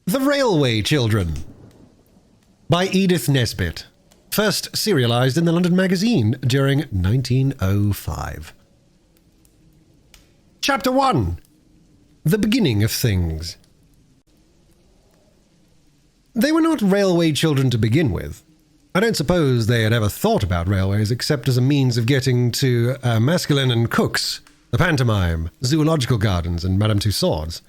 The Railway Children by Edith Nesbit. First serialized in the London Magazine during 1905. Chapter 1. The Beginning of Things. They were not railway children to begin with. I don't suppose they had ever thought about railways except as a means of getting to Masculine and Cook's, the pantomime, zoological gardens, and Madame Tussauds.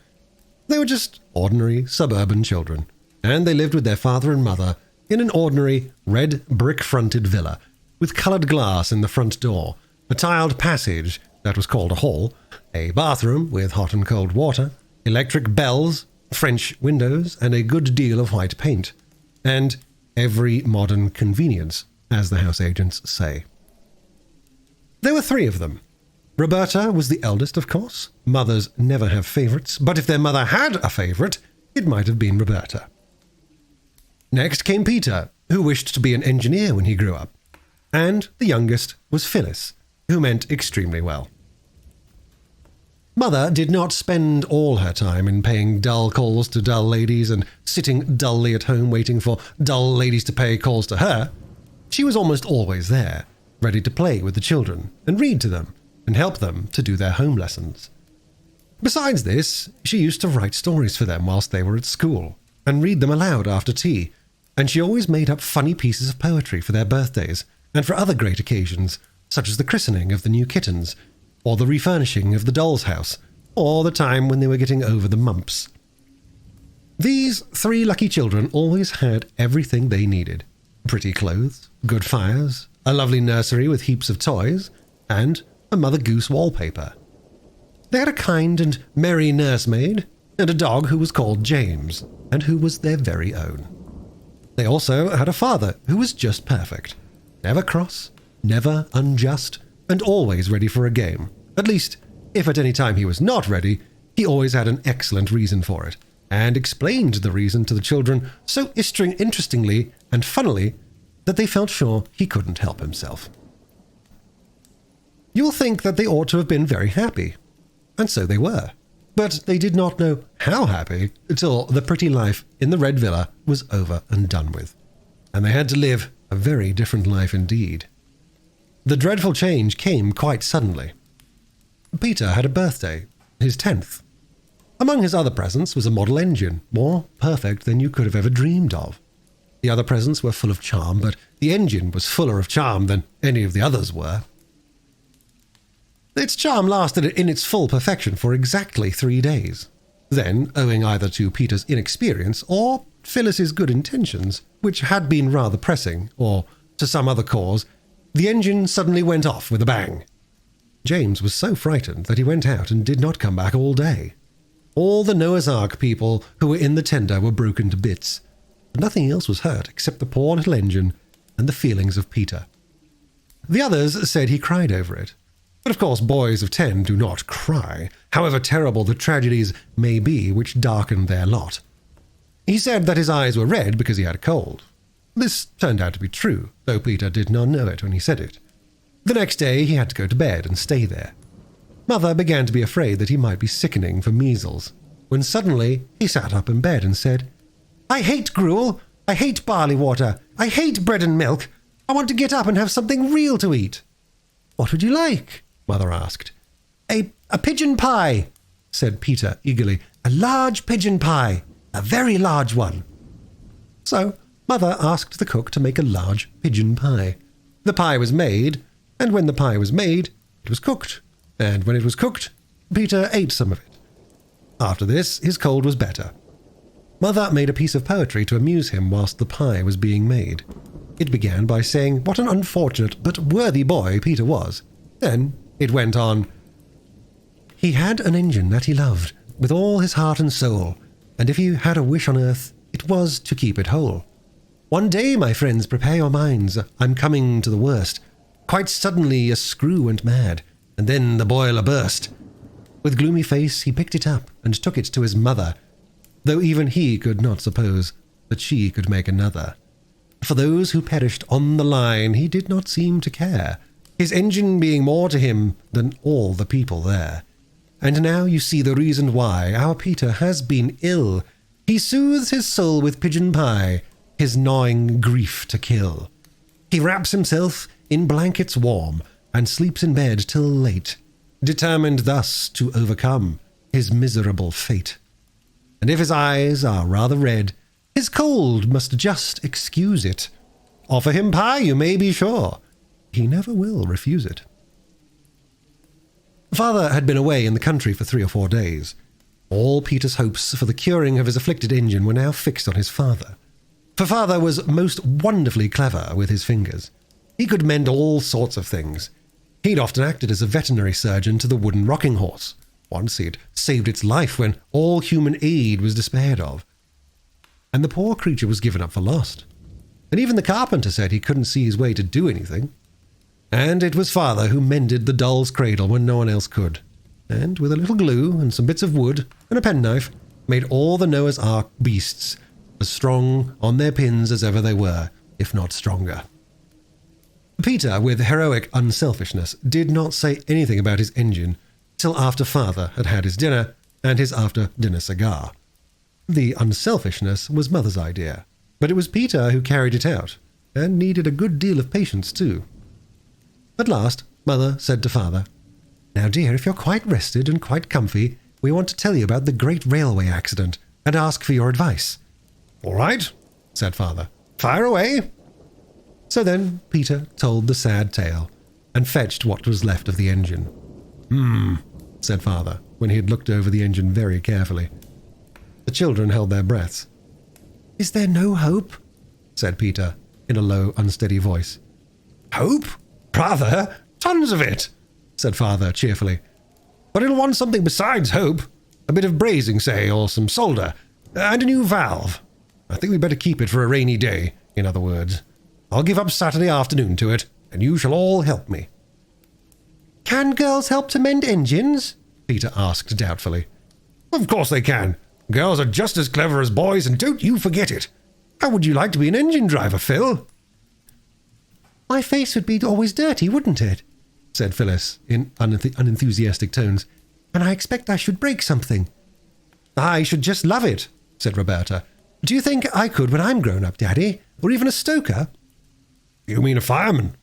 They were just ordinary suburban children, and they lived with their father and mother in an ordinary red brick-fronted villa, with coloured glass in the front door, a tiled passage that was called a hall, a bathroom with hot and cold water, electric bells, French windows, and a good deal of white paint, and every modern convenience, as the house agents say. There were 3 of them. Roberta was the eldest, of course. Mothers never have favourites, but if their mother had a favourite, it might have been Roberta. Next came Peter, who wished to be an engineer when he grew up. And the youngest was Phyllis, who meant extremely well. Mother did not spend all her time in paying dull calls to dull ladies and sitting dully at home waiting for dull ladies to pay calls to her. She was almost always there, ready to play with the children and read to them and help them to do their home lessons. Besides this, she used to write stories for them whilst they were at school and read them aloud after tea, and she always made up funny pieces of poetry for their birthdays and for other great occasions, such as the christening of the new kittens, or the refurnishing of the doll's house, or the time when they were getting over the mumps. These 3 lucky children always had everything they needed: pretty clothes, good fires, a lovely nursery with heaps of toys, and a Mother Goose wallpaper. They had a kind and merry nursemaid, and a dog who was called James, and who was their very own. They also had a father who was just perfect, never cross, never unjust, and always ready for a game. At least, if at any time he was not ready, he always had an excellent reason for it, and explained the reason to the children so interestingly and funnily that they felt sure he couldn't help himself. You'll think that they ought to have been very happy, and so they were, but they did not know how happy until the pretty life in the Red Villa was over and done with, and they had to live a very different life indeed. The dreadful change came quite suddenly. Peter had a birthday, his 10th. Among his other presents was a model engine, more perfect than you could have ever dreamed of. The other presents were full of charm, but the engine was fuller of charm than any of the others were. Its charm lasted in its full perfection for exactly 3 days. Then, owing either to Peter's inexperience or Phyllis's good intentions, which had been rather pressing, or to some other cause, the engine suddenly went off with a bang. James was so frightened that he went out and did not come back all day. All the Noah's Ark people who were in the tender were broken to bits, but nothing else was hurt except the poor little engine and the feelings of Peter. The others said he cried over it. But of course boys of 10 do not cry, however terrible the tragedies may be which darken their lot. He said that his eyes were red because he had a cold. This turned out to be true, though Peter did not know it when he said it. The next day he had to go to bed and stay there. Mother began to be afraid that he might be sickening for measles, when suddenly he sat up in bed and said, "I hate gruel, I hate barley water, I hate bread and milk. I want to get up and have something real to eat." "What would you like?" Mother asked. A pigeon pie," said Peter eagerly. "A large pigeon pie, a very large one." So Mother asked the cook to make a large pigeon pie. The pie was made, and when the pie was made, it was cooked, and when it was cooked, Peter ate some of it. After this, his cold was better. Mother made a piece of poetry to amuse him whilst the pie was being made. It began by saying what an unfortunate but worthy boy Peter was. Then it went on, "He had an engine that he loved with all his heart and soul, and if he had a wish on earth, it was to keep it whole. One day, my friends, prepare your minds, I'm coming to the worst. Quite suddenly a screw went mad, and then the boiler burst." With gloomy face he picked it up and took it to his mother, though even he could not suppose that she could make another. For those who perished on the line he did not seem to care, his engine being more to him than all the people there. And now you see the reason why our Peter has been ill. He soothes his soul with pigeon pie, his gnawing grief to kill. He wraps himself in blankets warm and sleeps in bed till late, determined thus to overcome his miserable fate. And if his eyes are rather red, his cold must just excuse it. Offer him pie, you may be sure. He never will refuse it. Father had been away in the country for 3 or 4 days. All Peter's hopes for the curing of his afflicted engine were now fixed on his father. For father was most wonderfully clever with his fingers. He could mend all sorts of things. He'd often acted as a veterinary surgeon to the wooden rocking horse. Once he'd saved its life when all human aid was despaired of. And the poor creature was given up for lost. And even the carpenter said he couldn't see his way to do anything. And it was father who mended the doll's cradle when no one else could. And with a little glue and some bits of wood and a penknife, made all the Noah's Ark beasts as strong on their pins as ever they were, if not stronger. Peter, with heroic unselfishness, did not say anything about his engine till after father had had his dinner and his after-dinner cigar. The unselfishness was mother's idea, but it was Peter who carried it out, and needed a good deal of patience too. At last, mother said to father, "Now, dear, if you're quite rested and quite comfy, we want to tell you about the great railway accident and ask for your advice." "All right," said father. "Fire away." So then Peter told the sad tale and fetched what was left of the engine. Said father, when he had looked over the engine very carefully. The children held their breaths. "Is there no hope?" said Peter, in a low, unsteady voice. "Hope? Rather, tons of it," said father cheerfully. "But it'll want something besides hope. A bit of brazing, say, or some solder, and a new valve. I think we'd better keep it for a rainy day, in other words. I'll give up Saturday afternoon to it, and you shall all help me." "Can girls help to mend engines?" Peter asked doubtfully. "Of course they can. Girls are just as clever as boys, and don't you forget it. How would you like to be an engine driver, Phil?" "My face would be always dirty, wouldn't it?" said Phyllis in unenthusiastic tones. "And I expect I should break something." "I should just love it," said Roberta. "Do you think I could when I'm grown up, Daddy? Or even a stoker?" "You mean a fireman?"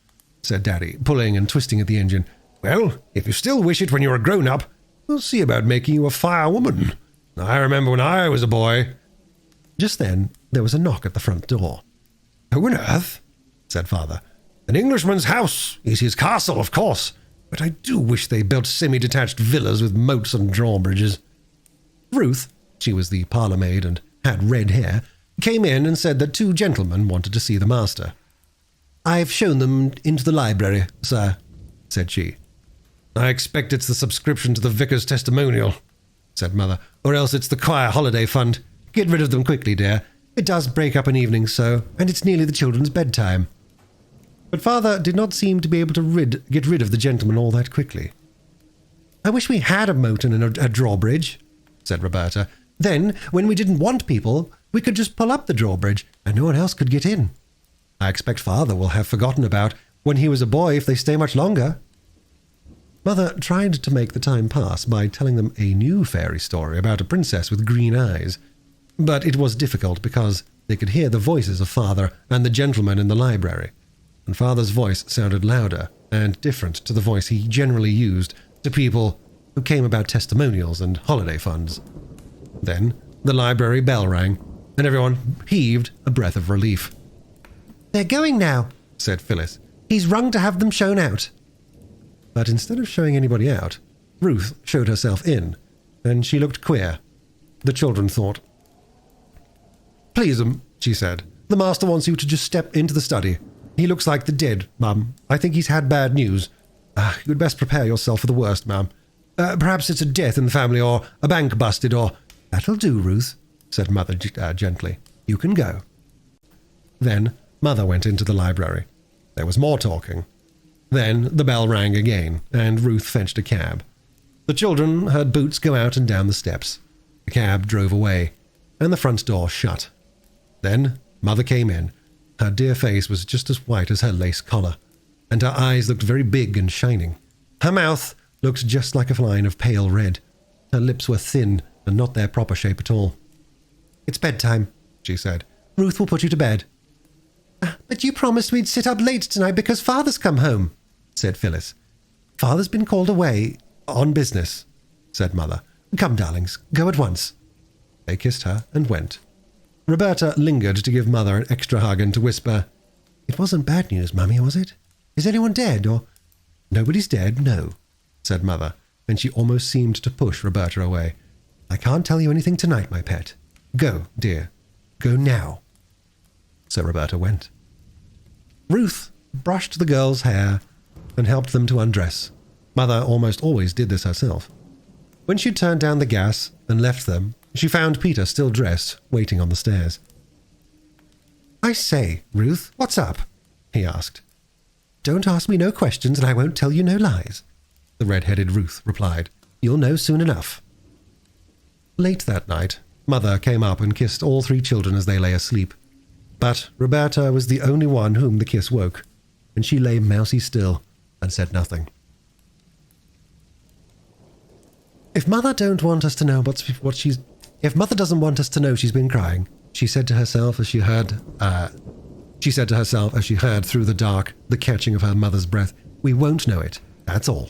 said Daddy, pulling and twisting at the engine. "Well, if you still wish it when you're a grown-up, we'll see about making you a firewoman. I remember when I was a boy." Just then there was a knock at the front door. "Who on earth?" said father. "An Englishman's house is his castle, of course, but I do wish they built semi-detached villas with moats and drawbridges." Ruth, she was the parlour maid and had red hair, came in and said that 2 gentlemen wanted to see the master. "I've shown them into the library, sir," said she. "I expect it's the subscription to the vicar's testimonial," said mother, "or else it's the choir holiday fund. Get rid of them quickly, dear. It does break up an evening so, and it's nearly the children's bedtime." But father did not seem to be able to get rid of the gentleman all that quickly. "I wish we had a moat and a drawbridge," said Roberta. "Then, when we didn't want people, we could just pull up the drawbridge, and no one else could get in. I expect father will have forgotten about when he was a boy if they stay much longer." Mother tried to make the time pass by telling them a new fairy story about a princess with green eyes, but it was difficult because they could hear the voices of father and the gentleman in the library, and father's voice sounded louder and different to the voice he generally used to people who came about testimonials and holiday funds. Then the library bell rang, and everyone heaved a breath of relief. "They're going now," said Phyllis. "He's rung to have them shown out." But instead of showing anybody out, Ruth showed herself in, and she looked queer. The children thought. "Please, she said. "The master wants you to just step into the study. He looks like the dead, Mum. I think he's had bad news. You'd best prepare yourself for the worst, Mum. Perhaps it's a death in the family, or a bank busted, or—" "That'll do, Ruth," said Mother gently. "You can go." Then Mother went into the library. There was more talking. Then the bell rang again, and Ruth fetched a cab. The children heard boots go out and down the steps. The cab drove away, and the front door shut. Then Mother came in. Her dear face was just as white as her lace collar, and her eyes looked very big and shining. Her mouth looked just like a line of pale red. Her lips were thin and not their proper shape at all. It's bedtime, she said. Ruth will put you to bed. But you promised we'd sit up late tonight because Father's come home, said Phyllis. Father's been called away on business, said Mother. Come, darlings, go at once. They kissed her and went. Roberta lingered to give Mother an extra hug and to whisper, It wasn't bad news, Mummy, was it? Is anyone dead, or... Nobody's dead, no, said Mother, and she almost seemed to push Roberta away. I can't tell you anything tonight, my pet. Go, dear. Go now. So Roberta went. Ruth brushed the girls' hair and helped them to undress. Mother almost always did this herself. When she turned down the gas and left them, she found Peter still dressed, waiting on the stairs. I say, Ruth, what's up? He asked. Don't ask me no questions and I won't tell you no lies, the red-headed Ruth replied. You'll know soon enough. Late that night, Mother came up and kissed all three children as they lay asleep. But Roberta was the only one whom the kiss woke, and she lay mousy still and said nothing. If Mother doesn't want us to know she's been crying, she said to herself as she heard through the dark the catching of her mother's breath, we won't know it, that's all.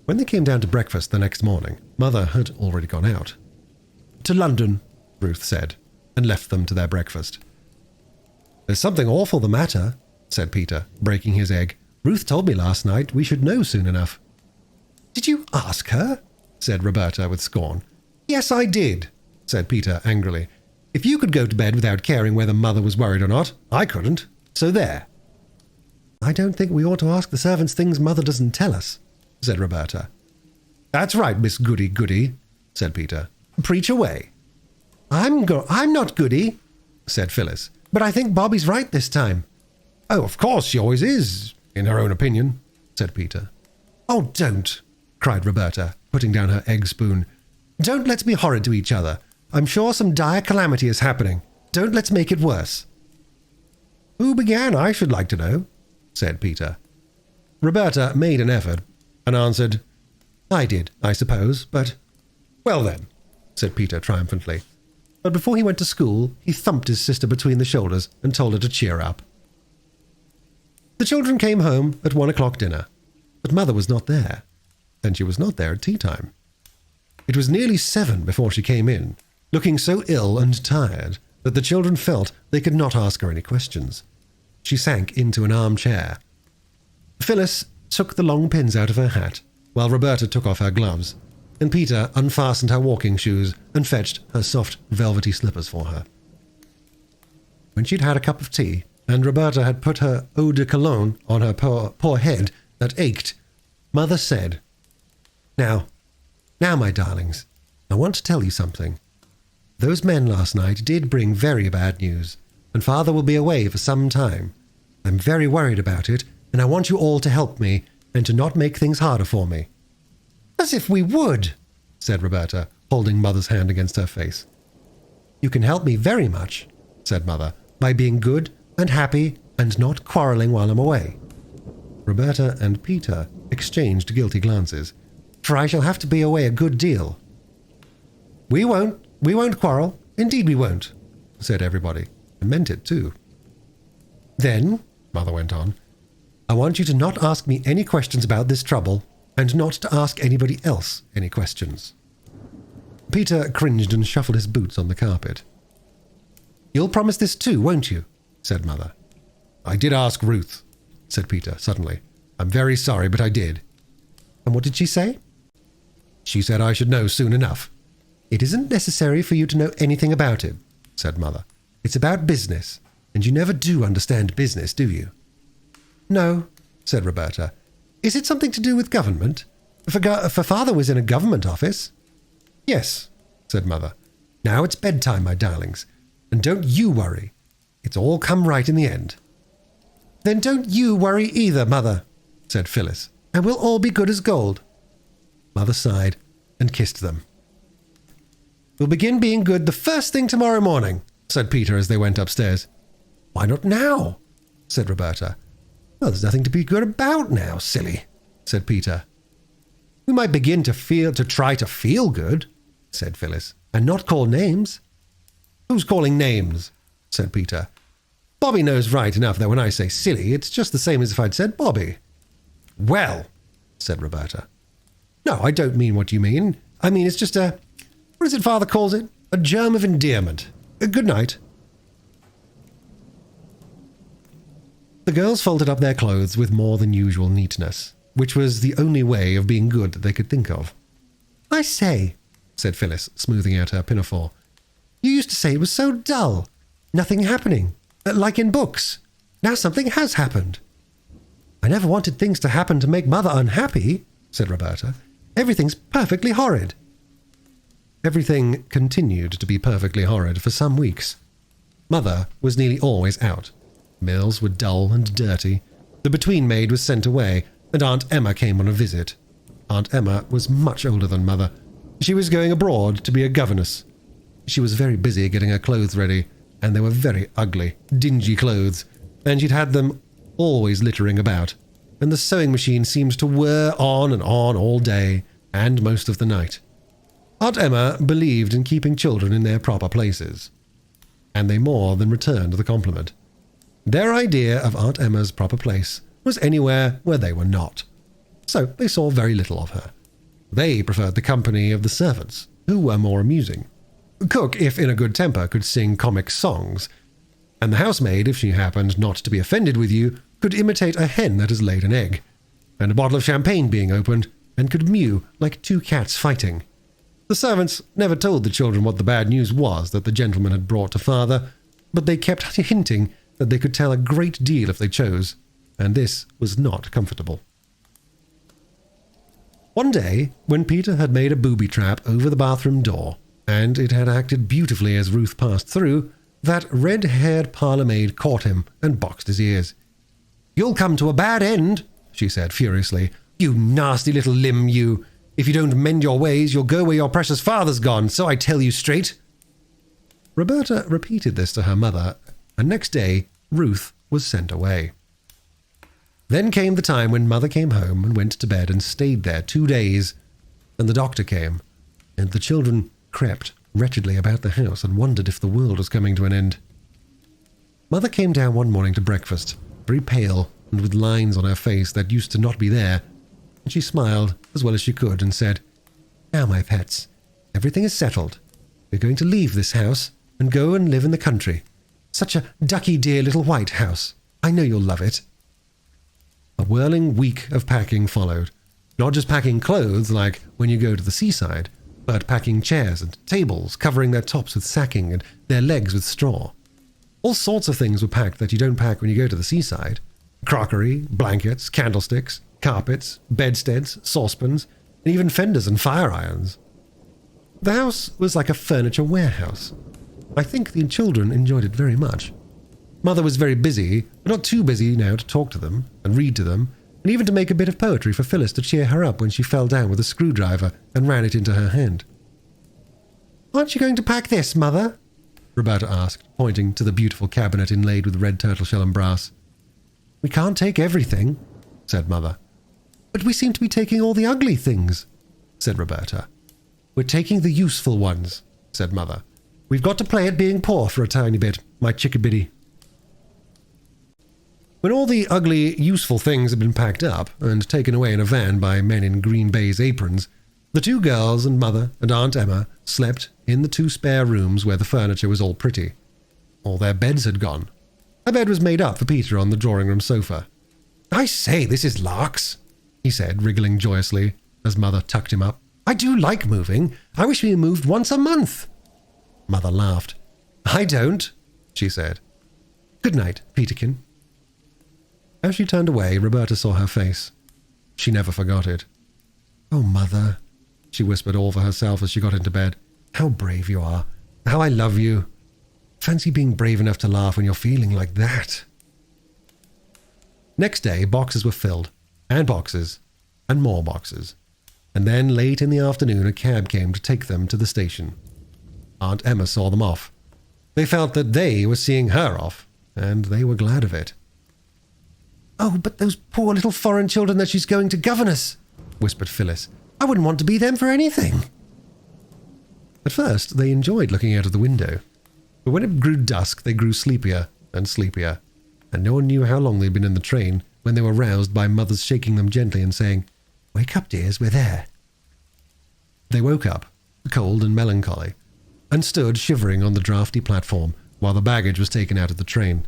When they came down to breakfast the next morning, Mother had already gone out. To London, Ruth said, and left them to their breakfast. There's something awful the matter, said Peter, breaking his egg. Ruth told me last night we should know soon enough. Did you ask her? Said Roberta with scorn. Yes, I did, said Peter angrily. If you could go to bed without caring whether Mother was worried or not, I couldn't. So there. I don't think we ought to ask the servants things Mother doesn't tell us, said Roberta. That's right, Miss Goody-Goody, said Peter. Preach away. I'm not Goody, said Phyllis, but I think Bobby's right this time. Oh, of course she always is, in her own opinion, said Peter. Oh, don't, cried Roberta, putting down her egg spoon. Don't let's be horrid to each other. I'm sure some dire calamity is happening. Don't let's make it worse. Who began, I should like to know, said Peter. Roberta made an effort and answered, I did, I suppose, but... Well then, said Peter triumphantly. But before he went to school, he thumped his sister between the shoulders and told her to cheer up. The children came home at 1 o'clock dinner, but Mother was not there, and she was not there at tea time. It was nearly 7 before she came in, looking so ill and tired that the children felt they could not ask her any questions. She sank into an armchair. Phyllis took the long pins out of her hat, while Roberta took off her gloves, and Peter unfastened her walking shoes and fetched her soft, velvety slippers for her. When she'd had a cup of tea, and Roberta had put her eau de cologne on her poor head that ached, Mother said, Now, my darlings, I want to tell you something. Those men last night did bring very bad news, and Father will be away for some time. I'm very worried about it, and I want you all to help me, and to not make things harder for me. As if we would, said Roberta, holding Mother's hand against her face. You can help me very much, said Mother, by being good and happy and not quarrelling while I'm away. Roberta and Peter exchanged guilty glances, for I shall have to be away a good deal. We won't quarrel, indeed we won't, said everybody, and meant it too. Then, Mother went on, I want you to not ask me any questions about this trouble, and not to ask anybody else any questions. Peter cringed and shuffled his boots on the carpet. You'll promise this too, won't you? Said Mother. I did ask Ruth, said Peter suddenly. I'm very sorry, but I did. And what did she say? She said I should know soon enough. It isn't necessary for you to know anything about it, said Mother. It's about business, and you never do understand business, do you? No, said Roberta. Is it something to do with government? For Father was in a government office. Yes, said Mother. Now it's bedtime, my darlings, and don't you worry. It's all come right in the end. Then don't you worry either, Mother, said Phyllis, and we'll all be good as gold. Mother sighed and kissed them. We'll begin being good the first thing tomorrow morning, said Peter as they went upstairs. Why not now? Said Roberta. Well, there's nothing to be good about now, silly, said Peter. We might begin to try to feel good, said Phyllis, and not call names." "Who's calling names?" said Peter. "Bobby knows right enough that when I say silly, it's just the same as if I'd said Bobby." "Well," said Roberta. "No, I don't mean what you mean. I mean, it's just what is it Father calls it? A germ of endearment. Good night." The girls folded up their clothes with more than usual neatness, which was the only way of being good that they could think of. "I say," said Phyllis, smoothing out her pinafore, "you used to say it was so dull. Nothing happening. Like in books. Now something has happened." "I never wanted things to happen to make Mother unhappy," said Roberta. "Everything's perfectly horrid." Everything continued to be perfectly horrid for some weeks. Mother was nearly always out. Meals were dull and dirty. The between-maid was sent away, and Aunt Emma came on a visit. Aunt Emma was much older than Mother. She was going abroad to be a governess. She was very busy getting her clothes ready, and they were very ugly, dingy clothes, and she'd had them always littering about, and the sewing machine seemed to whir on and on all day, and most of the night. Aunt Emma believed in keeping children in their proper places, and they more than returned the compliment. Their idea of Aunt Emma's proper place was anywhere where they were not, so they saw very little of her. They preferred the company of the servants, who were more amusing. Cook, if in a good temper, could sing comic songs, and the housemaid, if she happened not to be offended with you, could imitate a hen that has laid an egg, and a bottle of champagne being opened, and could mew like two cats fighting. The servants never told the children what the bad news was that the gentleman had brought to Father, but they kept hinting that they could tell a great deal if they chose, and this was not comfortable. One day, when Peter had made a booby trap over the bathroom door, and it had acted beautifully as Ruth passed through, that red-haired parlour-maid caught him and boxed his ears. "You'll come to a bad end," she said furiously. "You nasty little limb, you! If you don't mend your ways, you'll go where your precious father's gone, so I tell you straight." Roberta repeated this to her mother, and next day Ruth was sent away. Then came the time when Mother came home and went to bed and stayed there 2 days, and the doctor came, and the children crept wretchedly about the house and wondered if the world was coming to an end. Mother came down one morning to breakfast, very pale and with lines on her face that used to not be there, and she smiled as well as she could and said, "Now, my pets, everything is settled. We're going to leave this house and go and live in the country. Such a ducky dear little white house. I know you'll love it." A whirling week of packing followed. Not just packing clothes like when you go to the seaside, but packing chairs and tables, covering their tops with sacking and their legs with straw. All sorts of things were packed that you don't pack when you go to the seaside. Crockery, blankets, candlesticks, carpets, bedsteads, saucepans, and even fenders and fire irons. The house was like a furniture warehouse. I think the children enjoyed it very much. Mother was very busy, but not too busy now to talk to them and read to them, and even to make a bit of poetry for Phyllis to cheer her up when she fell down with a screwdriver and ran it into her hand. "Aren't you going to pack this, Mother?" Roberta asked, pointing to the beautiful cabinet inlaid with red turtleshell and brass. "We can't take everything," said Mother. "But we seem to be taking all the ugly things," said Roberta. "We're taking the useful ones," said Mother. "We've got to play at being poor for a tiny bit, my chickabiddy." When all the ugly, useful things had been packed up and taken away in a van by men in green baize aprons, the two girls and Mother and Aunt Emma slept in the 2 spare rooms where the furniture was all pretty. All their beds had gone. A bed was made up for Peter on the drawing-room sofa. "I say, this is larks," he said, wriggling joyously as Mother tucked him up. "I do like moving. I wish we moved once a month." Mother laughed. "I don't," she said. "Good night, Peterkin." As she turned away, Roberta saw her face. She never forgot it. "Oh, Mother," she whispered all for herself as she got into bed. "How brave you are. How I love you. Fancy being brave enough to laugh when you're feeling like that." Next day, boxes were filled, and boxes, and more boxes. And then, late in the afternoon, a cab came to take them to the station. Aunt Emma saw them off. They felt that they were seeing her off, and they were glad of it. "Oh, but those poor little foreign children that she's going to governess," whispered Phyllis. "I wouldn't want to be them for anything." At first, they enjoyed looking out of the window, but when it grew dusk, they grew sleepier and sleepier, and no one knew how long they'd been in the train when they were roused by mothers shaking them gently and saying, "Wake up, dears, we're there." They woke up, cold and melancholy, and stood shivering on the draughty platform while the baggage was taken out of the train.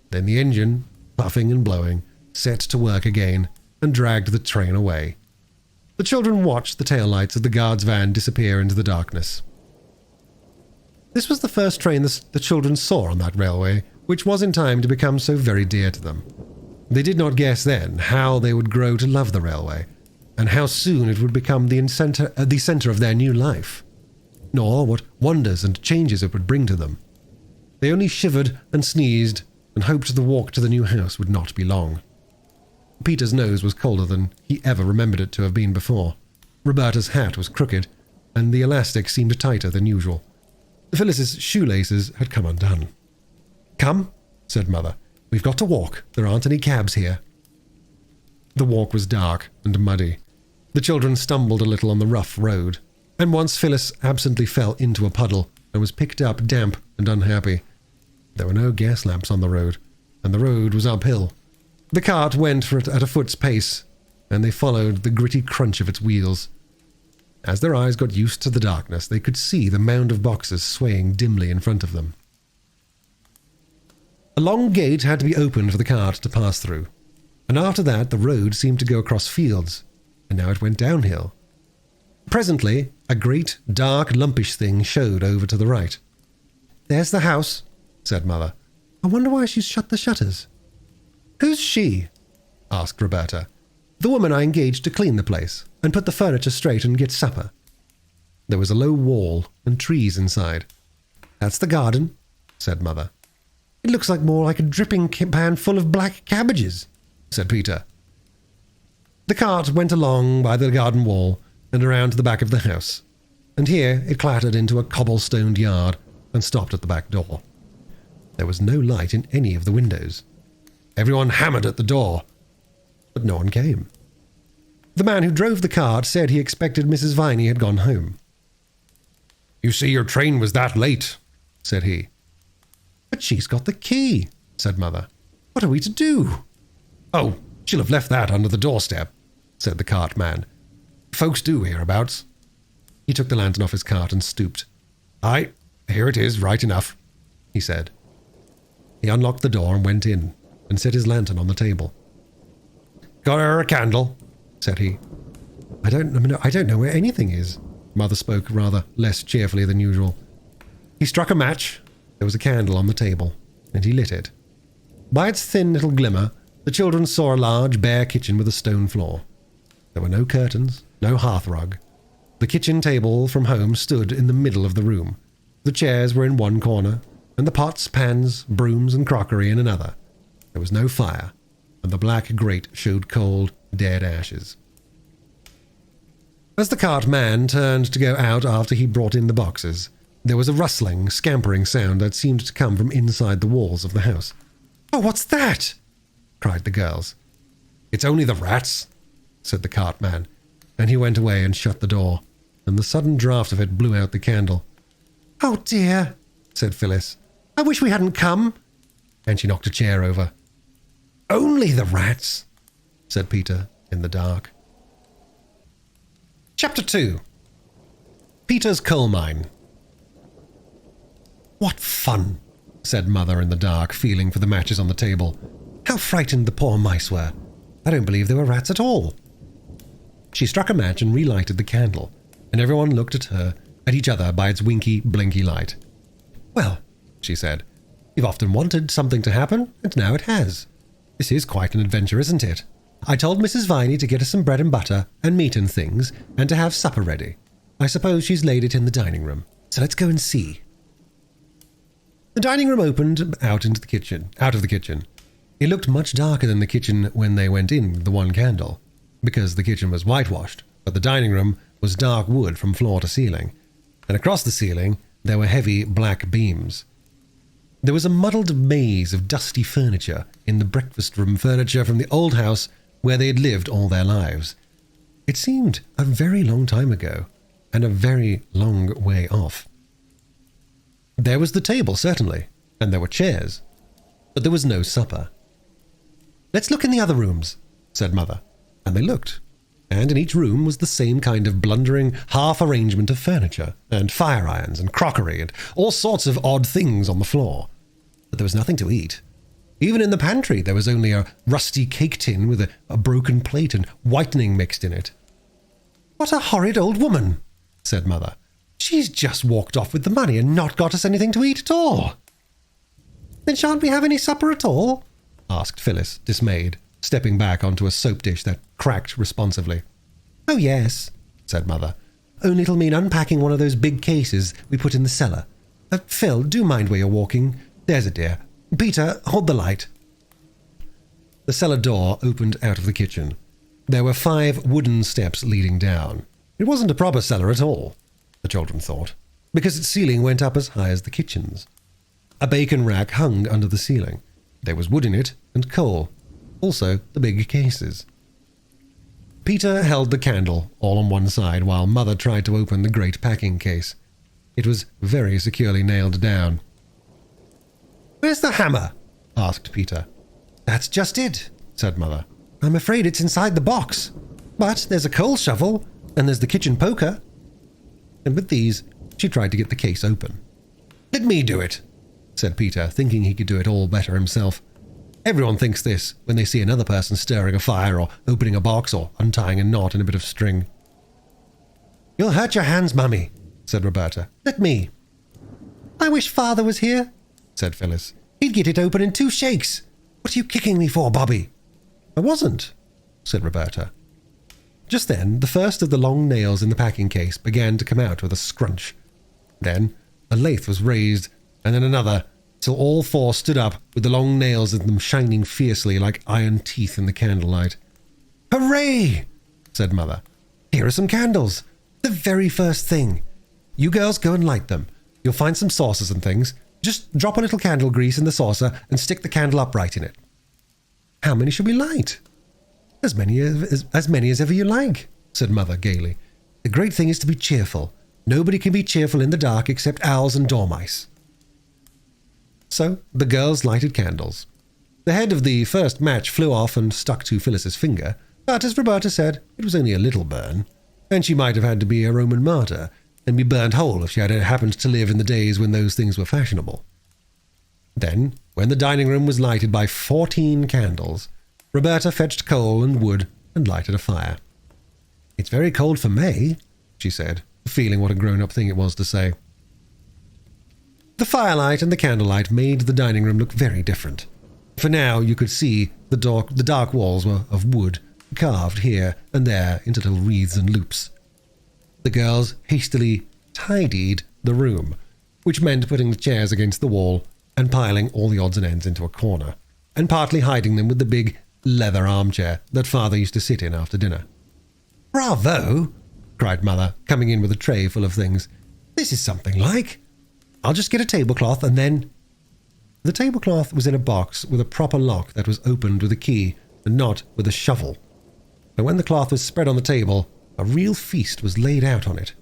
Then the engine, puffing and blowing, set to work again and dragged the train away. The children watched the taillights of the guard's van disappear into the darkness. This was the first train the children saw on that railway, which was in time to become so very dear to them. They did not guess then how they would grow to love the railway, and how soon it would become the center of their new life, nor what wonders and changes it would bring to them. They only shivered and sneezed and hoped the walk to the new house would not be long. Peter's nose was colder than he ever remembered it to have been before. Roberta's hat was crooked, and the elastic seemed tighter than usual. Phyllis's shoelaces had come undone. "Come," said Mother. "We've got to walk. There aren't any cabs here." The walk was dark and muddy. The children stumbled a little on the rough road, and once Phyllis absently fell into a puddle and was picked up damp and unhappy. There were no gas lamps on the road, and the road was uphill. The cart went at a foot's pace, and they followed the gritty crunch of its wheels. As their eyes got used to the darkness, they could see the mound of boxes swaying dimly in front of them. A long gate had to be opened for the cart to pass through, and after that the road seemed to go across fields, and now it went downhill. Presently, a great, dark, lumpish thing showed over to the right. "There's the house," said Mother. "I wonder why she's shut the shutters." "Who's she?" asked Roberta. "The woman I engaged to clean the place and put the furniture straight and get supper." There was a low wall and trees inside. "That's the garden," said Mother. "It looks more like a dripping pan full of black cabbages," said Peter. The cart went along by the garden wall and around to the back of the house, and here it clattered into a cobblestoned yard and stopped at the back door. There was no light in any of the windows. Everyone hammered at the door, but no one came. The man who drove the cart said he expected Mrs. Viney had gone home. "You see, your train was that late," said he. "But she's got the key," said Mother. "What are we to do?" "Oh, she'll have left that under the doorstep," said the cart man. "Folks do hereabouts." He took the lantern off his cart and stooped. "Aye, here it is, right enough," he said. He unlocked the door and went in, and set his lantern on the table. "Got her a candle?" said he. I don't know where anything is." Mother spoke rather less cheerfully than usual. He struck a match. There was a candle on the table, and he lit it. By its thin little glimmer, the children saw a large, bare kitchen with a stone floor. There were no curtains, no hearthrug. The kitchen table from home stood in the middle of the room. The chairs were in one corner, and the pots, pans, brooms, and crockery in another. There was no fire, and the black grate showed cold, dead ashes. As the cart man turned to go out after he brought in the boxes, there was a rustling, scampering sound that seemed to come from inside the walls of the house. "Oh, what's that?" cried the girls. "It's only the rats," said the cart man, and he went away and shut the door, and the sudden draught of it blew out the candle. "Oh dear," said Phyllis. "I wish we hadn't come." And she knocked a chair over. "Only the rats," said Peter in the dark. Chapter 2. Peter's Coal Mine. "What fun," said Mother in the dark, feeling for the matches on the table. "How frightened the poor mice were. I don't believe they were rats at all." She struck a match and relighted the candle, and everyone looked at each other by its winky, blinky light. "Well," she said, "you've often wanted something to happen, and now it has. This is quite an adventure, isn't it? I told Mrs. Viney to get us some bread and butter and meat and things, and to have supper ready. I suppose she's laid it in the dining room. So let's go and see." The dining room opened out of the kitchen. It looked much darker than the kitchen when they went in with the one candle, because the kitchen was whitewashed, but the dining room was dark wood from floor to ceiling, and across the ceiling there were heavy black beams. There was a muddled maze of dusty furniture in the breakfast room furniture from the old house where they had lived all their lives. It seemed a very long time ago, and a very long way off. There was the table, certainly, and there were chairs, but there was no supper. "Let's look in the other rooms," said Mother, and they looked. And in each room was the same kind of blundering half-arrangement of furniture, and fire irons, and crockery, and all sorts of odd things on the floor. But there was nothing to eat. Even in the pantry there was only a rusty cake tin with a broken plate and whitening mixed in it. "What a horrid old woman," said Mother. "She's just walked off with the money and not got us anything to eat at all." "Then shan't we have any supper at all?" asked Phyllis, dismayed, stepping back onto a soap dish that cracked responsively. "Oh, yes," said Mother. "Only it'll mean unpacking one of those big cases we put in the cellar. Phil, do mind where you're walking. There's a dear. Peter, hold the light." The cellar door opened out of the kitchen. There were 5 wooden steps leading down. It wasn't a proper cellar at all, the children thought, because its ceiling went up as high as the kitchen's. A bacon rack hung under the ceiling. There was wood in it and coal. Also the big cases. Peter held the candle all on one side while Mother tried to open the great packing case. It was very securely nailed down. "Where's the hammer?" asked Peter. "That's just it," said Mother. "I'm afraid it's inside the box. But there's a coal shovel, and there's the kitchen poker." And with these, she tried to get the case open. "Let me do it," said Peter, thinking he could do it all better himself. Everyone thinks this when they see another person stirring a fire or opening a box or untying a knot in a bit of string. "You'll hurt your hands, Mummy," said Roberta. "Let me." "I wish Father was here," said Phyllis. "He'd get it open in 2 shakes. What are you kicking me for, Bobby?" "I wasn't," said Roberta. Just then, the first of the long nails in the packing case began to come out with a scrunch. Then a lathe was raised, and then another, till all 4 stood up with the long nails in them shining fiercely like iron teeth in the candlelight. "Hooray!" said Mother. "Here are some candles. The very first thing. You girls go and light them. You'll find some saucers and things. Just drop a little candle grease in the saucer and stick the candle upright in it." "How many shall we light?" As many as ever you like," said Mother gaily. "The great thing is to be cheerful. Nobody can be cheerful in the dark except owls and dormice." So the girls lighted candles. The head of the first match flew off and stuck to Phyllis's finger, but as Roberta said, it was only a little burn, and she might have had to be a Roman martyr and be burned whole if she had happened to live in the days when those things were fashionable. Then, when the dining room was lighted by 14 candles, Roberta fetched coal and wood and lighted a fire. "It's very cold for May," she said, feeling what a grown-up thing it was to say. The firelight and the candlelight made the dining room look very different. For now you could see the dark walls were of wood, carved here and there into little wreaths and loops. The girls hastily tidied the room, which meant putting the chairs against the wall and piling all the odds and ends into a corner, and partly hiding them with the big leather armchair that Father used to sit in after dinner. "Bravo!" cried Mother, coming in with a tray full of things. "This is something like. I'll just get a tablecloth and then—" The tablecloth was in a box with a proper lock that was opened with a key and not with a shovel. And when the cloth was spread on the table, a real feast was laid out on it.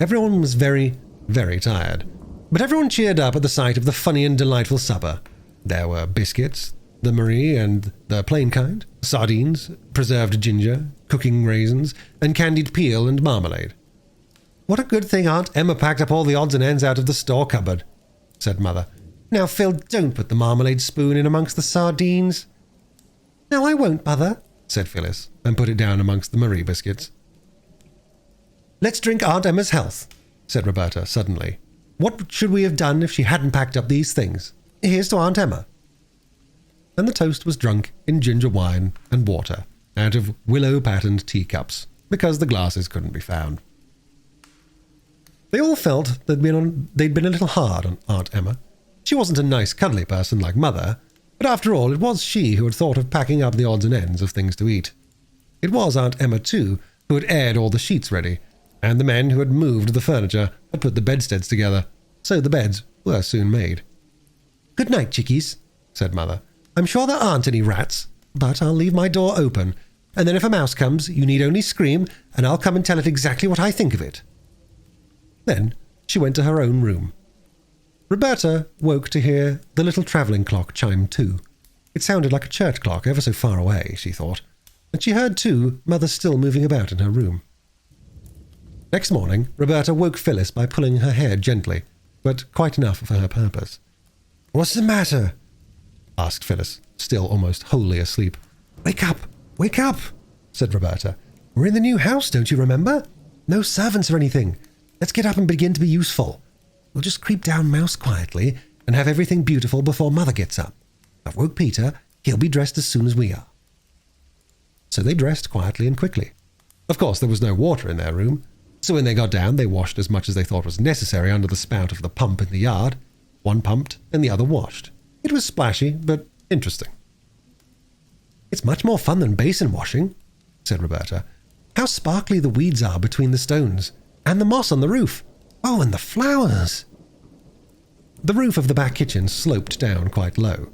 Everyone was very, very tired, but everyone cheered up at the sight of the funny and delightful supper. There were biscuits, the Marie and the plain kind, sardines, preserved ginger, cooking raisins, and candied peel and marmalade. "What a good thing Aunt Emma packed up all the odds and ends out of the store cupboard," said Mother. "Now, Phil, don't put the marmalade spoon in amongst the sardines." "No, I won't, Mother," said Phyllis, and put it down amongst the Marie biscuits. "Let's drink Aunt Emma's health," said Roberta suddenly. "What should we have done if she hadn't packed up these things? Here's to Aunt Emma." And the toast was drunk in ginger wine and water out of willow-patterned teacups, because the glasses couldn't be found. They all felt they'd been a little hard on Aunt Emma. She wasn't a nice, cuddly person like Mother, but after all, it was she who had thought of packing up the odds and ends of things to eat. It was Aunt Emma, too, who had aired all the sheets ready, and the men who had moved the furniture had put the bedsteads together, so the beds were soon made. "Good night, chickies," said Mother. "I'm sure there aren't any rats, but I'll leave my door open. and then if a mouse comes, you need only scream, and I'll come and tell it exactly what I think of it." Then she went to her own room. Roberta woke to hear the little travelling clock chime 2. It sounded like a church clock ever so far away, she thought, and she heard, too, Mother still moving about in her room. Next morning, Roberta woke Phyllis by pulling her hair gently, but quite enough for her purpose. "What's the matter?" asked Phyllis, still almost wholly asleep. "Wake up! Wake up!" said Roberta. "We're in the new house, don't you remember? No servants or anything. Let's get up and begin to be useful. We'll just creep down mouse quietly and have everything beautiful before Mother gets up. I've woke Peter. He'll be dressed as soon as we are." So they dressed quietly and quickly. Of course, there was no water in their room, so when they got down, they washed as much as they thought was necessary under the spout of the pump in the yard. One pumped and the other washed. It was splashy, but interesting. "It's much more fun than basin washing," said Roberta. "How sparkly the weeds are between the stones, and the moss on the roof. Oh, and the flowers!" The roof of the back kitchen sloped down quite low.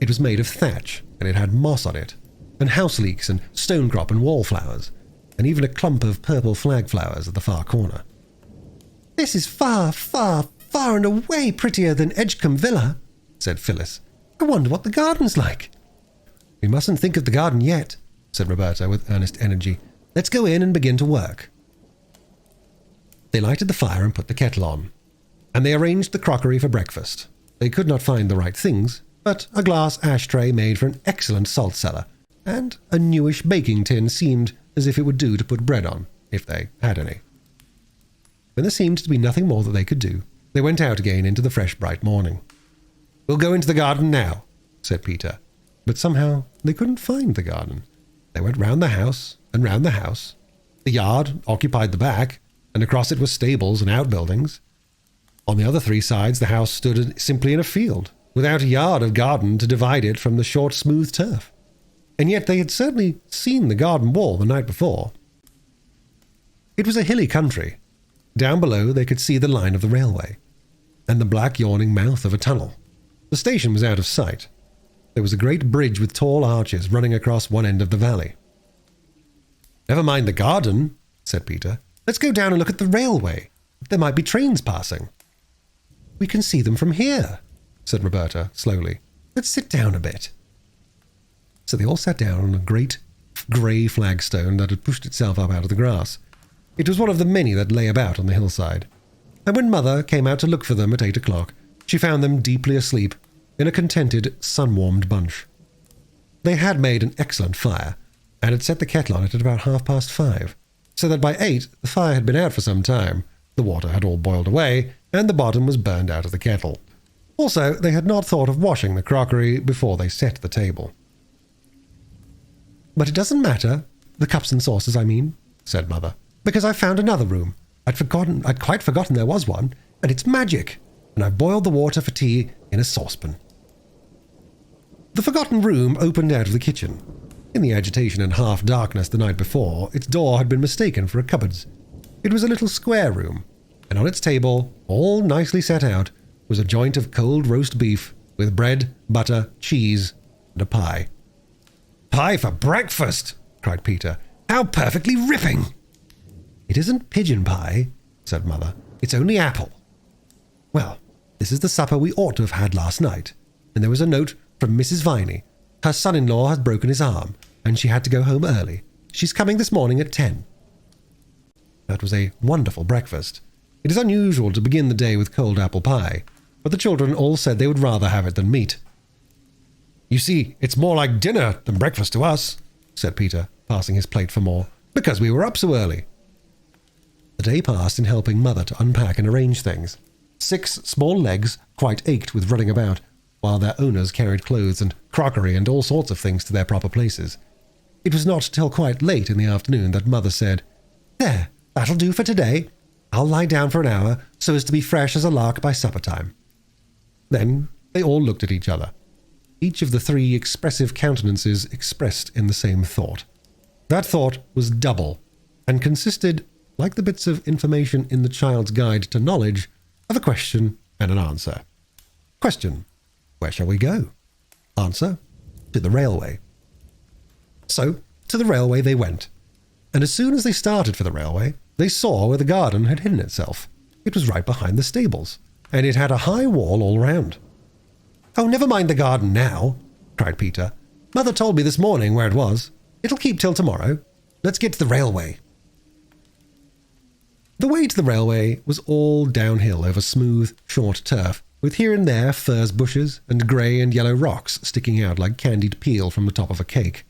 It was made of thatch, and it had moss on it, and house leeks and stonecrop and wallflowers, and even a clump of purple flag flowers at the far corner. "This is far, far, far and away prettier than Edgecombe Villa," said Phyllis. "I wonder what the garden's like." "We mustn't think of the garden yet," said Roberta with earnest energy. "Let's go in and begin to work." They lighted the fire and put the kettle on, and they arranged the crockery for breakfast. They could not find the right things, but a glass ashtray made for an excellent salt cellar, and a newish baking tin seemed as if it would do to put bread on, if they had any. When there seemed to be nothing more that they could do, they went out again into the fresh, bright morning. "We'll go into the garden now," said Peter, but somehow they couldn't find the garden. They went round the house and round the house. The yard occupied the back, and across it were stables and outbuildings. On the other 3 sides, the house stood simply in a field, without a yard of garden to divide it from the short, smooth turf. And yet they had certainly seen the garden wall the night before. It was a hilly country. Down below they could see the line of the railway, and the black yawning mouth of a tunnel. The station was out of sight. There was a great bridge with tall arches running across one end of the valley. "Never mind the garden," said Peter. "Let's go down and look at the railway. There might be trains passing." "We can see them from here," said Roberta slowly. "Let's sit down a bit." So they all sat down on a great grey flagstone that had pushed itself up out of the grass. It was one of the many that lay about on the hillside. And when Mother came out to look for them at 8 o'clock, she found them deeply asleep in a contented, sun-warmed bunch. They had made an excellent fire, and had set the kettle on it at about 5:30, so that by 8 the fire had been out for some time, the water had all boiled away, and the bottom was burned out of the kettle. Also, they had not thought of washing the crockery before they set the table. "But it doesn't matter, the cups and saucers, I mean," said Mother, "because I've found another room. I'd quite forgotten there was one, and it's magic, and I've boiled the water for tea in a saucepan." The forgotten room opened out of the kitchen. In the agitation and half-darkness the night before, its door had been mistaken for a cupboard's. It was a little square room, and on its table, all nicely set out, was a joint of cold roast beef with bread, butter, cheese, and a pie. "Pie for breakfast!" cried Peter. "How perfectly ripping!" "It isn't pigeon pie," said Mother. "It's only apple." "Well, this is the supper we ought to have had last night, and there was a note from Mrs. Viney. Her son-in-law has broken his arm, and she had to go home early. She's coming this morning at 10. That was a wonderful breakfast. It is unusual to begin the day with cold apple pie, but the children all said they would rather have it than meat. "You see, it's more like dinner than breakfast to us," said Peter, passing his plate for more, "because we were up so early." The day passed in helping Mother to unpack and arrange things. 6 small legs quite ached with running about, while their owners carried clothes and crockery and all sorts of things to their proper places. It was not till quite late in the afternoon that Mother said, "There, that'll do for today. I'll lie down for an hour, so as to be fresh as a lark by supper time." Then they all looked at each other. Each of the 3 expressive countenances expressed in the same thought. That thought was double, and consisted, like the bits of information in the Child's Guide to Knowledge, of a question and an answer. Question: where shall we go? Answer: to the railway. So To the railway they went, and as soon as they started for the railway, they saw where the garden had hidden itself. It was right behind the stables, and it had a high wall all round. "Oh, never mind the garden now," cried Peter. "Mother told me this morning where it was. It'll keep till tomorrow. Let's get to the railway." The way to the railway was all downhill over smooth, short turf, with here and there furze bushes and grey and yellow rocks sticking out like candied peel from the top of a cake.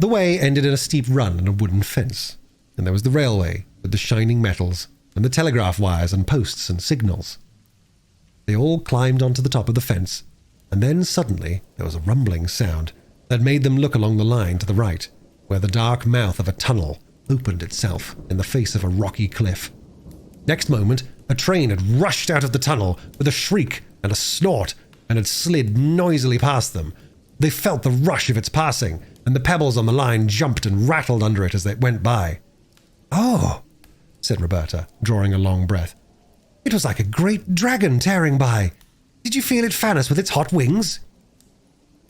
The way ended in a steep run and a wooden fence, and there was the railway with the shining metals and the telegraph wires and posts and signals. They all climbed onto the top of the fence, and then suddenly there was a rumbling sound that made them look along the line to the right, where the dark mouth of a tunnel opened itself in the face of a rocky cliff. Next moment, a train had rushed out of the tunnel with a shriek and a snort and had slid noisily past them. They felt the rush of its passing, and the pebbles on the line jumped and rattled under it as they went by. "Oh," said Roberta, drawing a long breath. "It was like a great dragon tearing by. Did you feel it fan us with its hot wings?"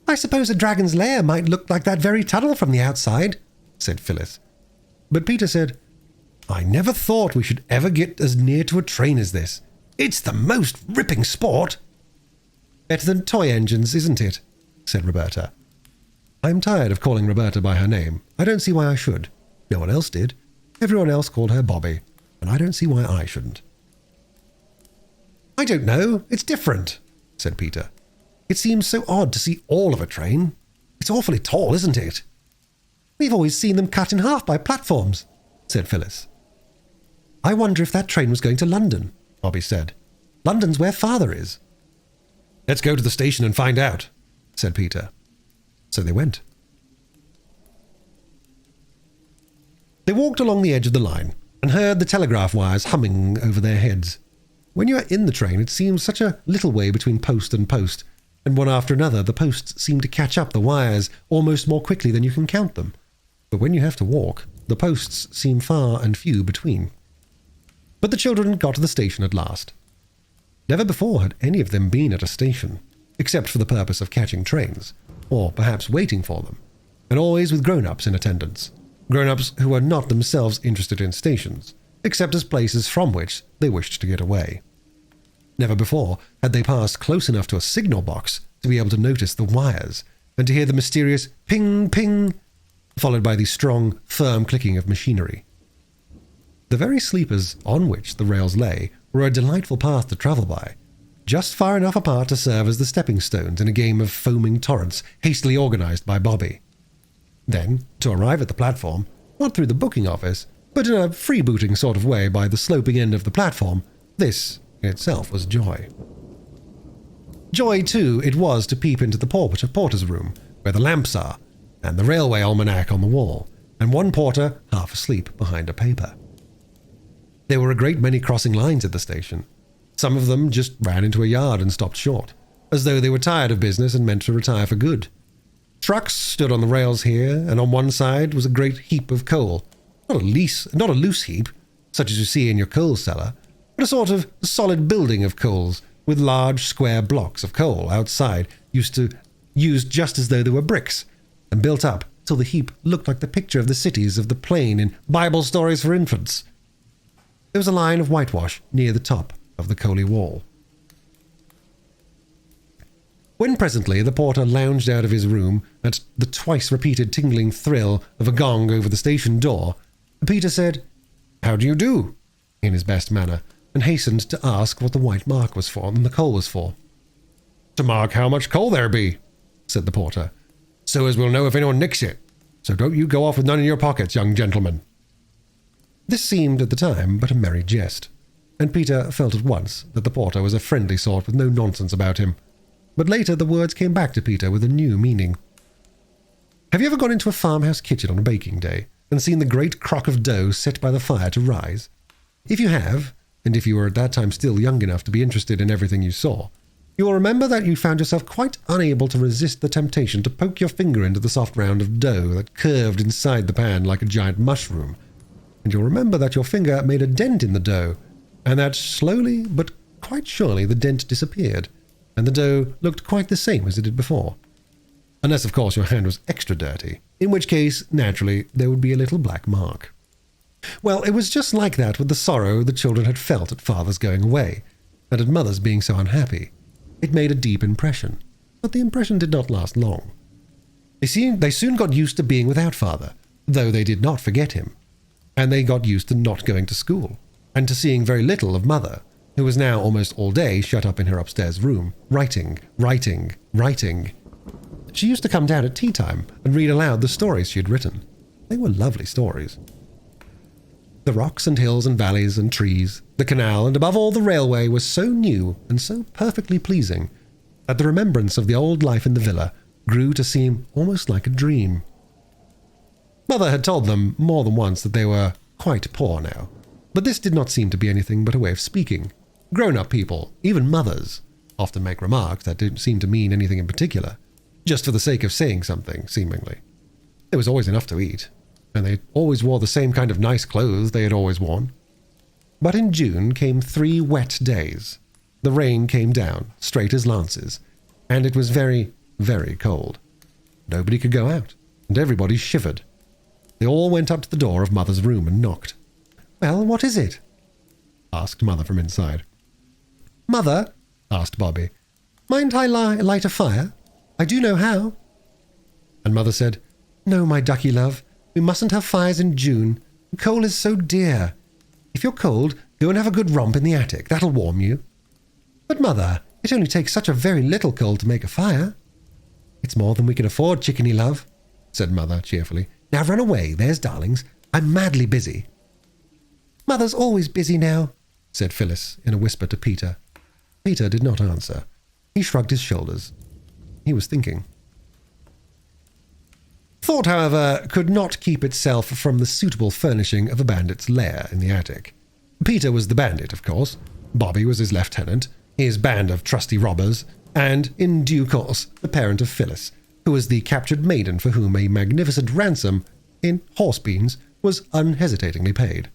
"I suppose a dragon's lair might look like that very tunnel from the outside," said Phyllis. But Peter said, "I never thought we should ever get as near to a train as this. It's the most ripping sport." "Better than toy engines, isn't it?" said Roberta. I'm tired of calling Roberta by her name. I don't see why I should. No one else did. Everyone else called her Bobby, and I don't see why I shouldn't. "I don't know. It's different," said Peter. "It seems so odd to see all of a train. It's awfully tall, isn't it?" "We've always seen them cut in half by platforms," said Phyllis. "I wonder if that train was going to London," Bobby said. "London's where Father is." "Let's go to the station and find out," said Peter. So they went. They walked along the edge of the line and heard the telegraph wires humming over their heads. When you are in the train, it seems such a little way between post and post, and one after another the posts seem to catch up the wires almost more quickly than you can count them. But when you have to walk, the posts seem far and few between. But the children got to the station at last. Never before had any of them been at a station, except for the purpose of catching trains, or perhaps waiting for them, and always with grown-ups in attendance, grown-ups who were not themselves interested in stations, except as places from which they wished to get away. Never before had they passed close enough to a signal box to be able to notice the wires, and to hear the mysterious ping-ping, followed by the strong, firm clicking of machinery. The very sleepers on which the rails lay were a delightful path to travel by, just far enough apart to serve as the stepping stones in a game of foaming torrents hastily organized by Bobby. Then, to arrive at the platform, not through the booking office, but in a freebooting sort of way by the sloping end of the platform, this in itself was joy. Joy, too, it was to peep into the porter's room, where the lamps are, and the railway almanac on the wall, and one porter half asleep behind a paper. There were a great many crossing lines at the station. Some of them just ran into a yard and stopped short, as though they were tired of business and meant to retire for good. Trucks stood on the rails here, and on one side was a great heap of coal. Not a loose heap, such as you see in your coal cellar, but a sort of solid building of coals, with large square blocks of coal outside used just as though they were bricks, and built up till the heap looked like the picture of the cities of the plain in Bible stories for infants. There was a line of whitewash near the top of the coaly wall. When presently the porter lounged out of his room at the twice-repeated tingling thrill of a gong over the station door, Peter said, "How do you do?" in his best manner, and hastened to ask what the white mark was for and the coal was for. "To mark how much coal there be," said the porter, "so as we'll know if anyone nicks it. So don't you go off with none in your pockets, young gentleman." This seemed at the time but a merry jest, and Peter felt at once that the porter was a friendly sort with no nonsense about him. But later the words came back to Peter with a new meaning. Have you ever gone into a farmhouse kitchen on a baking day and seen the great crock of dough set by the fire to rise? If you have, and if you were at that time still young enough to be interested in everything you saw, you will remember that you found yourself quite unable to resist the temptation to poke your finger into the soft round of dough that curved inside the pan like a giant mushroom. And you'll remember that your finger made a dent in the dough, and that slowly but quite surely the dent disappeared, and the dough looked quite the same as it did before. unless, of course, your hand was extra dirty, in which case, naturally, there would be a little black mark. Well, it was just like that with the sorrow the children had felt at father's going away, and at mother's being so unhappy. It made a deep impression, but the impression did not last long. They soon got used to being without father, though they did not forget him, and they got used to not going to school, and to seeing very little of mother, who was now almost all day shut up in her upstairs room, writing. She used to come down at tea time and read aloud the stories she had written. They were lovely stories. The rocks and hills and valleys and trees, the canal, and above all the railway was so new and so perfectly pleasing that the remembrance of the old life in the villa grew to seem almost like a dream. Mother had told them more than once that they were quite poor now, but this did not seem to be anything but a way of speaking. Grown-up people, even mothers, often make remarks that didn't seem to mean anything in particular, just for the sake of saying something, seemingly. There was always enough to eat, and they always wore the same kind of nice clothes they had always worn. But in June came 3 wet days. The rain came down, straight as lances, and it was very, very cold. Nobody could go out, and everybody shivered. They all went up to the door of Mother's room and knocked. "Well, what is it?" asked Mother from inside. "Mother," asked Bobby, "mind I light a fire? I do know how." And Mother said, "No, my ducky love, we mustn't have fires in June. Coal is so dear. If you're cold, go and have a good romp in the attic. That'll warm you." "But, Mother, it only takes such a very little coal to make a fire." "It's more than we can afford, chickeny love," said Mother cheerfully. "Now run away, there's darlings. I'm madly busy." "Mother's always busy now," said Phyllis in a whisper to Peter. Peter did not answer. He shrugged his shoulders. He was thinking. Thought, however, could not keep itself from the suitable furnishing of a bandit's lair in the attic. Peter was the bandit, of course. Bobby was his lieutenant, his band of trusty robbers, and, in due course, the parent of Phyllis, who was the captured maiden for whom a magnificent ransom, in horse beans, was unhesitatingly paid.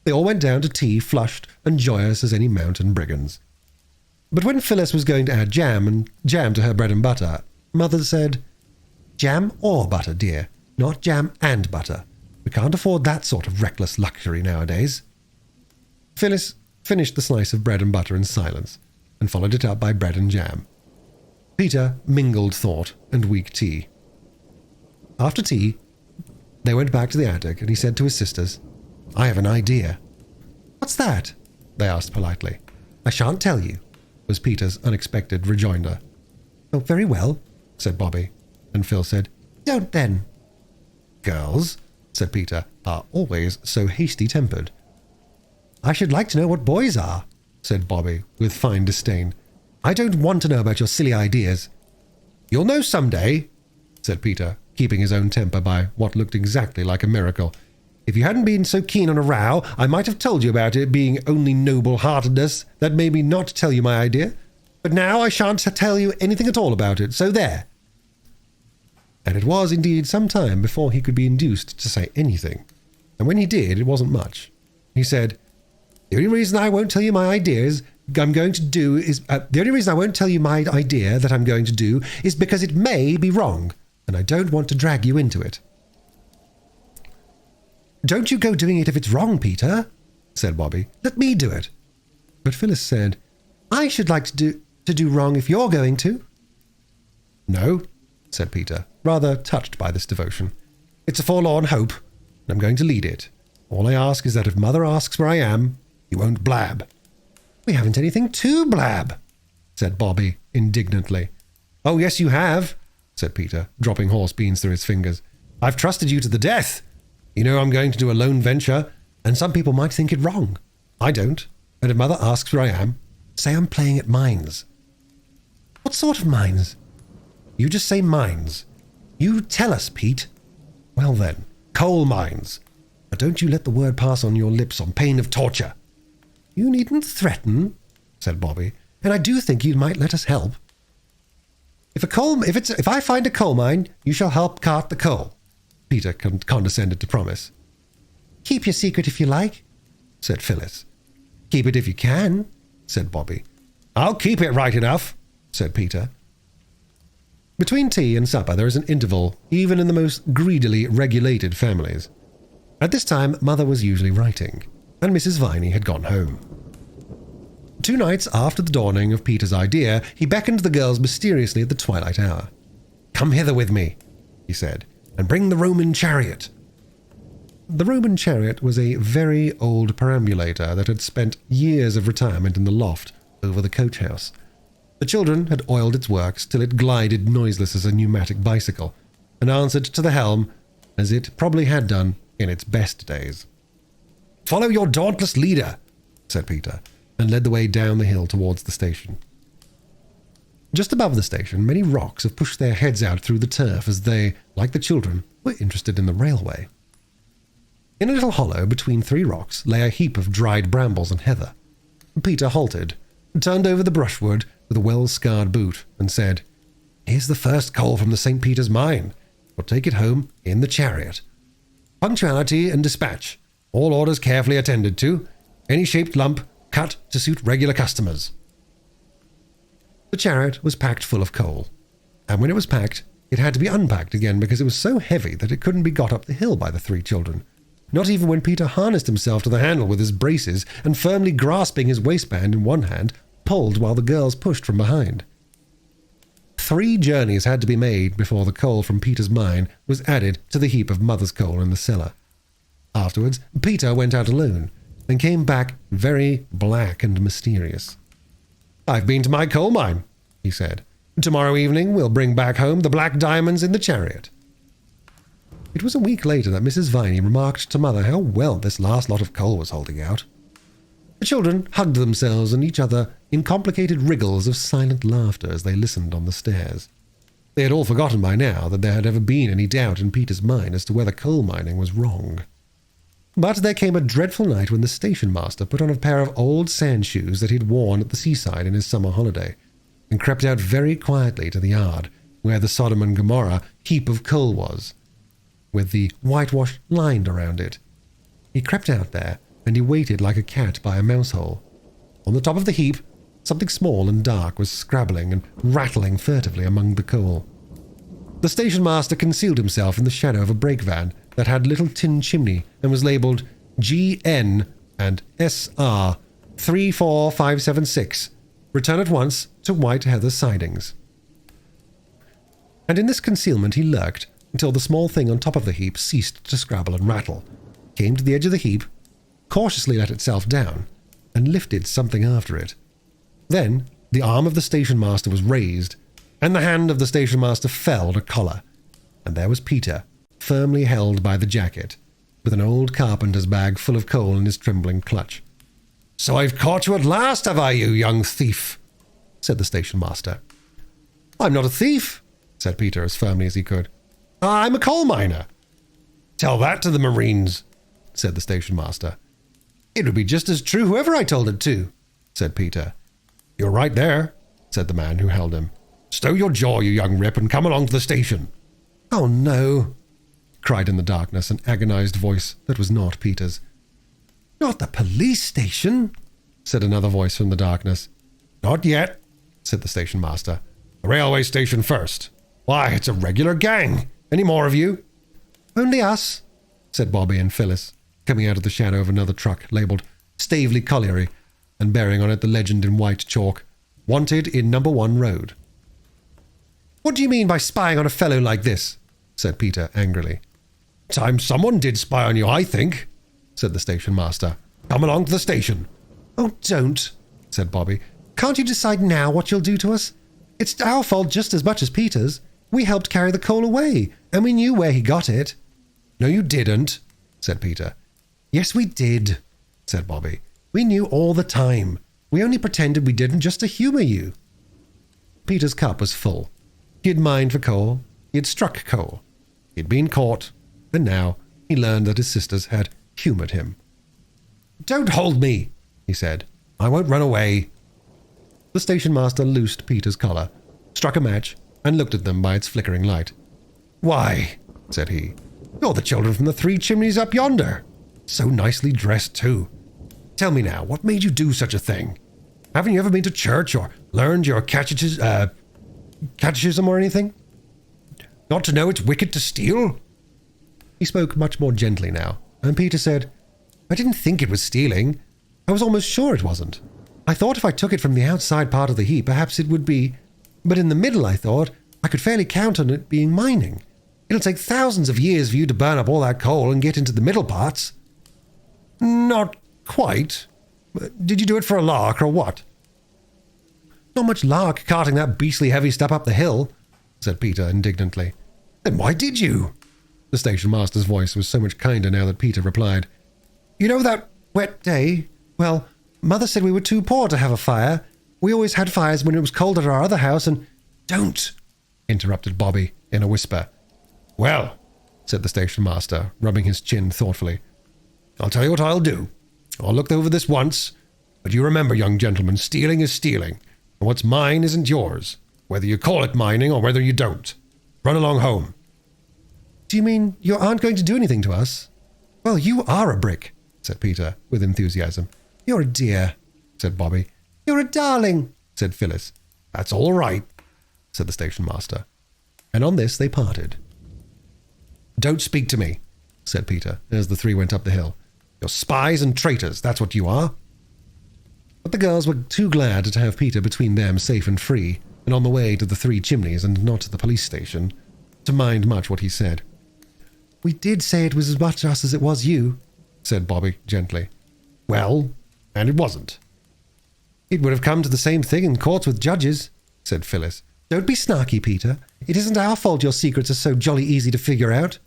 They all went down to tea flushed and joyous as any mountain brigands. But when Phyllis was going to add jam to her bread and butter, Mother said, "Jam or butter, dear, not jam and butter. We can't afford that sort of reckless luxury nowadays." Phyllis finished the slice of bread and butter in silence, and followed it up by bread and jam. Peter mingled thought and weak tea. After tea, they went back to the attic, and he said to his sisters, "I have an idea." "What's that?" they asked politely. "I shan't tell you," was Peter's unexpected rejoinder. "Oh, very well," said Bobby, and Phil said, "Don't then." "Girls," said Peter, "are always so hasty-tempered." "I should like to know what boys are," said Bobby, with fine disdain. "I don't want to know about your silly ideas." "You'll know some day," said Peter, keeping his own temper by what looked exactly like a miracle. "If you hadn't been so keen on a row, I might have told you about it being only noble-heartedness that made me not tell you my idea. But now I shan't tell you anything at all about it, so there." And it was indeed some time before he could be induced to say anything. And when he did, it wasn't much. He said, "The only reason I won't tell you my idea that I'm going to do is because it may be wrong, and I don't want to drag you into it." "Don't you go doing it if it's wrong, Peter," said Bobby. "Let me do it." But Phyllis said, "I should like to do wrong if you're going to." "No," said Peter, rather touched by this devotion. "It's a forlorn hope, and I'm going to lead it. All I ask is that if Mother asks where I am, you won't blab." "We haven't anything to blab," said Bobby indignantly. "Oh, yes, you have," said Peter, dropping horse beans through his fingers. "I've trusted you to the death. You know I'm going to do a lone venture, and some people might think it wrong. I don't. And if Mother asks where I am, say I'm playing at mines." "What sort of mines?" "You just say mines. You tell us, Pete." "Well then, coal mines. But don't you let the word pass on your lips on pain of torture." "You needn't threaten," said Bobby, "and I do think you might let us help." If I find a coal mine, you shall help cart the coal," Peter condescended to promise. "Keep your secret if you like," said Phyllis. "Keep it if you can," said Bobby. "I'll keep it right enough," said Peter. Between tea and supper there is an interval, even in the most greedily regulated families. At this time, Mother was usually writing, and Mrs. Viney had gone home. 2 nights after the dawning of Peter's idea, he beckoned the girls mysteriously at the twilight hour. "Come hither with me," he said, "and bring the Roman chariot." The Roman chariot was a very old perambulator that had spent years of retirement in the loft over the coach house. The children had oiled its works till it glided noiseless as a pneumatic bicycle, and answered to the helm as it probably had done in its best days. "Follow your dauntless leader," said Peter, and led the way down the hill towards the station. Just above the station, many rocks have pushed their heads out through the turf as they, like the children, were interested in the railway. In a little hollow between 3 rocks lay a heap of dried brambles and heather. Peter halted, turned over the brushwood with a well-scarred boot, and said, "Here's the first coal from the St. Peter's mine. We'll take it home in the chariot. Punctuality and dispatch. All orders carefully attended to. Any shaped lump cut to suit regular customers." The chariot was packed full of coal, and when it was packed, it had to be unpacked again because it was so heavy that it couldn't be got up the hill by the 3 children, not even when Peter harnessed himself to the handle with his braces and, firmly grasping his waistband in one hand, pulled while the girls pushed from behind. 3 journeys had to be made before the coal from Peter's mine was added to the heap of Mother's coal in the cellar. Afterwards, Peter went out alone, and came back very black and mysterious. "I've been to my coal mine," he said. "Tomorrow evening we'll bring back home the black diamonds in the chariot." It was a week later that Mrs. Viney remarked to Mother how well this last lot of coal was holding out. The children hugged themselves and each other in complicated wriggles of silent laughter as they listened on the stairs. They had all forgotten by now that there had ever been any doubt in Peter's mind as to whether coal mining was wrong. But there came a dreadful night when the station master put on a pair of old sand shoes that he had worn at the seaside in his summer holiday, and crept out very quietly to the yard where the Sodom and Gomorrah heap of coal was, with the whitewash lined around it. He crept out there, and he waited like a cat by a mouse-hole. On the top of the heap, something small and dark was scrabbling and rattling furtively among the coal. The station master concealed himself in the shadow of a brake van that had a little tin chimney and was labelled GN and SR 34576. Return at once to White Heather Sidings. And in this concealment he lurked until the small thing on top of the heap ceased to scrabble and rattle, came to the edge of the heap, cautiously let itself down, and lifted something after it. Then the arm of the station master was raised, and the hand of the station master fell to collar, and there was Peter, firmly held by the jacket, with an old carpenter's bag full of coal in his trembling clutch. "So I've caught you at last, have I, you young thief?" said the station master. "I'm not a thief," said Peter as firmly as he could. "I'm a coal miner." "Tell that to the Marines," said the station master. "It would be just as true whoever I told it to," said Peter. "You're right there," said the man who held him. "Stow your jaw, you young rip, and come along to the station." "Oh, no," cried in the darkness an agonized voice that was not Peter's. "Not the police station," said another voice from the darkness. "Not yet," said the station master. "The railway station first. Why, it's a regular gang. Any more of you?" "Only us," said Bobby and Phyllis, coming out of the shadow of another truck labelled Staveley Colliery and bearing on it the legend in white chalk, "Wanted in Number 1 Road." "What do you mean by spying on a fellow like this?" said Peter angrily. "Time someone did spy on you, I think," said the station master. "Come along to the station." "Oh, don't," said Bobby. "Can't you decide now what you'll do to us? It's our fault just as much as Peter's. We helped carry the coal away, and we knew where he got it." "No, you didn't," said Peter. "Yes, we did," said Bobby. "We knew all the time. We only pretended we didn't just to humour you." Peter's cup was full. He had mined for coal. He had struck coal. He had been caught, and now he learned that his sisters had humoured him. "Don't hold me," he said. "I won't run away." The station master loosed Peter's collar, struck a match, and looked at them by its flickering light. "Why," said he, "you're the children from the 3 chimneys up yonder. So nicely dressed, too. Tell me now, what made you do such a thing? Haven't you ever been to church or learned your catechism or anything?" Not to know it's wicked to steal?" He spoke much more gently now, and Peter said, "I didn't think it was stealing. I was almost sure it wasn't. I thought if I took it from the outside part of the heap, perhaps it would be... But in the middle, I thought, I could fairly count on it being mining. It'll take thousands of years for you to burn up all that coal and get into the middle parts." "Not quite. Did you do it for a lark or what?" "Not much lark carting that beastly heavy stuff up the hill," said Peter indignantly. "Then why did you?" The station master's voice was so much kinder now that Peter replied, "You know that wet day? Well, Mother said we were too poor to have a fire. We always had fires when it was cold at our other house, and—" "Don't!" interrupted Bobby in a whisper. "Well," said the station master, rubbing his chin thoughtfully, "I'll tell you what I'll do. I'll look over this once, but you remember, young gentleman, stealing is stealing, and what's mine isn't yours, whether you call it mining or whether you don't. Run along home." "Do you mean you aren't going to do anything to us?" "Well, you are a brick," said Peter with enthusiasm. "You're a dear," said Bobby. "You're a darling," said Phyllis. "That's all right," said the station master. And on this they parted. "Don't speak to me," said Peter, as the three went up the hill. "You're spies and traitors, that's what you are." But the girls were too glad to have Peter between them safe and free, and on the way to the Three Chimneys and not to the police station, to mind much what he said. "We did say it was as much us as it was you," said Bobby gently. "Well, and it wasn't." "It would have come to the same thing in courts with judges," said Phyllis. "Don't be snarky, Peter. It isn't our fault your secrets are so jolly easy to figure out."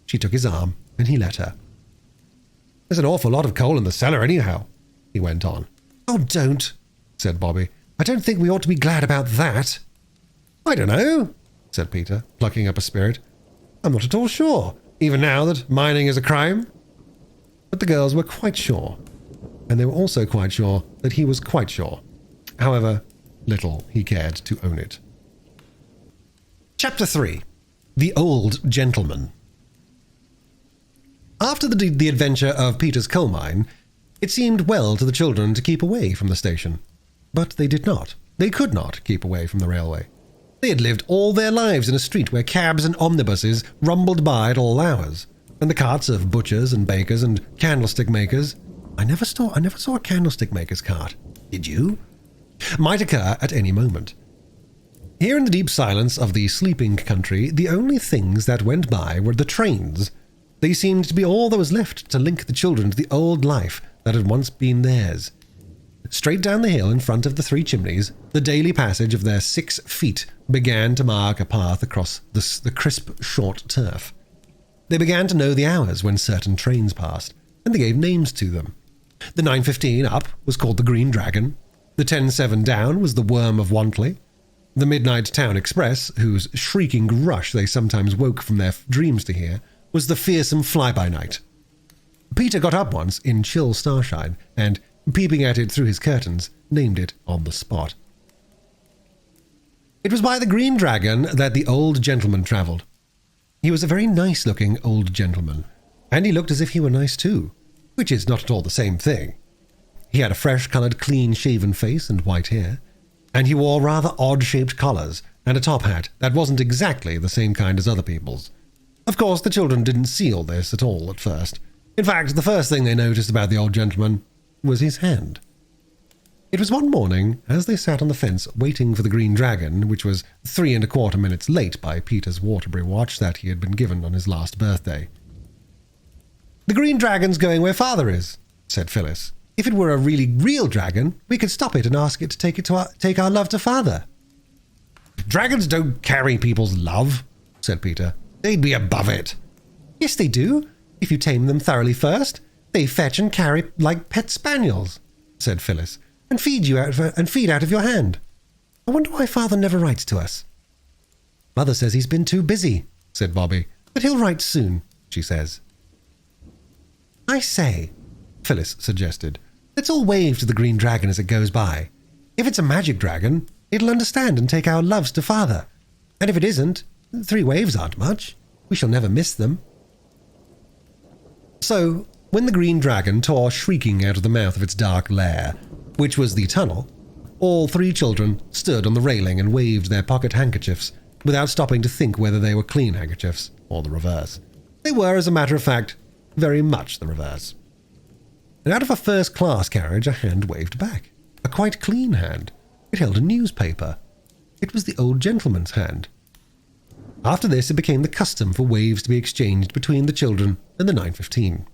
She took his arm, and he let her. "There's an awful lot of coal in the cellar anyhow," he went on. "Oh, don't," said Bobby. "I don't think we ought to be glad about that." "I don't know," said Peter, plucking up a spirit. "I'm not at all sure, even now that mining is a crime." But the girls were quite sure, and they were also quite sure that he was quite sure. However little he cared to own it. Chapter 3. The Old Gentleman. After the adventure of Peter's coal mine, it seemed well to the children to keep away from the station. But they did not. They could not keep away from the railway. They had lived all their lives in a street where cabs and omnibuses rumbled by at all hours, and the carts of butchers and bakers and candlestick makers — I never saw a candlestick maker's cart. Did you? — might occur at any moment. Here in the deep silence of the sleeping country, the only things that went by were the trains. They seemed to be all that was left to link the children to the old life that had once been theirs. Straight down the hill in front of the Three Chimneys, the daily passage of their 6 feet began to mark a path across the crisp, short turf. They began to know the hours when certain trains passed, and they gave names to them. The 9:15 up was called the Green Dragon. The 10:07 down was the Worm of Wantley. The Midnight Town Express, whose shrieking rush they sometimes woke from their dreams to hear, was the Fearsome Fly-by-Night. Peter got up once in chill starshine, and, peeping at it through his curtains, named it on the spot. It was by the Green Dragon that the old gentleman travelled. He was a very nice-looking old gentleman, and he looked as if he were nice too, which is not at all the same thing. He had a fresh-coloured, clean-shaven face and white hair, and he wore rather odd-shaped collars and a top hat that wasn't exactly the same kind as other people's. Of course, the children didn't see all this at all at first. In fact, the first thing they noticed about the old gentleman was his hand. It was one morning, as they sat on the fence waiting for the Green Dragon, which was 3¼ minutes late by Peter's Waterbury watch that he had been given on his last birthday. "The Green Dragon's going where Father is," said Phyllis. "If it were a really real dragon, we could stop it and ask it to take our love to Father." "Dragons don't carry people's love," said Peter. "They'd be above it." "Yes, they do. If you tame them thoroughly first, they fetch and carry like pet spaniels," said Phyllis, "and feed out of your hand. I wonder why Father never writes to us." "Mother says he's been too busy," said Bobby, "but he'll write soon, she says." "I say," Phyllis suggested, "let's all wave to the Green Dragon as it goes by. If it's a magic dragon, it'll understand and take our loves to Father. And if it isn't, 3 waves aren't much. We shall never miss them." So, when the Green Dragon tore shrieking out of the mouth of its dark lair, which was the tunnel, all 3 children stood on the railing and waved their pocket handkerchiefs without stopping to think whether they were clean handkerchiefs or the reverse. They were, as a matter of fact, very much the reverse. And out of a first-class carriage a hand waved back. A quite clean hand. It held a newspaper. It was the old gentleman's hand. After this, it became the custom for waves to be exchanged between the children and the 9:15.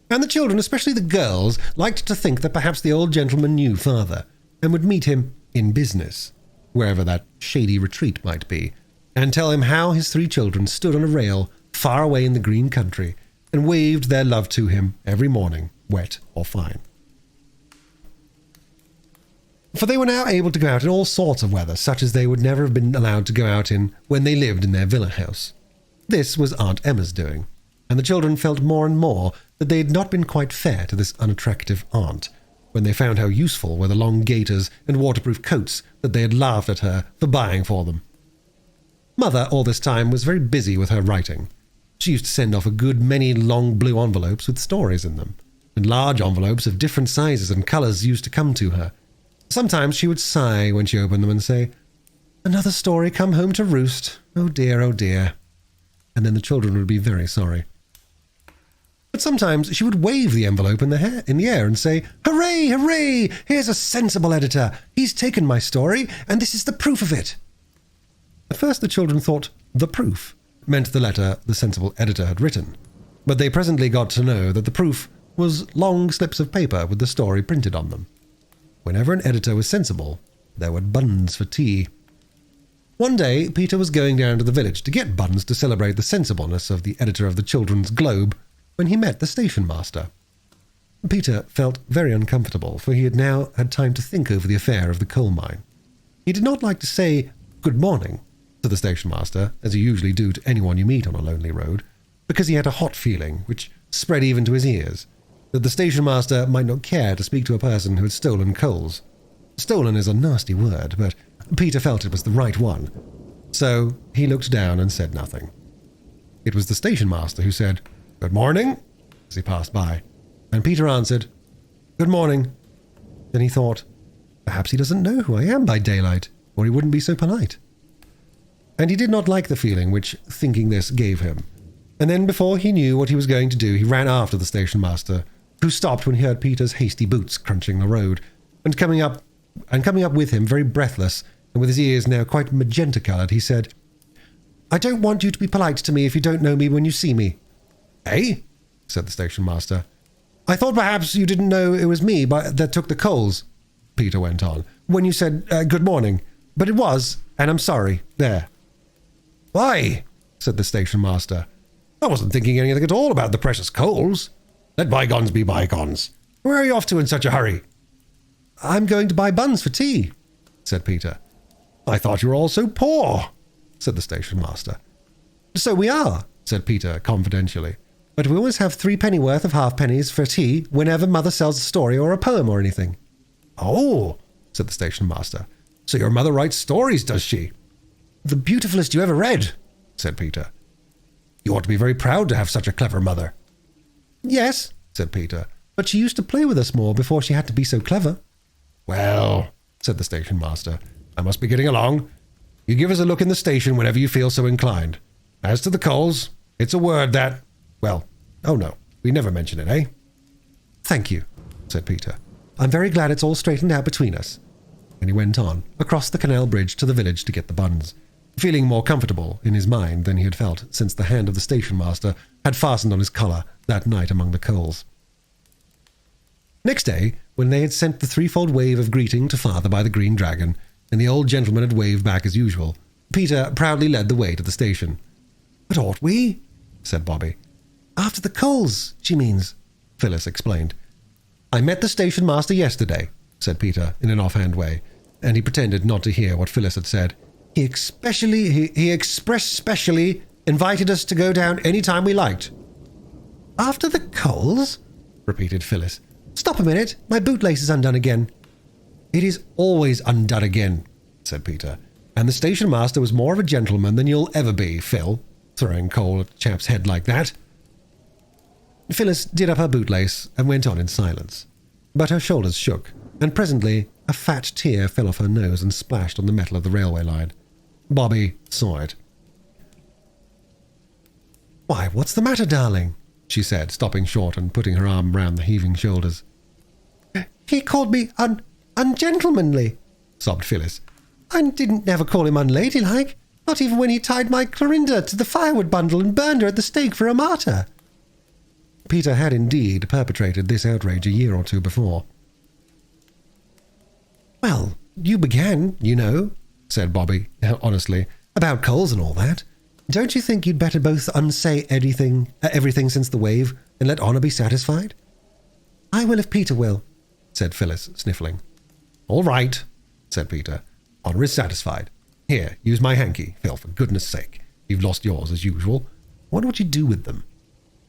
And the children, especially the girls, liked to think that perhaps the old gentleman knew father and would meet him in business, wherever that shady retreat might be, and tell him how his 3 children stood on a rail far away in the green country and waved their love to him every morning, wet or fine. For they were now able to go out in all sorts of weather, such as they would never have been allowed to go out in when they lived in their villa house. This was Aunt Emma's doing, and the children felt more and more that they had not been quite fair to this unattractive aunt, when they found how useful were the long gaiters and waterproof coats that they had laughed at her for buying for them. Mother, all this time, was very busy with her writing. She used to send off a good many long blue envelopes with stories in them, and large envelopes of different sizes and colours used to come to her. Sometimes she would sigh when she opened them and say, "Another story come home to roost. Oh dear, oh dear." And then the children would be very sorry. But sometimes she would wave the envelope in the air and say, "Hooray, hooray! Here's a sensible editor. He's taken my story, and this is the proof of it." At first the children thought the proof meant the letter the sensible editor had written, but they presently got to know that the proof was long slips of paper with the story printed on them. Whenever an editor was sensible, there were buns for tea. One day, Peter was going down to the village to get buns to celebrate the sensibleness of the editor of the Children's Globe when he met the station master. Peter felt very uncomfortable, for he had now had time to think over the affair of the coal mine. He did not like to say "good morning" to the station master, as you usually do to anyone you meet on a lonely road, because he had a hot feeling, which spread even to his ears, that the station master might not care to speak to a person who had stolen coals. Stolen is a nasty word, but Peter felt it was the right one, so he looked down and said nothing. It was the station master who said, "Good morning," as he passed by, and Peter answered, "Good morning." Then he thought, perhaps he doesn't know who I am by daylight, or he wouldn't be so polite. And he did not like the feeling which thinking this gave him. And then before he knew what he was going to do, he ran after the station master, who stopped when he heard Peter's hasty boots crunching the road, and coming up with him, very breathless, and with his ears now quite magenta-coloured, he said, "I don't want you to be polite to me if you don't know me when you see me." "Eh?" said the station master. "I thought perhaps you didn't know it was me that took the coals," Peter went on, "when you said good morning. But it was, and I'm sorry. There." "Why?" said the station master. "I wasn't thinking anything at all about the precious coals. Let bygones be bygones. Where are you off to in such a hurry?" "I'm going to buy buns for tea," said Peter. "I thought you were all so poor," said the station master. "So we are," said Peter confidentially. "But we always have 3 pennyworth of halfpennies for tea whenever Mother sells a story or a poem or anything." "Oh," said the station master. "So your mother writes stories, does she?" "The beautifulest you ever read," said Peter. "You ought to be very proud to have such a clever mother." "Yes," said Peter, "but she used to play with us more before she had to be so clever." "Well," said the station master, "I must be getting along. You give us a look in the station whenever you feel so inclined. As to the coals, it's a word that, well, oh no, we never mention it, eh?" "Thank you," said Peter. "I'm very glad it's all straightened out between us." And he went on, across the canal bridge to the village to get the buns, feeling more comfortable in his mind than he had felt since the hand of the station master had fastened on his collar that night among the coals. Next day, when they had sent the 3-fold wave of greeting to father by the Green Dragon, and the old gentleman had waved back as usual, Peter proudly led the way to the station. "But ought we?" said Bobby. "After the coals, she means," Phyllis explained. "I met the station master yesterday," said Peter in an offhand way, and he pretended not to hear what Phyllis had said. He express specially invited us to go down any time we liked." "After the coals?" repeated Phyllis. "Stop a minute, my bootlace is undone again." "It is always undone again," said Peter, "and the station master was more of a gentleman than you'll ever be, Phil, throwing coal at a chap's head like that." Phyllis did up her bootlace and went on in silence, but her shoulders shook, and presently a fat tear fell off her nose and splashed on the metal of the railway line. Bobby saw it. "Why, what's the matter, darling?" she said, stopping short and putting her arm round the heaving shoulders. "He called me ungentlemanly," sobbed Phyllis. "I didn't never call him unladylike, not even when he tied my Clorinda to the firewood bundle and burned her at the stake for a martyr." Peter had indeed perpetrated this outrage a year or two before. "Well, you began, you know," said Bobby, honestly, "about coals and all that. Don't you think you'd better both unsay everything since the wave, and let Honor be satisfied?" "I will if Peter will," said Phyllis, sniffling. "All right," said Peter. "Honor is satisfied. Here, use my hanky, Phil, for goodness sake. You've lost yours as usual. Wonder what you do with them."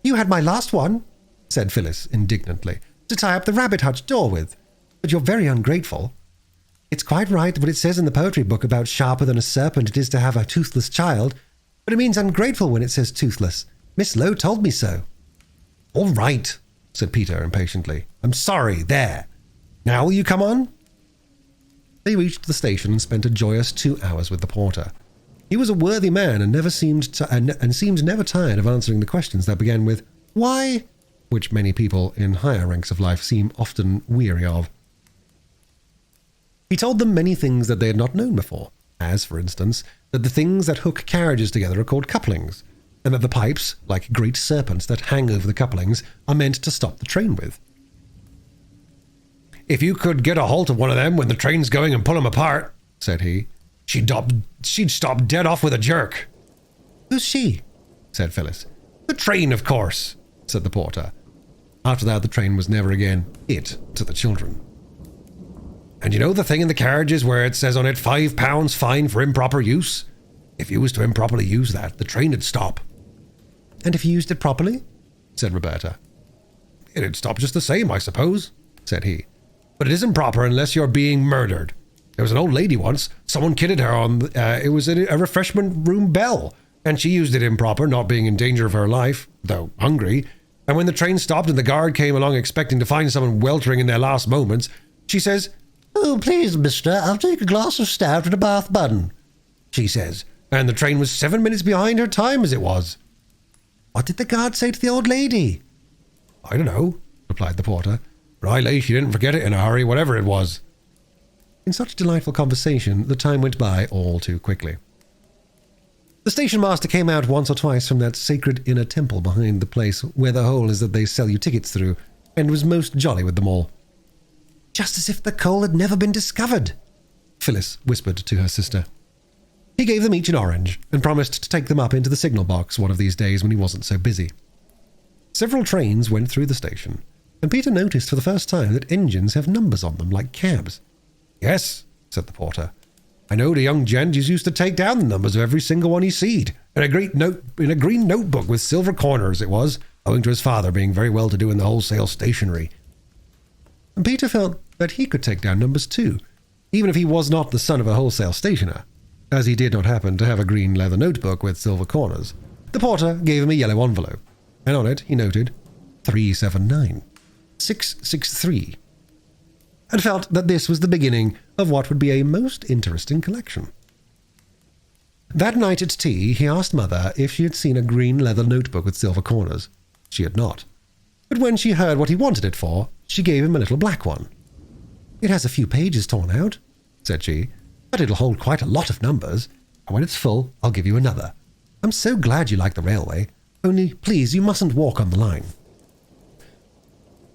"You had my last one," said Phyllis indignantly, "to tie up the rabbit hutch door with. But you're very ungrateful. It's quite right what it says in the poetry book about sharper than a serpent it is to have a toothless child, but it means ungrateful when it says toothless. Miss Lowe told me so." "All right," said Peter impatiently. "I'm sorry, there. Now will you come on?" They reached the station and spent a joyous 2 hours with the porter. He was a worthy man and seemed never tired of answering the questions that began with "Why?" which many people in higher ranks of life seem often weary of. He told them many things that they had not known before, as, for instance, that the things that hook carriages together are called couplings, and that the pipes, like great serpents that hang over the couplings, are meant to stop the train with. "If you could get a hold of one of them when the train's going and pull them apart," said he, she'd stop dead off with a jerk." "Who's she?" said Phyllis. "The train, of course," said the porter. After that, the train was never again "it" to the children. "And you know the thing in the carriages where it says on it £5 fine for improper use? If you was to improperly use that, the train would stop." "And if you used it properly?" said Roberta. "It'd stop just the same, I suppose," said he. "But it isn't proper unless you're being murdered. There was an old lady once, someone kidded her on, it was a refreshment room bell, and she used it improper, not being in danger of her life, though hungry, and when the train stopped and the guard came along expecting to find someone weltering in their last moments, she says, 'Oh, please, mister, I'll take a glass of stout and a Bath bun,' she says, and the train was 7 minutes behind her time as it was." "What did the guard say to the old lady?" "I don't know," replied the porter, "but I lay she didn't forget it in a hurry, whatever it was." In such delightful conversation, the time went by all too quickly. The station master came out once or twice from that sacred inner temple behind the place where the hole is that they sell you tickets through, and was most jolly with them all. "Just as if the coal had never been discovered," Phyllis whispered to her sister. He gave them each an orange, and promised to take them up into the signal box one of these days when he wasn't so busy. Several trains went through the station, and Peter noticed for the first time that engines have numbers on them like cabs. "Yes," said the porter. "I knowed a young gent who used to take down the numbers of every single one he seed, in a green notebook with silver corners it was, owing to his father being very well to do in the wholesale stationery." And Peter felt that he could take down numbers too, even if he was not the son of a wholesale stationer, as he did not happen to have a green leather notebook with silver corners. The porter gave him a yellow envelope, and on it he noted 379, 663, and felt that this was the beginning of what would be a most interesting collection. That night at tea, he asked Mother if she had seen a green leather notebook with silver corners. She had not. But when she heard what he wanted it for, she gave him a little black one. "It has a few pages torn out," said she, "but it'll hold quite a lot of numbers, and when it's full, I'll give you another. I'm so glad you like the railway, only please you mustn't walk on the line."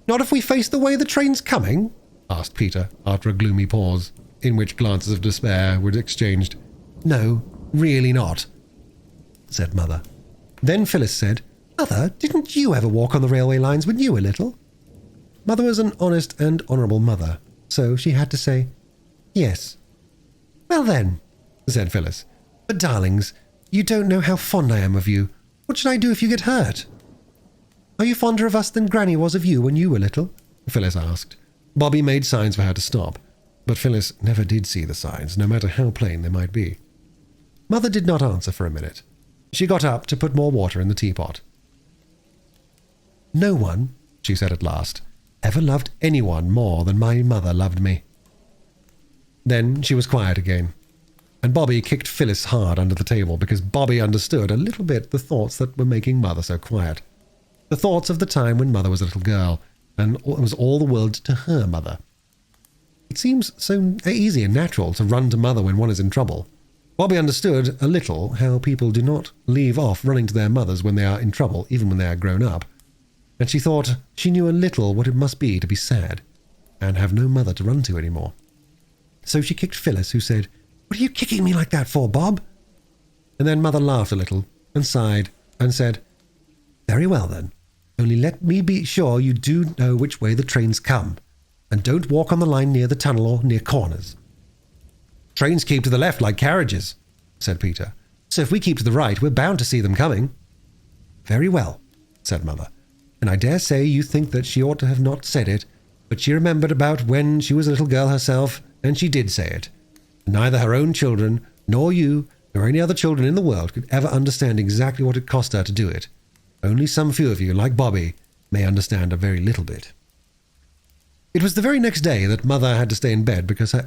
"Not if we face the way the train's coming?" asked Peter, after a gloomy pause, in which glances of despair were exchanged. "No, really not," said Mother. Then Phyllis said, "Mother, didn't you ever walk on the railway lines when you were little?" Mother was an honest and honourable mother, so she had to say, "Yes." "Well then," said Phyllis, "but darlings, you don't know how fond I am of you. What should I do if you get hurt?" "Are you fonder of us than Granny was of you when you were little?" Phyllis asked. Bobby made signs for her to stop, but Phyllis never did see the signs, no matter how plain they might be. Mother did not answer for a minute. She got up to put more water in the teapot. "No one," she said at last, "ever loved anyone more than my mother loved me." Then she was quiet again. and Bobby kicked Phyllis hard under the table because Bobby understood a little bit the thoughts that were making Mother so quiet. The thoughts of the time when Mother was a little girl, and it was all the world to her mother. It seems so easy and natural to run to Mother when one is in trouble. Bobby understood a little how people do not leave off running to their mothers when they are in trouble, even when they are grown up. And she thought she knew a little what it must be to be sad and have no mother to run to anymore. So she kicked Phyllis, who said, "What are you kicking me like that for, Bob?" And then Mother laughed a little and sighed and said, "Very well then, only let me be sure you do know which way the trains come, and don't walk on the line near the tunnel or near corners." "Trains keep to the left like carriages," said Peter. "So if we keep to the right, we're bound to see them coming." "Very well," said Mother. "And I dare say you think that she ought to have not said it, but she remembered about when she was a little girl herself, and she did say it. Neither her own children, nor you, nor any other children in the world could ever understand exactly what it cost her to do it. Only some few of you, like Bobby, may understand a very little bit." It was the very next day that Mother had to stay in bed because her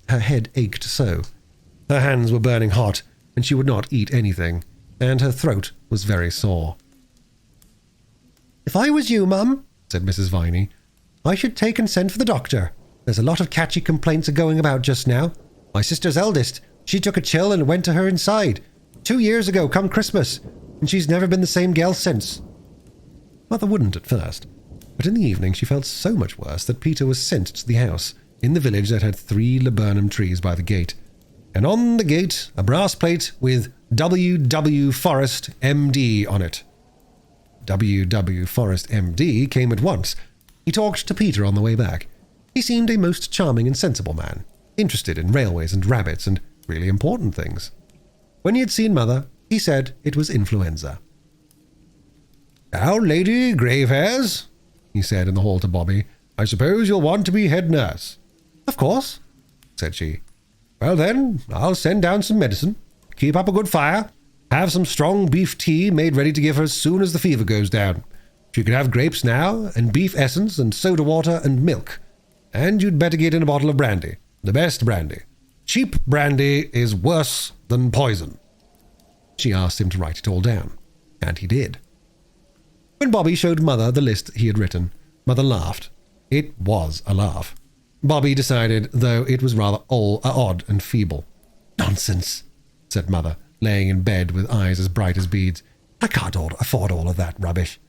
head ached so. Her hands were burning hot, and she would not eat anything, and her throat was very sore. "If I was you, Mum," said Mrs. Viney, "I should take and send for the doctor. There's a lot of catchy complaints going about just now. My sister's eldest, she took a chill and went to her inside 2 years ago come Christmas, and she's never been the same girl since." Mother wouldn't at first, but in the evening she felt so much worse that Peter was sent to the house in the village that had 3 laburnum trees by the gate, and on the gate a brass plate with W.W. Forrest, M.D. on it. W.W. Forrest, M.D. came at once. He talked to Peter on the way back. He seemed a most charming and sensible man, interested in railways and rabbits and really important things. When he had seen Mother, he said it was influenza. "Now, Lady Gravehairs," he said in the hall to Bobby, "I suppose you'll want to be head nurse." "Of course," said she. "Well then, I'll send down some medicine. Keep up a good fire. Have some strong beef tea made ready to give her as soon as the fever goes down. She can have grapes now, and beef essence, and soda water, and milk. And you'd better get in a bottle of brandy. The best brandy. Cheap brandy is worse than poison." She asked him to write it all down, and he did. When Bobby showed Mother the list he had written, Mother laughed. It was a laugh. Bobby decided, though, it was rather odd and feeble. "Nonsense," said Mother, laying in bed with eyes as bright as beads. "I can't afford all of that rubbish.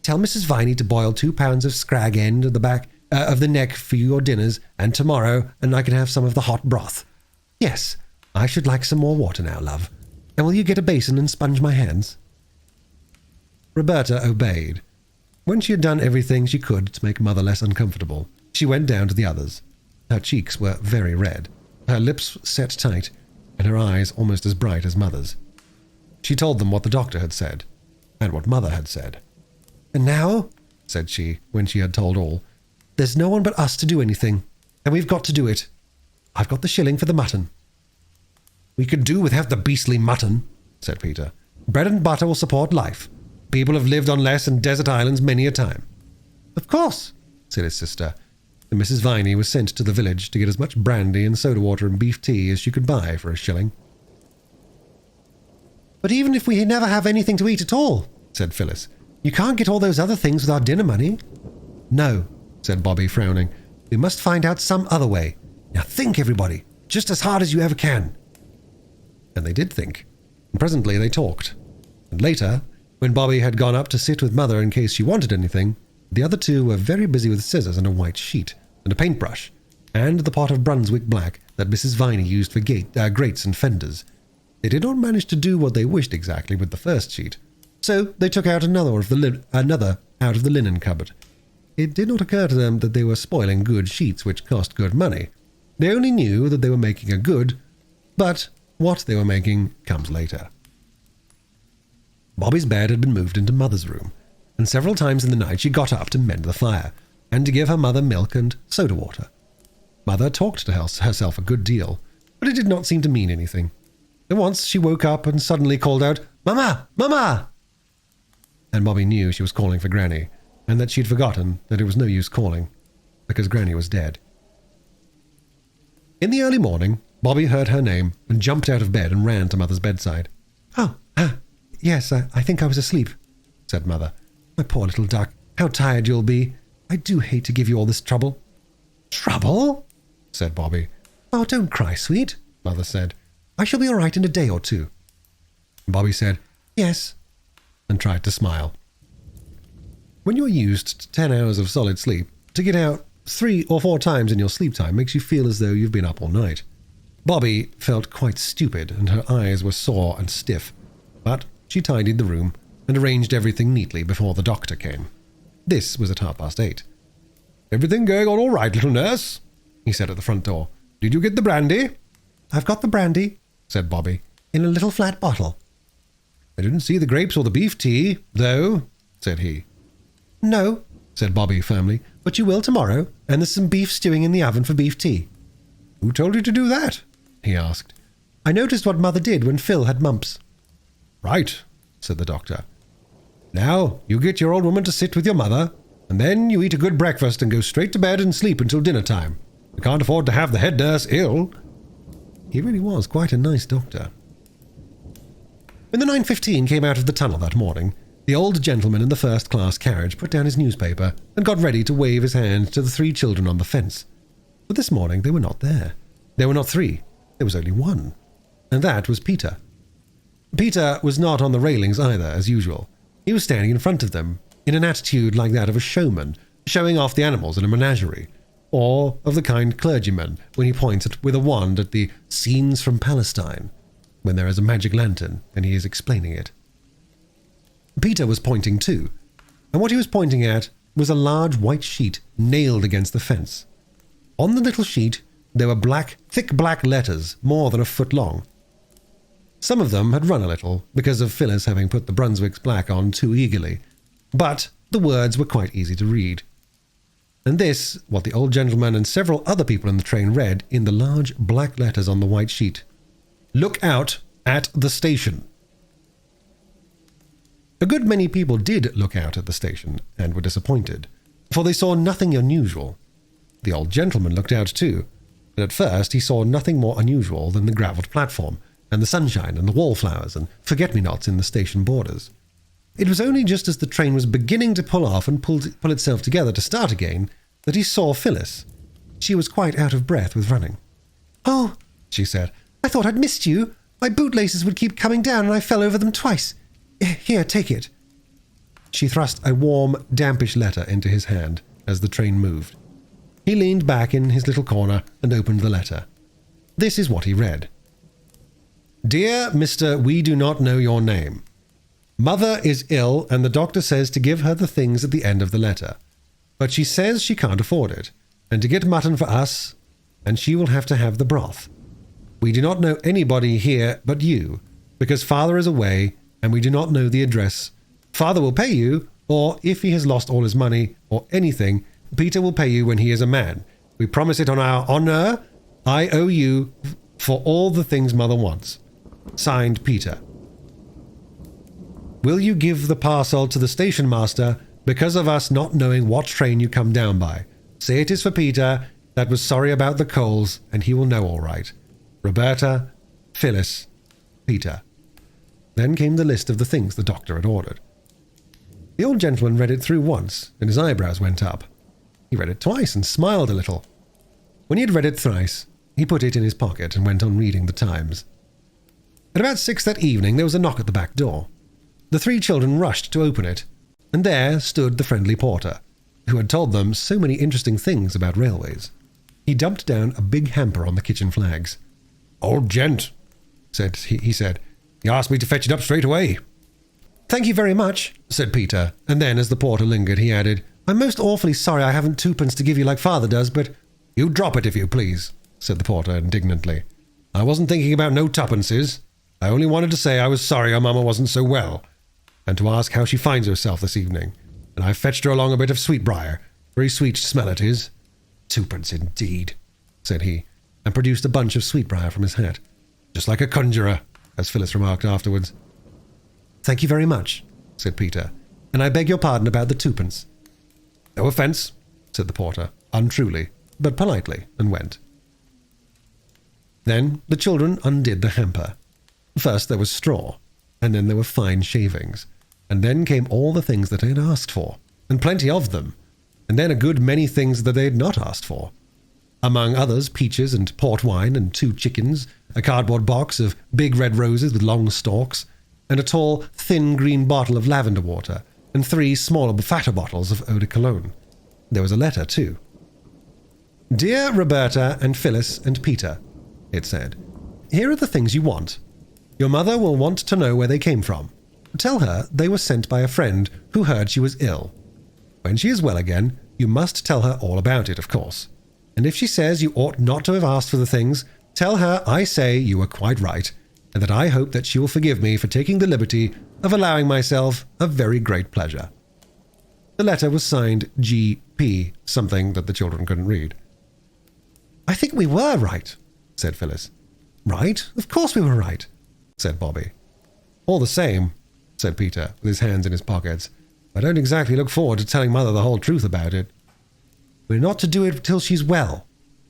Tell Mrs. Viney to boil 2 pounds of scrag end of the back of the neck for your dinners, and tomorrow, and I can have some of the hot broth. Yes, I should like some more water now, love. And will you get a basin and sponge my hands?" Roberta obeyed. When she had done everything she could to make Mother less uncomfortable, she went down to the others. Her cheeks were very red, her lips set tight, and her eyes almost as bright as Mother's. She told them what the doctor had said, and what Mother had said. "And now," said she, when she had told all, "there's no one but us to do anything, and we've got to do it. I've got the shilling for the mutton." "We could do without the beastly mutton," said Peter. "Bread and butter will support life. People have lived on less in desert islands many a time." "Of course," said his sister, and Mrs. Viney was sent to the village to get as much brandy and soda water and beef tea as she could buy for a shilling. "But even if we never have anything to eat at all," said Phyllis, "you can't get all those other things with our dinner money." "No," said Bobby, frowning. "We must find out some other way. Now think, everybody, just as hard as you ever can." And they did think, and presently they talked. And later, when Bobby had gone up to sit with Mother in case she wanted anything, the other two were very busy with scissors and a white sheet, and a paintbrush, and the pot of Brunswick black that Mrs. Viney used for grates and fenders. They did not manage to do what they wished exactly with the first sheet, so they took out another out of the linen cupboard. It did not occur to them that they were spoiling good sheets which cost good money. They only knew that they were making a good, but what they were making comes later. Bobby's bed had been moved into Mother's room, and several times in the night she got up to mend the fire, and to give her mother milk and soda water. Mother talked to herself a good deal, but it did not seem to mean anything. And once she woke up and suddenly called out, "Mama! Mama!" And Bobby knew she was calling for Granny, and that she had forgotten that it was no use calling, because Granny was dead. In the early morning, Bobby heard her name and jumped out of bed and ran to Mother's bedside. "Oh, yes, I think I was asleep," said Mother. "My poor little duck, how tired you'll be. I do hate to give you all this trouble." "Trouble?" said Bobby. "Oh, don't cry, sweet," Mother said. "I shall be all right in a day or two." Bobby said, "Yes," and tried to smile. When you're used to 10 hours of solid sleep, to get out 3 or 4 times in your sleep time makes you feel as though you've been up all night. Bobby felt quite stupid, and her eyes were sore and stiff, but she tidied the room and arranged everything neatly before the doctor came. This was at 8:30. "Everything going on all right, little nurse?" he said at the front door. "Did you get the brandy?" "I've got the brandy," said Bobby, "in a little flat bottle." "I didn't see the grapes or the beef tea, though," said he. "No," said Bobby firmly, "but you will tomorrow, and there's some beef stewing in the oven for beef tea." "Who told you to do that?" he asked. "I noticed what Mother did when Phil had mumps." "Right," said the doctor. "Now, you get your old woman to sit with your mother, and then you eat a good breakfast and go straight to bed and sleep until dinner time. We can't afford to have the head nurse ill." He really was quite a nice doctor. When the 9:15 came out of the tunnel that morning, the old gentleman in the first-class carriage put down his newspaper and got ready to wave his hand to the 3 children on the fence. But this morning they were not there. There were not 3. There was only 1. And that was Peter. Peter was not on the railings either, as usual. He was standing in front of them, in an attitude like that of a showman, showing off the animals in a menagerie, or of the kind clergyman when he points with a wand at the scenes from Palestine, when there is a magic lantern and he is explaining it. Peter was pointing too, and what he was pointing at was a large white sheet nailed against the fence. On the little sheet there were thick black letters more than a foot long. Some of them had run a little, because of Phyllis having put the Brunswick's black on too eagerly, but the words were quite easy to read. And this, what the old gentleman and several other people in the train read in the large black letters on the white sheet: "Look out at the station." A good many people did look out at the station, and were disappointed, for they saw nothing unusual. The old gentleman looked out too, and at first he saw nothing more unusual than the gravelled platform, and the sunshine, and the wallflowers, and forget-me-nots in the station borders. It was only just as the train was beginning to pull off and pull itself together to start again that he saw Phyllis. She was quite out of breath with running. "Oh," she said, "I thought I'd missed you. My bootlaces would keep coming down and I fell over them twice. Here, take it." She thrust a warm, dampish letter into his hand as the train moved. He leaned back in his little corner and opened the letter. This is what he read. "Dear Mr. We do not know your name. Mother is ill and the doctor says to give her the things at the end of the letter. But she says she can't afford it, and to get mutton for us, and she will have to have the broth. We do not know anybody here but you, because Father is away and we do not know the address. Father will pay you, or if he has lost all his money or anything, Peter will pay you when he is a man. We promise it on our honor. I owe you for all the things Mother wants. Signed, Peter. Will you give the parcel to the station master because of us not knowing what train you come down by? Say it is for Peter that was sorry about the coals, and he will know all right. Roberta, Phyllis, Peter." Then came the list of the things the doctor had ordered. The old gentleman read it through once, and his eyebrows went up. He read it twice and smiled a little. When he had read it thrice, he put it in his pocket and went on reading the Times. At about 6 that evening there was a knock at the back door. The 3 children rushed to open it, and there stood the friendly porter, who had told them so many interesting things about railways. He dumped down a big hamper on the kitchen flags. "Old gent," he said. "He asked me to fetch it up straight away." "Thank you very much," said Peter, and then as the porter lingered he added, "I'm most awfully sorry I haven't 2pence to give you like Father does, but—" "You drop it if you please," said the porter indignantly. "I wasn't thinking about no 2pences. I only wanted to say I was sorry your mamma wasn't so well, and to ask how she finds herself this evening, and I've fetched her along a bit of sweetbriar. Very sweet smell it is." "2pence indeed," said he, and produced a bunch of sweetbriar from his hat. "Just like a conjurer," as Phyllis remarked afterwards. "Thank you very much," said Peter, "and I beg your pardon about the 2pence. "No offence," said the porter, untruly, but politely, and went. Then the children undid the hamper. First there was straw, and then there were fine shavings, and then came all the things that they had asked for, and plenty of them, and then a good many things that they had not asked for. Among others, peaches and port wine and 2 chickens, a cardboard box of big red roses with long stalks, and a tall, thin green bottle of lavender water, and 3 smaller, fatter bottles of eau de cologne. There was a letter, too. "Dear Roberta and Phyllis and Peter," it said, "here are the things you want. Your mother will want to know where they came from. Tell her they were sent by a friend who heard she was ill. When she is well again, you must tell her all about it, of course. And if she says you ought not to have asked for the things, tell her I say you were quite right, and that I hope that she will forgive me for taking the liberty of allowing myself a very great pleasure." The letter was signed G.P., something that the children couldn't read. "I think we were right," said Phyllis. "Right? Of course we were right," said Bobby. "All the same," said Peter, with his hands in his pockets, "I don't exactly look forward to telling Mother the whole truth about it." "We're not to do it till she's well,"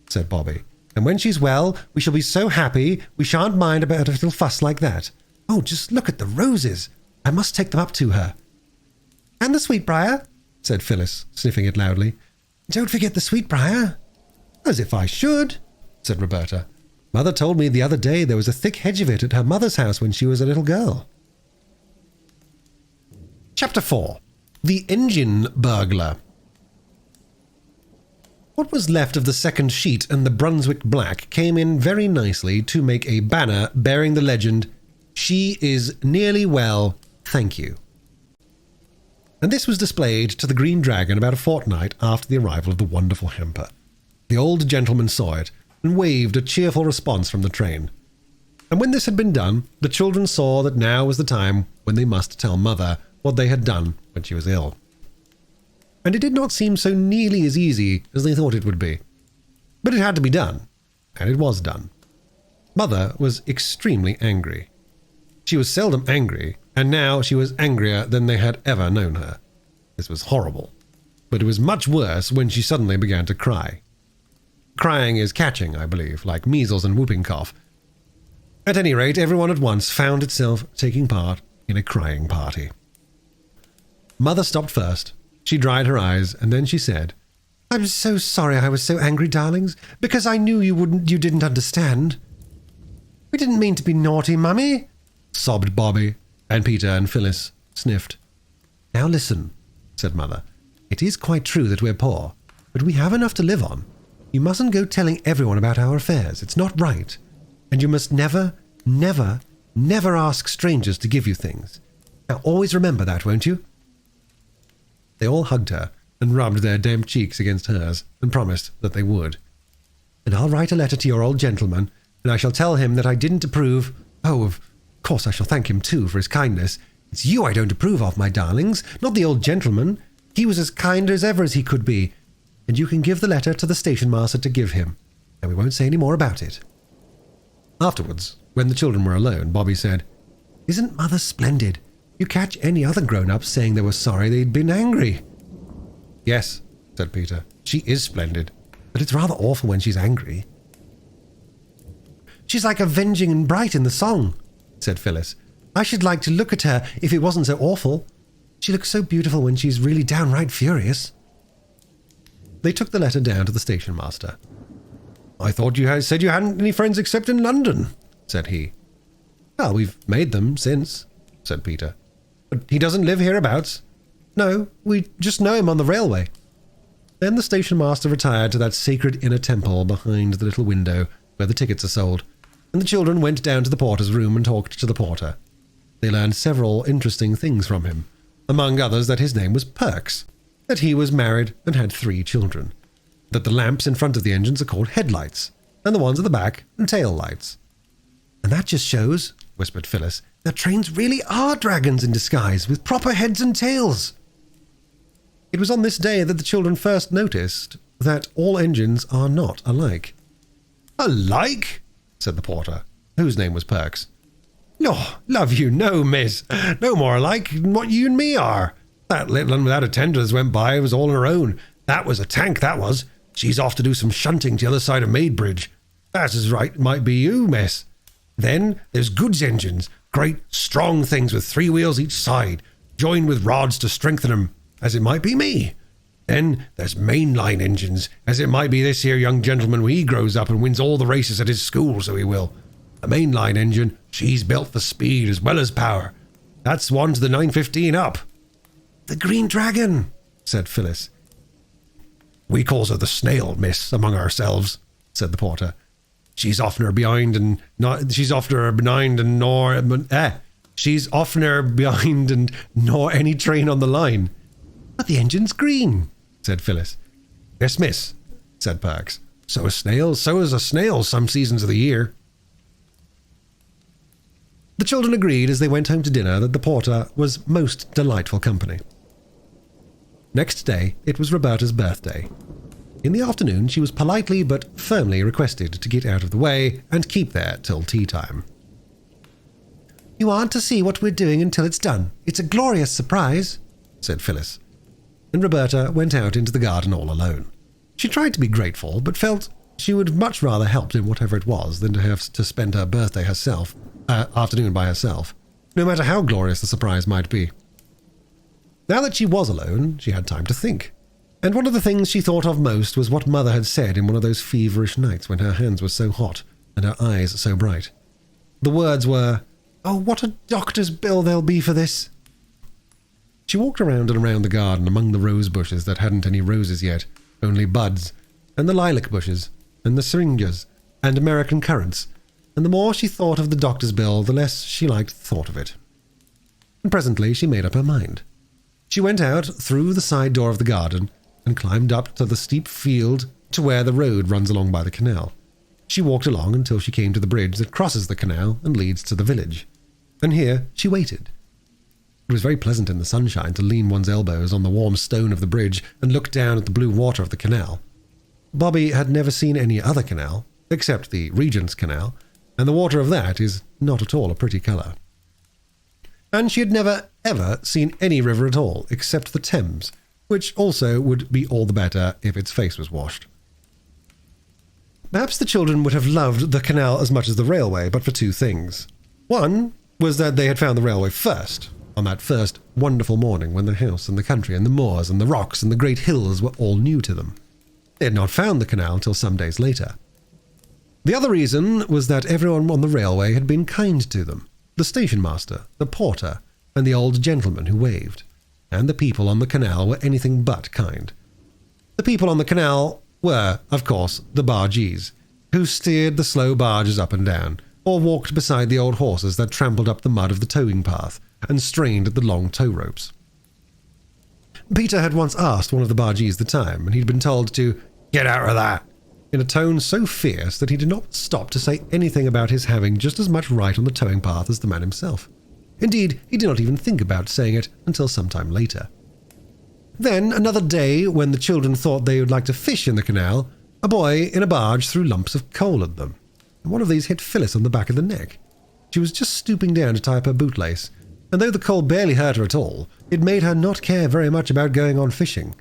said Bobby. "And when she's well, we shall be so happy we shan't mind about a little fuss like that. Oh, just look at the roses. I must take them up to her." "And the sweetbriar," said Phyllis, sniffing it loudly. "Don't forget the sweetbriar." "As if I should," said Roberta. "Mother told me the other day there was a thick hedge of it at her mother's house when she was a little girl." Chapter 4. The Engine Burglar. What was left of the second sheet and the Brunswick black came in very nicely to make a banner bearing the legend, "She is nearly well, thank you." And this was displayed to the Green Dragon about a fortnight after the arrival of the wonderful hamper. The old gentleman saw it, and waved a cheerful response from the train. And when this had been done, the children saw that now was the time when they must tell Mother what they had done when she was ill. And it did not seem so nearly as easy as they thought it would be. But it had to be done, and it was done. Mother was extremely angry. She was seldom angry, and now she was angrier than they had ever known her. This was horrible, but it was much worse when she suddenly began to cry. Crying is catching, I believe, like measles and whooping cough. At any rate, everyone at once found itself taking part in a crying party. Mother stopped first. She dried her eyes, and then she said, "I'm so sorry I was so angry, darlings, because I knew you didn't understand." "We didn't mean to be naughty, Mummy," sobbed Bobby, and Peter and Phyllis sniffed. "Now listen," said Mother. "It is quite true that we're poor, but we have enough to live on. You mustn't go telling everyone about our affairs. It's not right. And you must never, never, never ask strangers to give you things. Now always remember that, won't you?" They all hugged her and rubbed their damp cheeks against hers and promised that they would. "And I'll write a letter to your old gentleman, and I shall tell him that I didn't approve. Oh, of course I shall thank him too for his kindness. It's you I don't approve of, my darlings, not the old gentleman. He was as kind as ever as he could be. And you can give the letter to the station master to give him, and we won't say any more about it." Afterwards, when the children were alone, Bobby said, "Isn't Mother splendid? You catch any other grown-up saying they were sorry they'd been angry." "Yes," said Peter, "she is splendid, but it's rather awful when she's angry." "She's like avenging and bright in the song," said Phyllis. "I should like to look at her if it wasn't so awful. She looks so beautiful when she's really downright furious." They took the letter down to the station master. "I thought you had said you hadn't any friends except in London," said he. "Well, we've made them since," said Peter. "But he doesn't live hereabouts." "No, we just know him on the railway." Then the station master retired to that sacred inner temple behind the little window where the tickets are sold, and the children went down to the porter's room and talked to the porter. They learned several interesting things from him, among others that his name was Perks, that he was married and had 3 children, that the lamps in front of the engines are called headlights, and the ones at the back tail lights. "And that just shows," whispered Phyllis, "that trains really are dragons in disguise, with proper heads and tails." It was on this day that the children first noticed that all engines are not alike. "Alike?" said the porter, whose name was Perks. "No, love you, no, miss. No more alike than what you and me are. That little one without a tender that went by was all on her own. That was a tank, that was. She's off to do some shunting to the other side of Maidbridge. That's right, might be you, miss. Then there's goods engines, great strong things with 3 wheels each side, joined with rods to strengthen 'em, as it might be me. Then there's mainline engines, as it might be this here young gentleman when he grows up and wins all the races at his school, so he will. The mainline engine, she's built for speed as well as power. That's one to the 915 up. The Green Dragon, said Phyllis. We calls her the Snail, miss, among ourselves, said the porter. She's oftener behind and nor any train on the line. But the engine's green, said Phyllis. Yes, miss, said Perks. So is a snail some seasons of the year. The children agreed as they went home to dinner that the porter was most delightful company. Next day, it was Roberta's birthday. In the afternoon, she was politely but firmly requested to get out of the way and keep there till tea time. You aren't to see what we're doing until it's done. It's a glorious surprise, said Phyllis. And Roberta went out into the garden all alone. She tried to be grateful, but felt she would much rather helped in whatever it was than to have to spend her birthday afternoon by herself, no matter how glorious the surprise might be. Now that she was alone, she had time to think. And one of the things she thought of most was what Mother had said in one of those feverish nights when her hands were so hot and her eyes so bright. The words were, "Oh, what a doctor's bill there'll be for this." She walked around and around the garden among the rose bushes that hadn't any roses yet, only buds, and the lilac bushes, and the syringas, and American currants, and the more she thought of the doctor's bill, the less she liked the thought of it. And presently she made up her mind. She went out through the side door of the garden and climbed up to the steep field to where the road runs along by the canal. She walked along until she came to the bridge that crosses the canal and leads to the village. And here she waited. It was very pleasant in the sunshine to lean one's elbows on the warm stone of the bridge and look down at the blue water of the canal. Bobby had never seen any other canal, except the Regent's Canal, and the water of that is not at all a pretty colour. And she had never, ever seen any river at all, except the Thames, which also would be all the better if its face was washed. Perhaps the children would have loved the canal as much as the railway, but for 2 things. One was that they had found the railway first, on that first wonderful morning when the house and the country and the moors and the rocks and the great hills were all new to them. They had not found the canal till some days later. The other reason was that everyone on the railway had been kind to them. The station master, the porter, and the old gentleman who waved. And the people on the canal were anything but kind. The people on the canal were, of course, the bargees, who steered the slow barges up and down, or walked beside the old horses that trampled up the mud of the towing path and strained at the long tow ropes. Peter had once asked one of the bargees the time, and he'd been told to "get out of that," in a tone so fierce that he did not stop to say anything about his having just as much right on the towing path as the man himself. Indeed, he did not even think about saying it until some time later. Then, another day, when the children thought they would like to fish in the canal, a boy in a barge threw lumps of coal at them, and one of these hit Phyllis on the back of the neck. She was just stooping down to tie up her bootlace, and though the coal barely hurt her at all, it made her not care very much about going on fishing.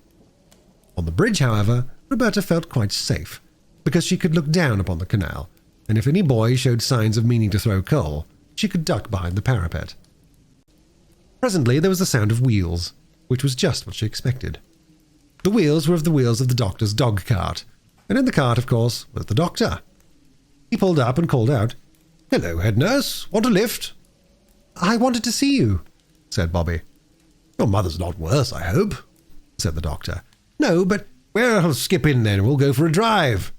On the bridge, however, Roberta felt quite safe, because she could look down upon the canal, and if any boy showed signs of meaning to throw coal, she could duck behind the parapet. Presently there was the sound of wheels, which was just what she expected. The wheels were of the wheels of the doctor's dog cart, and in the cart, of course, was the doctor. He pulled up and called out, "Hello, head nurse. Want a lift?" "I wanted to see you," said Bobby. "Your mother's not worse, I hope," said the doctor. "No, but we'll skip in then and we'll go for a drive."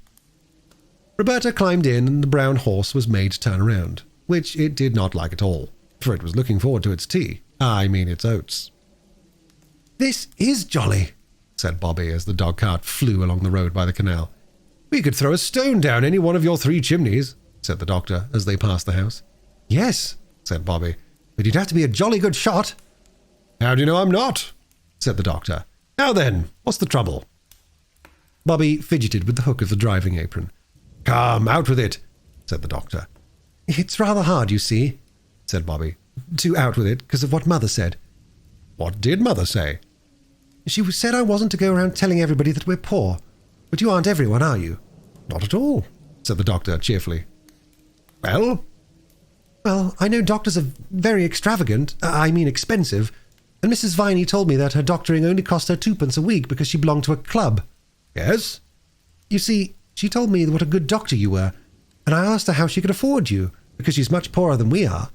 Roberta climbed in and the brown horse was made to turn around, which it did not like at all, for it was looking forward to its tea. Its oats. "This is jolly," said Bobby as the dog cart flew along the road by the canal. "We could throw a stone down any one of your 3 chimneys," said the doctor as they passed the house. "Yes," said Bobby, "but you'd have to be a jolly good shot." "How do you know I'm not?" said the doctor. "Now then, what's the trouble?" Bobby fidgeted with the hook of the driving apron. "Come, out with it," said the doctor. "It's rather hard, you see," said Bobby, "to out with it because of what Mother said." "What did Mother say?" "She said I wasn't to go around telling everybody that we're poor. But you aren't everyone, are you?" "Not at all." said the doctor cheerfully. Well? Well, I know doctors are very extravagant, expensive, and Mrs. Viney told me that her doctoring only cost her 2p a week because she belonged to a club. Yes? You see, she told me what a good doctor you were, and I asked her how she could afford you, because she's much poorer than we are.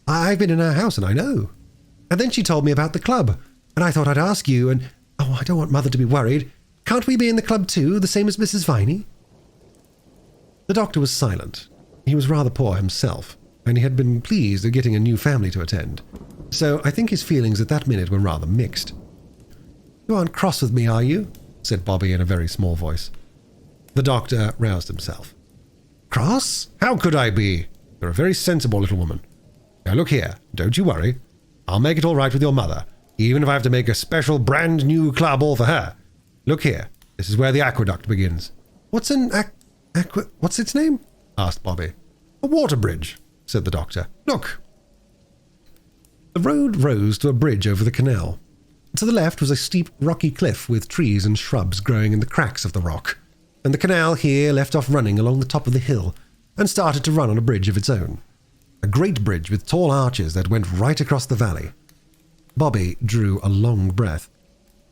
I've been in her house and I know. And then she told me about the club, and I thought I'd ask you, and, I don't want Mother to be worried. Can't we be in the club too, the same as Mrs. Viney? The doctor was silent. He was rather poor himself, and he had been pleased at getting a new family to attend. So I think his feelings at that minute were rather mixed. You aren't cross with me, are you? Said Bobby in a very small voice. The doctor roused himself. Cross? How could I be? You're a very sensible little woman. Now look here, don't you worry. I'll make it all right with your mother, even if I have to make a special brand new club all for her. Look here, this is where the aqueduct begins. What's an what's its name? Asked Bobby. A water bridge, said the doctor. Look. The road rose to a bridge over the canal. To the left was a steep rocky cliff with trees and shrubs growing in the cracks of the rock, and the canal here left off running along the top of the hill and started to run on a bridge of its own. A great bridge with tall arches that went right across the valley. Bobby drew a long breath.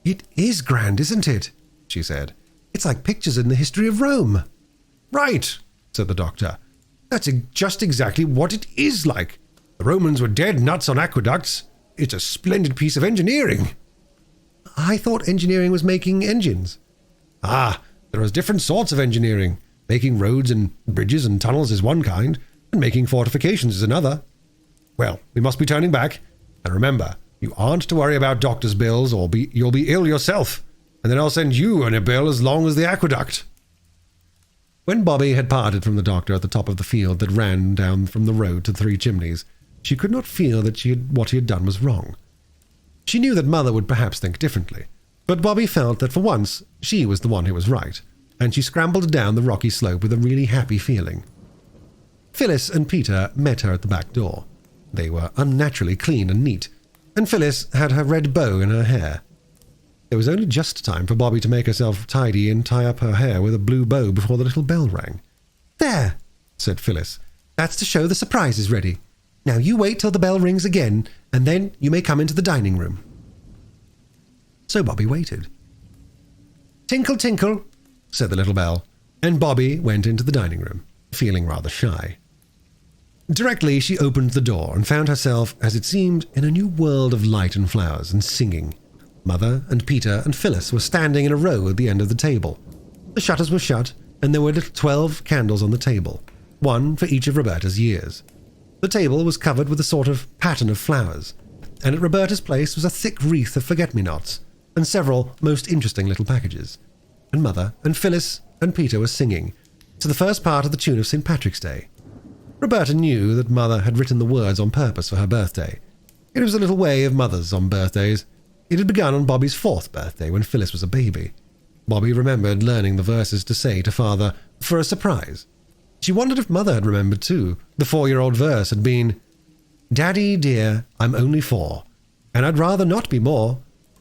It is grand, isn't it? She said. It's like pictures in the history of Rome. Right, said the doctor. That's just exactly what it is like. The Romans were dead nuts on aqueducts. It's a splendid piece of engineering. I thought engineering was making engines. Ah, there are different sorts of engineering. Making roads and bridges and tunnels is one kind, and making fortifications is another. Well, we must be turning back. And remember, you aren't to worry about doctor's bills or you'll be ill yourself, and then I'll send you on a bill as long as the aqueduct. When Bobby had parted from the doctor at the top of the field that ran down from the road to Three Chimneys, she could not feel that what he had done was wrong. She knew that Mother would perhaps think differently, but Bobby felt that for once she was the one who was right, and she scrambled down the rocky slope with a really happy feeling. Phyllis and Peter met her at the back door. They were unnaturally clean and neat, and Phyllis had her red bow in her hair. There was only just time for Bobby to make herself tidy and tie up her hair with a blue bow before the little bell rang. There, said Phyllis. That's to show the surprise is ready. Now you wait till the bell rings again, and then you may come into the dining room. So Bobby waited. Tinkle, tinkle, said the little bell, and Bobby went into the dining room, feeling rather shy. Directly she opened the door and found herself, as it seemed, in a new world of light and flowers and singing. Mother and Peter and Phyllis were standing in a row at the end of the table. The shutters were shut, and there were 12 candles on the table, one for each of Roberta's years. The table was covered with a sort of pattern of flowers, and at Roberta's place was a thick wreath of forget-me-nots, and several most interesting little packages. And Mother and Phyllis and Peter were singing, to the first part of the tune of St. Patrick's Day. Roberta knew that Mother had written the words on purpose for her birthday. It was a little way of Mother's on birthdays. It had begun on Bobby's 4th birthday when Phyllis was a baby. Bobby remembered learning the verses to say to Father for a surprise. She wondered if Mother had remembered too. The 4-year-old verse had been, Daddy dear, I'm only 4, and I'd rather not be more.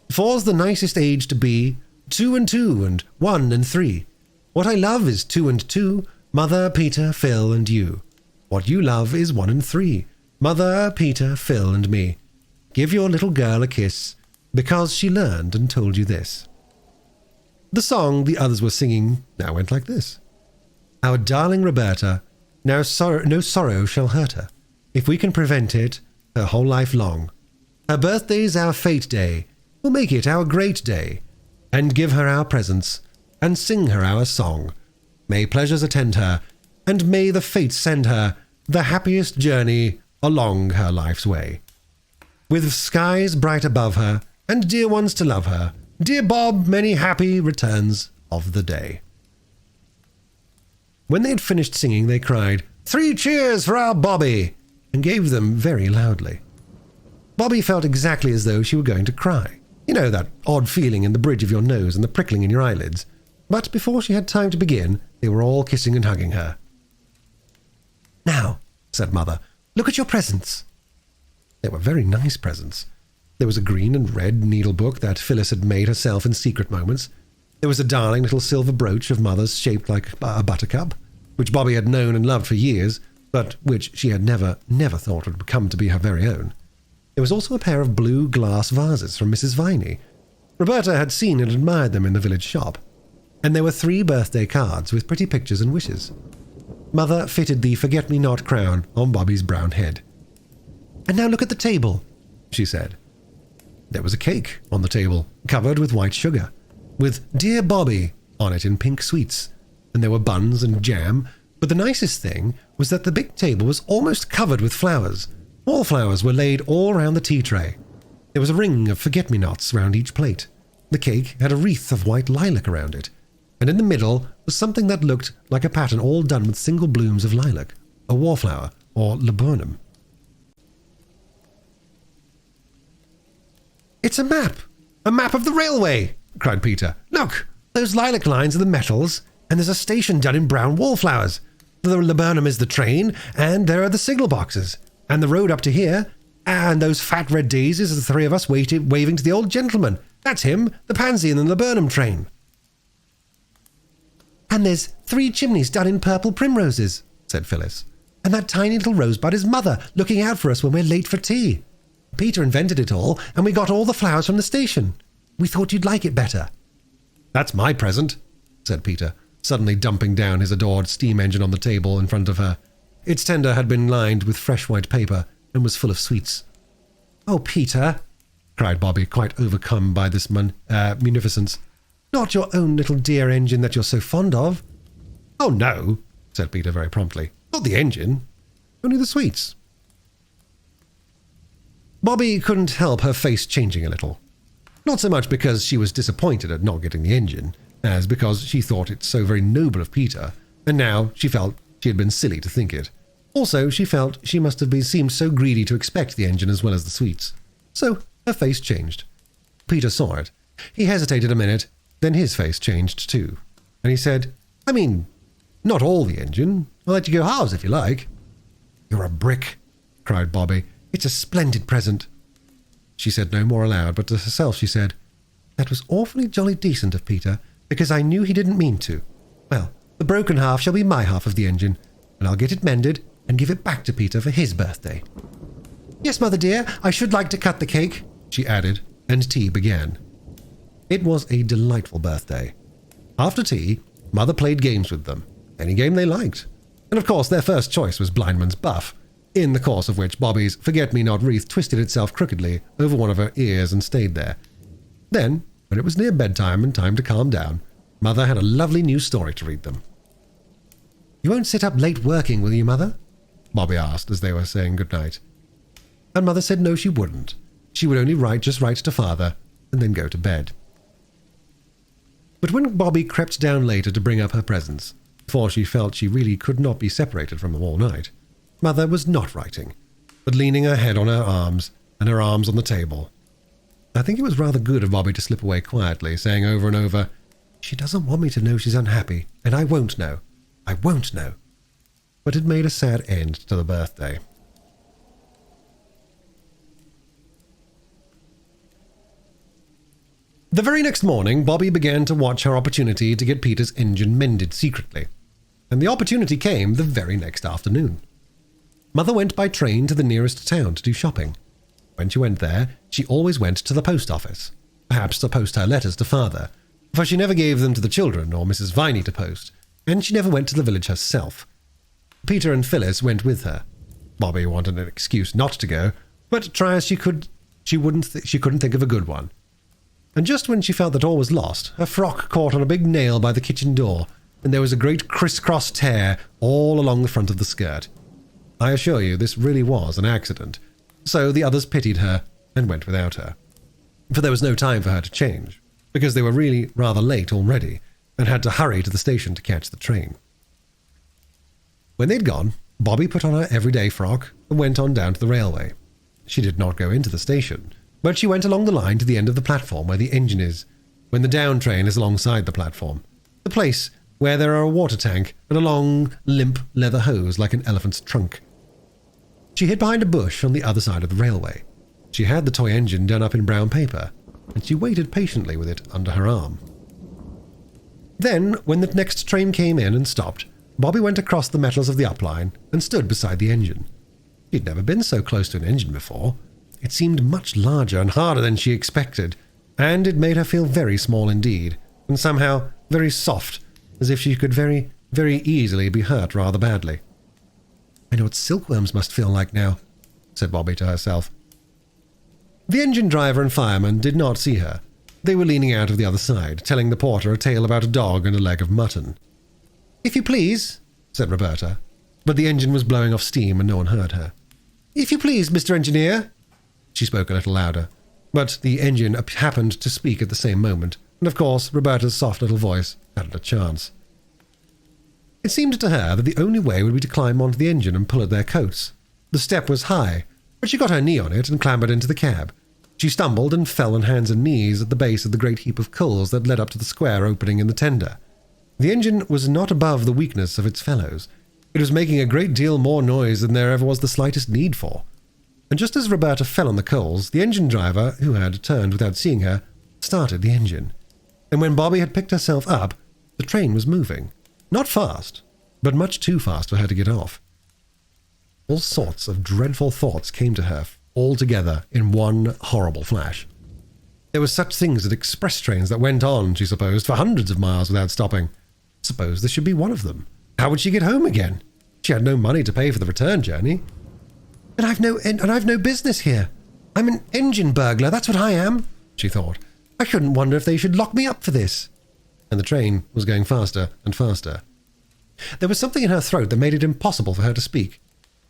4's the nicest age to be, 2 and 2 and 1 and 3. What I love is 2 and 2, Mother, Peter, Phil and you. What you love is 1 and 3, Mother, Peter, Phil and me. Give your little girl a kiss, because she learned and told you this. The song the others were singing now went like this. Our darling Roberta, no sorrow shall hurt her, if we can prevent it her whole life long. Her birthday's our fete day, we'll make it our great day, and give her our presents, and sing her our song. May pleasures attend her, and may the fates send her the happiest journey along her life's way. With skies bright above her, and dear ones to love her, dear Bob, many happy returns of the day. When they had finished singing, they cried, 3 cheers for our Bobby, and gave them very loudly. Bobby felt exactly as though she were going to cry. You know, that odd feeling in the bridge of your nose and the prickling in your eyelids. But before she had time to begin, they were all kissing and hugging her. Now, said Mother, look at your presents. They were very nice presents. There was a green and red needlebook that Phyllis had made herself in secret moments. There was a darling little silver brooch of Mother's shaped like a buttercup. which Bobby had known and loved for years, but which she had never thought would come to be her very own. There was also a pair of blue glass vases from Mrs. Viney. Roberta had seen and admired them in the village shop. And there were 3 birthday cards with pretty pictures and wishes. Mother fitted the forget-me-not crown on Bobby's brown head. "And now look at the table," she said. There was a cake on the table, covered with white sugar, with "Dear Bobby" on it in pink sweets, and there were buns and jam, but the nicest thing was that the big table was almost covered with flowers. Wallflowers were laid all round the tea tray. There was a ring of forget-me-nots round each plate. The cake had a wreath of white lilac around it, and in the middle was something that looked like a pattern all done with single blooms of lilac, a wallflower, or laburnum. "It's a map! A map of the railway!" cried Peter. "Look! Those lilac lines are the metals, and there's a station done in brown wallflowers. The laburnum is the train, and there are the signal boxes, and the road up to here, and those fat red daisies are the 3 of us waving to the old gentleman. That's him, the pansy in the laburnum train." "And there's 3 chimneys done in purple primroses," said Phyllis. "And that tiny little rosebud is Mother, looking out for us when we're late for tea. Peter invented it all, and we got all the flowers from the station. We thought you'd like it better." "That's my present," said Peter, suddenly dumping down his adored steam engine on the table in front of her. Its tender had been lined with fresh white paper and was full of sweets. "Oh, Peter," cried Bobby, quite overcome by this munificence. "Not your own little dear engine that you're so fond of." "Oh, no," said Peter very promptly. "Not the engine. Only the sweets." Bobby couldn't help her face changing a little. Not so much because she was disappointed at not getting the engine, as because she thought it so very noble of Peter, and now she felt she had been silly to think it. Also, she felt she must have seemed so greedy to expect the engine as well as the sweets. So her face changed. Peter saw it. He hesitated a minute, then his face changed too. And he said, "I mean, not all the engine. I'll let you go halves if you like." "You're a brick," cried Bobby. "It's a splendid present." She said no more aloud, but to herself she said, "That was awfully jolly decent of Peter, because I knew he didn't mean to. Well, the broken half shall be my half of the engine, and I'll get it mended and give it back to Peter for his birthday. Yes, Mother dear, I should like to cut the cake," she added, and tea began. It was a delightful birthday. After tea, Mother played games with them, any game they liked. And of course their first choice was Blindman's Buff, in the course of which Bobby's forget-me-not wreath twisted itself crookedly over one of her ears and stayed there. Then, when it was near bedtime and time to calm down, Mother had a lovely new story to read them. "You won't sit up late working, will you, Mother?" Bobby asked as they were saying goodnight. And Mother said no, she wouldn't. She would only just write to Father and then go to bed. But when Bobby crept down later to bring up her presents, for she felt she really could not be separated from them all night, Mother was not writing, but leaning her head on her arms and her arms on the table. I think it was rather good of Bobby to slip away quietly, saying over and over, "She doesn't want me to know she's unhappy, and I won't know. I won't know." But it made a sad end to the birthday. The very next morning, Bobby began to watch her opportunity to get Peter's engine mended secretly. And the opportunity came the very next afternoon. Mother went by train to the nearest town to do shopping. When she went there, she always went to the post office, perhaps to post her letters to Father, for she never gave them to the children or Mrs. Viney to post, and she never went to the village herself. Peter and Phyllis went with her. Bobby wanted an excuse not to go, but try as she could, she couldn't think of a good one. And just when she felt that all was lost, her frock caught on a big nail by the kitchen door, and there was a great criss-cross tear all along the front of the skirt. I assure you, this really was an accident, so the others pitied her and went without her. For there was no time for her to change, because they were really rather late already, and had to hurry to the station to catch the train. When they'd gone, Bobby put on her everyday frock and went on down to the railway. She did not go into the station, but she went along the line to the end of the platform where the engine is, when the down train is alongside the platform, the place where there are a water tank and a long, limp leather hose like an elephant's trunk. She hid behind a bush on the other side of the railway. She had the toy engine done up in brown paper, and she waited patiently with it under her arm. Then, when the next train came in and stopped, Bobby went across the metals of the upline and stood beside the engine. She'd never been so close to an engine before. It seemed much larger and harder than she expected, and it made her feel very small indeed, and somehow very soft, as if she could very, very easily be hurt rather badly. "I know what silkworms must feel like now," said Bobby to herself. The engine driver and fireman did not see her. They were leaning out of the other side, telling the porter a tale about a dog and a leg of mutton. "If you please," said Roberta, but the engine was blowing off steam and no one heard her. "If you please, Mr. Engineer." She spoke a little louder, but the engine happened to speak at the same moment, and of course Roberta's soft little voice hadn't a chance. It seemed to her that the only way would be to climb onto the engine and pull at their coats. The step was high, but she got her knee on it and clambered into the cab. She stumbled and fell on hands and knees at the base of the great heap of coals that led up to the square opening in the tender. The engine was not above the weakness of its fellows. It was making a great deal more noise than there ever was the slightest need for. And just as Roberta fell on the coals, the engine driver, who had turned without seeing her, started the engine. And when Bobby had picked herself up, the train was moving. Not fast, but much too fast for her to get off. All sorts of dreadful thoughts came to her, all together in one horrible flash. There were such things as express trains that went on, she supposed, for hundreds of miles without stopping. Suppose this should be one of them. How would she get home again? She had no money to pay for the return journey. And I've no business here. I'm an engine burglar, that's what I am, she thought. I shouldn't wonder if they should lock me up for this. And the train was going faster and faster. There was something in her throat that made it impossible for her to speak.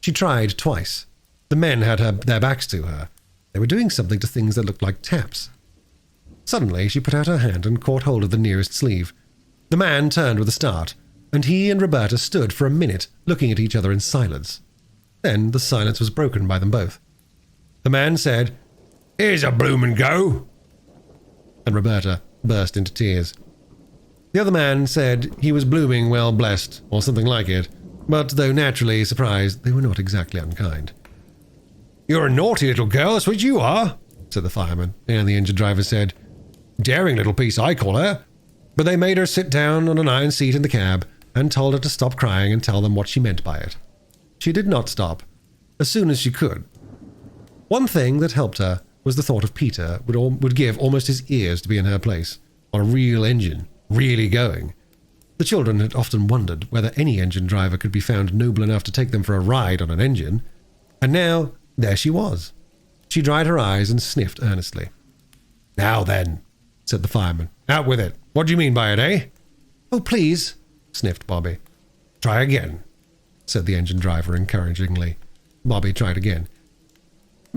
She tried twice. The men had their backs to her. They were doing something to things that looked like taps. Suddenly, she put out her hand and caught hold of the nearest sleeve. The man turned with a start, and he and Roberta stood for a minute looking at each other in silence. Then the silence was broken by them both. The man said, "Here's a bloomin' go!" And Roberta burst into tears. The other man said he was blooming well blessed, or something like it, but though naturally surprised, they were not exactly unkind. "You're a naughty little girl, that's what you are," said the fireman, and the engine driver said, "Daring little piece, I call her." But they made her sit down on an iron seat in the cab and told her to stop crying and tell them what she meant by it. She did not stop, as soon as she could. One thing that helped her was the thought of Peter would give almost his ears to be in her place, on a real engine, really going. The children had often wondered whether any engine driver could be found noble enough to take them for a ride on an engine, and now there she was. She dried her eyes and sniffed earnestly. "Now then," said the fireman, "out with it. What do you mean by it, eh?" "Oh, please," sniffed Bobby. "Try again," said the engine driver encouragingly. Bobby tried again.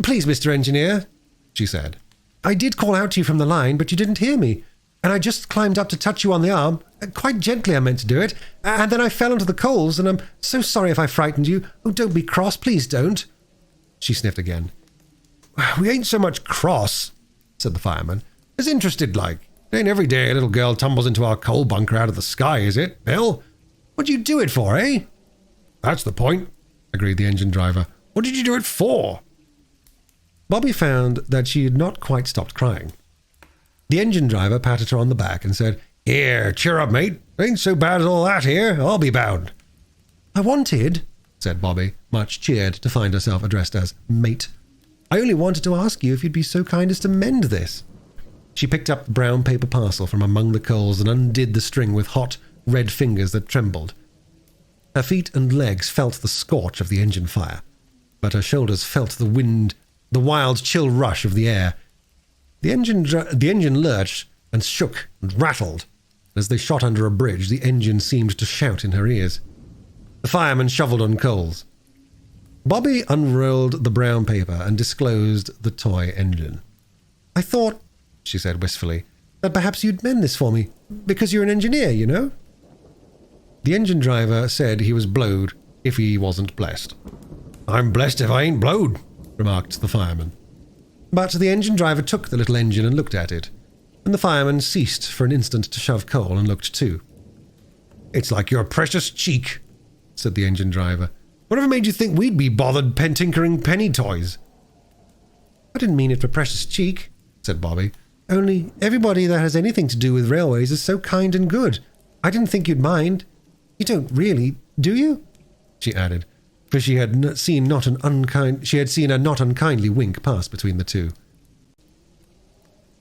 "Please, Mr. Engineer," she said. "I did call out to you from the line, but you didn't hear me, and I just climbed up to touch you on the arm. Quite gently I meant to do it, and then I fell into the coals, and I'm so sorry if I frightened you. Oh, don't be cross, please don't." She sniffed again. "We ain't so much cross," said the fireman, "as interested like. It ain't every day a little girl tumbles into our coal bunker out of the sky, is it, Bill? What'd you do it for, eh?" "That's the point," agreed the engine driver. "What did you do it for?" Bobby found that she had not quite stopped crying. The engine driver patted her on the back and said, "Here, cheer up, mate. Ain't so bad as all that here, I'll be bound." "I wanted," said Bobby, much cheered to find herself addressed as mate. "I only wanted to ask you if you'd be so kind as to mend this." She picked up the brown paper parcel from among the coals and undid the string with hot, red fingers that trembled. Her feet and legs felt the scorch of the engine fire, but her shoulders felt the wind, the wild, chill rush of the air. The engine lurched and shook and rattled. As they shot under a bridge, the engine seemed to shout in her ears. The fireman shoveled on coals. Bobby unrolled the brown paper and disclosed the toy engine. "I thought," she said wistfully, "that perhaps you'd mend this for me, because you're an engineer, you know." The engine driver said he was blowed if he wasn't blessed. "I'm blessed if I ain't blowed," remarked the fireman. But the engine driver took the little engine and looked at it, and the fireman ceased for an instant to shove coal and looked too. "It's like your precious cheek," said the engine driver. "Whatever made you think we'd be bothered tinkering penny toys?" "I didn't mean it for precious cheek," said Bobby. "Only everybody that has anything to do with railways is so kind and good. I didn't think you'd mind." You don't really, do you? She added, for she had seen a not unkindly wink pass between the two.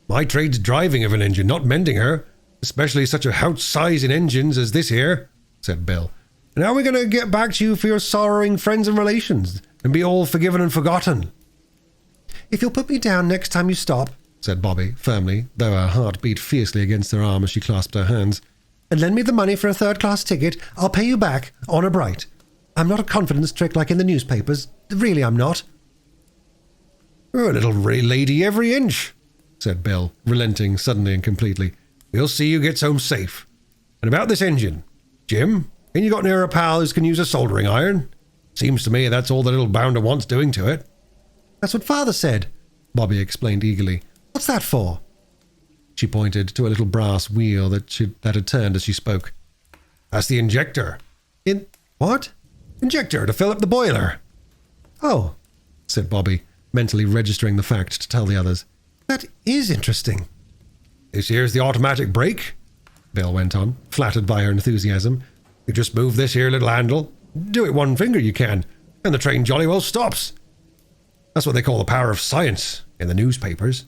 My trade's driving of an engine, not mending her, especially such a house size in engines as this here, said Bill. And how are we going to get back to you for your sorrowing friends and relations, and be all forgiven and forgotten? If you'll put me down next time you stop, said Bobby, firmly, though her heart beat fiercely against her arm as she clasped her hands, and lend me the money for a third-class ticket, I'll pay you back, honour bright. I'm not a confidence trick like in the newspapers. Really, I'm not. You're a little lady every inch, said Bill, relenting suddenly and completely. We'll see you gets home safe. And about this engine, Jim, ain't you got near a pal who can use a soldering iron? Seems to me that's all the little bounder wants doing to it. That's what Father said, Bobby explained eagerly. What's that for? She pointed to a little brass wheel that had turned as she spoke. That's the injector. What? Injector to fill up the boiler. Oh, said Bobby, mentally registering the fact to tell the others. That is interesting. This here's the automatic brake, Bill went on, flattered by her enthusiasm. You just move this here little handle. Do it one finger you can, and the train jolly well stops. That's what they call the power of science in the newspapers.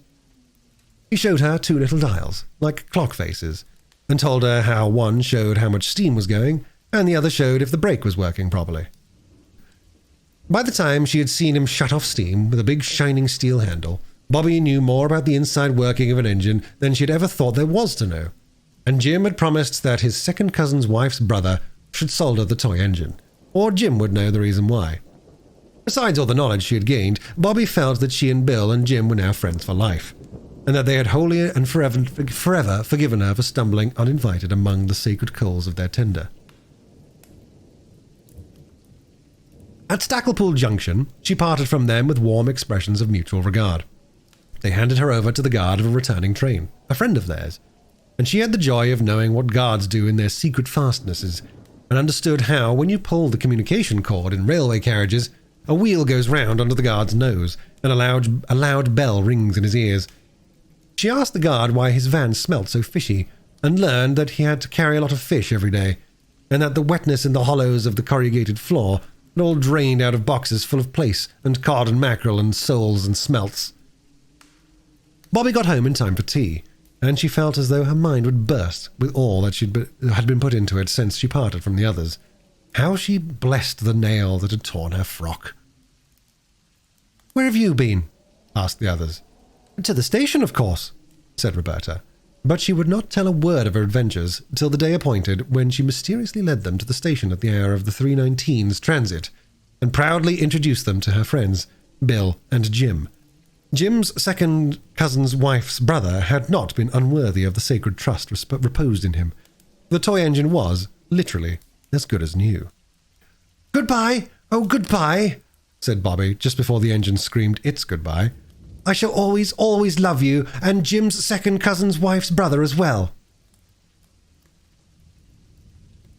He showed her two little dials, like clock faces, and told her how one showed how much steam was going, and the other showed if the brake was working properly. By the time she had seen him shut off steam with a big shining steel handle, Bobby knew more about the inside working of an engine than she had ever thought there was to know, and Jim had promised that his second cousin's wife's brother should solder the toy engine, or Jim would know the reason why. Besides all the knowledge she had gained, Bobby felt that she and Bill and Jim were now friends for life, and that they had wholly and forever forgiven her for stumbling uninvited among the sacred coals of their tender. At Stacklepool Junction, she parted from them with warm expressions of mutual regard. They handed her over to the guard of a returning train, a friend of theirs, and she had the joy of knowing what guards do in their secret fastnesses, and understood how, when you pull the communication cord in railway carriages, a wheel goes round under the guard's nose, and a loud bell rings in his ears. She asked the guard why his van smelt so fishy, and learned that he had to carry a lot of fish every day, and that the wetness in the hollows of the corrugated floor had all drained out of boxes full of plaice, and cod and mackerel, and soles and smelts. Bobby got home in time for tea, and she felt as though her mind would burst with all that had been put into it since she parted from the others. How she blessed the nail that had torn her frock. "Where have you been?" asked the others. "To the station, of course," said Roberta, but she would not tell a word of her adventures till the day appointed, when she mysteriously led them to the station at the hour of the 3:19's transit, and proudly introduced them to her friends, Bill and Jim. Jim's second cousin's wife's brother had not been unworthy of the sacred trust reposed in him. The toy engine was, literally, as good as new. "Goodbye! Oh, goodbye!" said Bobby, just before the engine screamed its goodbye. "I shall always, always love you, and Jim's second cousin's wife's brother as well."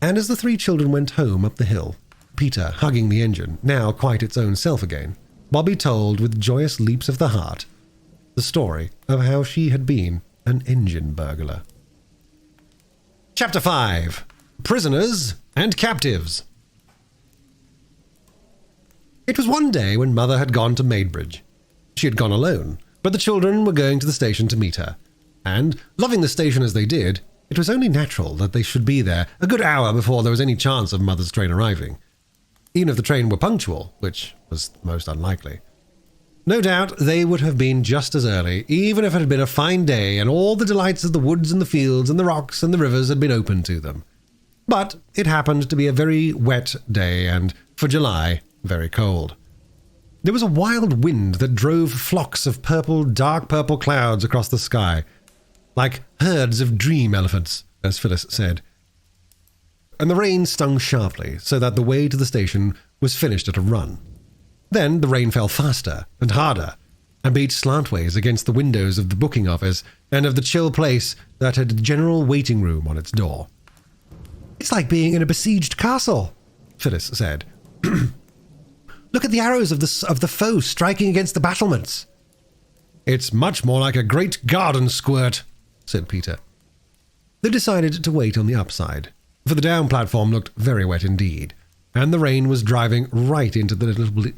And as the three children went home up the hill, Peter hugging the engine, now quite its own self again, Bobby told with joyous leaps of the heart the story of how she had been an engine burglar. Chapter 5. Prisoners and Captives. It was one day when Mother had gone to Maidbridge. She had gone alone, but the children were going to the station to meet her, and, loving the station as they did, it was only natural that they should be there a good hour before there was any chance of Mother's train arriving, even if the train were punctual, which was most unlikely. No doubt they would have been just as early, even if it had been a fine day and all the delights of the woods and the fields and the rocks and the rivers had been open to them. But it happened to be a very wet day and, for July, very cold. There was a wild wind that drove flocks of dark purple clouds across the sky, like herds of dream elephants, as Phyllis said. And the rain stung sharply, so that the way to the station was finished at a run. Then the rain fell faster and harder, and beat slantways against the windows of the booking office and of the chill place that had a general waiting room on its door. "It's like being in a besieged castle," Phyllis said. "Look at the arrows of the foe striking against the battlements." "It's much more like a great garden squirt," said Peter. They decided to wait on the upside, for the down platform looked very wet indeed, and the rain was driving right into the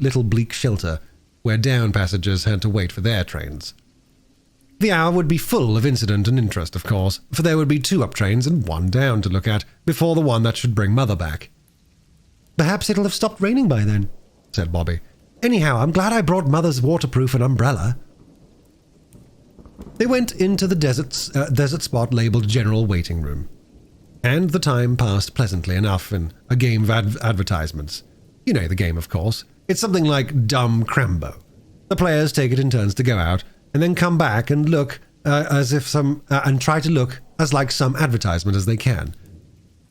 little bleak shelter where down passengers had to wait for their trains. The hour would be full of incident and interest, of course, for there would be 2 up trains and 1 down to look at before the one that should bring Mother back. "Perhaps it'll have stopped raining by then," said Bobby. "Anyhow, I'm glad I brought Mother's waterproof and umbrella." They went into the desert spot labelled General Waiting Room, and the time passed pleasantly enough in a game of advertisements. You know the game, of course. It's something like Dumb Crambo. The players take it in turns to go out and then come back and look and try to look as like some advertisement as they can,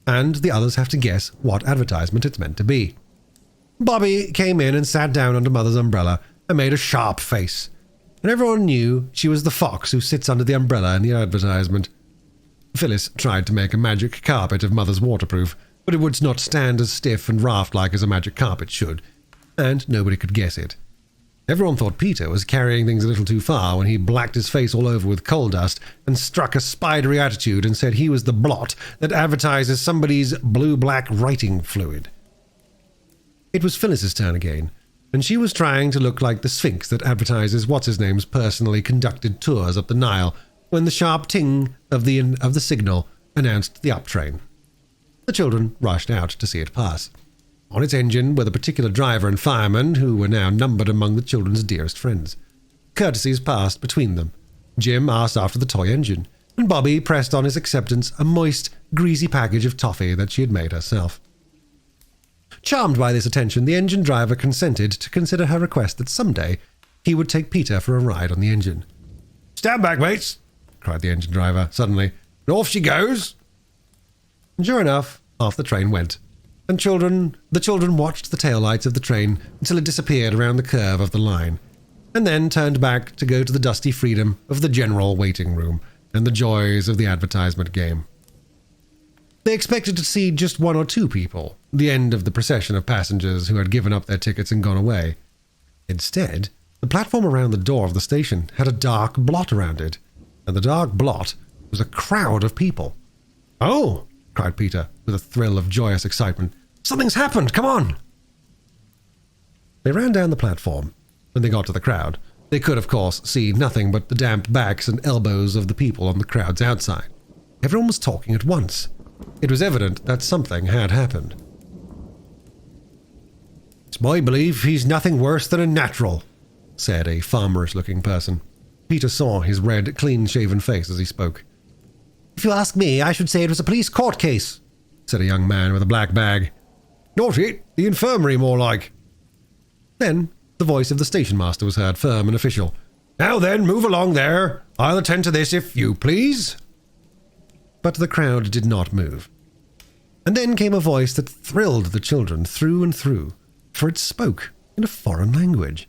and the others have to guess what advertisement it's meant to be. Bobby came in and sat down under Mother's umbrella and made a sharp face, and everyone knew she was the fox who sits under the umbrella in the advertisement. Phyllis tried to make a magic carpet of Mother's waterproof, but it would not stand as stiff and raft-like as a magic carpet should, and nobody could guess it. Everyone thought Peter was carrying things a little too far when he blacked his face all over with coal dust and struck a spidery attitude and said he was the blot that advertises somebody's blue-black writing fluid. It was Phyllis's turn again, and she was trying to look like the Sphinx that advertises what's-his-name's personally conducted tours up the Nile when the sharp ting of the signal announced the up train. The children rushed out to see it pass. On its engine were the particular driver and fireman who were now numbered among the children's dearest friends. Courtesies passed between them. Jim asked after the toy engine, and Bobby pressed on his acceptance a moist, greasy package of toffee that she had made herself. Charmed by this attention, the engine driver consented to consider her request that someday he would take Peter for a ride on the engine. "Stand back, mates!" cried the engine driver suddenly, "and off she goes!" And sure enough, off the train went, and the children watched the taillights of the train until it disappeared around the curve of the line, and then turned back to go to the dusty freedom of the general waiting room and the joys of the advertisement game. They expected to see just 1 or 2 people, the end of the procession of passengers who had given up their tickets and gone away. Instead, the platform around the door of the station had a dark blot around it, and the dark blot was a crowd of people. "Oh!" cried Peter, with a thrill of joyous excitement. "Something's happened! Come on!" They ran down the platform. When they got to the crowd, they could, of course, see nothing but the damp backs and elbows of the people on the crowd's outside. Everyone was talking at once. It was evident that something had happened. "It's my belief he's nothing worse than a natural," said a farmerish-looking person. Peter saw his red, clean-shaven face as he spoke. "If you ask me, I should say it was a police court case," said a young man with a black bag. "Not it, the infirmary more like." Then the voice of the station master was heard, firm and official. "Now then, move along there. I'll attend to this if you please." But the crowd did not move. And then came a voice that thrilled the children through and through, for it spoke in a foreign language.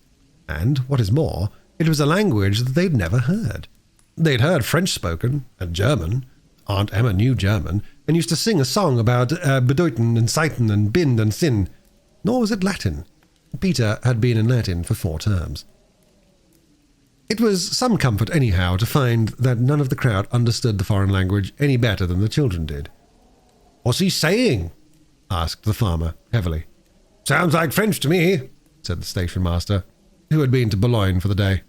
And, what is more, it was a language that they'd never heard. They'd heard French spoken, and German. Aunt Emma knew German, and used to sing a song about bedeuten and seiten and bind and sin. Nor was it Latin. Peter had been in Latin for 4 terms. It was some comfort, anyhow, to find that none of the crowd understood the foreign language any better than the children did. "What's he saying?" asked the farmer, heavily. "Sounds like French to me," said the station master, who had been to Boulogne for the day.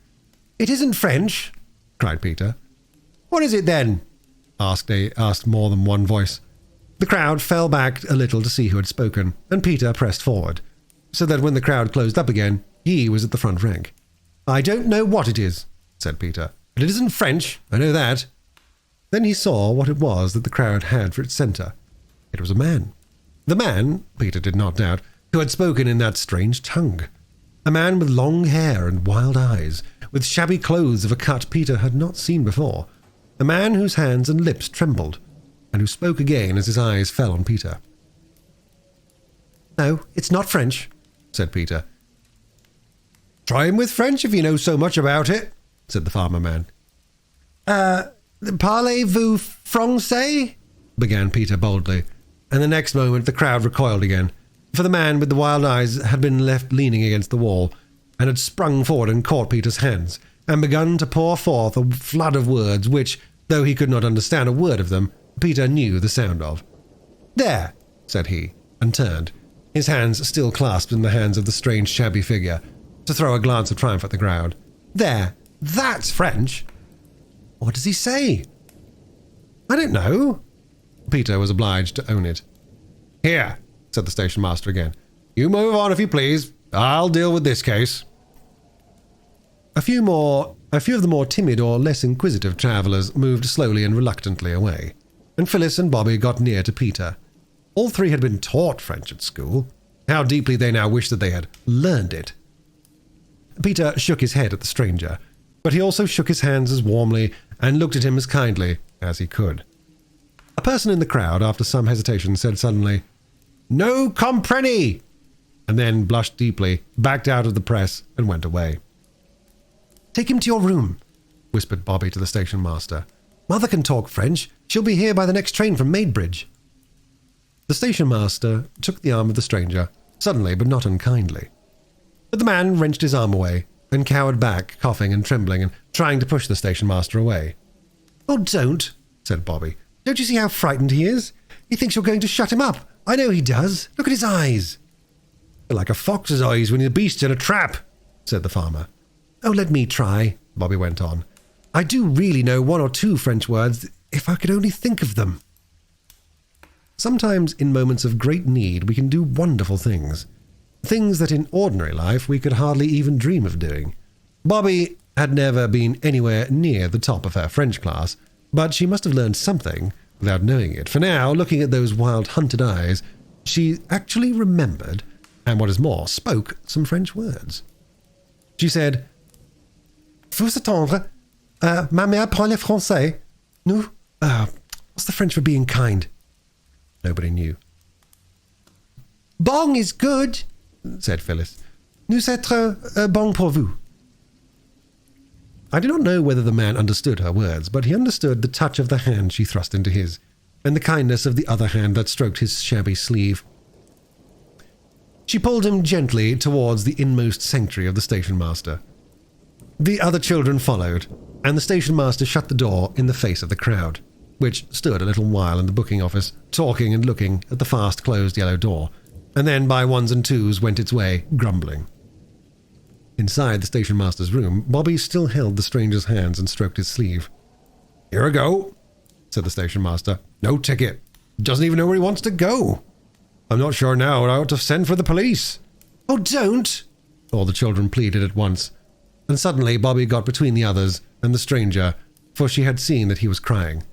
"It isn't French," cried Peter. "What is it, then?" asked more than one voice. The crowd fell back a little to see who had spoken, and Peter pressed forward, so that when the crowd closed up again, he was at the front rank. "I don't know what it is," said Peter, "but it isn't French, I know that." Then he saw what it was that the crowd had for its centre. It was a man. The man, Peter did not doubt, who had spoken in that strange tongue. A man with long hair and wild eyes, with shabby clothes of a cut Peter had not seen before. A man whose hands and lips trembled, and who spoke again as his eyes fell on Peter. "No, it's not French," said Peter. "Try him with French if you know so much about it," said the farmer man. "Parlez-vous français?" began Peter boldly, and the next moment the crowd recoiled again, for the man with the wild eyes had been left leaning against the wall, and had sprung forward and caught Peter's hands, and begun to pour forth a flood of words which, though he could not understand a word of them, Peter knew the sound of. "There," said he, and turned, his hands still clasped in the hands of the strange shabby figure, to throw a glance of triumph at the crowd. "There, that's French." "What does he say?" "I don't know." Peter was obliged to own it. "Here," said the station master again. "You move on if you please. I'll deal with this case." A few of the more timid or less inquisitive travellers moved slowly and reluctantly away, and Phyllis and Bobby got near to Peter. All three had been taught French at school. How deeply they now wished that they had learned it. Peter shook his head at the stranger, but he also shook his hands as warmly and looked at him as kindly as he could. A person in the crowd, after some hesitation, said suddenly, "No comprenny," and then blushed deeply, backed out of the press, and went away. "Take him to your room," whispered Bobby to the station master. "Mother can talk French. She'll be here by the next train from Maidbridge." The station master took the arm of the stranger, suddenly but not unkindly. But the man wrenched his arm away and cowered back, coughing and trembling and trying to push the station master away. "Oh, don't," said Bobby. "Don't you see how frightened he is? He thinks you're going to shut him up. I know he does. Look at his eyes." "They're like a fox's eyes when the beast's in a trap," said the farmer. "Oh, let me try," Bobby went on. "I do really know 1 or 2 French words, if I could only think of them." Sometimes in moments of great need we can do wonderful things. Things that in ordinary life we could hardly even dream of doing. Bobby had never been anywhere near the top of her French class, but she must have learned something without knowing it, for now, looking at those wild hunted eyes, she actually remembered, and what is more, spoke some French words. She said, "Faut s'attendre. Ma mère parle français. Nous, what's the French for being kind?" Nobody knew. "Bon is good," said Phyllis. "Nous être bon pour vous." I do not know whether the man understood her words, but he understood the touch of the hand she thrust into his, and the kindness of the other hand that stroked his shabby sleeve. She pulled him gently towards the inmost sanctuary of the station master. The other children followed, and the station master shut the door in the face of the crowd, which stood a little while in the booking office, talking and looking at the fast-closed yellow door, and then by ones and twos went its way, grumbling. Inside the station master's room, Bobby still held the stranger's hands and stroked his sleeve. "Here we go," said the station master. "No ticket. Doesn't even know where he wants to go. I'm not sure now I ought to send for the police." "Oh, don't!" all the children pleaded at once, and suddenly Bobby got between the others and the stranger, for she had seen that he was crying.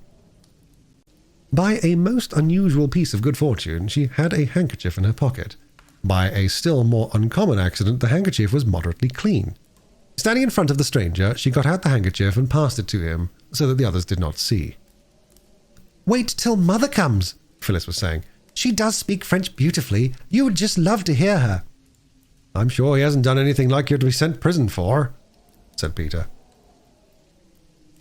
By a most unusual piece of good fortune, she had a handkerchief in her pocket. By a still more uncommon accident, the handkerchief was moderately clean. Standing in front of the stranger, she got out the handkerchief and passed it to him, so that the others did not see. "Wait till Mother comes," Phyllis was saying. "She does speak French beautifully. You would just love to hear her." "I'm sure he hasn't done anything like you're to be sent to prison for," said Peter.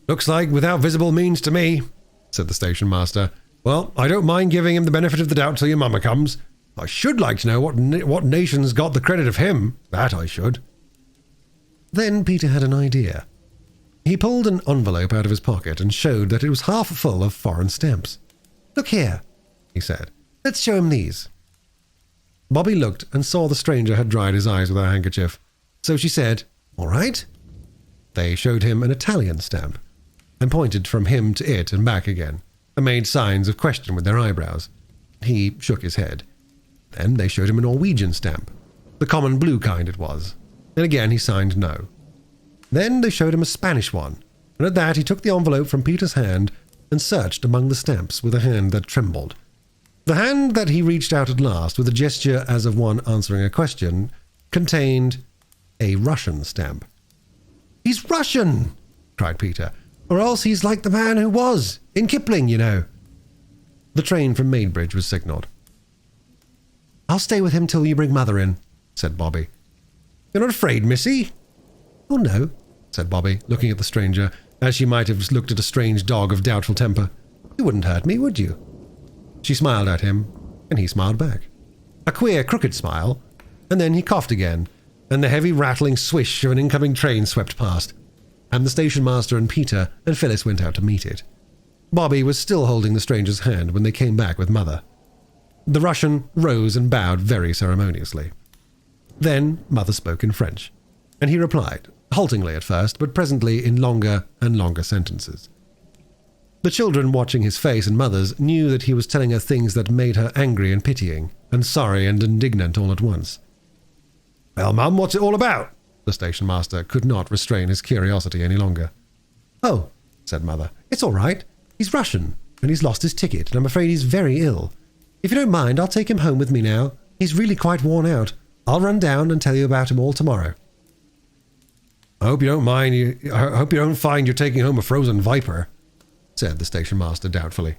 "Looks like without visible means to me," said the station master. "Well, I don't mind giving him the benefit of the doubt till your mama comes. I should like to know what nation's got the credit of him. That I should." Then Peter had an idea. He pulled an envelope out of his pocket and showed that it was half full of foreign stamps. "Look here," he said. "Let's show him these." Bobby looked and saw the stranger had dried his eyes with her handkerchief. So she said, "All right." They showed him an Italian stamp, and pointed from him to it and back again, and made signs of question with their eyebrows. He shook his head. Then they showed him a Norwegian stamp, the common blue kind it was, and again he signed no. Then they showed him a Spanish one, and at that he took the envelope from Peter's hand and searched among the stamps with a hand that trembled. The hand that he reached out at last, with a gesture as of one answering a question, contained a Russian stamp. "He's Russian!" cried Peter. "Or else he's like the man who was, in Kipling, you know." The train from Maidbridge was signalled. "I'll stay with him till you bring Mother in," said Bobby. "You're not afraid, missy?" "Oh, no," said Bobby, looking at the stranger, as she might have looked at a strange dog of doubtful temper. "You wouldn't hurt me, would you?" She smiled at him, and he smiled back. A queer, crooked smile, and then he coughed again, and the heavy rattling swish of an incoming train swept past, and the station master and Peter and Phyllis went out to meet it. Bobby was still holding the stranger's hand when they came back with Mother. The Russian rose and bowed very ceremoniously. Then Mother spoke in French, and he replied, haltingly at first, but presently in longer and longer sentences. The children, watching his face and Mother's, knew that he was telling her things that made her angry and pitying, and sorry and indignant all at once. "Well, Mum, what's it all about?" The station master could not restrain his curiosity any longer. "Oh," said Mother, "it's all right. He's Russian, and he's lost his ticket, and I'm afraid he's very ill. If you don't mind, I'll take him home with me now. He's really quite worn out. I'll run down and tell you about him all tomorrow." "I hope you don't mind. I hope you don't find you're taking home a frozen viper," said the station master doubtfully.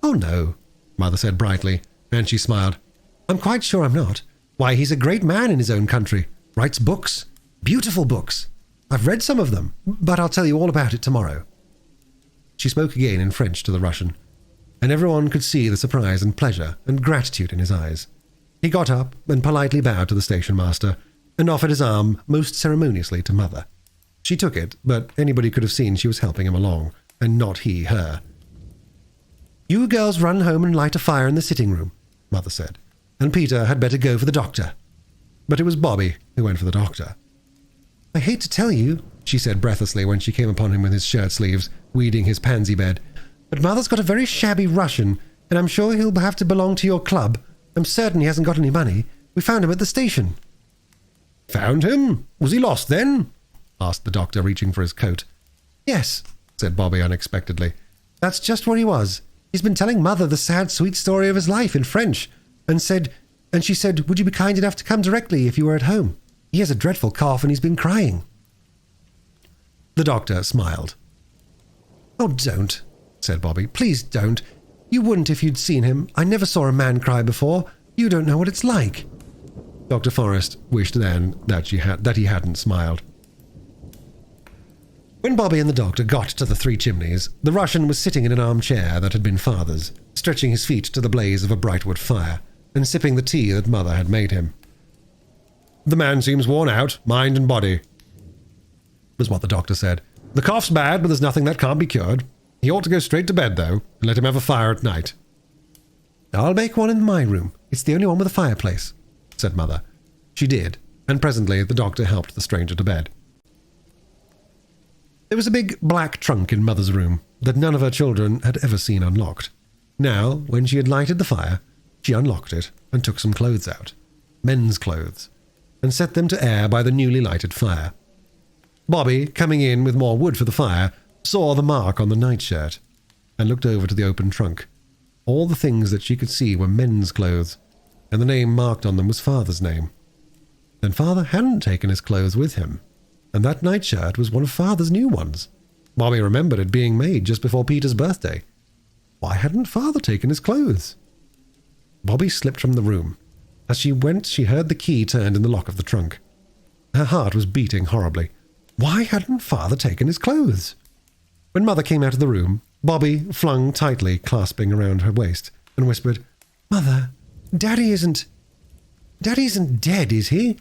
"Oh, no," Mother said brightly, and she smiled. "I'm quite sure I'm not. Why, he's a great man in his own country. Writes books. Beautiful books. I've read some of them, but I'll tell you all about it tomorrow." She spoke again in French to the Russian, and everyone could see the surprise and pleasure and gratitude in his eyes. He got up and politely bowed to the station master and offered his arm most ceremoniously to Mother. She took it, but anybody could have seen she was helping him along, and not he her. "You girls run home and light a fire in the sitting room," Mother said, "and Peter had better go for the doctor." But it was Bobby who went for the doctor. "I hate to tell you," she said breathlessly when she came upon him with his shirt sleeves, weeding his pansy bed, "but Mother's got a very shabby Russian, and I'm sure he'll have to belong to your club. I'm certain he hasn't got any money. We found him at the station." "Found him? Was he lost then?" asked the doctor, reaching for his coat. "Yes," said Bobby unexpectedly. "That's just where he was. He's been telling Mother the sad, sweet story of his life in French, and she said, would you be kind enough to come directly if you were at home? He has a dreadful cough and he's been crying." The doctor smiled. "Oh, don't," said Bobby. "Please don't. You wouldn't if you'd seen him. I never saw a man cry before. You don't know what it's like." Dr. Forrest wished then that he hadn't smiled. When Bobby and the doctor got to the Three Chimneys, the Russian was sitting in an armchair that had been Father's, stretching his feet to the blaze of a bright wood fire, and sipping the tea that Mother had made him. "The man seems worn out, mind and body," was what the doctor said. "The cough's bad, but there's nothing that can't be cured. He ought to go straight to bed, though, and let him have a fire at night." "I'll make one in my room. It's the only one with a fireplace," said Mother. She did, and presently the doctor helped the stranger to bed. There was a big black trunk in Mother's room that none of her children had ever seen unlocked. Now, when she had lighted the fire, she unlocked it and took some clothes out, men's clothes, and set them to air by the newly lighted fire. Bobby, coming in with more wood for the fire, saw the mark on the nightshirt and looked over to the open trunk. All the things that she could see were men's clothes, and the name marked on them was Father's name. Then Father hadn't taken his clothes with him, and that nightshirt was one of Father's new ones. Bobby remembered it being made just before Peter's birthday. Why hadn't Father taken his clothes? Bobby slipped from the room. As she went, she heard the key turned in the lock of the trunk. Her heart was beating horribly. Why hadn't Father taken his clothes? When Mother came out of the room, Bobby flung tightly, clasping around her waist, and whispered, "Mother, Daddy isn't dead, is he?"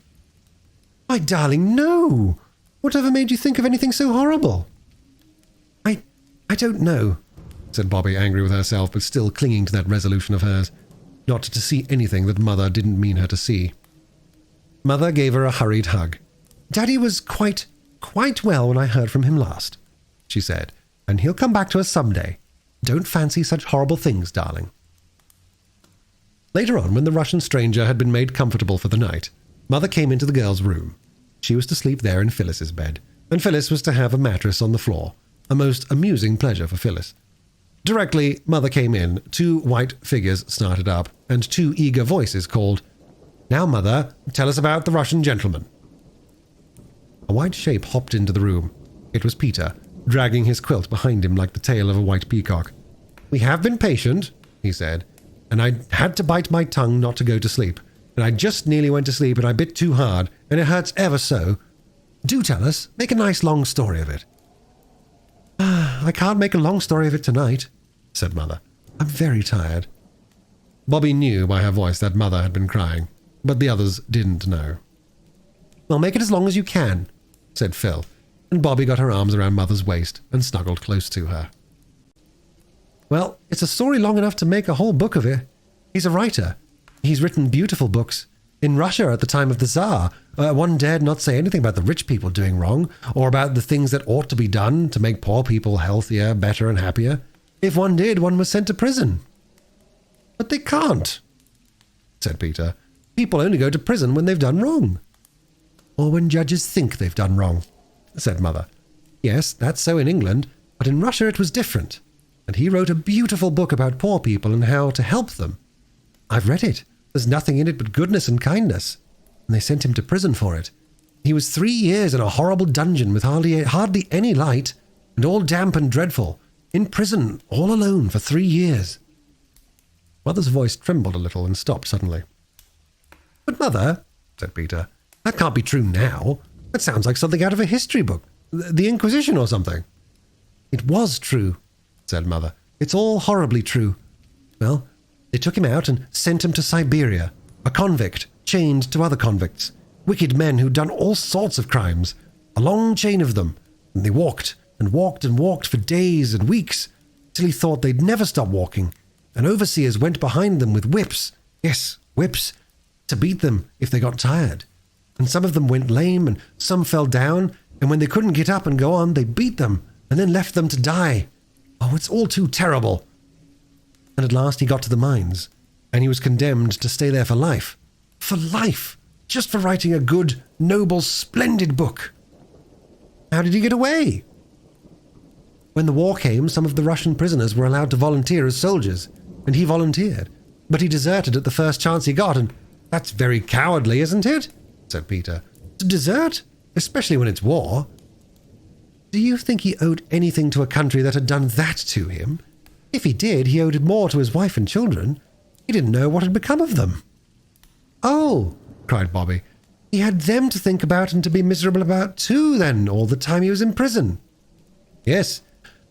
"My darling, no! Whatever made you think of anything so horrible?" I don't know," said Bobby, angry with herself, but still clinging to that resolution of hers, not to see anything that Mother didn't mean her to see. Mother gave her a hurried hug. "Daddy was quite well when I heard from him last," she said, "and he'll come back to us someday. Don't fancy such horrible things, darling." Later on, when the Russian stranger had been made comfortable for the night, Mother came into the girls' room. She was to sleep there in Phyllis's bed, and Phyllis was to have a mattress on the floor, a most amusing pleasure for Phyllis. Directly Mother came in, two white figures started up, and two eager voices called, "Now, Mother, tell us about the Russian gentleman." A white shape hopped into the room. It was Peter, dragging his quilt behind him like the tail of a white peacock. "We have been patient," he said, "and I had to bite my tongue not to go to sleep. And I just nearly went to sleep and I bit too hard, and it hurts ever so. Do tell us. Make a nice long story of it." "I can't make a long story of it tonight," said Mother. "I'm very tired." Bobby knew by her voice that Mother had been crying, but the others didn't know. "Well, make it as long as you can," said Phil, and Bobby got her arms around Mother's waist and snuggled close to her. "Well, it's a story long enough to make a whole book of it. He's a writer. He's written beautiful books. In Russia at the time of the Tsar, one dared not say anything about the rich people doing wrong, or about the things that ought to be done to make poor people healthier, better, and happier. If one did, one was sent to prison. But they can't, said Peter. People only go to prison when they've done wrong. Or when judges think they've done wrong, said Mother. Yes, that's so in England, but in Russia it was different. And he wrote a beautiful book about poor people and how to help them. I've read it. There's nothing in it but goodness and kindness. And they sent him to prison for it. He was 3 years in a horrible dungeon with hardly any light, and all damp and dreadful, in prison, all alone for 3 years. Mother's voice trembled a little and stopped suddenly. But Mother, said Peter, that can't be true now. That sounds like something out of a history book. The Inquisition or something. It was true, said Mother. It's all horribly true. Well, they took him out and sent him to Siberia, a convict, chained to other convicts, wicked men who'd done all sorts of crimes, a long chain of them, and they walked and walked and walked for days and weeks, till he thought they'd never stop walking, and overseers went behind them with whips, yes, whips, to beat them if they got tired. And some of them went lame, and some fell down, and when they couldn't get up and go on, they beat them, and then left them to die. Oh, it's all too terrible. And at last he got to the mines, and he was condemned to stay there for life. For life! Just for writing a good, noble, splendid book. How did he get away? When the war came, some of the Russian prisoners were allowed to volunteer as soldiers, and he volunteered. But he deserted at the first chance he got, and that's very cowardly, isn't it? Said Peter. To desert? Especially when it's war. Do you think he owed anything to a country that had done that to him? If he did, he owed more to his wife and children. He didn't know what had become of them. Oh, cried Bobby. He had them to think about and to be miserable about too, then, all the time he was in prison. Yes,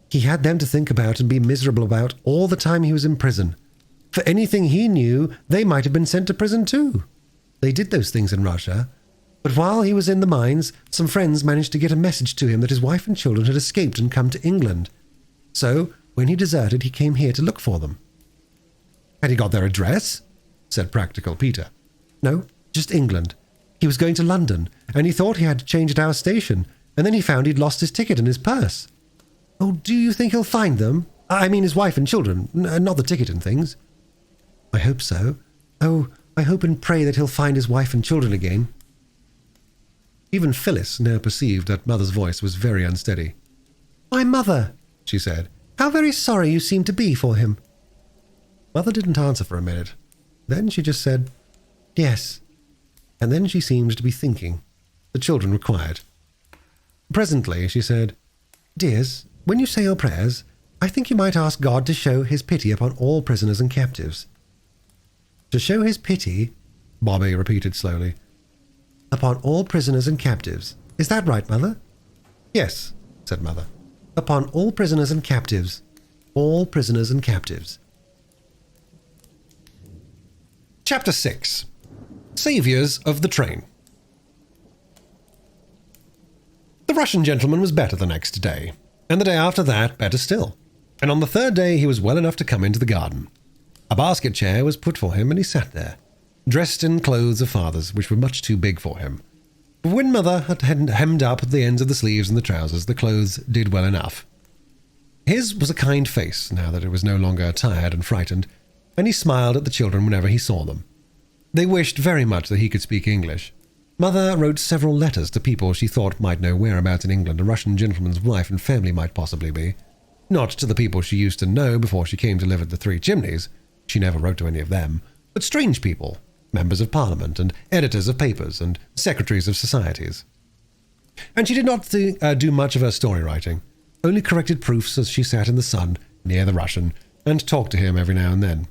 he had them to think about and be miserable about all the time he was in prison. For anything he knew, they might have been sent to prison too. They did those things in Russia. But while he was in the mines, some friends managed to get a message to him that his wife and children had escaped and come to England. So, when he deserted, he came here to look for them. Had he got their address? Said practical Peter. No, just England. He was going to London, and he thought he had to change at our station, and then he found he'd lost his ticket and his purse. Oh, do you think he'll find them? I mean his wife and children, not the ticket and things. I hope so. Oh, I hope and pray that he'll find his wife and children again. Even Phyllis now perceived that Mother's voice was very unsteady. Why, Mother, she said, how very sorry you seem to be for him. Mother didn't answer for a minute. Then she just said, yes. And then she seemed to be thinking. The children were quiet. Presently she said, Dears, when you say your prayers, I think you might ask God to show his pity upon all prisoners and captives. To show his pity, Bobby repeated slowly, upon all prisoners and captives. Is that right, Mother? Yes, said Mother. Upon all prisoners and captives. All prisoners and captives. Chapter 6. Saviours of the Train. The Russian gentleman was better the next day, and the day after that better still, and on the third day he was well enough to come into the garden. A basket chair was put for him, and he sat there, dressed in clothes of Father's, which were much too big for him. But when Mother had hemmed up the ends of the sleeves and the trousers, the clothes did well enough. His was a kind face, now that it was no longer tired and frightened, and he smiled at the children whenever he saw them. They wished very much that he could speak English. Mother wrote several letters to people she thought might know whereabouts in England a Russian gentleman's wife and family might possibly be. Not to the people she used to know before she came to live at the Three Chimneys. She never wrote to any of them, but strange people, members of Parliament and editors of papers and secretaries of societies. And she did not do much of her story writing, only corrected proofs as she sat in the sun near the Russian and talked to him every now and then.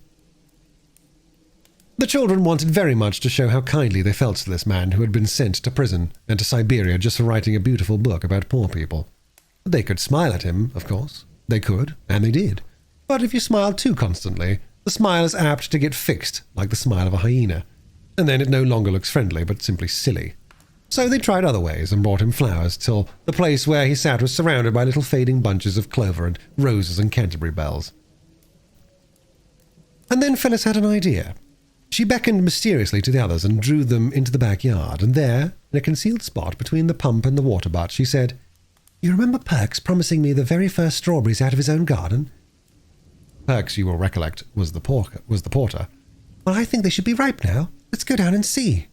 The children wanted very much to show how kindly they felt to this man who had been sent to prison and to Siberia just for writing a beautiful book about poor people. They could smile at him, of course. They could, and they did. But if you smile too constantly, the smile is apt to get fixed, like the smile of a hyena, and then it no longer looks friendly, but simply silly. So they tried other ways and brought him flowers, till the place where he sat was surrounded by little fading bunches of clover and roses and Canterbury bells. And then Phyllis had an idea. She beckoned mysteriously to the others and drew them into the backyard, and there, in a concealed spot between the pump and the water butt, she said, "You remember Perks promising me the very first strawberries out of his own garden?" Perks, you will recollect, was the porter. "Well, I think they should be ripe now. Let's go down and see."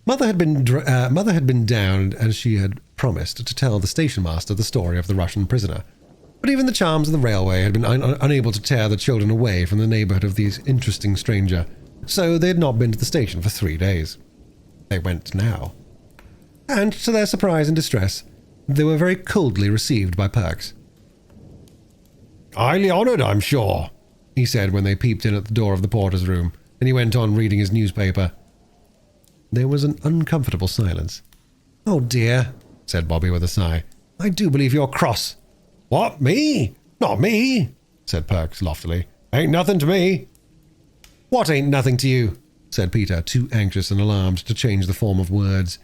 Mother had been down, as she had promised, to tell the station master the story of the Russian prisoner. But even the charms of the railway had been unable to tear the children away from the neighbourhood of the interesting stranger, so they had not been to the station for 3 days. They went now. And, to their surprise and distress, they were very coldly received by Perks. "Highly honoured, I'm sure," he said when they peeped in at the door of the porter's room, and he went on reading his newspaper. There was an uncomfortable silence. "Oh dear," said Bobby with a sigh. "I do believe you're cross." "What, me? Not me," said Perks loftily. "Ain't nothing to me." "What ain't nothing to you?" said Peter, too anxious and alarmed to change the form of words.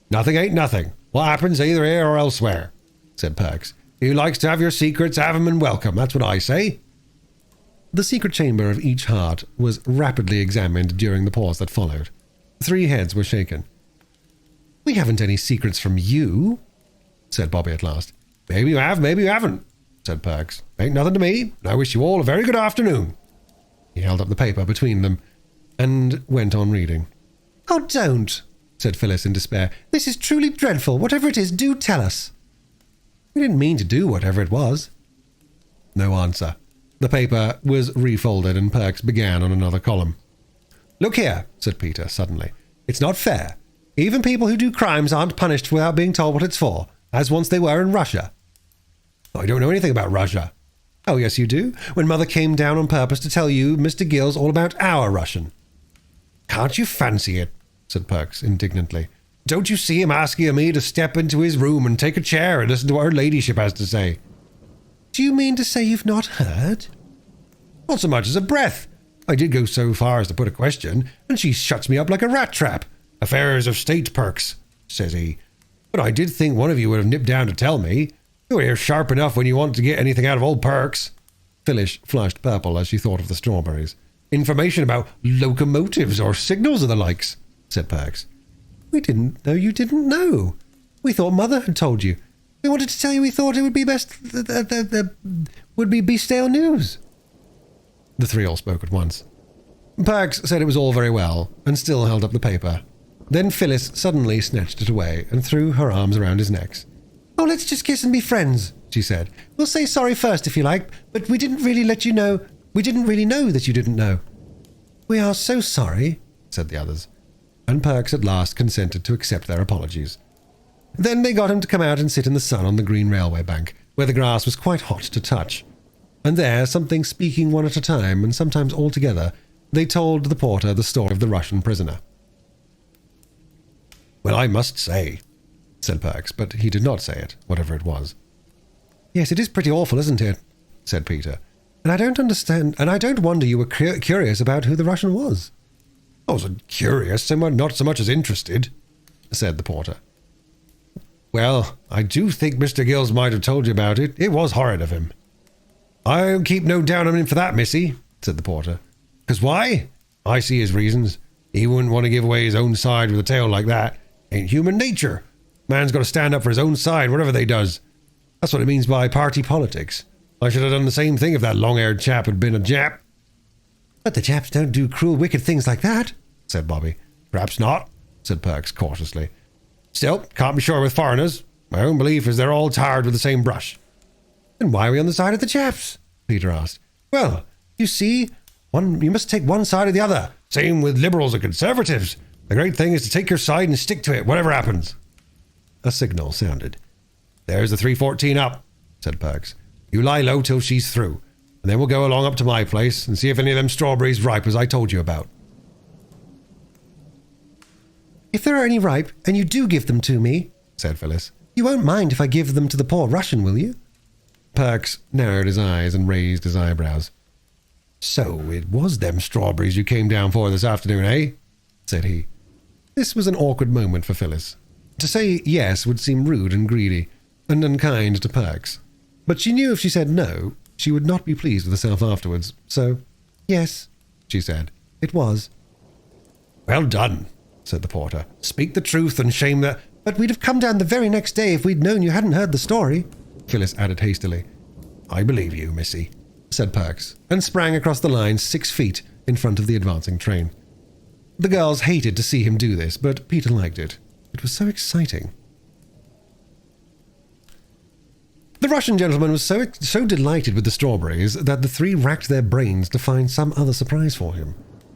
"Nothing ain't nothing. What happens either here or elsewhere," said Perks. "You likes to have your secrets, have 'em and welcome, that's what I say." The secret chamber of each heart was rapidly examined during the pause that followed. 3 heads were shaken. "We haven't any secrets from you," said Bobby at last. "Maybe you have, maybe you haven't," said Perks. "Ain't nothing to me, and I wish you all a very good afternoon." He held up the paper between them and went on reading. "Oh, don't," said Phyllis in despair. "This is truly dreadful. Whatever it is, do tell us." "We didn't mean to do whatever it was." No answer. The paper was refolded and Perks began on another column. "Look here," said Peter suddenly. "It's not fair. Even people who do crimes aren't punished without being told what it's for, as once they were in Russia." "I don't know anything about Russia." "Oh, yes, you do. When Mother came down on purpose to tell you, Mr. Gills, all about our Russian." "Can't you fancy it?" said Perks indignantly. "Don't you see him asking me to step into his room and take a chair and listen to what her ladyship has to say?" "Do you mean to say you've not heard?" "Not so much as a breath. I did go so far as to put a question, and she shuts me up like a rat trap. 'Affairs of state, Perks,' says he. But I did think one of you would have nipped down to tell me. You're here sharp enough when you want to get anything out of old Perks." Phyllis flushed purple as she thought of the strawberries. "Information about locomotives or signals or the likes," said Perks. "We didn't know you didn't know. We thought Mother had told you. We wanted to tell you we thought it would be best... would be stale news." The 3 all spoke at once. Perks said it was all very well, and still held up the paper. Then Phyllis suddenly snatched it away and threw her arms around his neck. "Oh, let's just kiss and be friends," she said. "We'll say sorry first if you like, but we didn't really let you know. We didn't really know that you didn't know." "We are so sorry," said the others, and Perks at last consented to accept their apologies. Then they got him to come out and sit in the sun on the green railway bank, where the grass was quite hot to touch. And there, something speaking one at a time, and sometimes all together, they told the porter the story of the Russian prisoner. "Well, I must say," said Perks, but he did not say it, whatever it was. "Yes, it is pretty awful, isn't it?" said Peter. "And I don't understand, and I don't wonder you were curious about who the Russian was." "I wasn't curious, not so much as interested," said the porter. "Well, I do think Mr. Gills might have told you about it. It was horrid of him." "I'll keep no doubt on him for that, missy," said the porter. "'Cause why? I see his reasons. He wouldn't want to give away his own side with a tale like that. Ain't human nature. Man's got to stand up for his own side, whatever they does. That's what it means by party politics. I should have done the same thing if that long-haired chap had been a Jap." "But the Japs don't do cruel, wicked things like that," said Bobby. "Perhaps not," said Perks cautiously. "Still, can't be sure with foreigners. My own belief is they're all tarred with the same brush." "Then why are we on the side of the Japs?" Peter asked. "Well, you see, you must take one side or the other. Same with liberals and conservatives. The great thing is to take your side and stick to it, whatever happens." A signal sounded. "There's the 314 up," said Perks. "You lie low till she's through, and then we'll go along up to my place and see if any of them strawberries ripe as I told you about." "If there are any ripe, and you do give them to me," said Phyllis, "you won't mind if I give them to the poor Russian, will you?" Perks narrowed his eyes and raised his eyebrows. "So it was them strawberries you came down for this afternoon, eh?" said he. This was an awkward moment for Phyllis. To say yes would seem rude and greedy, and unkind to Perks. But she knew if she said no, she would not be pleased with herself afterwards. So, "Yes," she said, it was. "Well done," said the porter. "Speak the truth and shame the—" "But we'd have come down the very next day if we'd known you hadn't heard the story," Phyllis added hastily. "I believe you, missy," said Perks, and sprang across the line 6 feet in front of the advancing train. The girls hated to see him do this, but Peter liked it. It was so exciting. The Russian gentleman was so delighted with the strawberries that the three racked their brains to find some other surprise for him.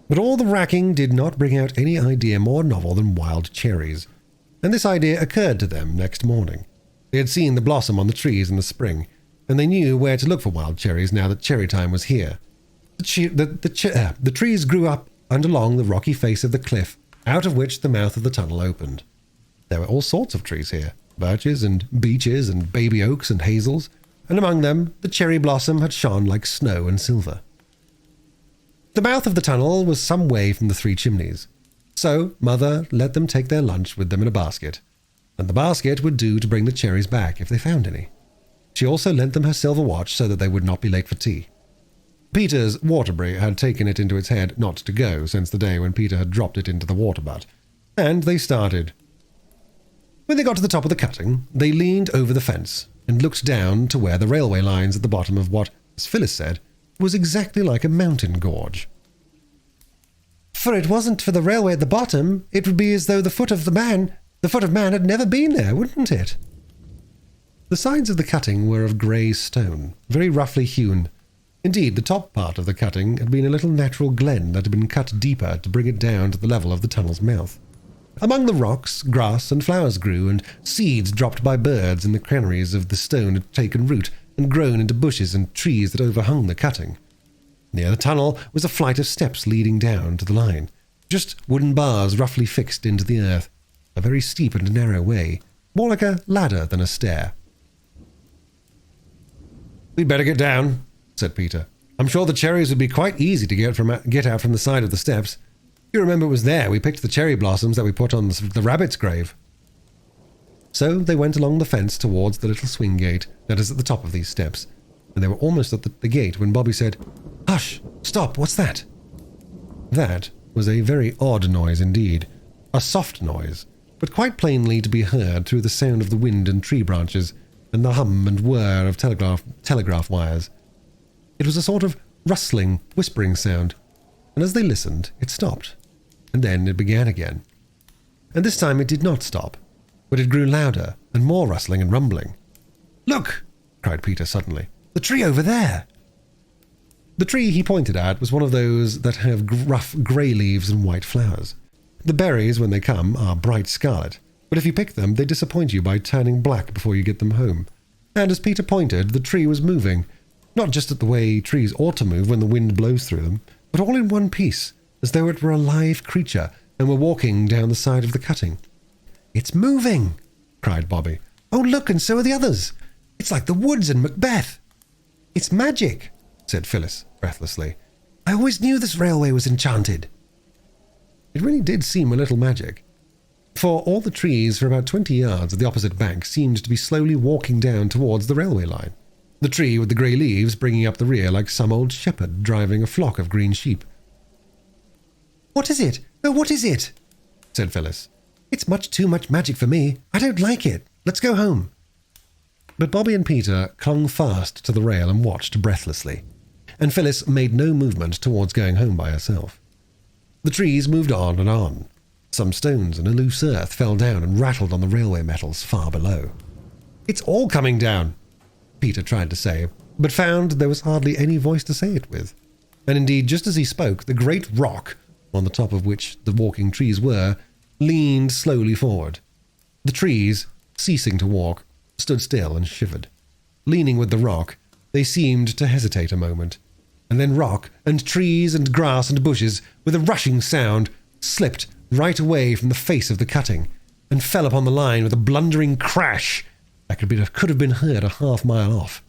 But all the racking did not bring out any idea more novel than wild cherries, and this idea occurred to them next morning. They had seen the blossom on the trees in the spring, and they knew where to look for wild cherries now that cherry time was here. The trees grew up and along the rocky face of the cliff, out of which the mouth of the tunnel opened. There were all sorts of trees here, birches and beeches and baby oaks and hazels, and among them the cherry blossom had shone like snow and silver. The mouth of the tunnel was some way from the 3 chimneys, so Mother let them take their lunch with them in a basket, and the basket would do to bring the cherries back if they found any. She also lent them her silver watch so that they would not be late for tea. Peter's Waterbury had taken it into its head not to go since the day when Peter had dropped it into the water butt, and they started. When they got to the top of the cutting, they leaned over the fence and looked down to where the railway lines at the bottom of what, as Phyllis said, was exactly like a mountain gorge. "For it wasn't for the railway at the bottom, it would be as though the foot of man had never been there, wouldn't it?" The sides of the cutting were of grey stone, very roughly hewn. Indeed, the top part of the cutting had been a little natural glen that had been cut deeper to bring it down to the level of the tunnel's mouth. Among the rocks, grass and flowers grew, and seeds dropped by birds in the crannies of the stone had taken root and grown into bushes and trees that overhung the cutting. Near the tunnel was a flight of steps leading down to the line, just wooden bars roughly fixed into the earth, a very steep and narrow way, more like a ladder than a stair. "We'd better get down," said Peter. "I'm sure the cherries would be quite easy to get out from the side of the steps. You remember it was there we picked the cherry blossoms that we put on the rabbit's grave." So they went along the fence towards the little swing gate that is at the top of these steps, and they were almost at the gate when Bobby said, "Hush! Stop! What's that?" That was a very odd noise indeed, a soft noise, but quite plainly to be heard through the sound of the wind and tree branches and the hum and whir of telegraph wires. It was a sort of rustling, whispering sound, and as they listened, it stopped, and then it began again. And this time it did not stop, but it grew louder and more rustling and rumbling. "Look!" cried Peter suddenly. "The tree over there!" The tree he pointed at was one of those that have rough grey leaves and white flowers. The berries, when they come, are bright scarlet, but if you pick them, they disappoint you by turning black before you get them home. And as Peter pointed, the tree was moving, not just at the way trees ought to move when the wind blows through them, but all in one piece, as though it were a live creature and were walking down the side of the cutting. "It's moving!" cried Bobby. "Oh, look, and so are the others! It's like the woods in Macbeth!" "It's magic!" said Phyllis, breathlessly. "I always knew this railway was enchanted." It really did seem a little magic, for all the trees for about 20 yards at the opposite bank seemed to be slowly walking down towards the railway line, the tree with the grey leaves bringing up the rear like some old shepherd driving a flock of green sheep. "What is it? Oh, what is it?" said Phyllis. "It's much too much magic for me. I don't like it. Let's go home." But Bobby and Peter clung fast to the rail and watched breathlessly, and Phyllis made no movement towards going home by herself. The trees moved on and on. Some stones and a loose earth fell down and rattled on the railway metals far below. "It's all coming down," Peter tried to say, but found there was hardly any voice to say it with. And indeed, just as he spoke, the great rock, on the top of which the walking trees were, leaned slowly forward. The trees, ceasing to walk, stood still and shivered. Leaning with the rock, they seemed to hesitate a moment, and then rock and trees and grass and bushes, with a rushing sound, slipped right away from the face of the cutting, and fell upon the line with a blundering crash that could have been heard a half-mile off.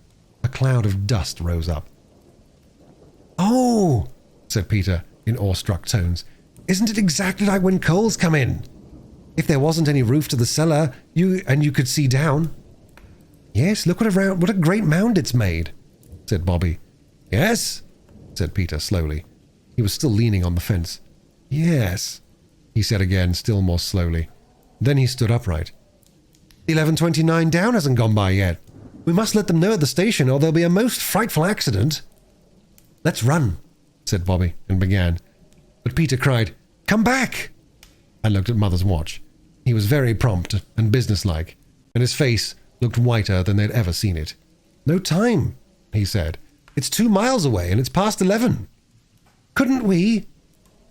A cloud of dust rose up. "Oh," said Peter in awestruck tones, "isn't it exactly like when coals come in? If there wasn't any roof to the cellar, you could see down." "Yes, look what a great mound it's made," said Bobby. "Yes," said Peter slowly. He was still leaning on the fence. Yes, he said again, still more slowly. Then he stood upright. The 11:29 down hasn't gone by yet. We must let them know at the station or there'll be a most frightful accident. Let's run, said Bobby, and began. But Peter cried, Come back! I looked at Mother's watch. He was very prompt and businesslike, and his face looked whiter than they'd ever seen it. No time, he said. It's 2 miles away and it's past 11. Couldn't we,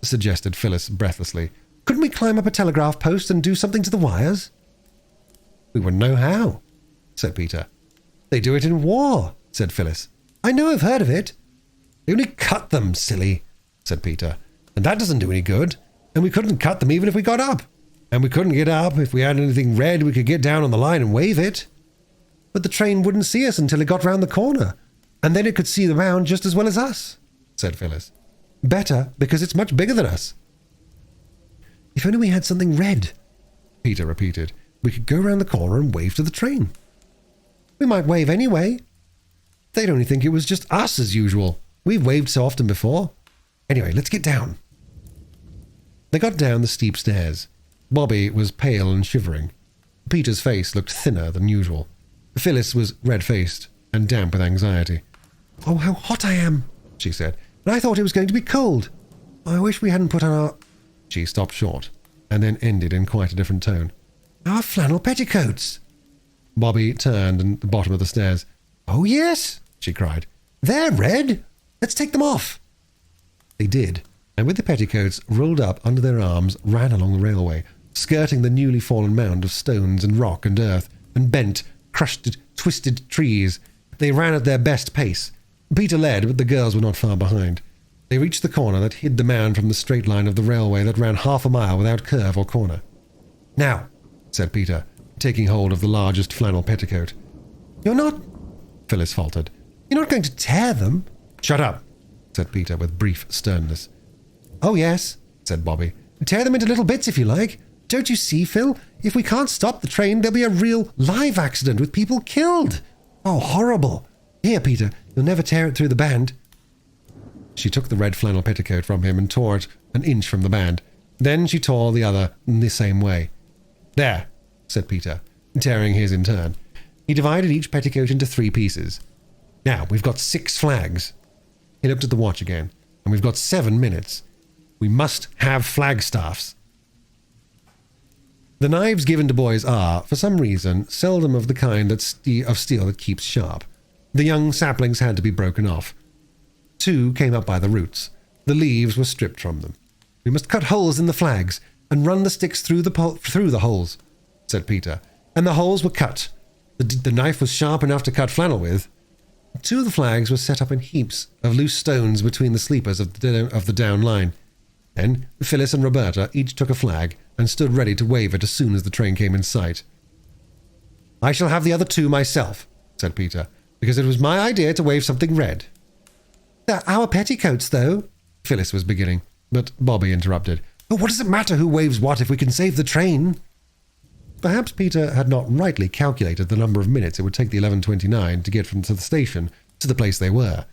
suggested Phyllis breathlessly, couldn't we climb up a telegraph post and do something to the wires? We wouldn't know how, said Peter. They do it in war, said Phyllis. I know, I've heard of it. They only cut them, silly, said Peter. And that doesn't do any good. And we couldn't cut them even if we got up. And we couldn't get up. If we had anything red, we could get down on the line and wave it. But the train wouldn't see us until it got round the corner. And then it could see the mound just as well as us, said Phyllis. Better, because it's much bigger than us. If only we had something red, Peter repeated. We could go round the corner and wave to the train. We might wave anyway. They'd only think it was just us as usual. We've waved so often before. Anyway, let's get down. They got down the steep stairs. Bobby was pale and shivering. Peter's face looked thinner than usual. Phyllis was red-faced and damp with anxiety. Oh, how hot I am, she said. And I thought it was going to be cold. I wish we hadn't put on our... She stopped short and then ended in quite a different tone. Our flannel petticoats. Bobby turned at the bottom of the stairs. Oh, yes, she cried. They're red. Let's take them off. They did, and with the petticoats rolled up under their arms, ran along the railway, skirting the newly fallen mound of stones and rock and earth, and bent, crushed, twisted trees. They ran at their best pace. Peter led, but the girls were not far behind. They reached the corner that hid the mound from the straight line of the railway that ran half a mile without curve or corner. Now, said Peter, taking hold of the largest flannel petticoat. You're not... Phyllis faltered. You're not going to tear them? Shut up, said Peter with brief sternness. Oh, yes, said Bobby. Tear them into little bits if you like. Don't you see, Phil? If we can't stop the train, there'll be a real live accident with people killed. Oh, horrible. Here, Peter, you'll never tear it through the band. She took the red flannel petticoat from him and tore it an inch from the band. Then she tore the other in the same way. There, said Peter, tearing his in turn. He divided each petticoat into 3 pieces. Now, we've got 6 flags. He looked at the watch again, and we've got 7 minutes. We must have flagstaffs. The knives given to boys are, for some reason, seldom of the kind of steel that keeps sharp. The young saplings had to be broken off. 2 came up by the roots. The leaves were stripped from them. We must cut holes in the flags and run the sticks through the holes, said Peter. And the holes were cut. The knife was sharp enough to cut flannel with. 2 of the flags were set up in heaps of loose stones between the sleepers of the down line. Then Phyllis and Roberta each took a flag and stood ready to wave it as soon as the train came in sight. I shall have the other 2 myself, said Peter, because it was my idea to wave something red. They're our petticoats, though, Phyllis was beginning, but Bobby interrupted. Oh, what does it matter who waves what if we can save the train? Perhaps Peter had not rightly calculated the number of minutes it would take the 11:29 to get from the station to the place they were.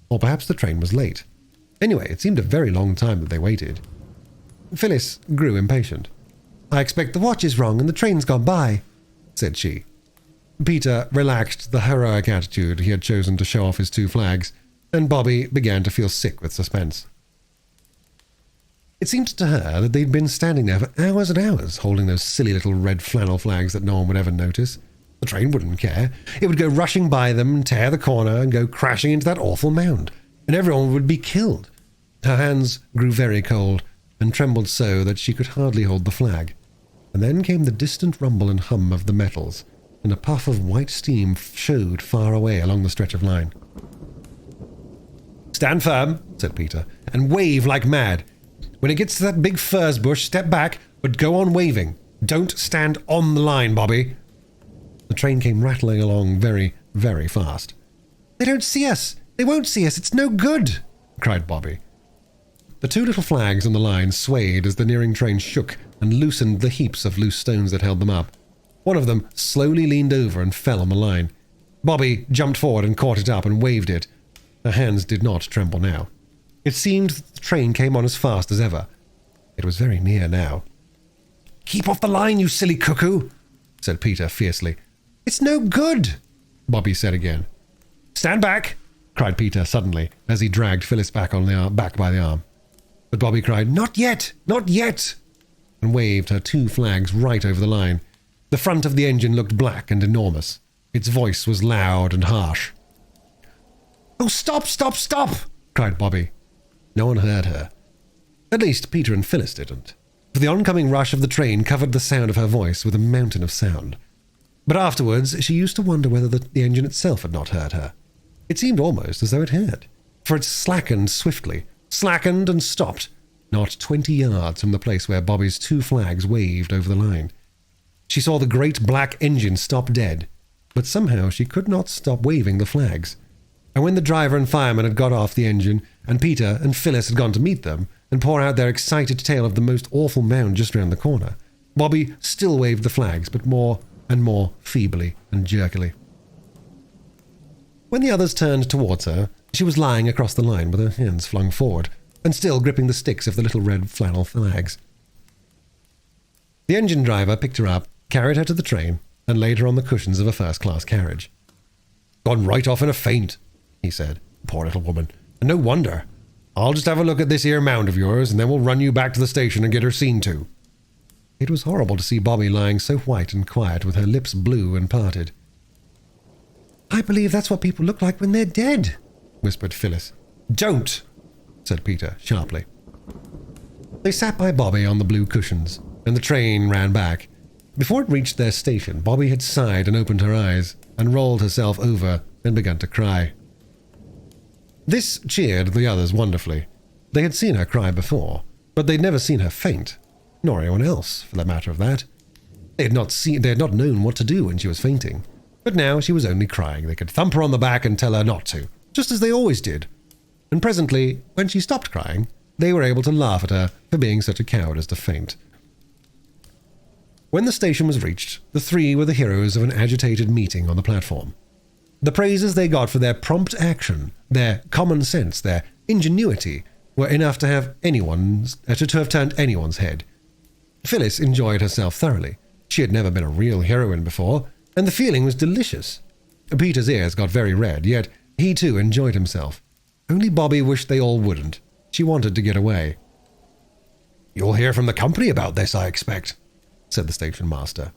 Or perhaps the train was late. Anyway, it seemed a very long time that they waited. Phyllis grew impatient. I expect the watch is wrong and the train's gone by, said she. Peter relaxed the heroic attitude he had chosen to show off his 2 flags, and Bobby began to feel sick with suspense. It seemed to her that they'd been standing there for hours and hours, holding those silly little red flannel flags that no one would ever notice. The train wouldn't care. It would go rushing by them, tear the corner, and go crashing into that awful mound, and everyone would be killed. Her hands grew very cold, and trembled so that she could hardly hold the flag. And then came the distant rumble and hum of the metals, and a puff of white steam showed far away along the stretch of line. Stand firm, said Peter, and wave like mad. When it gets to that big furze bush, step back, but go on waving. Don't stand on the line, Bobby. The train came rattling along very, very fast. They don't see us. They won't see us. It's no good, cried Bobby. The 2 little flags on the line swayed as the nearing train shook and loosened the heaps of loose stones that held them up. One of them slowly leaned over and fell on the line. Bobby jumped forward and caught it up and waved it. Her hands did not tremble now. It seemed the train came on as fast as ever. It was very near now. "Keep off the line, you silly cuckoo," said Peter fiercely. "It's no good," Bobby said again. "Stand back," cried Peter suddenly, as he dragged Phyllis back by the arm. But Bobby cried, "Not yet! Not yet!" and waved her 2 flags right over the line. The front of the engine looked black and enormous. Its voice was loud and harsh. "Oh, stop, stop, stop!" cried Bobby. No one heard her. At least Peter and Phyllis didn't, for the oncoming rush of the train covered the sound of her voice with a mountain of sound. But afterwards she used to wonder whether the engine itself had not heard her. It seemed almost as though it had, for it slackened swiftly, slackened and stopped, not 20 yards from the place where Bobby's 2 flags waved over the line. She saw the great black engine stop dead, but somehow she could not stop waving the flags. And when the driver and fireman had got off the engine, and Peter and Phyllis had gone to meet them and pour out their excited tale of the most awful mound just round the corner, Bobby still waved the flags, but more and more feebly and jerkily. When the others turned towards her, she was lying across the line with her hands flung forward, and still gripping the sticks of the little red flannel flags. The engine driver picked her up, carried her to the train, and laid her on the cushions of a first-class carriage. "Gone right off in a faint," he said. "Poor little woman. And no wonder. I'll just have a look at this here mound of yours, and then we'll run you back to the station and get her seen to." It was horrible to see Bobby lying so white and quiet with her lips blue and parted. "I believe that's what people look like when they're dead," whispered Phyllis. "Don't!" said Peter sharply. They sat by Bobby on the blue cushions, and the train ran back. Before it reached their station, Bobby had sighed and opened her eyes, and rolled herself over and begun to cry. This cheered the others wonderfully. They had seen her cry before, but they'd never seen her faint, nor anyone else, for the matter of that. They had not known what to do when she was fainting, but now she was only crying. They could thump her on the back and tell her not to, just as they always did. And presently, when she stopped crying, they were able to laugh at her for being such a coward as to faint. When the station was reached, the 3 were the heroes of an agitated meeting on the platform. The praises they got for their prompt action, their common sense, their ingenuity, were enough to have turned anyone's head. Phyllis enjoyed herself thoroughly. She had never been a real heroine before, and the feeling was delicious. Peter's ears got very red, yet he too enjoyed himself. Only Bobby wished they all wouldn't. She wanted to get away. "You'll hear from the company about this, I expect," said the station master.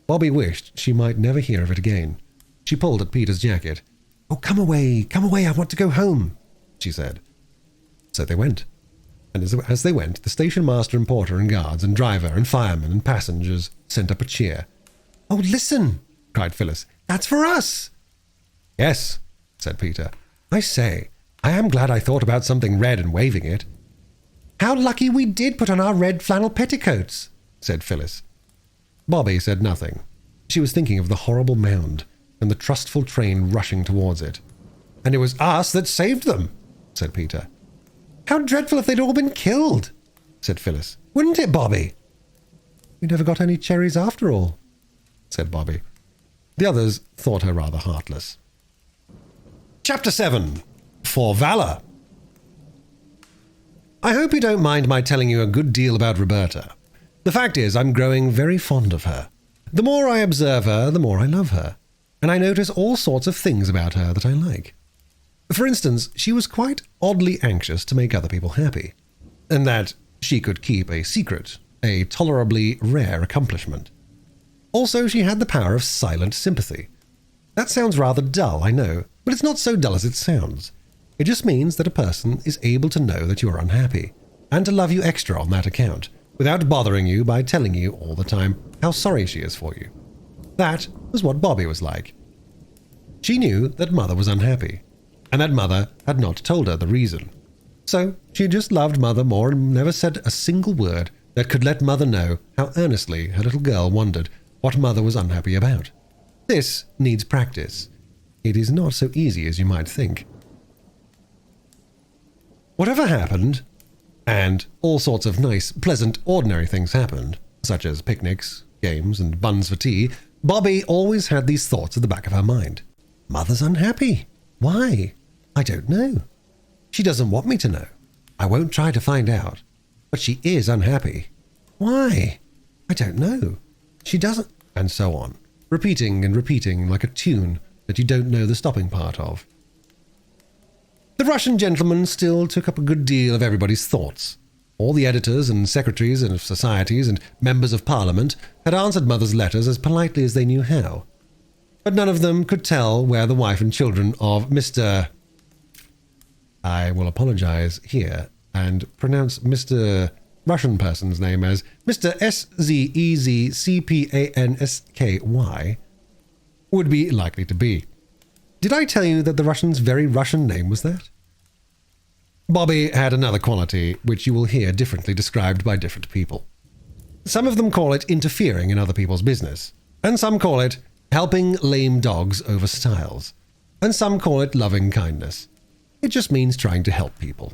Bobby wished she might never hear of it again. She pulled at Peter's jacket. "Oh, come away, I want to go home," she said. So they went. And as they went, the station master and porter and guards and driver and firemen and passengers sent up a cheer. "Oh, listen," cried Phyllis. "That's for us." "Yes," said Peter. "I say, I am glad I thought about something red and waving it." "How lucky we did put on our red flannel petticoats," said Phyllis. Bobby said nothing. She was thinking of the horrible mound and the trustful train rushing towards it. "And it was us that saved them," said Peter. "How dreadful if they'd all been killed," said Phyllis. "Wouldn't it, Bobby?" "We never got any cherries after all," said Bobby. The others thought her rather heartless. Chapter 7. For Valor. I hope you don't mind my telling you a good deal about Roberta. The fact is, I'm growing very fond of her. The more I observe her, the more I love her, and I notice all sorts of things about her that I like. For instance, she was quite oddly anxious to make other people happy, and that she could keep a secret, a tolerably rare accomplishment. Also, she had the power of silent sympathy. That sounds rather dull, I know, but it's not so dull as it sounds. It just means that a person is able to know that you are unhappy, and to love you extra on that account, without bothering you by telling you all the time how sorry she is for you. That was what Bobby was like. She knew that Mother was unhappy, and that Mother had not told her the reason. So she just loved Mother more and never said a single word that could let Mother know how earnestly her little girl wondered what Mother was unhappy about. This needs practice. It is not so easy as you might think. Whatever happened, and all sorts of nice, pleasant, ordinary things happened, such as picnics, games, and buns for tea, Bobby always had these thoughts at the back of her mind. Mother's unhappy. Why? I don't know. She doesn't want me to know. I won't try to find out. But she is unhappy. Why? I don't know. She doesn't... And so on, repeating and repeating like a tune that you don't know the stopping part of. The Russian gentleman still took up a good deal of everybody's thoughts. All the editors and secretaries of societies and members of Parliament had answered Mother's letters as politely as they knew how. But none of them could tell where the wife and children of Mr. I will apologize here and pronounce Mr. Russian person's name as Mr. Szezcpansky would be likely to be. Did I tell you that the Russian's very Russian name was that? Bobby had another quality which you will hear differently described by different people. Some of them call it interfering in other people's business, and some call it helping lame dogs over stiles, and some call it loving kindness. It just means trying to help people.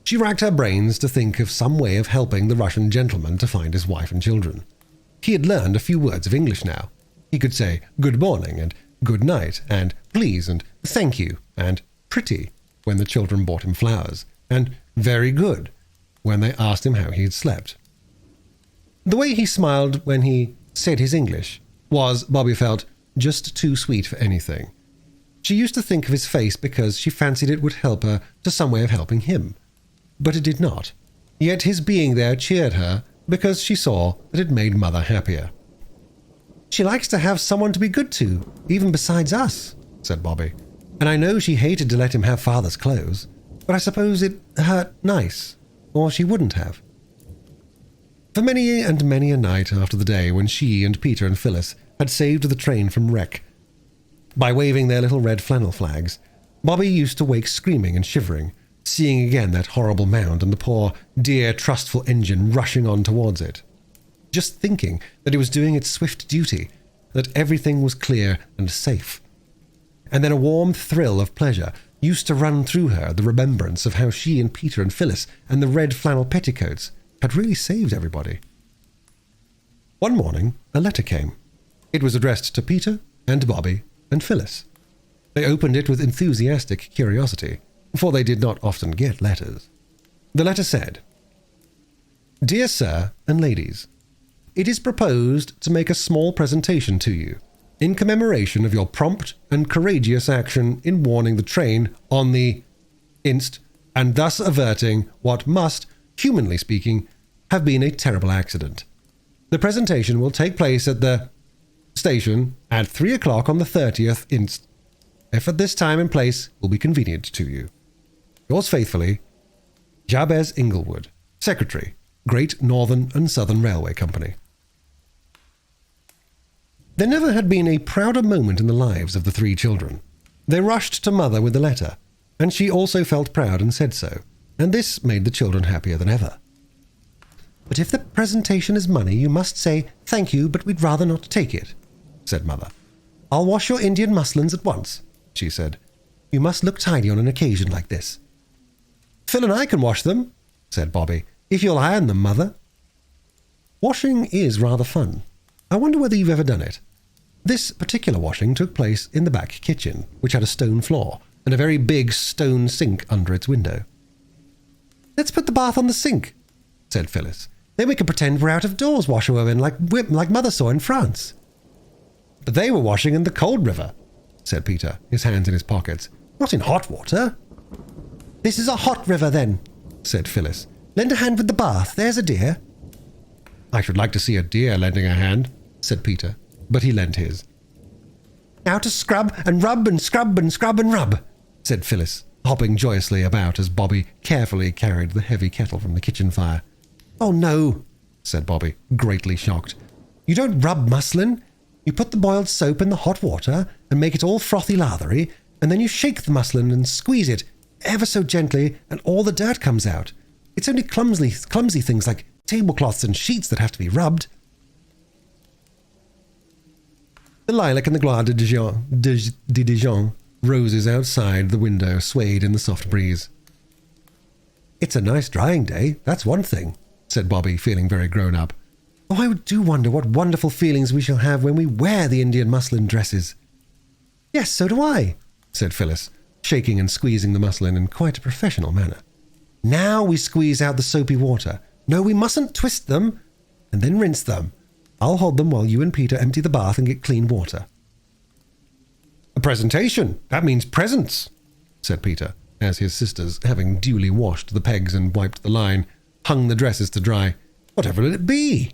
She racked her brains to think of some way of helping the Russian gentleman to find his wife and children. He had learned a few words of English now. He could say good morning and good night and please and thank you and pretty when the children brought him flowers, and very good when they asked him how he had slept. The way he smiled when he said his English was, Bobby felt, just too sweet for anything. She used to think of his face because she fancied it would help her to some way of helping him. But it did not. Yet his being there cheered her because she saw that it made Mother happier. She likes to have someone to be good to, even besides us, said Bobby. And I know she hated to let him have Father's clothes, but I suppose it hurt nice, or she wouldn't have. For many and many a night after the day when she and Peter and Phyllis had saved the train from wreck, by waving their little red flannel flags, Bobby used to wake screaming and shivering, seeing again that horrible mound and the poor, dear, trustful engine rushing on towards it. Just thinking that it was doing its swift duty, that everything was clear and safe. And then a warm thrill of pleasure used to run through her, the remembrance of how she and Peter and Phyllis and the red flannel petticoats had really saved everybody. One morning, a letter came. It was addressed to Peter and Bobby and Phyllis. They opened it with enthusiastic curiosity, for they did not often get letters. The letter said, Dear Sir and Ladies, it is proposed to make a small presentation to you in commemoration of your prompt and courageous action in warning the train on the inst, and thus averting what must, humanly speaking, have been a terrible accident. The presentation will take place at the station at 3 o'clock on the 30th inst, if at this time and place will be convenient to you. Yours faithfully, Jabez Inglewood, Secretary, Great Northern and Southern Railway Company. There never had been a prouder moment in the lives of the three children. They rushed to Mother with the letter, and she also felt proud and said so, and this made the children happier than ever. But if the presentation is money, you must say, thank you, but we'd rather not take it, said Mother. I'll wash your Indian muslins at once, she said. You must look tidy on an occasion like this. Phil and I can wash them, said Bobby, if you'll iron them, Mother. Washing is rather fun. I wonder whether you've ever done it. This particular washing took place in the back kitchen, which had a stone floor and a very big stone sink under its window. Let's put the bath on the sink, said Phyllis. Then we can pretend we're out of doors washerwomen like Mother saw in France. But they were washing in the cold river, said Peter, his hands in his pockets. Not in hot water. This is a hot river, then, said Phyllis. Lend a hand with the bath, there's a dear. I should like to see a deer lending a hand, said Peter, but he lent his. Now to scrub and rub and scrub and scrub and rub, said Phyllis, hopping joyously about as Bobby carefully carried the heavy kettle from the kitchen fire. Oh, no, said Bobby, greatly shocked. You don't rub muslin. You put the boiled soap in the hot water and make it all frothy lathery, and then you shake the muslin and squeeze it ever so gently, and all the dirt comes out. It's only clumsy things like tablecloths and sheets that have to be rubbed. The lilac and the Gloire de Dijon roses outside the window swayed in the soft breeze. It's a nice drying day, that's one thing, said Bobby, feeling very grown up. Oh, I do wonder what wonderful feelings we shall have when we wear the Indian muslin dresses. Yes, so do I, said Phyllis, shaking and squeezing the muslin in quite a professional manner. "Now we squeeze out the soapy water. No, we mustn't twist them, and then rinse them. I'll hold them while you and Peter empty the bath and get clean water." "A presentation. That means presents," said Peter, as his sisters, having duly washed the pegs and wiped the line, hung the dresses to dry. "Whatever will it be?"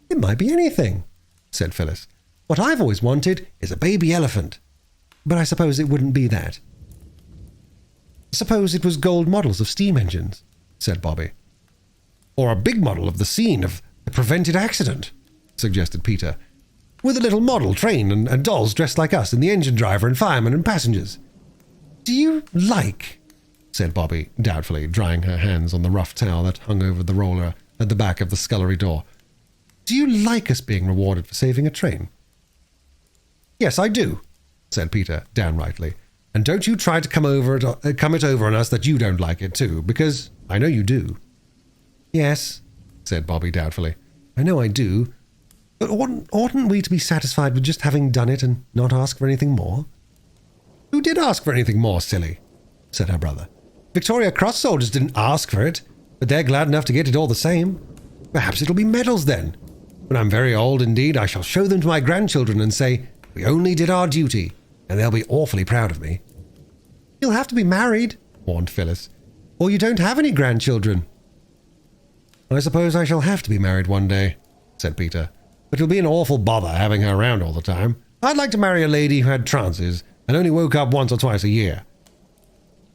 "It might be anything," said Phyllis. "What I've always wanted is a baby elephant. But I suppose it wouldn't be that." "Suppose it was gold models of steam engines," said Bobby. "Or a big model of the scene of a prevented accident," suggested Peter, "with a little model train and dolls dressed like us and the engine driver and fireman and passengers." "Do you like," said Bobby, doubtfully, drying her hands on the rough towel that hung over the roller at the back of the scullery door, "do you like us being rewarded for saving a train?" "Yes, I do," said Peter, downrightly. "And don't you try to come it over on us that you don't like it too, because I know you do." "Yes," said Bobby doubtfully, "I know I do. But oughtn't we to be satisfied with just having done it and not ask for anything more?" "Who did ask for anything more, silly?" said her brother. "Victoria Cross soldiers didn't ask for it, but they're glad enough to get it all the same. Perhaps it'll be medals then. When I'm very old indeed, I shall show them to my grandchildren and say, 'We only did our duty,' and they'll be awfully proud of me." "You'll have to be married," warned Phyllis, "or you don't have any grandchildren." "I suppose I shall have to be married one day," said Peter, "but it'll be an awful bother having her around all the time. I'd like to marry a lady who had trances and only woke up once or twice a year."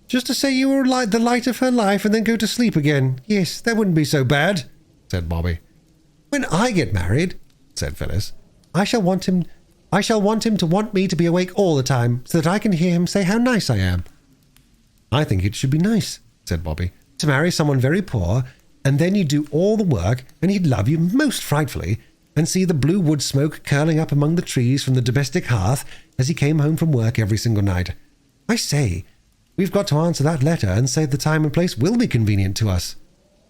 "Just to say you were like the light of her life and then go to sleep again. Yes, that wouldn't be so bad," said Bobby. "When I get married," said Phyllis, I shall want him to want me to be awake all the time so that I can hear him say how nice I am." "I think it should be nice," said Bobby, "to marry someone very poor, and then you do all the work, and he'd love you most frightfully, and see the blue wood smoke curling up among the trees from the domestic hearth as he came home from work every single night. I say, we've got to answer that letter and say the time and place will be convenient to us.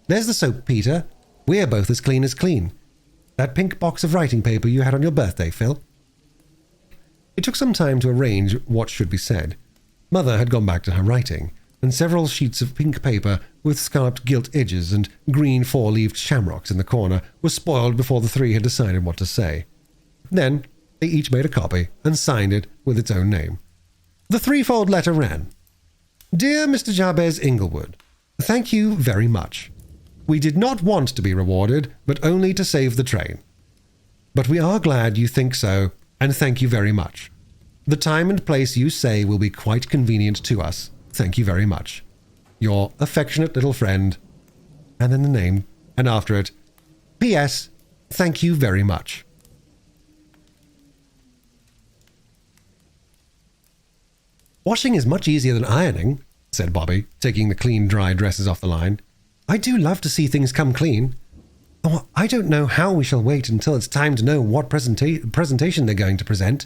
There's the soap, Peter. We're both as clean as clean. That pink box of writing paper you had on your birthday, Phil." It took some time to arrange what should be said. Mother had gone back to her writing, and several sheets of pink paper with scalloped gilt edges and green four-leaved shamrocks in the corner were spoiled before the three had decided what to say. Then they each made a copy and signed it with its own name. The threefold letter ran: "Dear Mr. Jabez Inglewood, thank you very much. We did not want to be rewarded, but only to save the train. But we are glad you think so, and thank you very much. The time and place you say will be quite convenient to us. Thank you very much. Your affectionate little friend," and then the name, and after it, "P.S. Thank you very much." "Washing is much easier than ironing," said Bobby, taking the clean, dry dresses off the line. "I do love to see things come clean. Oh, I don't know how we shall wait until it's time to know what presentation they're going to present."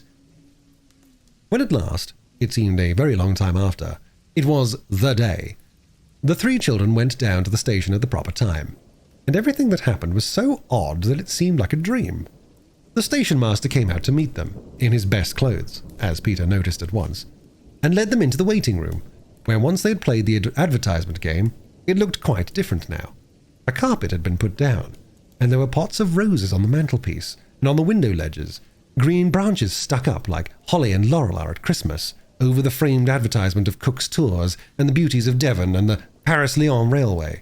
When at last, it seemed a very long time after, it was the day, the three children went down to the station at the proper time, and everything that happened was so odd that it seemed like a dream. The station master came out to meet them, in his best clothes, as Peter noticed at once, and led them into the waiting room, where once they had played the advertisement game, it looked quite different now. A carpet had been put down, and there were pots of roses on the mantelpiece, and on the window ledges, green branches stuck up like holly and laurel are at Christmas, over the framed advertisement of Cook's Tours and the beauties of Devon and the Paris-Lyon Railway.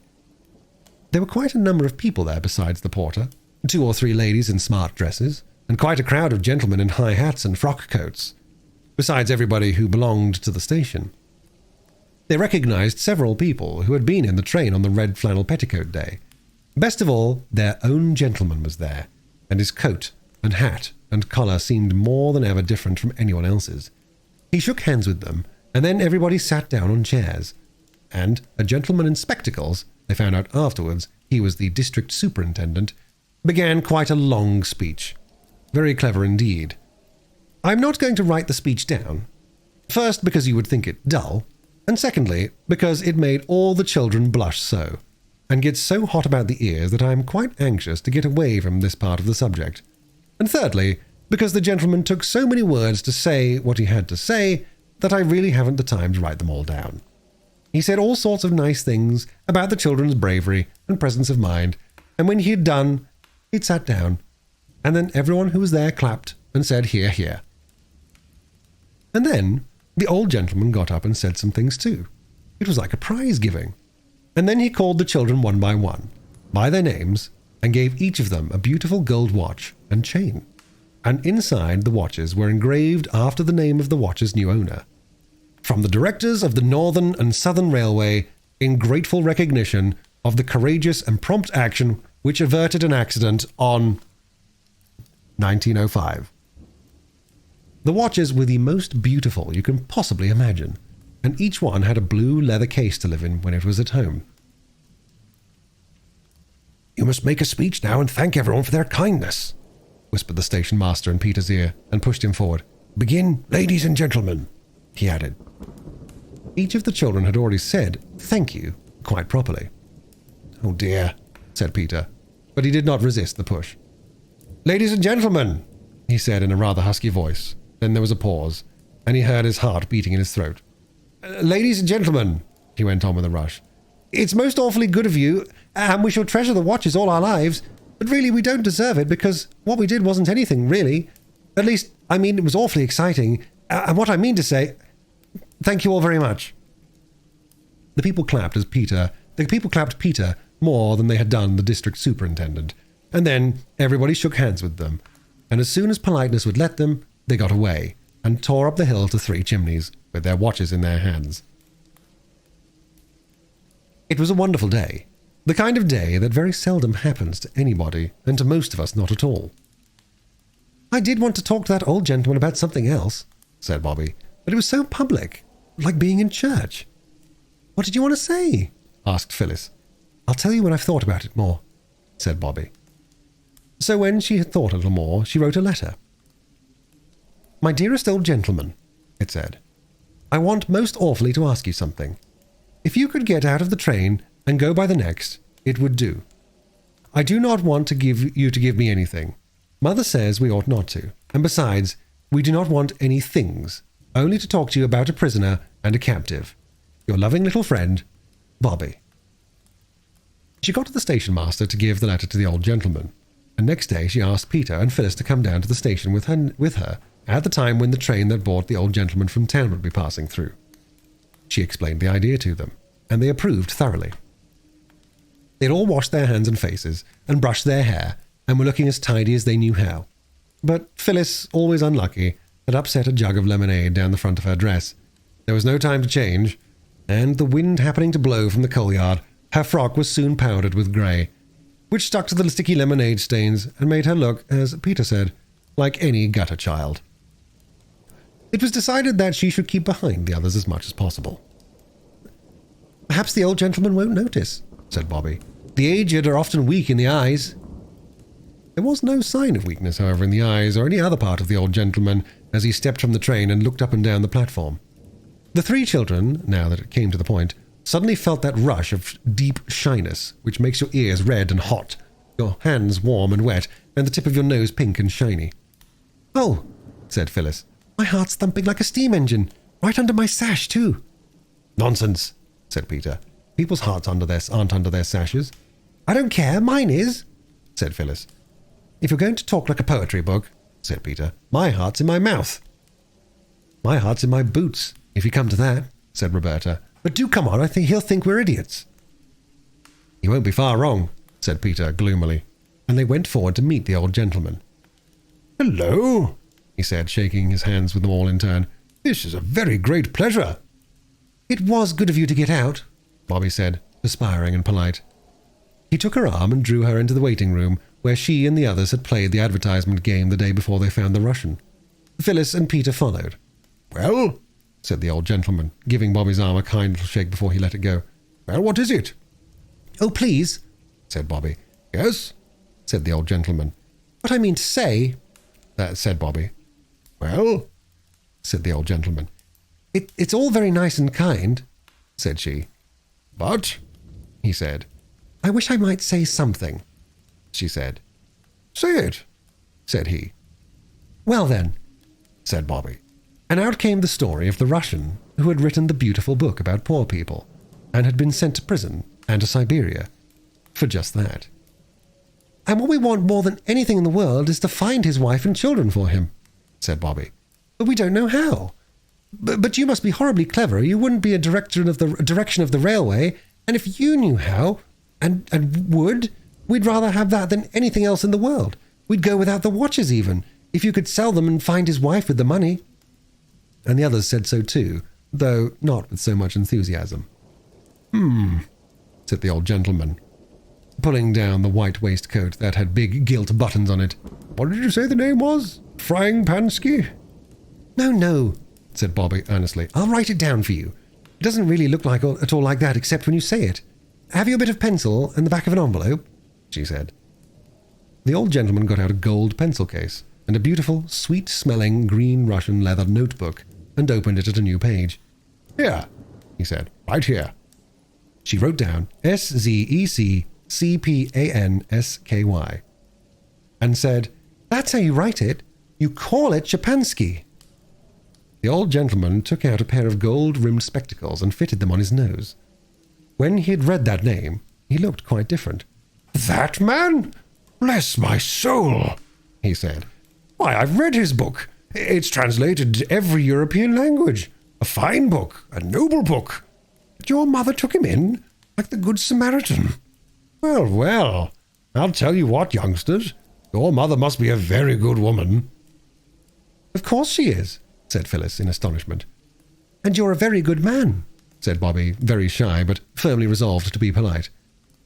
There were quite a number of people there besides the porter, 2 or 3 ladies in smart dresses, and quite a crowd of gentlemen in high hats and frock coats, besides everybody who belonged to the station. They recognized several people who had been in the train on the red flannel petticoat day. Best of all, their own gentleman was there, and his coat and hat and collar seemed more than ever different from anyone else's. He shook hands with them, and then everybody sat down on chairs, and a gentleman in spectacles, they found out afterwards he was the district superintendent, began quite a long speech. Very clever indeed. I'm not going to write the speech down. First, because you would think it dull, and secondly, because it made all the children blush so, and get so hot about the ears that I am quite anxious to get away from this part of the subject. And thirdly, because the gentleman took so many words to say what he had to say, that I really haven't the time to write them all down. He said all sorts of nice things about the children's bravery and presence of mind, and when he had done, he'd sat down, and then everyone who was there clapped and said, "Hear, hear." And then the old gentleman got up and said some things too. It was like a prize giving. And then he called the children one by their names, and gave each of them a beautiful gold watch and chain. And inside the watches were engraved after the name of the watch's new owner. From the directors of the Northern and Southern Railway, in grateful recognition of the courageous and prompt action which averted an accident on 1905. The watches were the most beautiful you can possibly imagine, and each one had a blue leather case to live in when it was at home. "You must make a speech now and thank everyone for their kindness," whispered the station master in Peter's ear, and pushed him forward. "Begin, ladies and gentlemen," he added. Each of the children had already said "thank you" quite properly. "Oh dear," said Peter, but he did not resist the push. "Ladies and gentlemen," he said in a rather husky voice. Then there was a pause, and he heard his heart beating in his throat. "Ladies and gentlemen," he went on with a rush, "it's most awfully good of you, and we shall treasure the watches all our lives, but really we don't deserve it because what we did wasn't anything, really. At least, I mean, it was awfully exciting, and what I mean to say, thank you all very much." The people clapped Peter more than they had done the district superintendent, and then everybody shook hands with them, and as soon as politeness would let them, they got away and tore up the hill to Three Chimneys with their watches in their hands. It was a wonderful day, the kind of day that very seldom happens to anybody, and to most of us not at all. "I did want to talk to that old gentleman about something else," said Bobby, "but it was so public, like being in church." "What did you want to say?" asked Phyllis. "I'll tell you when I've thought about it more," said Bobby. So when she had thought a little more, she wrote a letter. "My dearest old gentleman," it said, "I want most awfully to ask you something. If you could get out of the train and go by the next, it would do. I do not want to give you to give me anything. Mother says we ought not to, and besides, we do not want any things, only to talk to you about a prisoner and a captive. Your loving little friend, Bobby." She got to the station master to give the letter to the old gentleman, and next day she asked Peter and Phyllis to come down to the station with her at the time when the train that brought the old gentleman from town would be passing through. She explained the idea to them, and they approved thoroughly. They'd all washed their hands and faces, and brushed their hair, and were looking as tidy as they knew how. But Phyllis, always unlucky, had upset a jug of lemonade down the front of her dress. There was no time to change, and the wind happening to blow from the coal yard, her frock was soon powdered with grey, which stuck to the sticky lemonade stains and made her look, as Peter said, like any gutter child. It was decided that she should keep behind the others as much as possible. "Perhaps the old gentleman won't notice," said Bobby. "The aged are often weak in the eyes." There was no sign of weakness, however, in the eyes or any other part of the old gentleman as he stepped from the train and looked up and down the platform. The three children, now that it came to the point, suddenly felt that rush of deep shyness which makes your ears red and hot, your hands warm and wet, and the tip of your nose pink and shiny. "Oh," said Phyllis, "my heart's thumping like a steam engine, right under my sash, too." "Nonsense," said Peter. "People's hearts aren't under their sashes." "I don't care, mine is," said Phyllis. "If you're going to talk like a poetry book," said Peter, "my heart's in my mouth." "My heart's in my boots, if you come to that," said Roberta. "But do come on, I think he'll think we're idiots." "You won't be far wrong," said Peter gloomily, and they went forward to meet the old gentleman. "Hello," he said, shaking his hands with them all in turn. "This is a very great pleasure." "It was good of you to get out," Bobby said, perspiring and polite. He took her arm and drew her into the waiting room, where she and the others had played the advertisement game the day before they found the Russian. Phyllis and Peter followed. "Well," said the old gentleman, giving Bobby's arm a kind little shake before he let it go. "Well, what is it?" "Oh, please," said Bobby. "Yes," said the old gentleman. "What I mean to say," said Bobby. "Well," said the old gentleman. It's all very nice and kind," said she. "But," he said. "I wish I might say something," she said. "Say it," said he. "Well then," said Bobby. And out came the story of the Russian who had written the beautiful book about poor people and had been sent to prison and to Siberia for just that. And what we want more than anything in the world is to find his wife and children for him, said Bobby. But we don't know how. But you must be horribly clever. You wouldn't be a direction of the railway, and if you knew how, and would, we'd rather have that than anything else in the world. We'd go without the watches even, if you could sell them and find his wife with the money. And the others said so too, though not with so much enthusiasm. Said the old gentleman, pulling down the white waistcoat that had big gilt buttons on it. What did you say the name was? Frying Pansky? No, said Bobby earnestly. I'll write it down for you. It doesn't really look like at all like that except when you say it. Have you a bit of pencil and the back of an envelope? She said. The old gentleman got out a gold pencil case and a beautiful, sweet-smelling green Russian leather notebook and opened it at a new page. Here, he said, right here. She wrote down SZECCPANSKY and said, That's how you write it. You call it Shapansky. The old gentleman took out a pair of gold-rimmed spectacles and fitted them on his nose. When he had read that name, he looked quite different. That man? Bless my soul, he said. Why, I've read his book. It's translated to every European language. A fine book, a noble book. But your mother took him in, like the Good Samaritan. Well, I'll tell you what, youngsters. Your mother must be a very good woman. Of course she is, said Phyllis in astonishment. And you're a very good man, said Bobby, very shy, but firmly resolved to be polite.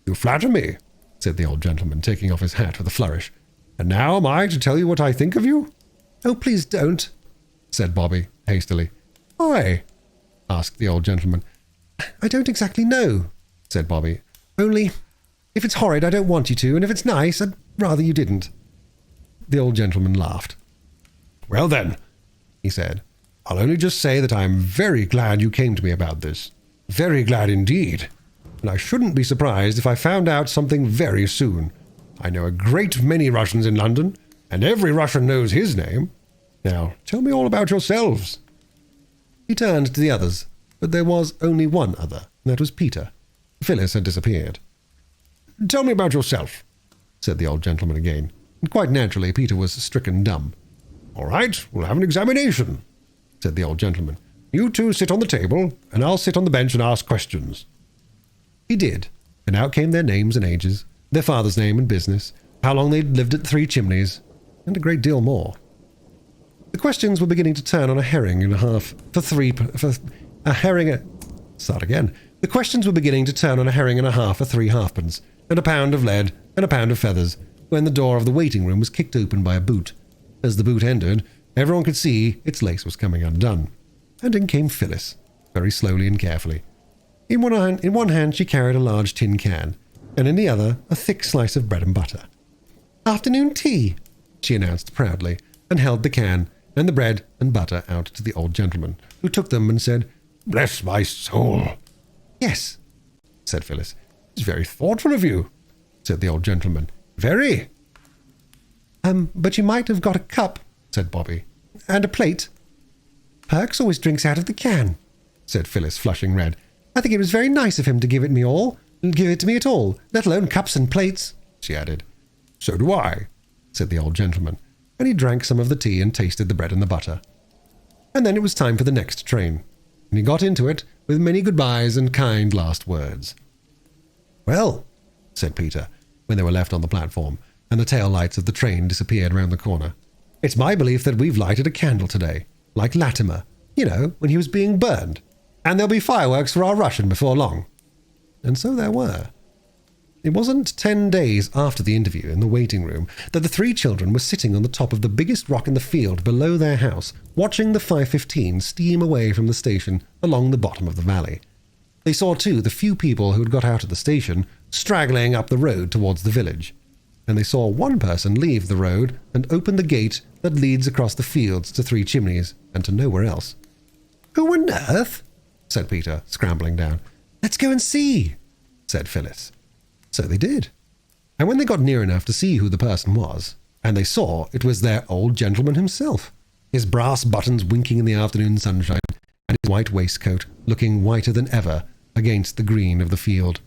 You flatter me, said the old gentleman, taking off his hat with a flourish. And now am I to tell you what I think of you? Oh, please don't, said Bobby, hastily. Why? Asked the old gentleman. I don't exactly know, said Bobby. Only, if it's horrid, I don't want you to, and if it's nice, I'd rather you didn't. The old gentleman laughed. Well then, he said, I'll only just say that I'm very glad you came to me about this. Very glad indeed. And I shouldn't be surprised if I found out something very soon. I know a great many Russians in London, and every Russian knows his name. Now, tell me all about yourselves. He turned to the others, but there was only one other, and that was Peter. Phyllis had disappeared. Tell me about yourself, said the old gentleman again, and quite naturally Peter was stricken dumb. All right, we'll have an examination, said the old gentleman. You two sit on the table, and I'll sit on the bench and ask questions. He did, and out came their names and ages, their father's name and business, how long they'd lived at Three Chimneys, and a great deal more. The questions were beginning to turn on a herring and a half The questions were beginning to turn on a herring and a half for 3 halfpence, and a pound of lead and a pound of feathers, when the door of the waiting room was kicked open by a boot. As the boot entered, everyone could see its lace was coming undone. And in came Phyllis, very slowly and carefully. In one hand she carried a large tin can, and in the other a thick slice of bread and butter. Afternoon tea, she announced proudly, and held the can and the bread and butter out to the old gentleman, who took them and said, Bless my soul. Yes, said Phyllis. It's very thoughtful of you, said the old gentleman. Very. But you might have got a cup, said Bobby, and a plate. Perks always drinks out of the can, said Phyllis, flushing red. I think it was very nice of him to give it to me at all, let alone cups and plates, she added. So do I, said the old gentleman, and he drank some of the tea and tasted the bread and the butter. And then it was time for the next train, and he got into it with many goodbyes and kind last words. Well, said Peter, when they were left on the platform, and the tail lights of the train disappeared round the corner. It's my belief that we've lighted a candle today, like Latimer, when he was being burned. And there'll be fireworks for our Russian before long. And so there were. It wasn't 10 days after the interview in the waiting room that the 3 children were sitting on the top of the biggest rock in the field below their house, watching the 5:15 steam away from the station along the bottom of the valley. They saw, too, the few people who had got out of the station straggling up the road towards the village. And they saw one person leave the road and open the gate that leads across the fields to Three Chimneys and to nowhere else. Who on earth? Said Peter, scrambling down. Let's go and see, said Phyllis. So they did. And when they got near enough to see who the person was, and they saw it was their old gentleman himself, his brass buttons winking in the afternoon sunshine, and his white waistcoat looking whiter than ever against the green of the field.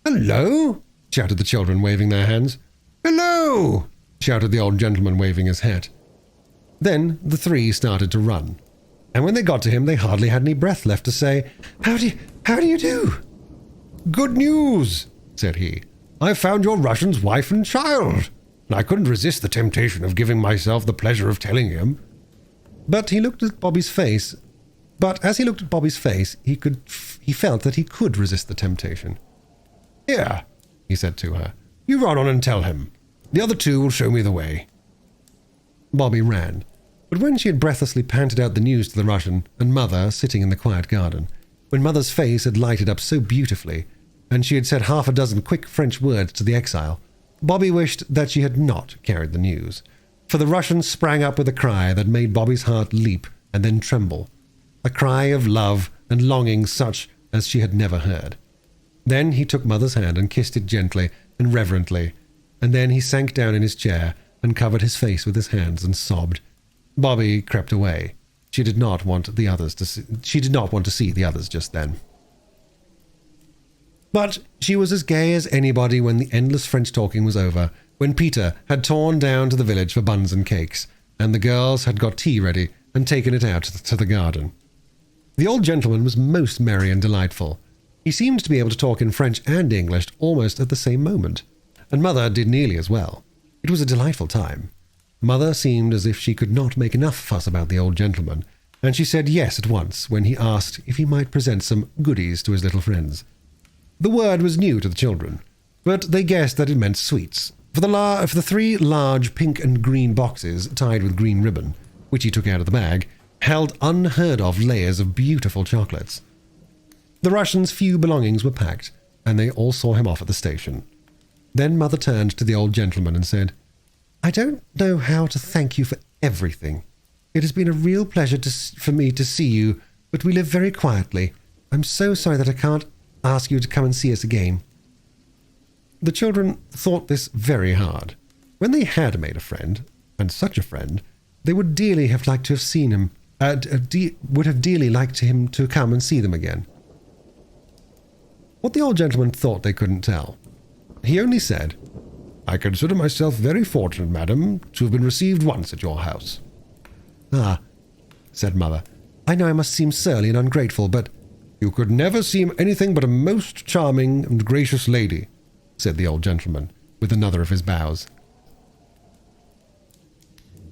"Hello!" shouted the children, waving their hands. "Hello!" shouted the old gentleman, waving his hat. Then the three started to run, and when they got to him, they hardly had any breath left to say, How do you do?" "Good news," said he. "I found your Russian's wife and child, and I couldn't resist the temptation of giving myself the pleasure of telling him." But as he looked at Bobby's face, he felt that he could resist the temptation. "Here," he said to her, "you run on and tell him. The other two will show me the way." Bobby ran, but when she had breathlessly panted out the news to the Russian and Mother sitting in the quiet garden, when Mother's face had lighted up so beautifully, and she had said half a dozen quick French words to the exile, Bobby wished that she had not carried the news, for the Russian sprang up with a cry that made Bobby's heart leap and then tremble, a cry of love and longing such as she had never heard. Then he took Mother's hand and kissed it gently and reverently, and then he sank down in his chair and covered his face with his hands and sobbed. Bobby crept away. She did not want to see the others just then. But she was as gay as anybody when the endless French talking was over, when Peter had torn down to the village for buns and cakes, and the girls had got tea ready and taken it out to the garden. The old gentleman was most merry and delightful. He seemed to be able to talk in French and English almost at the same moment, and Mother did nearly as well. It was a delightful time. Mother seemed as if she could not make enough fuss about the old gentleman, and she said yes at once when he asked if he might present some goodies to his little friends. The word was new to the children, but they guessed that it meant sweets, for the three large pink and green boxes tied with green ribbon, which he took out of the bag, held unheard-of layers of beautiful chocolates. The Russian's few belongings were packed, and they all saw him off at the station. Then Mother turned to the old gentleman and said, "I don't know how to thank you for everything. It has been a real pleasure for me to see you, but we live very quietly. I'm so sorry that I can't ask you to come and see us again." The children thought this very hard. When they had made a friend, and such a friend, they would dearly have liked to have seen him, would have dearly liked him to come and see them again. What the old gentleman thought they couldn't tell. He only said, "I consider myself very fortunate, madam, to have been received once at your house." "Ah," said Mother, "I know I must seem surly and ungrateful, but—" "You could never seem anything but a most charming and gracious lady," said the old gentleman, with another of his bows.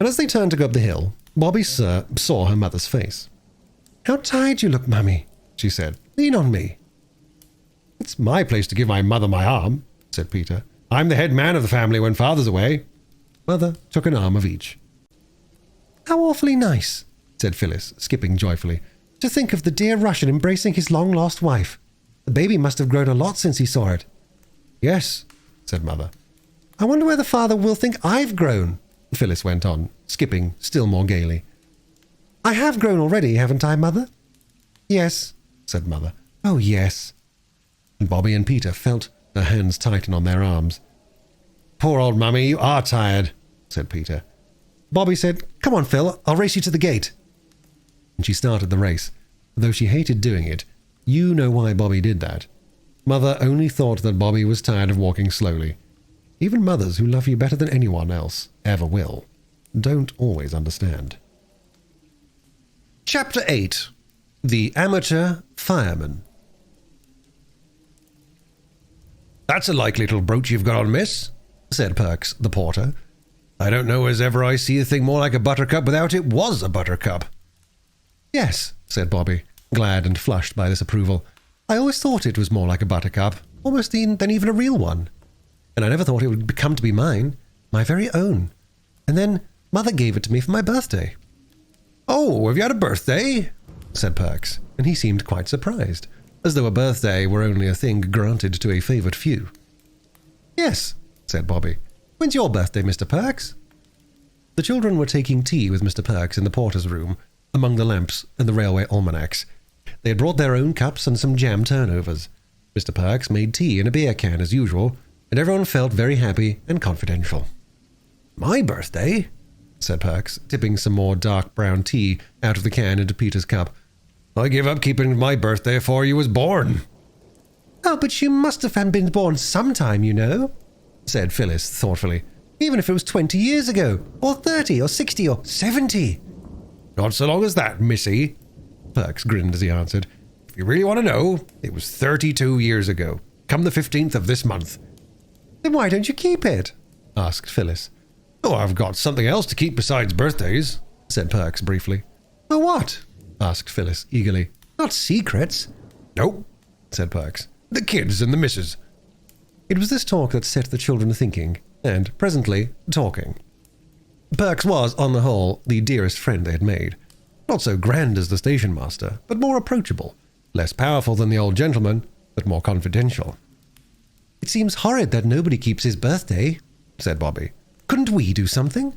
And as they turned to go up the hill, Bobby saw her mother's face. "How tired you look, Mummy," she said. "Lean on me." "It's my place to give my mother my arm," said Peter. "I'm the head man of the family when Father's away." Mother took an arm of each. "How awfully nice," said Phyllis, skipping joyfully. "To think of the dear Russian embracing his long-lost wife. The baby must have grown a lot since he saw it." "Yes," said Mother. "I wonder whether Father will think I've grown," Phyllis went on, skipping still more gaily. "I have grown already, haven't I, Mother?" "Yes," said Mother. "Oh, yes." And Bobby and Peter felt her hands tighten on their arms. "Poor old Mummy, you are tired," said Peter. Bobby said, "Come on, Phil, I'll race you to the gate." And she started the race. Though she hated doing it, you know why Bobby did that. Mother only thought that Bobby was tired of walking slowly. Even mothers who love you better than anyone else ever will don't always understand. Chapter 8. The Amateur Fireman. "That's a likely little brooch you've got on, miss," said Perks, the porter. "I don't know as ever I see a thing more like a buttercup without it was a buttercup." "Yes," said Bobby, glad and flushed by this approval. "I always thought it was more like a buttercup, almost than even a real one. And I never thought it would come to be mine, my very own. And then Mother gave it to me for my birthday." "Oh, have you had a birthday?" said Perks, and he seemed quite surprised, as though a birthday were only a thing granted to a favoured few. "Yes," said Bobby. "When's your birthday, Mr. Perks?" The children were taking tea with Mr. Perks in the porter's room, among the lamps and the railway almanacs. They had brought their own cups and some jam turnovers. Mr. Perks made tea in a beer can as usual, and everyone felt very happy and confidential. "My birthday?" said Perks, tipping some more dark brown tea out of the can into Peter's cup. I give up keeping my birthday afore you was born. Oh, but you must have been born sometime, you know, said Phyllis thoughtfully. Even if it was 20 years ago, or 30, or 60, or 70. Not so long as that, missy, Perks grinned as he answered. If you really want to know, it was 32 years ago, come the 15th of this month. Then why don't you keep it? Asked Phyllis. Oh, I've got something else to keep besides birthdays, said Perks briefly. Oh, what? Asked Phyllis eagerly. Not secrets. Nope, said Perks. The kids and the missus. It was this talk that set the children thinking, and presently talking. Perks was, on the whole, the dearest friend they had made. Not so grand as the station master, but more approachable. Less powerful than the old gentleman, but more confidential. It seems horrid that nobody keeps his birthday, said Bobby. Couldn't we do something?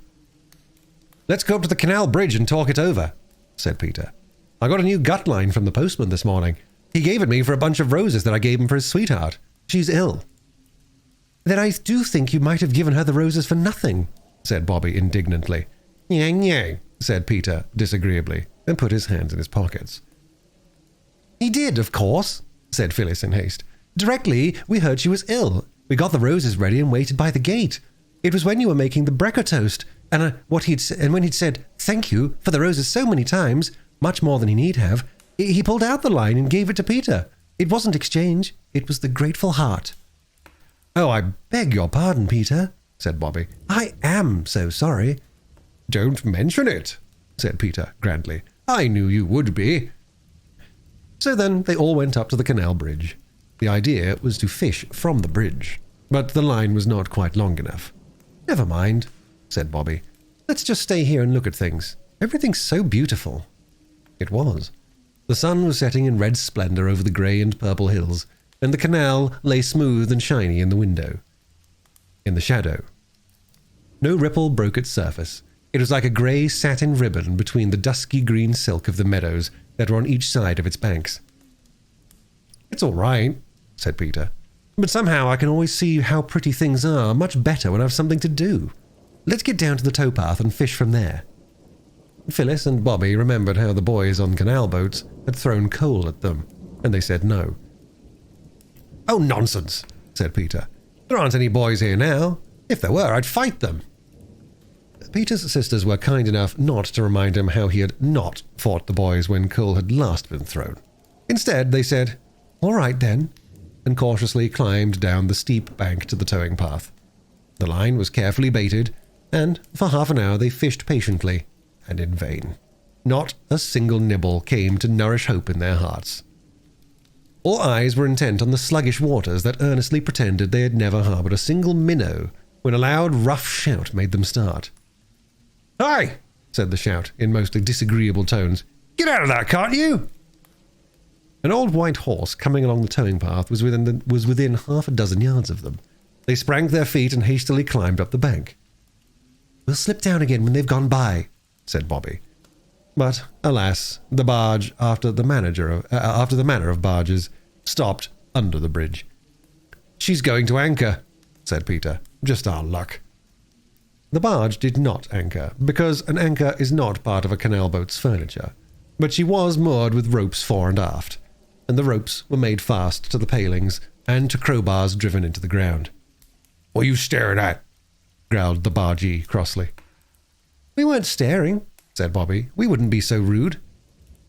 Let's go up to the canal bridge and talk it over, said Peter. I got a new gut line from the postman this morning. He gave it me for a bunch of roses that I gave him for his sweetheart. She's ill. Then I do think you might have given her the roses for nothing, said Bobby indignantly. Yang, yang, said Peter disagreeably, and put his hands in his pockets. He did, of course, said Phyllis in haste. Directly we heard she was ill. We got the roses ready and waited by the gate. It was when you were making the brekker toast, and when he'd said thank you for the roses so many times, much more than he need have, he pulled out the line and gave it to Peter. It wasn't exchange, it was the grateful heart. Oh, I beg your pardon, Peter, said Bobby. I am so sorry. Don't mention it, said Peter grandly. I knew you would be. So then they all went up to the canal bridge. The idea was to fish from the bridge, but the line was not quite long enough. Never mind, said Bobby. Let's just stay here and look at things. Everything's so beautiful. It was. The sun was setting in red splendor over the grey and purple hills, and the canal lay smooth and shiny in the window. In the shadow. No ripple broke its surface. It was like a grey satin ribbon between the dusky green silk of the meadows that were on each side of its banks. It's all right, said Peter, but somehow I can always see how pretty things are much better when I've something to do. Let's get down to the towpath and fish from there. Phyllis and Bobby remembered how the boys on canal boats had thrown coal at them, and they said no. Oh, nonsense, said Peter. There aren't any boys here now. If there were, I'd fight them. Peter's sisters were kind enough not to remind him how he had not fought the boys when coal had last been thrown. Instead, they said, all right then, and cautiously climbed down the steep bank to the towing path. The line was carefully baited, and for half an hour they fished patiently, and in vain. Not a single nibble came to nourish hope in their hearts. All eyes were intent on the sluggish waters that earnestly pretended they had never harboured a single minnow, when a loud, rough shout made them start. Hi, said the shout in most disagreeable tones. Get out of that, can't you? An old white horse coming along the towing path was within half a dozen yards of them. They sprang to their feet and hastily climbed up the bank. We'll slip down again when they've gone by, said Bobby. But, alas, the barge, after the manner of barges, stopped under the bridge. She's going to anchor, said Peter. Just our luck. The barge did not anchor, because an anchor is not part of a canal boat's furniture, but she was moored with ropes fore and aft, and the ropes were made fast to the palings and to crowbars driven into the ground. What are you staring at? Growled the bargee crossly. We weren't staring, said Bobby. We wouldn't be so rude.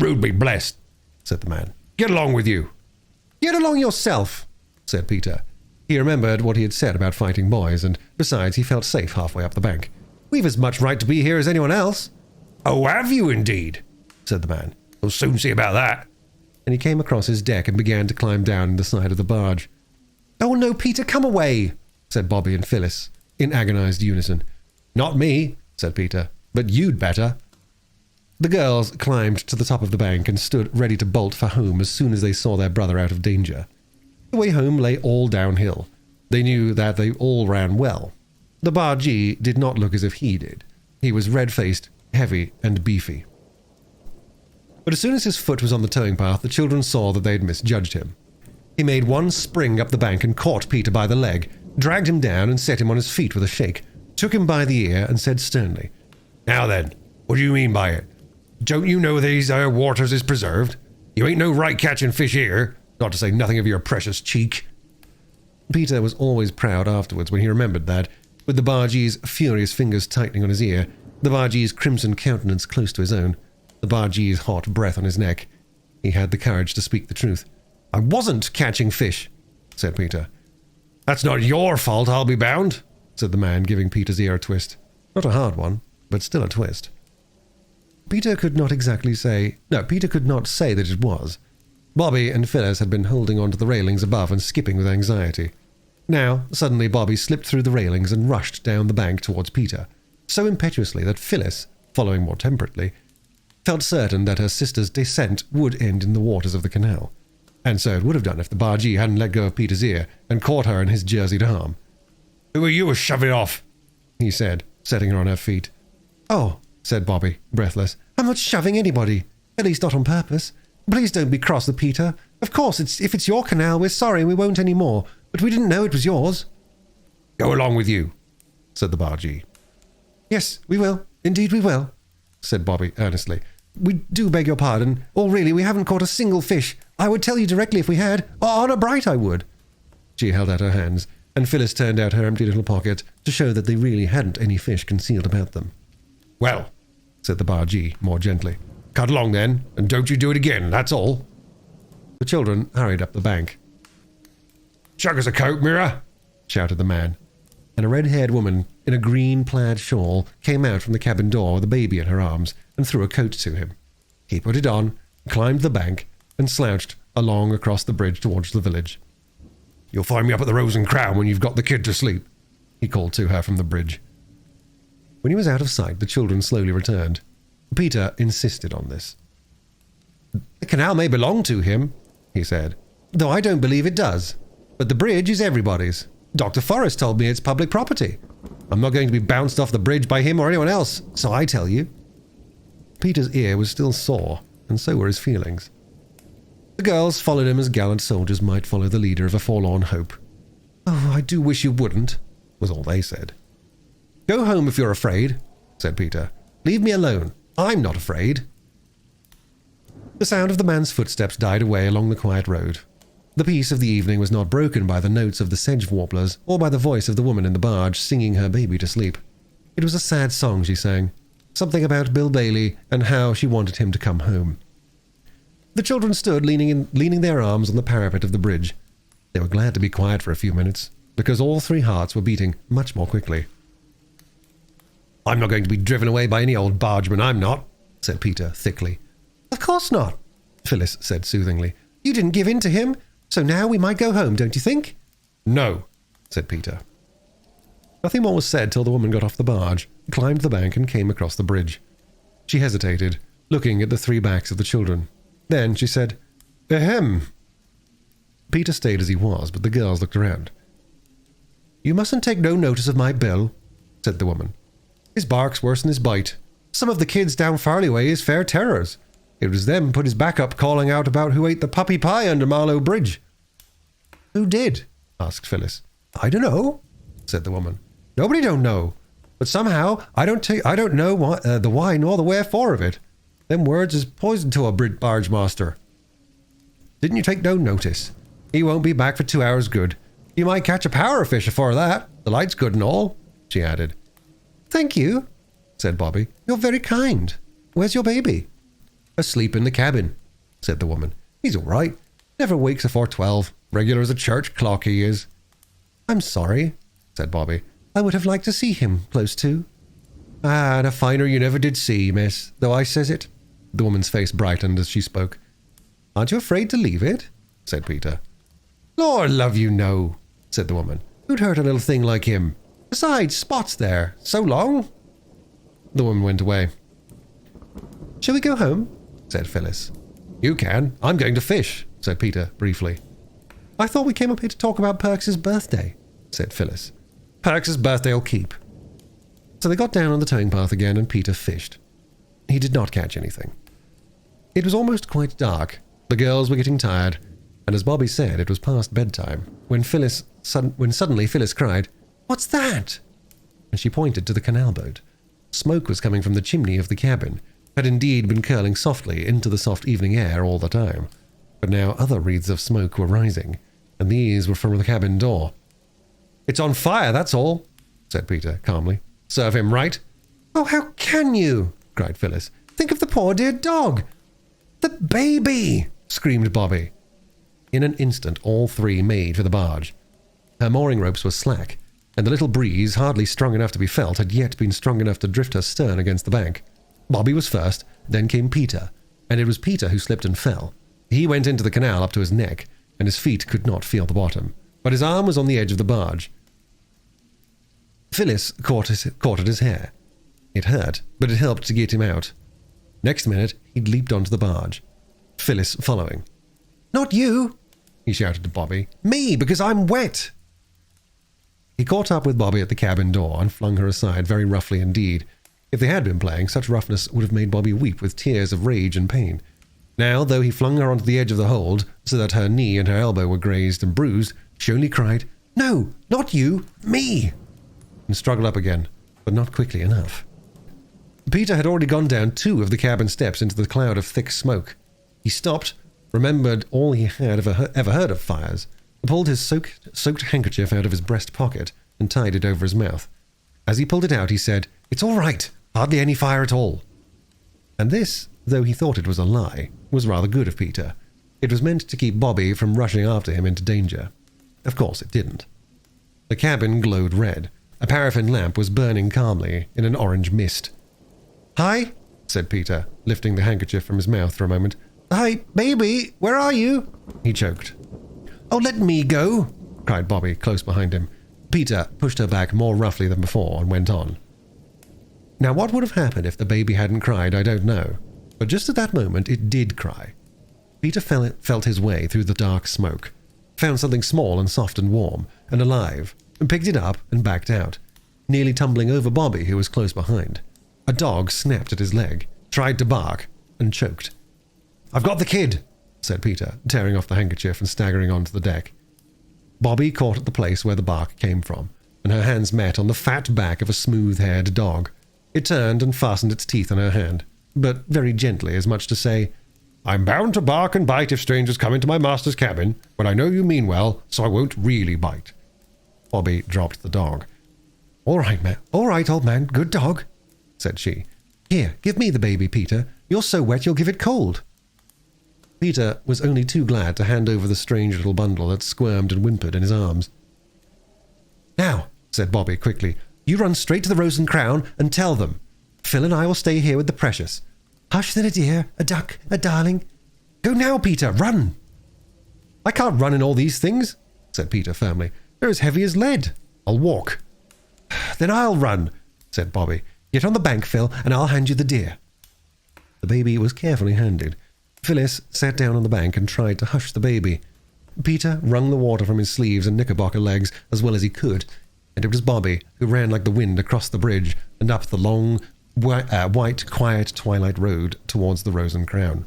Rude be blessed, said the man. Get along with you. Get along yourself, said Peter. He remembered what he had said about fighting boys, and besides he felt safe halfway up the bank. We've as much right to be here as anyone else. Oh, have you indeed? Said the man. We'll soon see about that. And he came across his deck and began to climb down the side of the barge. Oh no, Peter, come away, said Bobby and Phyllis, in agonized unison. Not me, said Peter, but you'd better. The girls climbed to the top of the bank and stood ready to bolt for home as soon as they saw their brother out of danger. The way home lay all downhill. They knew that they all ran well. The bargee did not look as if he did. He was red-faced, heavy, and beefy. But as soon as his foot was on the towing path, the children saw that they had misjudged him. He made one spring up the bank and caught Peter by the leg, dragged him down and set him on his feet with a shake, took him by the ear and said sternly, Now then, what do you mean by it? Don't you know these waters is preserved? You ain't no right catching fish here, not to say nothing of your precious cheek. Peter was always proud afterwards when he remembered that, with the bargee's furious fingers tightening on his ear, the bargee's crimson countenance close to his own, the bargee's hot breath on his neck. He had the courage to speak the truth. I wasn't catching fish, said Peter. That's not your fault, I'll be bound, said the man, giving Peter's ear a twist. Not a hard one, but still a twist. Peter could not say that it was. Bobby and Phyllis had been holding onto the railings above and skipping with anxiety. Now, suddenly Bobby slipped through the railings and rushed down the bank towards Peter, so impetuously that Phyllis, following more temperately, felt certain that her sister's descent would end in the waters of the canal. And so it would have done if the bargee hadn't let go of Peter's ear and caught her in his jerseyed arm. "Who are you a shoving off?" he said, setting her on her feet. "Oh," said Bobby, breathless, "I'm not shoving anybody, at least not on purpose. Please don't be cross with Peter. Of course, if it's your canal, we're sorry and we won't any more, but we didn't know it was yours." "Go along with you," said the bargee. "Yes, we will. Indeed we will," said Bobby earnestly. "We do beg your pardon. Oh, really, we haven't caught a single fish. I would tell you directly if we had. On a bright I would." She held out her hands, and Phyllis turned out her empty little pocket to show that they really hadn't any fish concealed about them. "Well," said the bargee more gently, "cut along then, and don't you do it again, that's all." The children hurried up the bank. "Chuck us a coat, Mira," shouted the man, and a red-haired woman in a green plaid shawl came out from the cabin door with a baby in her arms and threw a coat to him. He put it on, climbed the bank, and slouched along across the bridge towards the village. "You'll find me up at the Rose and Crown when you've got the kid to sleep," he called to her from the bridge. When he was out of sight, the children slowly returned. Peter insisted on this. "The canal may belong to him," he said, "though I don't believe it does. But the bridge is everybody's. Dr. Forrest told me it's public property. I'm not going to be bounced off the bridge by him or anyone else, so I tell you." Peter's ear was still sore, and so were his feelings. The girls followed him as gallant soldiers might follow the leader of a forlorn hope. "Oh, I do wish you wouldn't," was all they said. "Go home if you're afraid," said Peter. "Leave me alone. I'm not afraid." The sound of the man's footsteps died away along the quiet road. The peace of the evening was not broken by the notes of the sedge warblers or by the voice of the woman in the barge singing her baby to sleep. It was a sad song she sang, something about Bill Bailey and how she wanted him to come home. The children stood leaning their arms on the parapet of the bridge. They were glad to be quiet for a few minutes, because all three hearts were beating much more quickly. "I'm not going to be driven away by any old bargeman, I'm not," said Peter thickly. "Of course not," Phyllis said soothingly. "You didn't give in to him, so now we might go home, don't you think?" "No," said Peter. Nothing more was said till the woman got off the barge, climbed the bank, and came across the bridge. She hesitated, looking at the three backs of the children. Then she said, "Ahem." Peter stayed as he was, but the girls looked around. "You mustn't take no notice of my Bill," said the woman. "His bark's worse than his bite. Some of the kids down Farley way is fair terrors. It was them put his back up calling out about who ate the puppy pie under Marlow Bridge." "Who did?" asked Phyllis. "I don't know," said the woman. "Nobody don't know. But somehow I don't know the why nor the wherefore of it. Them words is poison to a barge master. Didn't you take no notice? He won't be back for 2 hours good. You might catch a power of fish afore that. The light's good and all," she added. "Thank you," said Bobby. "You're very kind. Where's your baby?" "Asleep in the cabin," said the woman. "He's all right. Never wakes afore 12. Regular as a church clock he is." "I'm sorry," said Bobby. "I would have liked to see him close to." "Ah, and a finer you never did see, miss, though I says it." The woman's face brightened as she spoke. "Aren't you afraid to leave it?" said Peter. "Lord love you, no," said the woman. "Who'd hurt a little thing like him? Besides, Spot's there. So long." The woman went away. "Shall we go home?" said Phyllis. "You can. I'm going to fish," said Peter briefly. "I thought we came up here to talk about Perks's birthday," said Phyllis. "Perks's birthday'll keep." So they got down on the towing path again and Peter fished. He did not catch anything. It was almost quite dark. The girls were getting tired, and as Bobby said, it was past bedtime, when suddenly Phyllis cried, "What's that?" And she pointed to the canal boat. smoke was coming from the chimney of the cabin, had indeed been curling softly into the soft evening air all the time. But now other wreaths of smoke were rising, and these were from the cabin door. "It's on fire, that's all," said Peter calmly. "Serve him right." "Oh, how can you?" cried Phyllis. "Think of the poor dear dog." "The baby!" screamed Bobby. In an instant, all three made for the barge. Her mooring ropes were slack, and the little breeze, hardly strong enough to be felt, had yet been strong enough to drift her stern against the bank. Bobby was first, then came Peter, and it was Peter who slipped and fell. He went into the canal up to his neck, and his feet could not feel the bottom, but his arm was on the edge of the barge. Phyllis caught at his hair. It hurt, but it helped to get him out. Next minute, he'd leaped onto the barge, Phyllis following. "Not you!" he shouted to Bobby. "Me, because I'm wet!" He caught up with Bobby at the cabin door and flung her aside very roughly indeed. If they had been playing, such roughness would have made Bobby weep with tears of rage and pain. Now, though he flung her onto the edge of the hold, so that her knee and her elbow were grazed and bruised, she only cried, "No, not you, me!" and struggled up again, but not quickly enough. Peter had already gone down 2 of the cabin steps into the cloud of thick smoke. He stopped, remembered all he had ever heard of fires, pulled his soaked handkerchief out of his breast pocket and tied it over his mouth. As he pulled it out, he said, "It's all right, hardly any fire at all." And this, though he thought it was a lie, was rather good of Peter. It was meant to keep Bobby from rushing after him into danger. Of course it didn't. The cabin glowed red. A paraffin lamp was burning calmly in an orange mist. "Hi," said Peter, lifting the handkerchief from his mouth for a moment. "Hi, baby, where are you?" he choked. "Oh, let me go," cried Bobby, close behind him. Peter pushed her back more roughly than before and went on. Now, what would have happened if the baby hadn't cried, I don't know. But just at that moment, it did cry. Peter felt his way through the dark smoke, found something small and soft and warm and alive, and picked it up and backed out, nearly tumbling over Bobby, who was close behind. A dog snapped at his leg, tried to bark, and choked. "I've got the kid," said Peter, tearing off the handkerchief and staggering onto the deck. Bobby caught at the place where the bark came from, and her hands met on the fat back of a smooth-haired dog. It turned and fastened its teeth on her hand, but very gently, as much to say, "I'm bound to bark and bite if strangers come into my master's cabin, but I know you mean well, so I won't really bite." Bobby dropped the dog. All right, old man, good dog," said she. "Here, give me the baby, Peter. You're so wet you'll give it cold." Peter was only too glad to hand over the strange little bundle that squirmed and whimpered in his arms. "Now," said Bobby quickly, "you run straight to the Rose and Crown and tell them. Phil and I will stay here with the precious. Hush then, a dear, a duck, a darling. Go now, Peter, run." "I can't run in all these things," said Peter firmly. "They're as heavy as lead. I'll walk." "Then I'll run," said Bobby. "Get on the bank, Phil, and I'll hand you the deer." The baby was carefully handed. Phyllis sat down on the bank and tried to hush the baby. Peter wrung the water from his sleeves and knickerbocker legs as well as he could, and it was Bobby who ran like the wind across the bridge and up the long, white, quiet twilight road towards the Rose and Crown.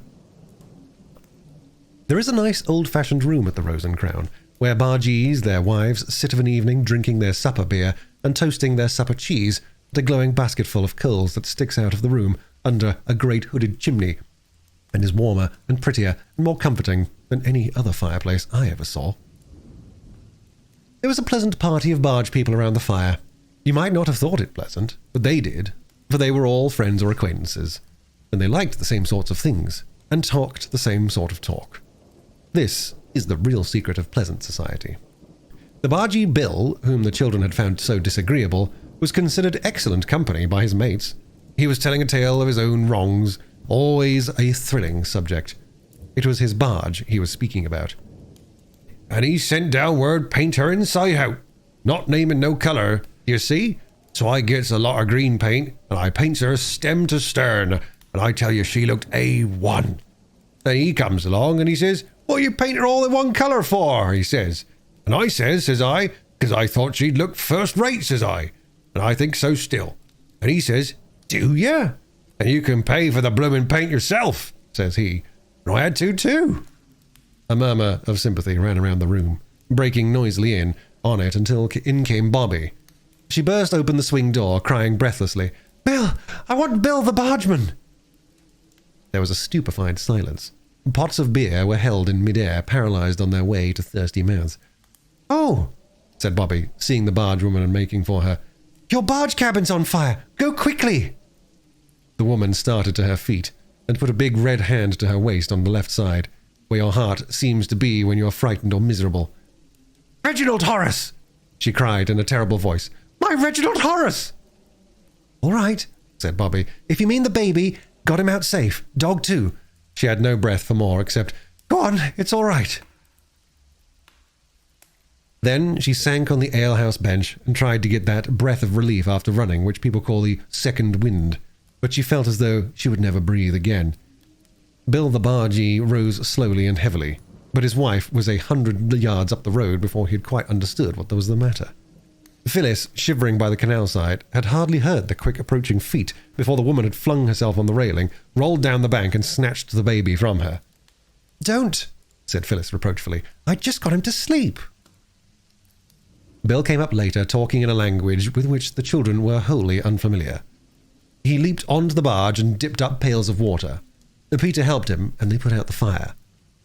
There is a nice old-fashioned room at the Rose and Crown, where bargees, their wives, sit of an evening drinking their supper beer and toasting their supper cheese at a glowing basketful of coals that sticks out of the room under a great hooded chimney, and is warmer and prettier and more comforting than any other fireplace I ever saw. There was a pleasant party of barge people around the fire. You might not have thought it pleasant, but they did, for they were all friends or acquaintances, and they liked the same sorts of things, and talked the same sort of talk. This is the real secret of pleasant society. The bargee Bill, whom the children had found so disagreeable, was considered excellent company by his mates. He was telling a tale of his own wrongs, always a thrilling subject. It was his barge he was speaking about. "And he sent down word paint her inside out, not naming no colour, you see? So I gets a lot of green paint, and I paints her stem to stern, and I tell you she looked A1. Then he comes along, and he says, 'What you paint her all in one colour for?' he says. And I says I, 'cause I thought she'd look first rate,' says I, and I think so still. And he says, 'Do ya? And you can pay for the bloomin' paint yourself,' says he. And I had to too." A murmur of sympathy ran around the room, breaking noisily in on it until in came Bobby. She burst open the swing door, crying breathlessly, "Bill, I want Bill the bargeman. There was a stupefied silence. Pots of beer were held in midair, paralyzed on their way to thirsty mouths. Oh, said Bobby, seeing the bargewoman and making for her. Your barge cabin's on fire. Go quickly. The woman started to her feet and put a big red hand to her waist on the left side, where your heart seems to be when you're frightened or miserable. Reginald Horace! She cried in a terrible voice. My Reginald Horace! All right, said Bobby. If you mean the baby, got him out safe. Dog too. She had no breath for more except, Go on, it's all right. Then she sank on the alehouse bench and tried to get that breath of relief after running, which people call the second wind, but she felt as though she would never breathe again. Bill the bargee rose slowly and heavily, but his wife was 100 yards up the road before he had quite understood what was the matter. Phyllis, shivering by the canal side, had hardly heard the quick approaching feet before the woman had flung herself on the railing, rolled down the bank and snatched the baby from her. Don't, said Phyllis reproachfully. I just got him to sleep. Bill came up later, talking in a language with which the children were wholly unfamiliar. He leaped onto the barge and dipped up pails of water. Peter helped him, and they put out the fire.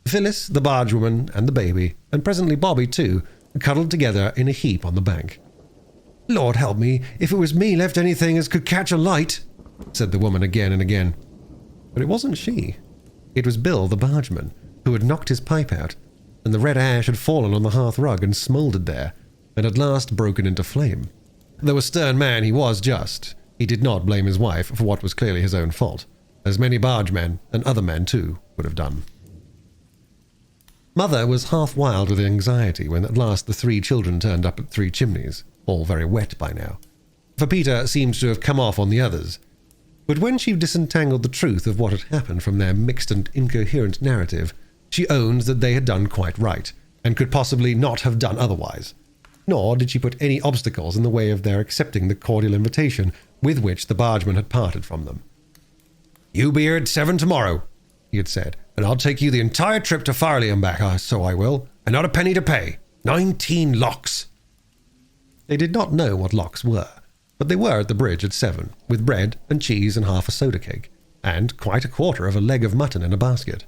Phyllis, the bargewoman, and the baby, and presently Bobby too, cuddled together in a heap on the bank. Lord help me, if it was me left anything as could catch a light, said the woman again and again. But it wasn't she. It was Bill the bargeman, who had knocked his pipe out, and the red ash had fallen on the hearth rug and smouldered there, and at last broken into flame. Though a stern man, he was just. He did not blame his wife for what was clearly his own fault, as many bargemen, and other men too, would have done. Mother was half wild with anxiety when at last the 3 children turned up at 3 Chimneys, all very wet by now, for Peter seemed to have come off on the others. But when she disentangled the truth of what had happened from their mixed and incoherent narrative, she owned that they had done quite right, and could possibly not have done otherwise. Nor did she put any obstacles in the way of their accepting the cordial invitation with which the bargeman had parted from them. You be here at 7 tomorrow, he had said, and I'll take you the entire trip to Farley and back, so I will, and not a penny to pay. 19 locks. They did not know what locks were, but they were at the bridge at 7, with bread and cheese and half a soda cake, and quite a quarter of a leg of mutton in a basket.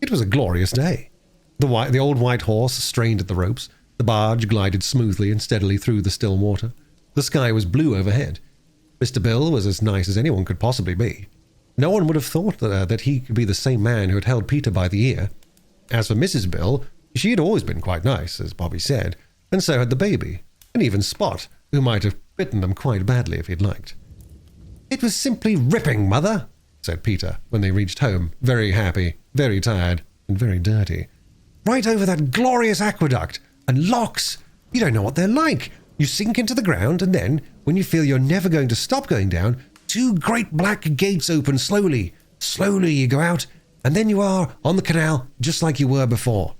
It was a glorious day. The old white horse strained at the ropes, the barge glided smoothly and steadily through the still water. The sky was blue overhead. Mr. Bill was as nice as anyone could possibly be. No one would have thought that he could be the same man who had held Peter by the ear. As for Mrs. Bill, she had always been quite nice, as Bobby said, and so had the baby, and even Spot, who might have bitten them quite badly if he'd liked. It was simply ripping, Mother, said Peter, when they reached home, very happy, very tired, and very dirty. Right over that glorious aqueduct, and locks. You don't know what they're like. You sink into the ground, and then, when you feel you're never going to stop going down, 2 great black gates open slowly. Slowly you go out, and then you are on the canal just like you were before.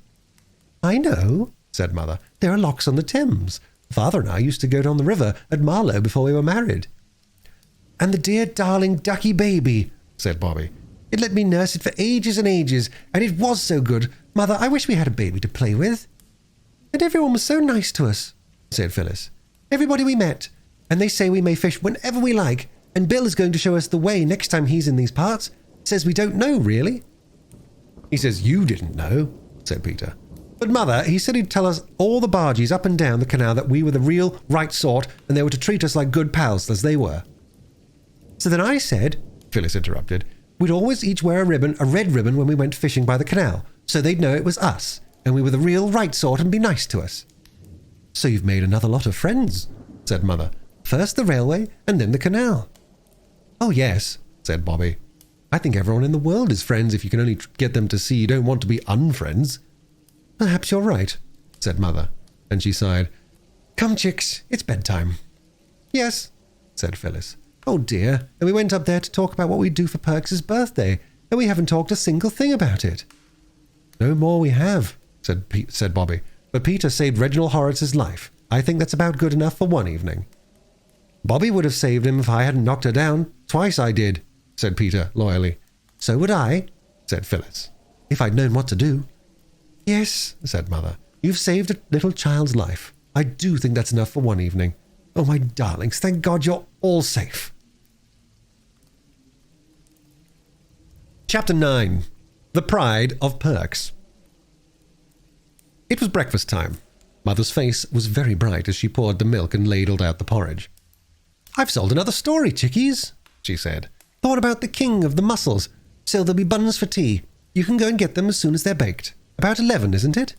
I know, said Mother. There are locks on the Thames. Father and I used to go down the river at Marlow before we were married. And the dear darling ducky baby, said Bobby. It let me nurse it for ages and ages, and it was so good. Mother, I wish we had a baby to play with. And everyone was so nice to us, said Phyllis. Everybody we met, and they say we may fish whenever we like, and Bill is going to show us the way next time he's in these parts. Says we don't know, really. He says you didn't know, said Peter. But Mother, he said he'd tell us all the bargees up and down the canal that we were the real right sort, and they were to treat us like good pals as they were. So then I said, Phyllis interrupted, we'd always each wear a red ribbon when we went fishing by the canal, so they'd know it was us, and we were the real right sort and be nice to us. So you've made another lot of friends, said Mother. First the railway, and then the canal. Oh yes, said Bobby. I think everyone in the world is friends if you can only get them to see you don't want to be unfriends. Perhaps you're right, said Mother, and she sighed. Come, chicks, it's bedtime. Yes, said Phyllis. Oh dear, and we went up there to talk about what we'd do for Perks's birthday, and we haven't talked a single thing about it. No more we have, said Bobby, but Peter saved Reginald Horace's life. I think that's about good enough for one evening. Bobby would have saved him if I hadn't knocked her down. Twice I did, said Peter loyally. So would I, said Phyllis, if I'd known what to do. Yes, said Mother, you've saved a little child's life. I do think that's enough for one evening. Oh, my darlings, thank God you're all safe. Chapter 9. The Pride of Perks. It was breakfast time. Mother's face was very bright as she poured the milk and ladled out the porridge. "I've sold another story, chickies," she said. "The one about the king of the mussels. So there'll be buns for tea. You can go and get them as soon as they're baked. About 11, isn't it?"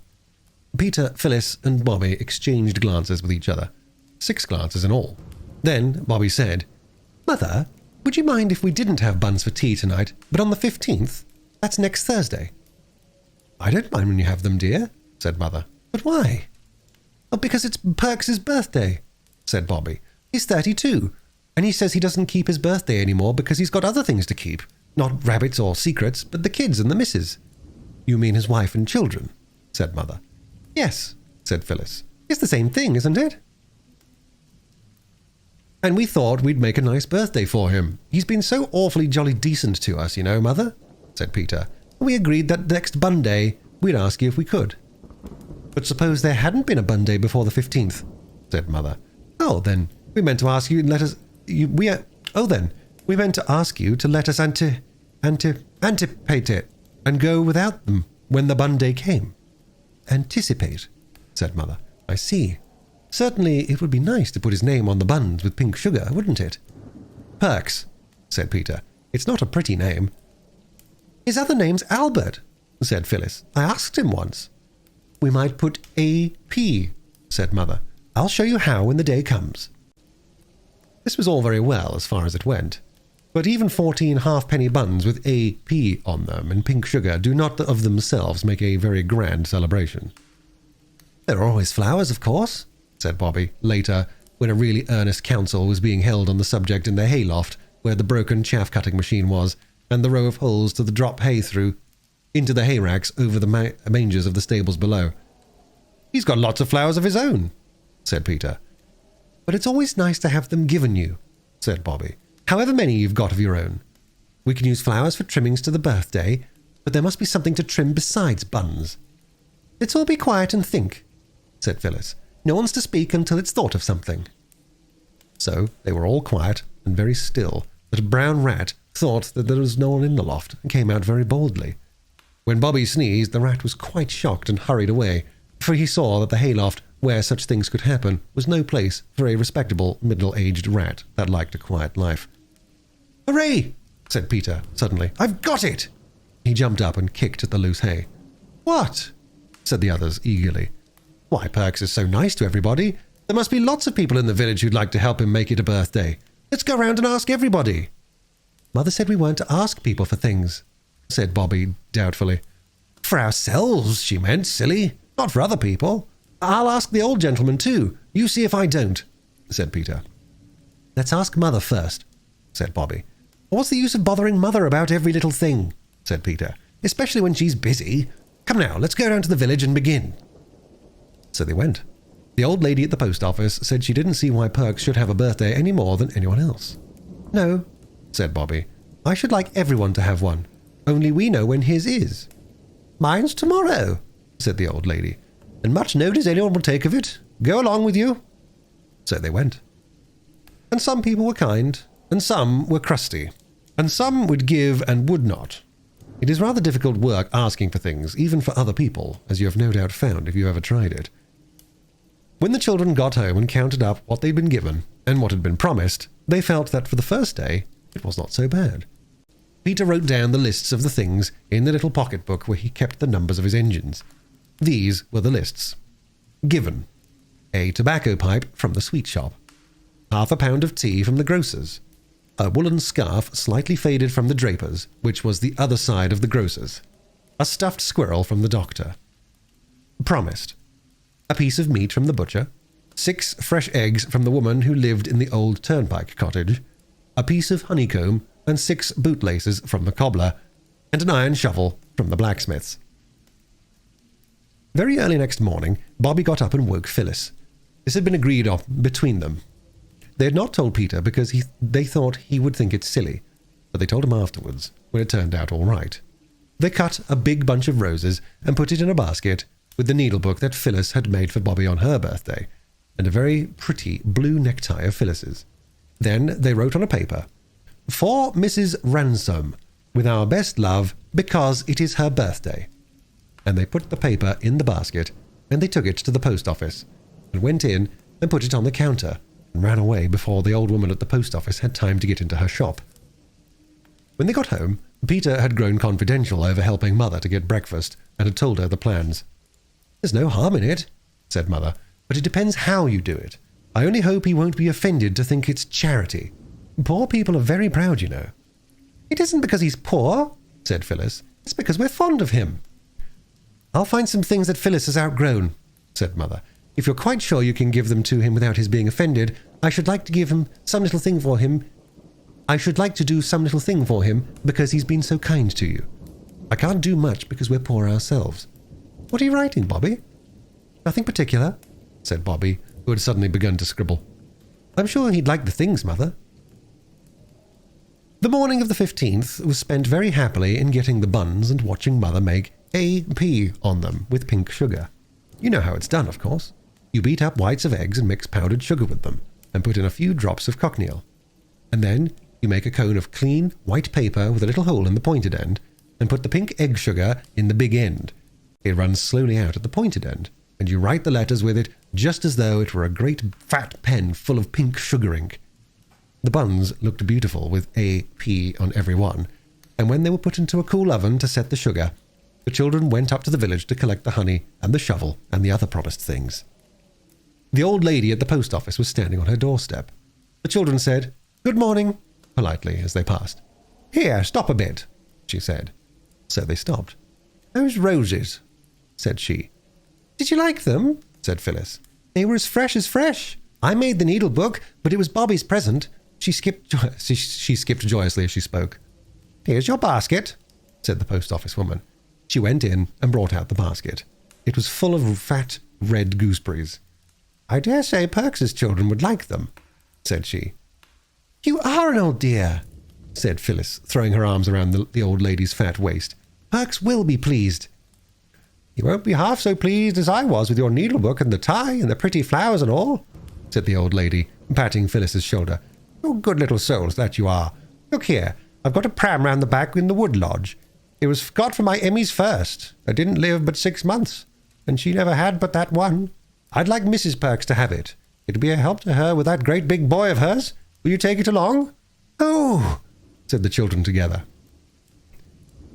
Peter, Phyllis, and Bobby exchanged glances with each other. 6 glances in all. Then Bobby said, "Mother, would you mind if we didn't have buns for tea tonight, but on the 15th? That's next Thursday." "I don't mind when you have them, dear," said Mother. "But why?" "Oh, because it's Perks's birthday," said Bobby. "He's 32, and he says he doesn't keep his birthday anymore because he's got other things to keep. Not rabbits or secrets, but the kids and the missus." "You mean his wife and children?" said Mother. "Yes," said Phyllis. "It's the same thing, isn't it?" "And we thought we'd make a nice birthday for him. He's been so awfully jolly decent to us, you know, Mother," said Peter. "We agreed that next Bun Day we'd ask you if we could." "But suppose there hadn't been a Bun Day before the 15th, said Mother. "Oh, then we meant to ask you and let us... we meant to ask you to let us anticipate it and go without them when the Bun Day came." "Anticipate," said Mother. "I see. Certainly it would be nice to put his name on the buns with pink sugar, wouldn't it?" "Perks," said Peter. "It's not a pretty name." "His other name's Albert," said Phyllis. "I asked him once." "We might put A.P., said Mother. "I'll show you how when the day comes." This was all very well as far as it went, but even 14 halfpenny buns with A.P. on them and pink sugar do not of themselves make a very grand celebration. "There are always flowers, of course," said Bobby, later, when a really earnest council was being held on the subject in the hayloft, where the broken chaff-cutting machine was, and the row of holes to drop hay through, into the hay racks over the mangers of the stables below. "He's got lots of flowers of his own," said Peter. "But it's always nice to have them given you," said Bobby, "however many you've got of your own. We can use flowers for trimmings to the birthday, but there must be something to trim besides buns." "Let's all be quiet and think," said Phyllis. "No one's to speak until it's thought of something." So they were all quiet and very still, but a brown rat thought that there was no one in the loft and came out very boldly. When Bobby sneezed, the rat was quite shocked and hurried away, for he saw that the hayloft, where such things could happen, was no place for a respectable middle-aged rat that liked a quiet life. "Hooray!" said Peter suddenly. "I've got it!" He jumped up and kicked at the loose hay. "What?" said the others eagerly. "Why, Perks is so nice to everybody. There must be lots of people in the village who'd like to help him make it a birthday. Let's go round and ask everybody." "Mother said we weren't to ask people for things," said Bobby doubtfully. "For ourselves, she meant, silly. Not for other people. I'll ask the old gentleman too. You see if I don't," said Peter. "Let's ask Mother first," said Bobby. "What's the use of bothering Mother about every little thing?" said Peter. "Especially when she's busy. Come now, let's go down to the village and begin." So they went. The old lady at the post office said she didn't see why Perks should have a birthday any more than anyone else. "No," said Bobby. "I should like everyone to have one. Only we know when his is." "Mine's tomorrow," said the old lady. "And much notice anyone will take of it. Go along with you." So they went. And some people were kind, and some were crusty, and some would give and would not. It is rather difficult work asking for things, even for other people, as you have no doubt found if you ever tried it. When the children got home and counted up what they'd been given and what had been promised, they felt that for the first day it was not so bad. Peter wrote down the lists of the things in the little pocket-book where he kept the numbers of his engines. These were the lists. Given: a tobacco pipe from the sweet shop, half a pound of tea from the grocer's, a woolen scarf slightly faded from the draper's, which was the other side of the grocer's, a stuffed squirrel from the doctor. Promised: a piece of meat from the butcher, 6 fresh eggs from the woman who lived in the old turnpike cottage, a piece of honeycomb and 6 bootlaces from the cobbler, and an iron shovel from the blacksmith's. Very early next morning, Bobby got up and woke Phyllis. This had been agreed on between them. They had not told Peter because they thought he would think it silly, but they told him afterwards, when it turned out all right. They cut a big bunch of roses and put it in a basket with the needlebook that Phyllis had made for Bobby on her birthday, and a very pretty blue necktie of Phyllis's. Then they wrote on a paper, "For Mrs. Ransom, With our best love, because it is her birthday." And they put the paper in the basket, and they took it to the post office, and went in and put it on the counter, and ran away before the old woman at the post office had time to get into her shop. When they got home, Peter had grown confidential over helping Mother to get breakfast, and had told her the plans. "There's no harm in it," said Mother, "but it depends how you do it. I only hope he won't be offended to think it's charity. Poor people are very proud, you know." "It isn't because he's poor," said Phyllis. "It's because we're fond of him." "I'll find some things that Phyllis has outgrown," said Mother. "If you're quite sure you can give them to him without his being offended, I should like to give him some little thing for him. I should like to do some little thing for him because he's been so kind to you. I can't do much because we're poor ourselves." "What are you writing, Bobby?" "Nothing particular," said Bobby, who had suddenly begun to scribble. "I'm sure he'd like the things, Mother." The morning of the 15th was spent very happily in getting the buns and watching Mother make AP on them with pink sugar. You know how it's done, of course. You beat up whites of eggs and mix powdered sugar with them, and put in a few drops of cochineal. And then you make a cone of clean, white paper with a little hole in the pointed end, and put the pink egg sugar in the big end. It runs slowly out at the pointed end, and you write the letters with it just as though it were a great fat pen full of pink sugar ink. The buns looked beautiful with AP on every one, and when they were put into a cool oven to set the sugar, the children went up to the village to collect the honey and the shovel and the other promised things. The old lady at the post office was standing on her doorstep. The children said, "Good morning," politely as they passed. "Here, stop a bit," she said. So they stopped. "Those roses," said she. "Did you like them?" said Phyllis. "They were as fresh as fresh. I made the needle book, but it was Bobby's present." She skipped joyously as she spoke. "Here's your basket," said the post office woman. She went in and brought out the basket. It was full of fat, red gooseberries. "I dare say Perks's children would like them," said she. "You are an old dear," said Phyllis, throwing her arms around the old lady's fat waist. "Perks will be pleased." "You won't be half so pleased as I was with your needlebook and the tie and the pretty flowers and all," said the old lady, patting Phyllis's shoulder. "You're good little souls, that you are. Look here, I've got a pram round the back in the wood lodge. It was got for my Emmy's first. I didn't live but 6 months, and she never had but that one. I'd like Mrs. Perks to have it. It'd be a help to her with that great big boy of hers. Will you take it along?" "Oh," said the children together.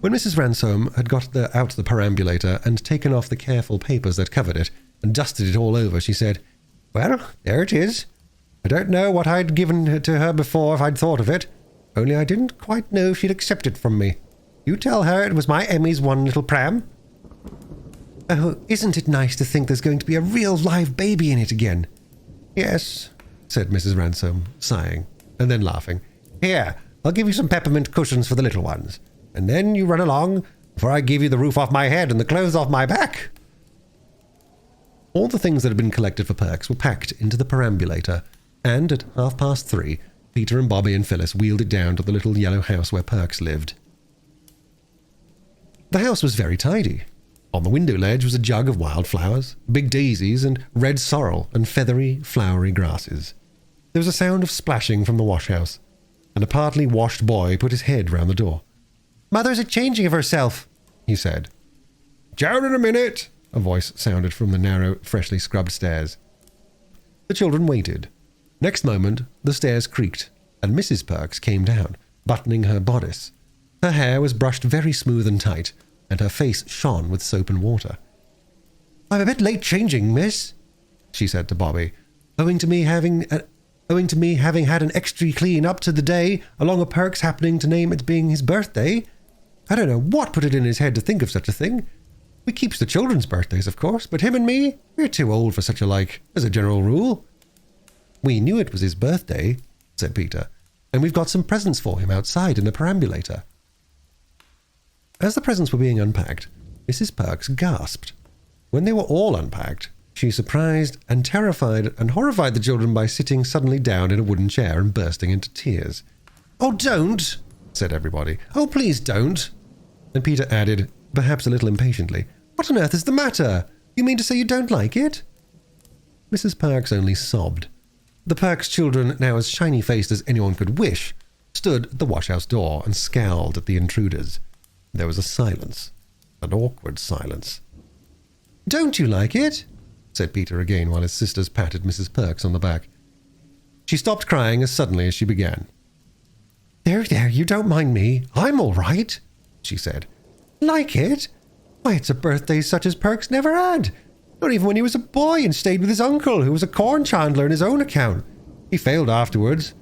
When Mrs. Ransom had got out the perambulator and taken off the careful papers that covered it and dusted it all over, she said, "Well, there it is. I don't know what I'd given to her before if I'd thought of it, only I didn't quite know if she'd accept it from me. You tell her it was my Emmy's one little pram." "Oh, isn't it nice to think there's going to be a real live baby in it again?" "Yes," said Mrs. Ransom, sighing, and then laughing. "Here, I'll give you some peppermint cushions for the little ones, and then you run along before I give you the roof off my head and the clothes off my back." All the things that had been collected for Perks were packed into the perambulator, and at 3:30, Peter and Bobby and Phyllis wheeled it down to the little yellow house where Perks lived. The house was very tidy. On the window ledge was a jug of wild flowers, big daisies and red sorrel and feathery, flowery grasses. There was a sound of splashing from the wash-house, and a partly washed boy put his head round the door. "Mother's a-changing of herself," he said. "Down in a minute," a voice sounded from the narrow, freshly scrubbed stairs. The children waited. Next moment, the stairs creaked, and Mrs. Perks came down, buttoning her bodice. Her hair was brushed very smooth and tight, and her face shone with soap and water. "I'm a bit late changing, miss," she said to Bobby, owing to me having had an extra clean up to the day, along of Perks happening to name it being his birthday. I don't know what put it in his head to think of such a thing. We keeps the children's birthdays, of course, but him and me, we're too old for such a like, as a general rule." "We knew it was his birthday," said Peter, "and we've got some presents for him outside in the perambulator." As the presents were being unpacked, Mrs. Perks gasped. When they were all unpacked, she surprised and terrified and horrified the children by sitting suddenly down in a wooden chair and bursting into tears. "Oh, don't!" said everybody. "Oh, please don't!" And Peter added, perhaps a little impatiently, "What on earth is the matter? You mean to say you don't like it?" Mrs. Perks only sobbed. The Perks children, now as shiny-faced as anyone could wish, stood at the washhouse door and scowled at the intruders. There was a silence, an awkward silence. "Don't you like it?" said Peter again while his sisters patted Mrs. Perks on the back. She stopped crying as suddenly as she began. There, you don't mind me. I'm all right," she said. "Like it? Why, it's a birthday such as Perks never had. Not even when he was a boy and stayed with his uncle, who was a corn chandler on his own account. He failed afterwards.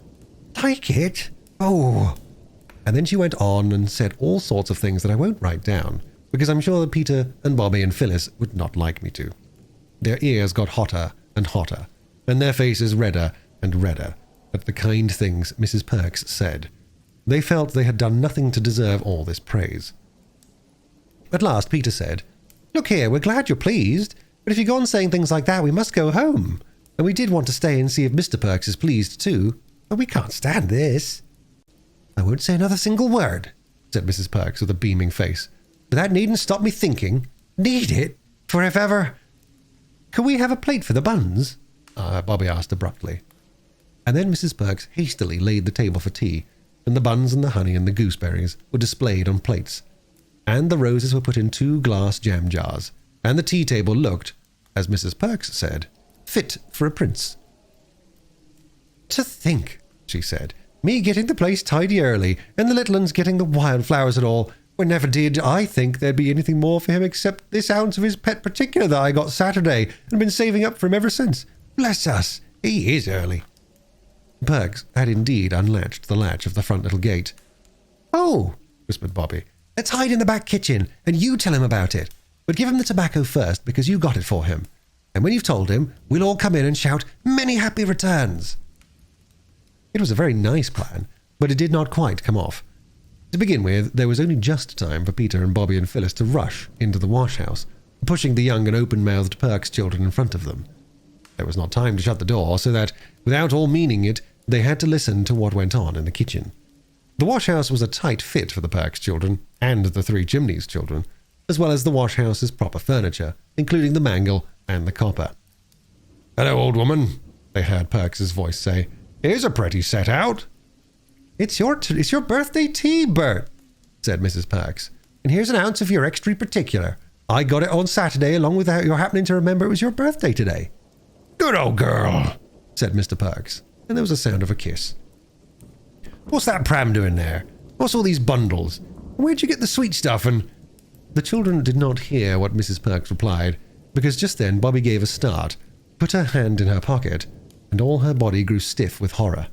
Like it? Oh." And then she went on and said all sorts of things that I won't write down, because I'm sure that Peter and Bobby and Phyllis would not like me to. Their ears got hotter and hotter, and their faces redder and redder at the kind things Mrs. Perks said. They felt they had done nothing to deserve all this praise. At last Peter said, "Look here, we're glad you're pleased, but if you go on saying things like that, we must go home. And we did want to stay and see if Mr. Perks is pleased too, but we can't stand this." "I won't say another single word," said Mrs. Perks with a beaming face. "But that needn't stop me thinking." "Need it? For if ever—" "Can we have a plate for the buns?" Bobby asked abruptly. And then Mrs. Perks hastily laid the table for tea, and the buns and the honey and the gooseberries were displayed on plates, and the roses were put in 2 glass jam jars, and the tea table looked, as Mrs. Perks said, fit for a prince. "To think," she said, "me getting the place tidy early, and the little uns getting the wildflowers and all, when never did I think there'd be anything more for him except this ounce of his pet particular that I got Saturday, and been saving up for him ever since. Bless us, he is early." Perks had indeed unlatched the latch of the front little gate. "Oh," whispered Bobby, "let's hide in the back kitchen, and you tell him about it. But give him the tobacco first, because you got it for him. And when you've told him, we'll all come in and shout, 'Many happy returns!'" It was a very nice plan, but it did not quite come off. To begin with, there was only just time for Peter and Bobby and Phyllis to rush into the wash-house, pushing the young and open-mouthed Perks children in front of them. There was not time to shut the door, so that, without all meaning it, they had to listen to what went on in the kitchen. The wash-house was a tight fit for the Perks children and the Three Chimneys children, as well as the wash-house's proper furniture, including the mangle and the copper. "Hello, old woman," they heard Perks's voice say. "Here's a pretty set out." It's your birthday tea, Bert," said Mrs. Perks. "And here's an ounce of your extra particular. I got it on Saturday along with your happening to remember it was your birthday today." "Good old girl," said Mr. Perks, and there was a sound of a kiss. "What's that pram doing there? What's all these bundles? Where'd you get the sweet stuff and—" The children did not hear what Mrs. Perks replied, because just then Bobby gave a start, put her hand in her pocket, and all her body grew stiff with horror.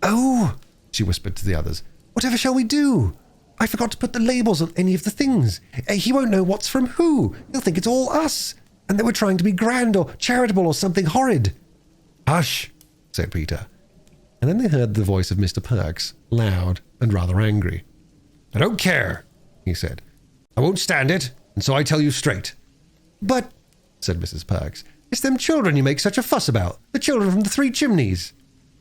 "Oh," she whispered to the others, "whatever shall we do? I forgot to put the labels on any of the things. He won't know what's from who. He'll think it's all us, and that we're trying to be grand or charitable or something horrid." "Hush," said Peter. And then they heard the voice of Mr. Perks, loud and rather angry. "I don't care," he said. "I won't stand it, and so I tell you straight." "But," said Mrs. Perks, "it's them children you make such a fuss about, the children from the Three Chimneys."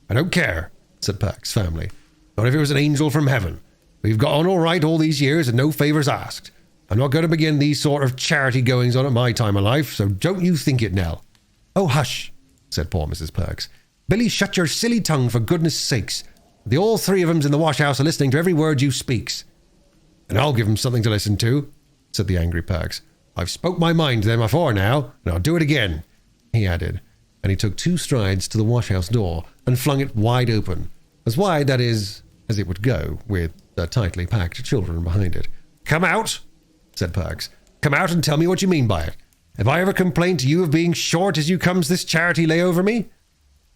"I don't care," said Perks firmly. "Not if it was an angel from heaven. We've got on all right all these years and no favours asked. I'm not going to begin these sort of charity goings on at my time of life, so don't you think it, Nell." "Oh, hush," said poor Mrs. Perks. "Billy, shut your silly tongue for goodness sakes. The all 3 of 'em's in the wash-house are listening to every word you speaks." "And I'll give 'em something to listen to," said the angry Perks. "I've spoke my mind to them afore now, and I'll do it again," he added, and he took 2 strides to the wash-house door and flung it wide open, as wide, that is, as it would go, with the tightly packed children behind it. "Come out," said Perks. "Come out and tell me what you mean by it. Have I ever complained to you of being short as you comes this charity lay over me?"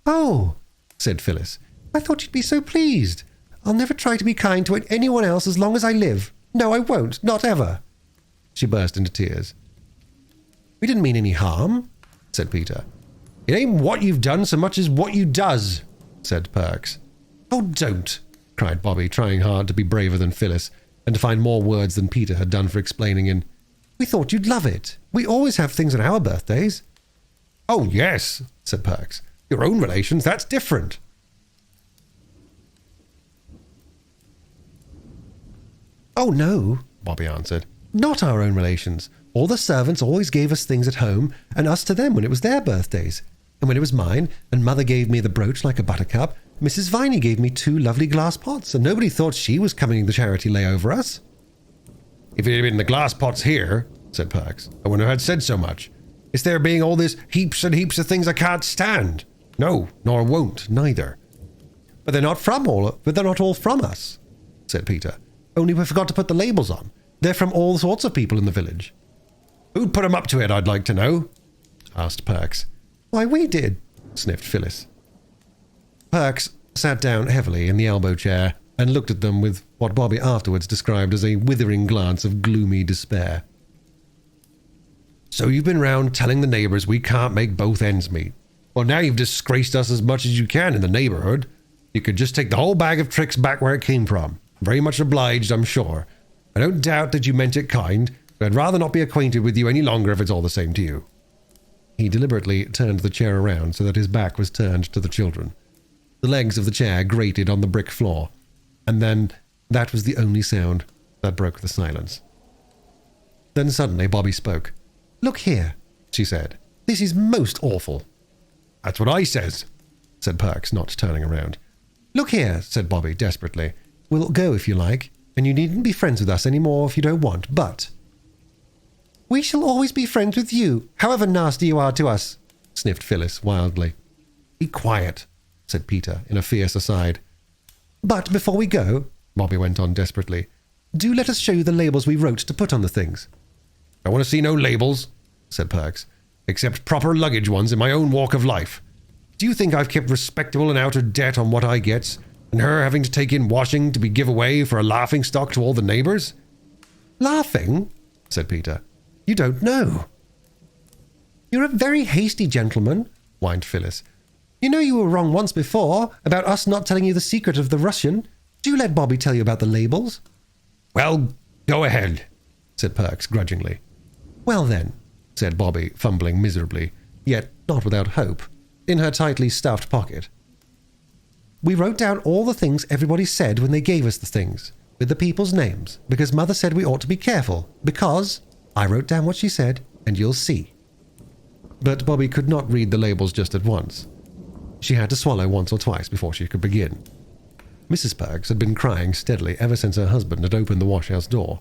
"Oh," said Phyllis, "I thought you'd be so pleased. I'll never try to be kind to anyone else as long as I live. No, I won't, not ever." She burst into tears. "We didn't mean any harm," said Peter. "It ain't what you've done so much as what you does," said Perks. "Oh, don't," cried Bobby, trying hard to be braver than Phyllis, and to find more words than Peter had done for explaining in, "We thought you'd love it. We always have things on our birthdays." "Oh, yes," said Perks. "Your own relations, that's different." "Oh, no," Bobby answered. "Not our own relations. All the servants always gave us things at home, and us to them when it was their birthdays. And when it was mine, and Mother gave me the brooch like a buttercup, Mrs. Viney gave me 2 lovely glass pots, and nobody thought she was coming the charity lay over us." "If it had been the glass pots here," said Perks, "I wouldn't have said so much. It's there being all this heaps and heaps of things I can't stand. No, nor won't, neither." But they're not all from us," said Peter. "Only we forgot to put the labels on. They're from all sorts of people in the village." "Who'd put 'em up to it, I'd like to know?" asked Perks. "Why, we did," sniffed Phyllis. Perks sat down heavily in the elbow chair and looked at them with what Bobby afterwards described as a withering glance of gloomy despair. "So you've been round telling the neighbours we can't make both ends meet. Well, now you've disgraced us as much as you can in the neighbourhood. You could just take the whole bag of tricks back where it came from. Very much obliged, I'm sure. I don't doubt that you meant it kind, but I'd rather not be acquainted with you any longer if it's all the same to you." He deliberately turned the chair around so that his back was turned to the children. The legs of the chair grated on the brick floor, and then that was the only sound that broke the silence. Then suddenly Bobby spoke. "Look here," she said. "This is most awful." "That's what I says," said Perks, not turning around. "Look here," said Bobby desperately. "We'll go if you like, and you needn't be friends with us any more if you don't want, but—" "We shall always be friends with you, however nasty you are to us," sniffed Phyllis wildly. "Be quiet," said Peter in a fierce aside. "But before we go," Bobby went on desperately, "do let us show you the labels we wrote to put on the things." "I want to see no labels," said Perks, "except proper luggage ones in my own walk of life. Do you think I've kept respectable and out of debt on what I gets, and her having to take in washing to be give away for a laughing stock to all the neighbours?" "Laughing?" said Peter. "You don't know." "You're a very hasty gentleman," whined Phyllis. "You know you were wrong once before, about us not telling you the secret of the Russian. Do let Bobby tell you about the labels." "Well, go ahead," said Perks grudgingly. "Well then," said Bobby, fumbling miserably, yet not without hope, in her tightly stuffed pocket. "We wrote down all the things everybody said when they gave us the things, with the people's names, because Mother said we ought to be careful, because I wrote down what she said, and you'll see." But Bobby could not read the labels just at once. She had to swallow once or twice before she could begin. Mrs. Perks had been crying steadily ever since her husband had opened the washhouse door.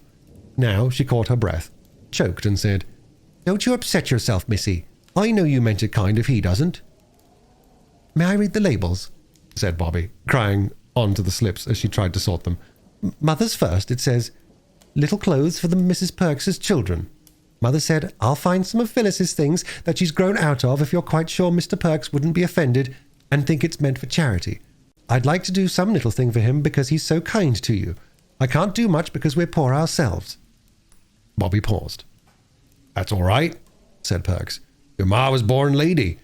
Now she caught her breath, choked, and said, "Don't you upset yourself, missy. I know you meant it kind if he doesn't." "May I read the labels?" said Bobby, crying onto the slips as she tried to sort them. "Mother's first, it says, 'Little clothes for the Mrs. Perks's children.' Mother said, 'I'll find some of Phyllis's things that she's grown out of if you're quite sure Mr. Perks wouldn't be offended and think it's meant for charity. I'd like to do some little thing for him because he's so kind to you. I can't do much because we're poor ourselves.'" Bobby paused. "That's all right," said Perks. "Your ma was born lady.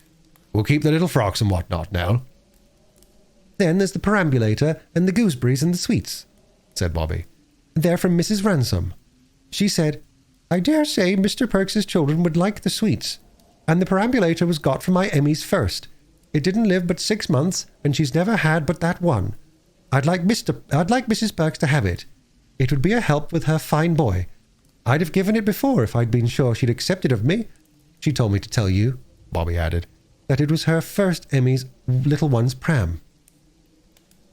We'll keep the little frocks and whatnot now." "Then there's the perambulator and the gooseberries and the sweets," said Bobby. "They're from Mrs. Ransom. She said, 'I dare say Mr. Perks's children would like the sweets. And the perambulator was got for my Emmy's first. It didn't live but 6 months, and she's never had but that one. I'd like Mrs. Perks to have it. It would be a help with her fine boy. I'd have given it before if I'd been sure she'd accept it of me. She told me to tell you," Bobby added, "that it was her first Emmy's little one's pram."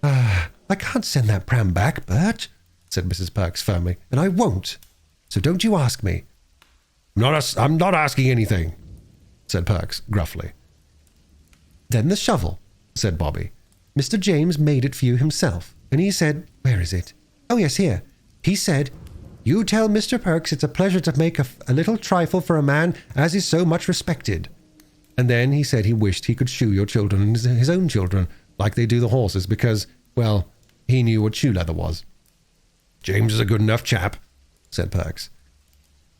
"I can't send that pram back, Bert," said Mrs. Perks firmly, "and I won't. So don't you ask me." I'm not asking anything," said Perks gruffly. "Then the shovel," said Bobby. "Mr. James made it for you himself, and he said, where is it? Oh, yes, here. He said, 'You tell Mr. Perks it's a pleasure to make a little trifle for a man as is so much respected.' And then he said he wished he could shoe your children and his own children, like they do the horses, because, well, he knew what shoe leather was." "James is a good enough chap," said Perks.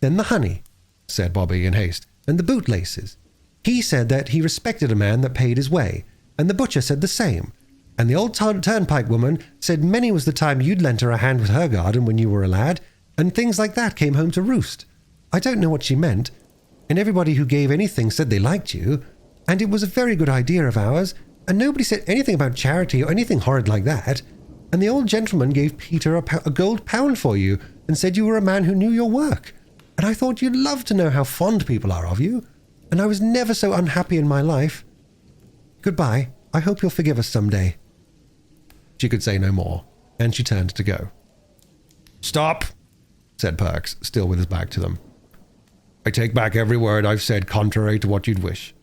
"Then the honey," said Bobby in haste, "and the bootlaces. He said that he respected a man that paid his way, and the butcher said the same. And the old turnpike woman said many was the time you'd lent her a hand with her garden when you were a lad, and things like that came home to roost. I don't know what she meant, and everybody who gave anything said they liked you, and it was a very good idea of ours, and nobody said anything about charity or anything horrid like that. And the old gentleman gave Peter a gold pound for you and said you were a man who knew your work. And I thought you'd love to know how fond people are of you. And I was never so unhappy in my life. Goodbye. I hope you'll forgive us some day." She could say no more, and she turned to go. "Stop," said Perks, still with his back to them. "I take back every word I've said contrary to what you'd wish.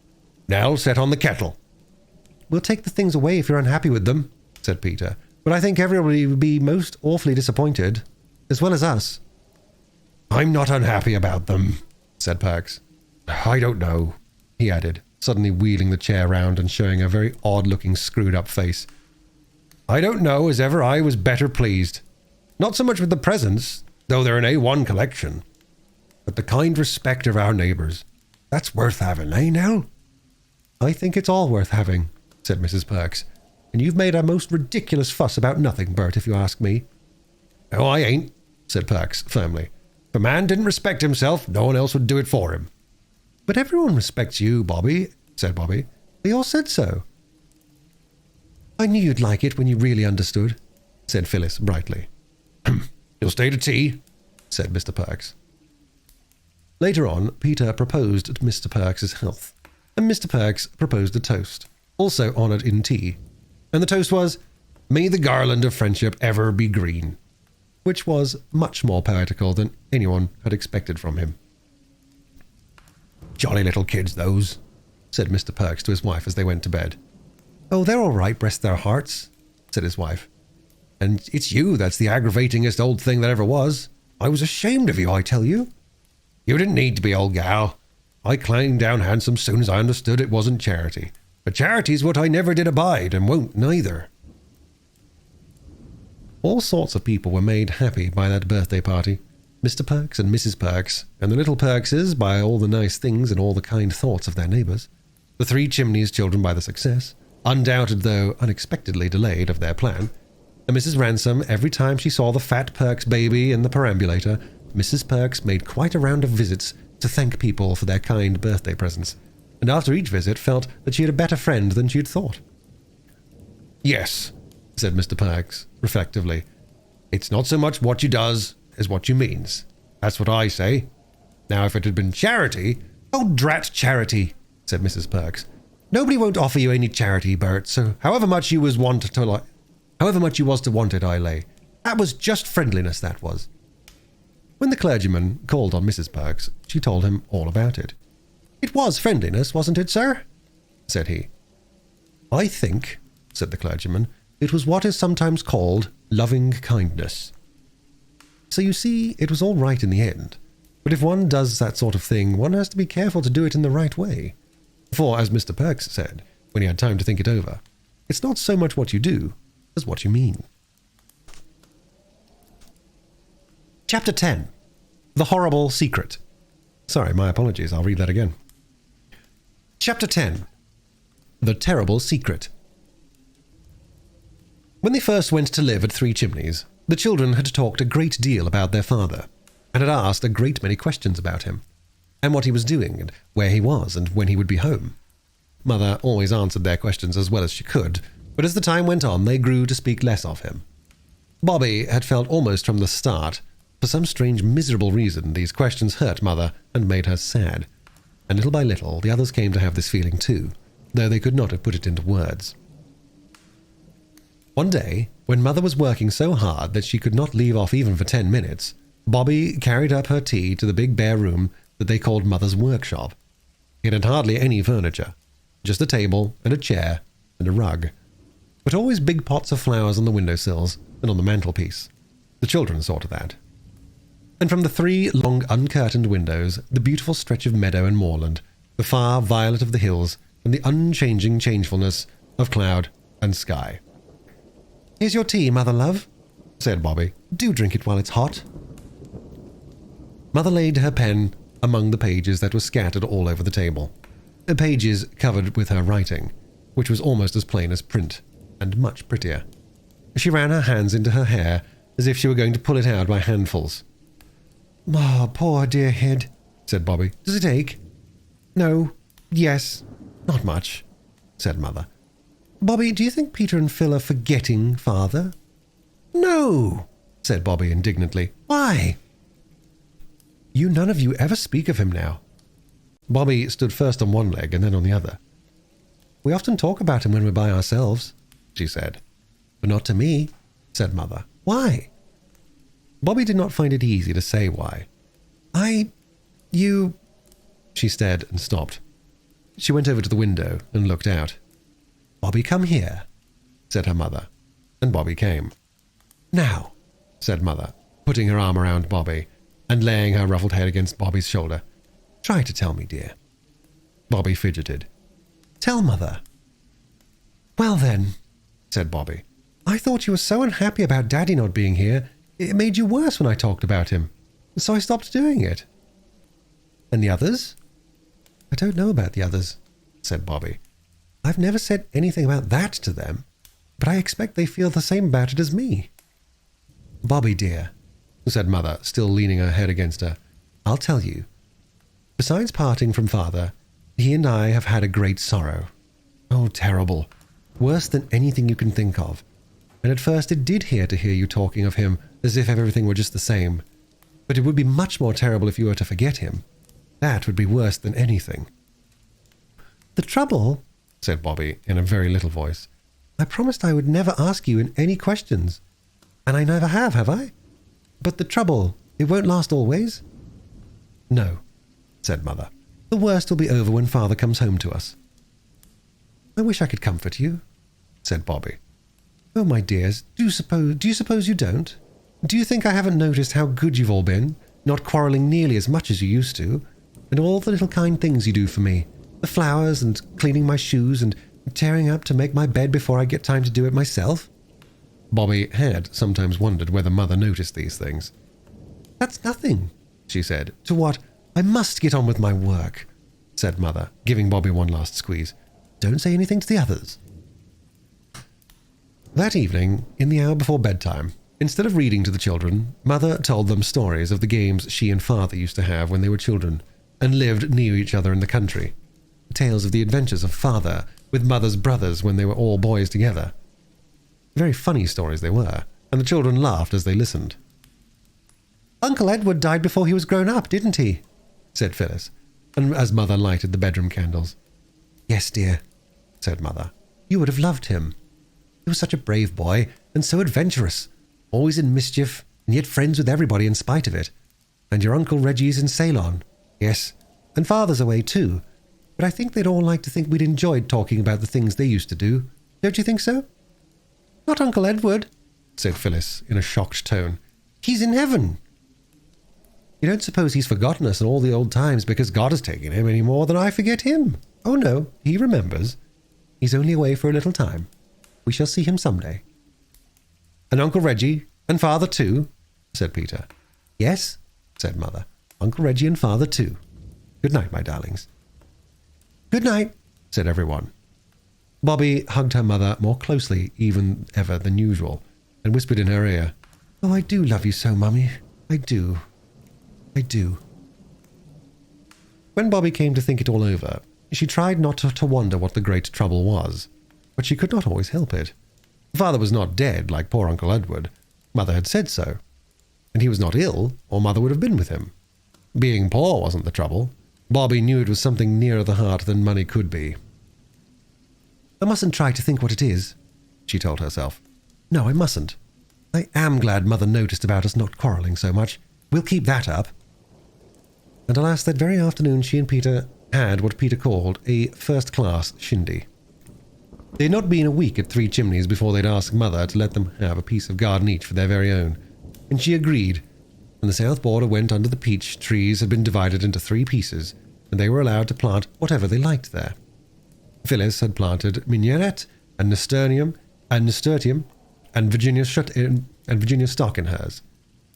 Now set on the kettle." "We'll take the things away if you're unhappy with them," said Peter. "But I think everybody would be most awfully disappointed, as well as us." "I'm not unhappy about them," said Perks. "I don't know," he added, suddenly wheeling the chair round and showing a very odd-looking screwed-up face. "I don't know as ever I was better pleased. Not so much with the presents, though they're an A1 collection, but the kind respect of our neighbours. That's worth having, eh, Nell?" "I think it's all worth having," said Mrs. Perks. "And you've made a most ridiculous fuss about nothing, Bert, if you ask me." "Oh, I ain't," said Perks firmly. "If a man didn't respect himself, no one else would do it for him." "But everyone respects you, Bobby," said Bobby. "They all said so." "I knew you'd like it when you really understood," said Phyllis brightly. "You'll stay to tea?" said Mr. Perks. Later on, Peter proposed to Mr. Perks's health, and Mr. Perks proposed a toast, also honoured in tea, and the toast was, "May the garland of friendship ever be green," which was much more poetical than anyone had expected from him. "Jolly little kids, those," said Mr. Perks to his wife as they went to bed. "Oh, they're all right, bless their hearts," said his wife. "And it's you that's the aggravatingest old thing that ever was. I was ashamed of you, I tell you." "You didn't need to be, old gal. I climbed down handsome soon as I understood it wasn't charity. But charity's what I never did abide, and won't neither." All sorts of people were made happy by that birthday party. Mr. Perks and Mrs. Perks, and the little Perkses by all the nice things and all the kind thoughts of their neighbours. The Three Chimneys children by the success, undoubted though unexpectedly delayed, of their plan. And Mrs. Ransom, every time she saw the fat Perks baby in the perambulator, Mrs. Perks made quite a round of visits to thank people for their kind birthday presents, and after each visit felt that she had a better friend than she had thought. "Yes," said Mr. Perks, reflectively. "It's not so much what you does as what you means. That's what I say. Now, if it had been charity—" "Oh, drat charity," said Mrs. Perks. "Nobody won't offer you any charity, Bert, so however much you was to want it, I lay. That was just friendliness, that was." When the clergyman called on Mrs. Perks, she told him all about it. "It was friendliness, wasn't it, sir?" said he. "I think," said the clergyman, "it was what is sometimes called loving kindness." So you see, it was all right in the end. But if one does that sort of thing, one has to be careful to do it in the right way. For, as Mr. Perks said, when he had time to think it over, it's not so much what you do as what you mean. Chapter 10. The Horrible Secret. Sorry, my apologies, I'll read that again. Chapter 10. The Terrible Secret. When they first went to live at Three Chimneys, the children had talked a great deal about their father, and had asked a great many questions about him, and what he was doing, and where he was, and when he would be home. Mother always answered their questions as well as she could, but as the time went on, they grew to speak less of him. Bobby had felt almost from the start, for some strange miserable reason, these questions hurt Mother and made her sad, and little by little the others came to have this feeling too, though they could not have put it into words. One day, when Mother was working so hard that she could not leave off even for 10 minutes, Bobby carried up her tea to the big bare room that they called Mother's workshop. It had hardly any furniture, just a table and a chair and a rug, but always big pots of flowers on the windowsills and on the mantelpiece. The children saw to that. And from the 3 long uncurtained windows, the beautiful stretch of meadow and moorland, the far violet of the hills, and the unchanging changefulness of cloud and sky. "Here's your tea, Mother love," said Bobby. "Do drink it while it's hot." Mother laid her pen among the pages that were scattered all over the table. The pages covered with her writing, which was almost as plain as print, and much prettier. She ran her hands into her hair, as if she were going to pull it out by handfuls. "Ah, poor dear head," said Bobby. "Does it ache?" "No. Yes. Not much," said Mother. "Bobby, do you think Peter and Phil are forgetting Father?" "No," said Bobby indignantly. "Why?" "You none of you ever speak of him now." Bobby stood first on one leg and then on the other. "We often talk about him when we're by ourselves," she said. But not to me, said Mother. Why? Bobby did not find it easy to say why. You... She stared and stopped. She went over to the window and looked out. Bobby, come here, said her mother, and Bobby came. Now, said Mother, putting her arm around Bobby and laying her ruffled head against Bobby's shoulder. Try to tell me, dear. Bobby fidgeted. Tell Mother. Well then, said Bobby, I thought you were so unhappy about Daddy not being here, it made you worse when I talked about him, so I stopped doing it. And the others? I don't know about the others, said Bobby. I've never said anything about that to them, but I expect they feel the same about it as me. Bobby, dear, said Mother, still leaning her head against her, I'll tell you. Besides parting from Father, he and I have had a great sorrow. Oh, terrible. Worse than anything you can think of. And at first it did hurt to hear you talking of him as if everything were just the same. But it would be much more terrible if you were to forget him. That would be worse than anything. The trouble, said Bobby in a very little voice, I promised I would never ask you any questions. And I never have I? But the trouble, it won't last always? No, said Mother. The worst will be over when Father comes home to us. I wish I could comfort you, said Bobby. Oh, my dears, do you suppose you don't? Do you think I haven't noticed how good you've all been, not quarrelling nearly as much as you used to, and all the little kind things you do for me, the flowers and cleaning my shoes and tearing up to make my bed before I get time to do it myself? Bobby had sometimes wondered whether Mother noticed these things. That's nothing, she said, to what I must get on with my work, said Mother, giving Bobby one last squeeze. Don't say anything to the others. That evening, in the hour before bedtime, instead of reading to the children, Mother told them stories of the games she and Father used to have when they were children and lived near each other in the country. Tales of the adventures of Father with Mother's brothers when they were all boys together. Very funny stories they were, and the children laughed as they listened. Uncle Edward died before he was grown up, didn't he? Said Phyllis, and as Mother lighted the bedroom candles. Yes, dear, said Mother. You would have loved him. He was such a brave boy, and so adventurous, always in mischief, and yet friends with everybody in spite of it. And your Uncle Reggie's in Ceylon. Yes, and Father's away too. But I think they'd all like to think we'd enjoyed talking about the things they used to do. Don't you think so? Not Uncle Edward, said Phyllis in a shocked tone. He's in heaven. You don't suppose he's forgotten us and all the old times because God has taken him any more than I forget him? Oh no, he remembers. He's only away for a little time. We shall see him some day. And Uncle Reggie, and Father too, said Peter. Yes, said Mother. Uncle Reggie and Father too. Good night, my darlings. Good night, said everyone. Bobby hugged her mother more closely even ever than usual, and whispered in her ear, Oh, I do love you so, Mummy. I do. I do. When Bobby came to think it all over, she tried not to wonder what the great trouble was, but she could not always help it. Father was not dead like poor Uncle Edward. Mother had said so. And he was not ill, or Mother would have been with him. Being poor wasn't the trouble. Bobby knew it was something nearer the heart than money could be. I mustn't try to think what it is, she told herself. No, I mustn't. I am glad Mother noticed about us not quarrelling so much. We'll keep that up. And alas, that very afternoon she and Peter had what Peter called a first-class shindy. They had not been a week at Three Chimneys before they'd asked Mother to let them have a piece of garden each for their very own, and she agreed, and the south border went under the peach trees had been divided into 3 pieces, and they were allowed to plant whatever they liked there. Phyllis had planted mignonette and nasturtium and Virginia stock in hers.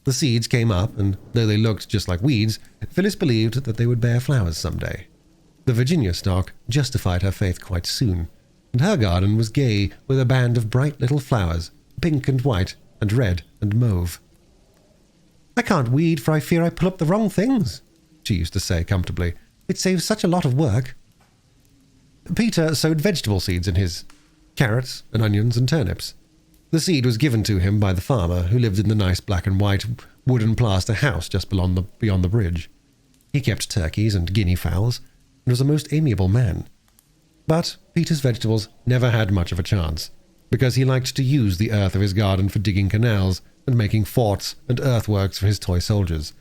The seeds came up, and though they looked just like weeds, Phyllis believed that they would bear flowers someday. The Virginia stock justified her faith quite soon, and her garden was gay with a band of bright little flowers, pink and white and red and mauve. I can't weed for I fear I pull up the wrong things, she used to say comfortably. It saves such a lot of work. Peter sowed vegetable seeds in his, carrots and onions and turnips. The seed was given to him by the farmer who lived in the nice black and white wooden plaster house just beyond the bridge. He kept turkeys and guinea fowls and was a most amiable man. But Peter's vegetables never had much of a chance. because he liked to use the earth of his garden for digging canals and making forts and earthworks for his toy soldiers.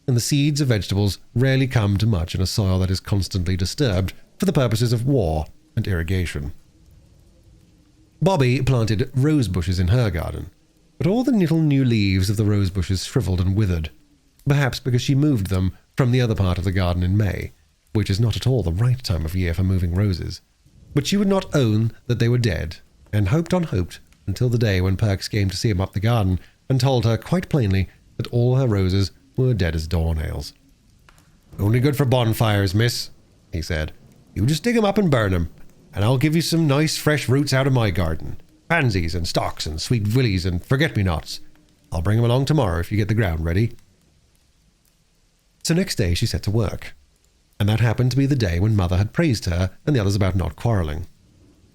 And the seeds of vegetables rarely come to much in a soil that is constantly disturbed for the purposes of war and irrigation. Bobby planted rose bushes in her garden, but all the little new leaves of the rose bushes shriveled and withered, perhaps because she moved them from the other part of the garden in May, which is not at all the right time of year for moving roses. But she would not own that they were dead, and hoped on hoped until the day when Perks came to see him up the garden and told her quite plainly that all her roses were dead as doornails. "Only good for bonfires, miss," he said. "You just dig 'em up and burn 'em, and I'll give you some nice fresh roots out of my garden. Pansies and stocks and sweet willies and forget-me-nots. I'll bring 'em along tomorrow if you get the ground ready." So next day she set to work, and that happened to be the day when Mother had praised her and the others about not quarrelling.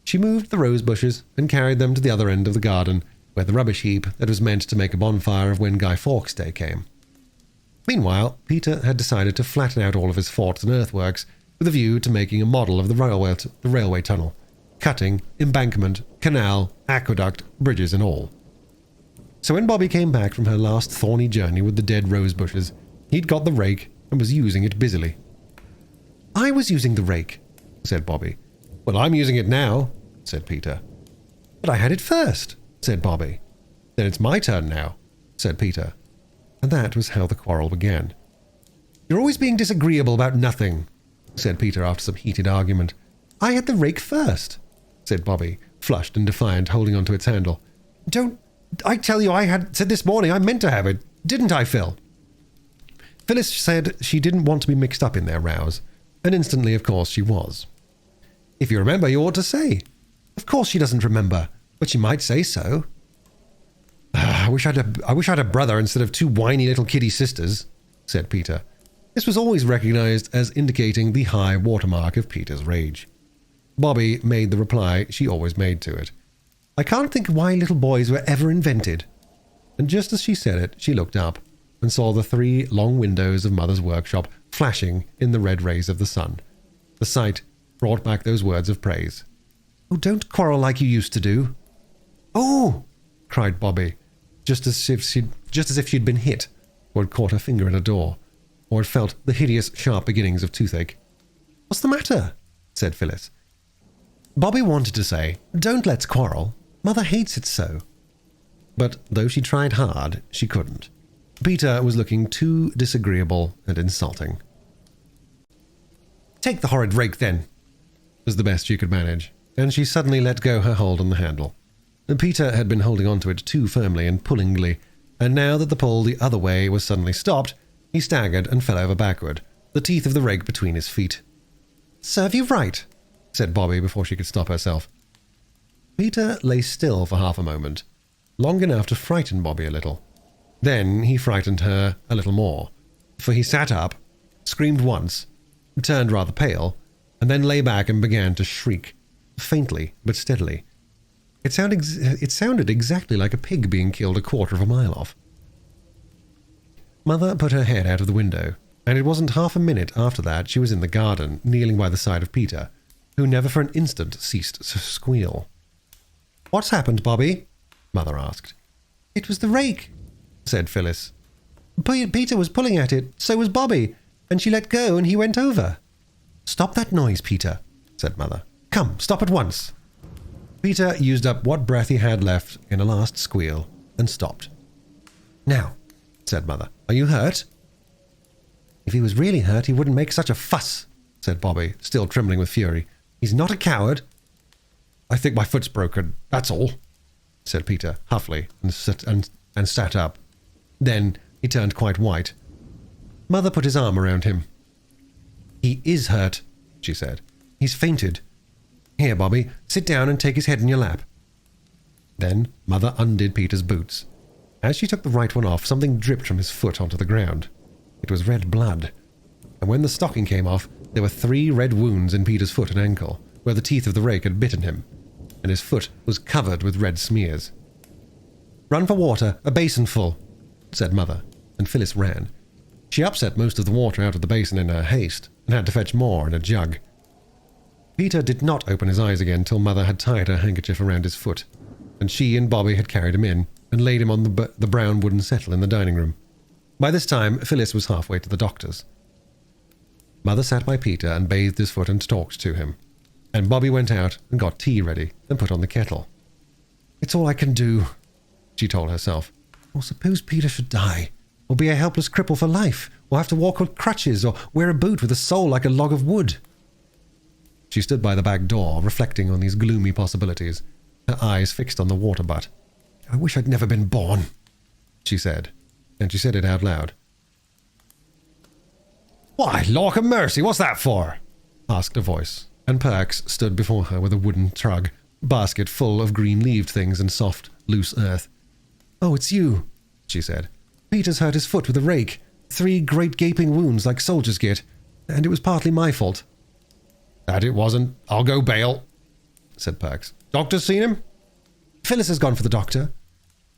She moved the rose bushes and carried them to the other end of the garden, where the rubbish heap that was meant to make a bonfire of when Guy Fawkes Day came. Meanwhile, Peter had decided to flatten out all of his forts and earthworks with a view to making a model of the railway tunnel, cutting, embankment, canal, aqueduct, bridges and all. So when Bobby came back from her last thorny journey with the dead rose bushes, he'd got the rake and was using it busily. "I was using the rake," said Bobby. "Well, I'm using it now," said Peter. "But I had it first," said Bobby. "Then it's my turn now," said Peter. And that was how the quarrel began. "You're always being disagreeable about nothing," said Peter after some heated argument. "I had the rake first," said Bobby, flushed and defiant, holding onto its handle. "Don't... I tell you, I had said this morning I meant to have it. Didn't I, Phil?" Phyllis said she didn't want to be mixed up in their rows, and instantly, of course, she was. "If you remember, you ought to say." "Of course she doesn't remember, but she might say so." I wish I had a brother instead of two whiny little kiddie sisters," said Peter. This was always recognized as indicating the high watermark of Peter's rage. Bobby made the reply she always made to it. "I can't think why little boys were ever invented." And just as she said it, she looked up and saw the 3 long windows of Mother's workshop flashing in the red rays of the sun. The sight brought back those words of praise. "Oh, don't quarrel like you used to do." "Oh!" cried Bobby, just as if she'd been hit, or had caught her finger in a door, or had felt the hideous, sharp beginnings of toothache. "What's the matter?" said Phyllis. Bobby wanted to say, "Don't let's quarrel. Mother hates it so." But though she tried hard, she couldn't. Peter was looking too disagreeable and insulting. "Take the horrid rake, then," was the best she could manage, and she suddenly let go her hold on the handle. Peter had been holding onto it too firmly and pullingly, and now that the pull the other way was suddenly stopped, he staggered and fell over backward, the teeth of the rake between his feet. "Serve you right," said Bobby before she could stop herself. Peter lay still for half a moment, long enough to frighten Bobby a little. Then he frightened her a little more, for he sat up, screamed once, turned rather pale, and then lay back and began to shriek, faintly but steadily. It sounded exactly like a pig being killed a quarter of a mile off. Mother put her head out of the window, and it wasn't half a minute after that she was in the garden, kneeling by the side of Peter, who never for an instant ceased to squeal. "What's happened, Bobby?" Mother asked. "It was the rake," said Phyllis. "Peter was pulling at it, so was Bobby, and she let go and he went over." "Stop that noise, Peter," said Mother. "Come, stop at once." Peter used up what breath he had left in a last squeal and stopped. "Now," said Mother, "are you hurt?" "If he was really hurt, he wouldn't make such a fuss," said Bobby, still trembling with fury. "He's not a coward." "I think my foot's broken, that's all," said Peter, huffily, and sat up. Then he turned quite white. Mother put his arm around him. "He is hurt," she said. "He's fainted. Here, Bobby, sit down and take his head in your lap." Then Mother undid Peter's boots. As she took the right one off, something dripped from his foot onto the ground. It was red blood. And when the stocking came off, there were 3 red wounds in Peter's foot and ankle, where the teeth of the rake had bitten him, and his foot was covered with red smears. "Run for water, a basin full," said Mother, and Phyllis ran. She upset most of the water out of the basin in her haste, and had to fetch more in a jug. Peter did not open his eyes again till Mother had tied her handkerchief around his foot. and she and Bobby had carried him in and laid him on the brown wooden settle in the dining room. By this time, Phyllis was halfway to the doctor's. Mother sat by Peter and bathed his foot and talked to him, and Bobby went out and got tea ready and put on the kettle. "It's all I can do," she told herself. "Or suppose Peter should die, or be a helpless cripple for life, or have to walk with crutches, or wear a boot with a sole like a log of wood." She stood by the back door, reflecting on these gloomy possibilities, her eyes fixed on the water butt. "I wish I'd never been born," she said, and she said it out loud. "Why, Lord of mercy, what's that for?" asked a voice, and Perks stood before her with a wooden trug, basket full of green-leaved things and soft, loose earth. "Oh, it's you," she said. "Peter's hurt his foot with a rake, 3 great gaping wounds like soldiers get, and it was partly my fault." "That it wasn't. I'll go bail," said Perks. "Doctor seen him?" "Phyllis has gone for the doctor."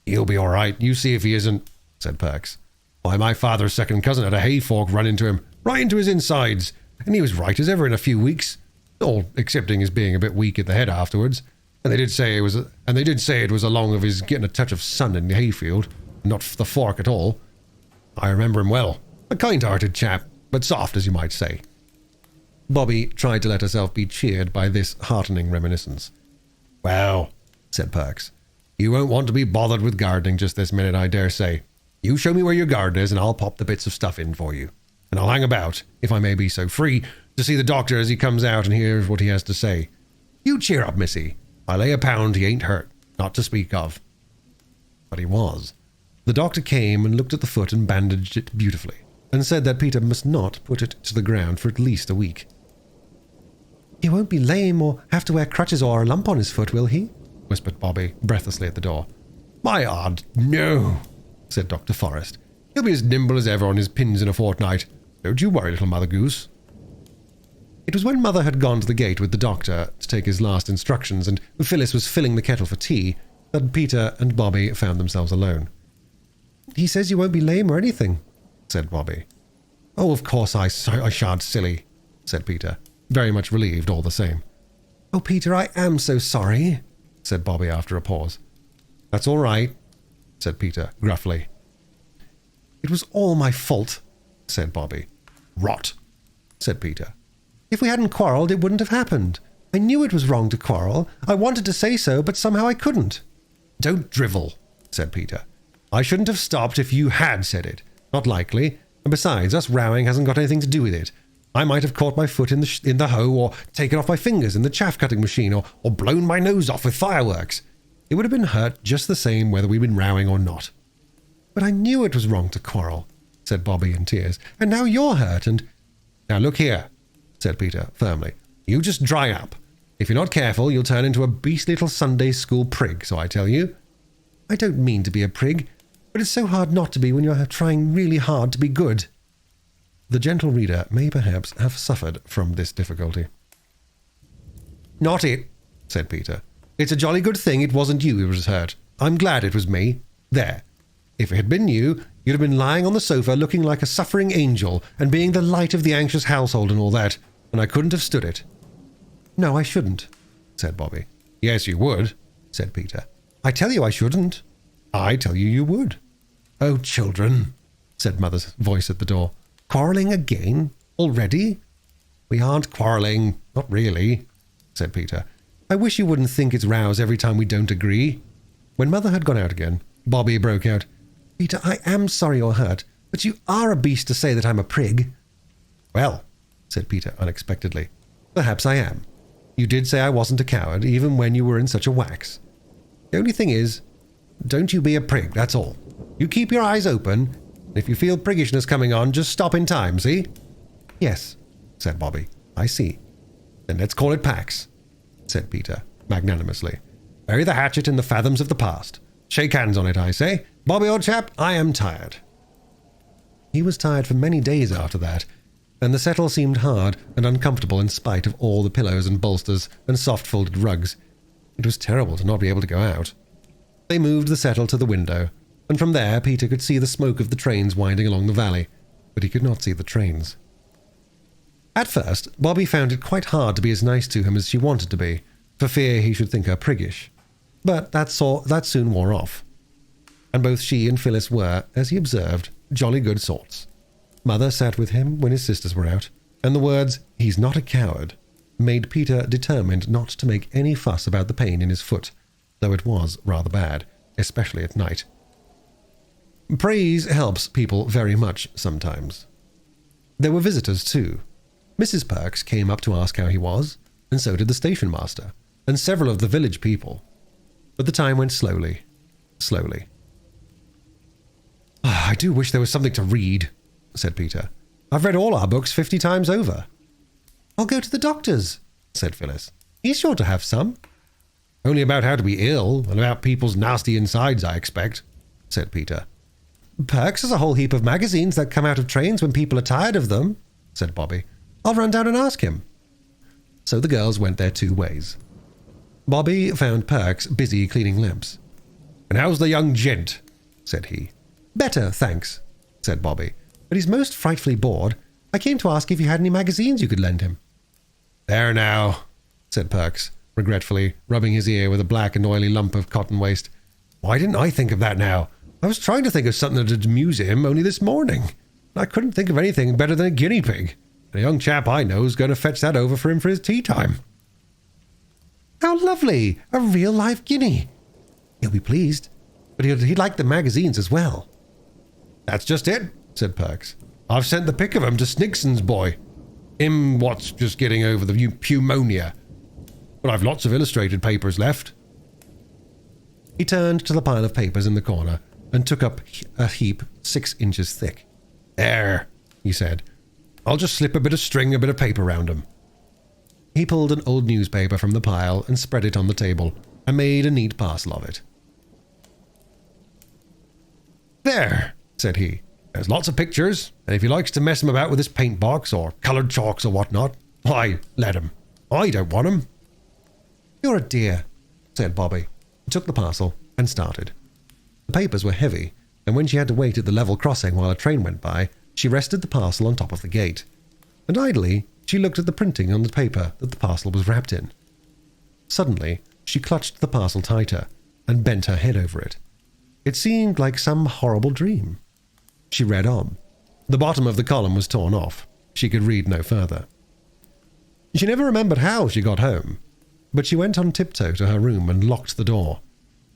"He'll be all right. You see if he isn't," said Perks. "Why, my father's second cousin had a hay fork run into him, right into his insides, and he was right as ever in a few weeks, all excepting his being a bit weak at the head afterwards. And they did say it was along of his getting a touch of sun in the hayfield, not the fork at all. I remember him well. A kind-hearted chap, but soft, as you might say." Bobby tried to let herself be cheered by this heartening reminiscence. "Well," said Perks, "you won't want to be bothered with gardening just this minute, I dare say. You show me where your garden is, and I'll pop the bits of stuff in for you. And I'll hang about, if I may be so free, to see the doctor as he comes out and hears what he has to say. You cheer up, missy. I lay a pound he ain't hurt, not to speak of." But he was. The doctor came and looked at the foot and bandaged it beautifully, and said that Peter must not put it to the ground for at least a week. "He won't be lame or have to wear crutches or a lump on his foot, will he?" whispered Bobby breathlessly at the door. "My odd, no," said Dr. Forrest. "He'll be as nimble as ever on his pins in a fortnight. Don't you worry, little Mother Goose." It was when Mother had gone to the gate with the doctor to take his last instructions, and Phyllis was filling the kettle for tea, that Peter and Bobby found themselves alone. "He says you won't be lame or anything," said Bobby. "Oh, of course I shan't, silly," said Peter, very much relieved all the same. "Oh, Peter, I am so sorry," said Bobby after a pause. "That's all right," said Peter gruffly. "It was all my fault," said Bobby. "Rot," said Peter. "If we hadn't quarrelled, it wouldn't have happened. I knew it was wrong to quarrel. I wanted to say so, but somehow I couldn't." "Don't drivel," said Peter. "I shouldn't have stopped if you had said it. Not likely. And besides, us rowing hasn't got anything to do with it. I might have caught my foot in the hoe, or taken off my fingers in the chaff-cutting machine, or blown my nose off with fireworks. It would have been hurt just the same whether we'd been rowing or not." "But I knew it was wrong to quarrel," said Bobby in tears. "And now you're hurt, and—" "Now look here," said Peter firmly. "You just dry up. If you're not careful, you'll turn into a beastly little Sunday school prig, so I tell you." "I don't mean to be a prig, but it's so hard not to be when you're trying really hard to be good." The gentle reader may perhaps have suffered from this difficulty. "Not it," said Peter. "It's a jolly good thing it wasn't you who was hurt. I'm glad it was me. There. If it had been you, you'd have been lying on the sofa looking like a suffering angel and being the light of the anxious household and all that, and I couldn't have stood it." "No, I shouldn't," said Bobby. "Yes, you would," said Peter. "I tell you I shouldn't." "I tell you you would." "Oh, children," said Mother's voice at the door. "Quarrelling again? Already?" "We aren't quarrelling. Not really," said Peter. "I wish you wouldn't think it's rows every time we don't agree." When Mother had gone out again, Bobby broke out, "Peter, I am sorry you're hurt, but you are a beast to say that I'm a prig." "Well," said Peter unexpectedly, "perhaps I am. You did say I wasn't a coward, even when you were in such a wax. The only thing is, don't you be a prig, that's all. You keep your eyes open, and if you feel priggishness coming on, just stop in time, see?" "Yes," said Bobby. "I see." "Then let's call it Pax," said Peter magnanimously. "Bury the hatchet in the fathoms of the past. Shake hands on it, I say. Bobby, old chap, I am tired." He was tired for many days after that, and the settle seemed hard and uncomfortable in spite of all the pillows and bolsters and soft-folded rugs. It was terrible to not be able to go out. They moved the settle to the window, and from there Peter could see the smoke of the trains winding along the valley, but he could not see the trains. At first, Bobby found it quite hard to be as nice to him as she wanted to be, for fear he should think her priggish. But that soon wore off, and both she and Phyllis were, as he observed, jolly good sorts. Mother sat with him when his sisters were out, and the words, "He's not a coward," made Peter determined not to make any fuss about the pain in his foot, though it was rather bad, especially at night. Praise helps people very much sometimes. There were visitors too. Mrs. Perks came up to ask how he was, and so did the station master, and several of the village people. But the time went slowly. "I do wish there was something to read," said Peter. "I've read all our books 50 times over." "I'll go to the doctor's," said Phyllis. "He's sure to have some." "Only about how to be ill, and about people's nasty insides, I expect," said Peter. "Perks has a whole heap of magazines that come out of trains when people are tired of them," said Bobby. "I'll run down and ask him." So the girls went their two ways. Bobby found Perks busy cleaning lamps. "And how's the young gent?" said he. "Better, thanks," said Bobby. "But he's most frightfully bored. I came to ask if you had any magazines you could lend him." "There now," said Perks, regretfully, rubbing his ear with a black and oily lump of cotton waste. "Why didn't I think of that now? I was trying to think of something that'd amuse him only this morning. I couldn't think of anything better than a guinea pig. And a young chap I know is going to fetch that over for him for his tea time." "How lovely! A real live guinea. He'll be pleased, but he'd like the magazines as well." "That's just it," said Perks. "I've sent the pick of 'em to Snigson's boy. Him what's just getting over the pneumonia. But I've lots of illustrated papers left." He turned to the pile of papers in the corner and took up a heap 6 inches thick. "There," he said. "I'll just slip a bit of paper round 'em." He pulled an old newspaper from the pile and spread it on the table, and made a neat parcel of it. "There," said he. "There's lots of pictures, and if he likes to mess 'em about with his paint box or coloured chalks or whatnot, why, let him. I don't want 'em." "You're a dear," said Bobby, took the parcel, and started. The papers were heavy, and when she had to wait at the level crossing while a train went by, she rested the parcel on top of the gate. And idly, she looked at the printing on the paper that the parcel was wrapped in. Suddenly, she clutched the parcel tighter and bent her head over it. It seemed like some horrible dream. She read on. The bottom of the column was torn off. She could read no further. She never remembered how she got home, but she went on tiptoe to her room and locked the door.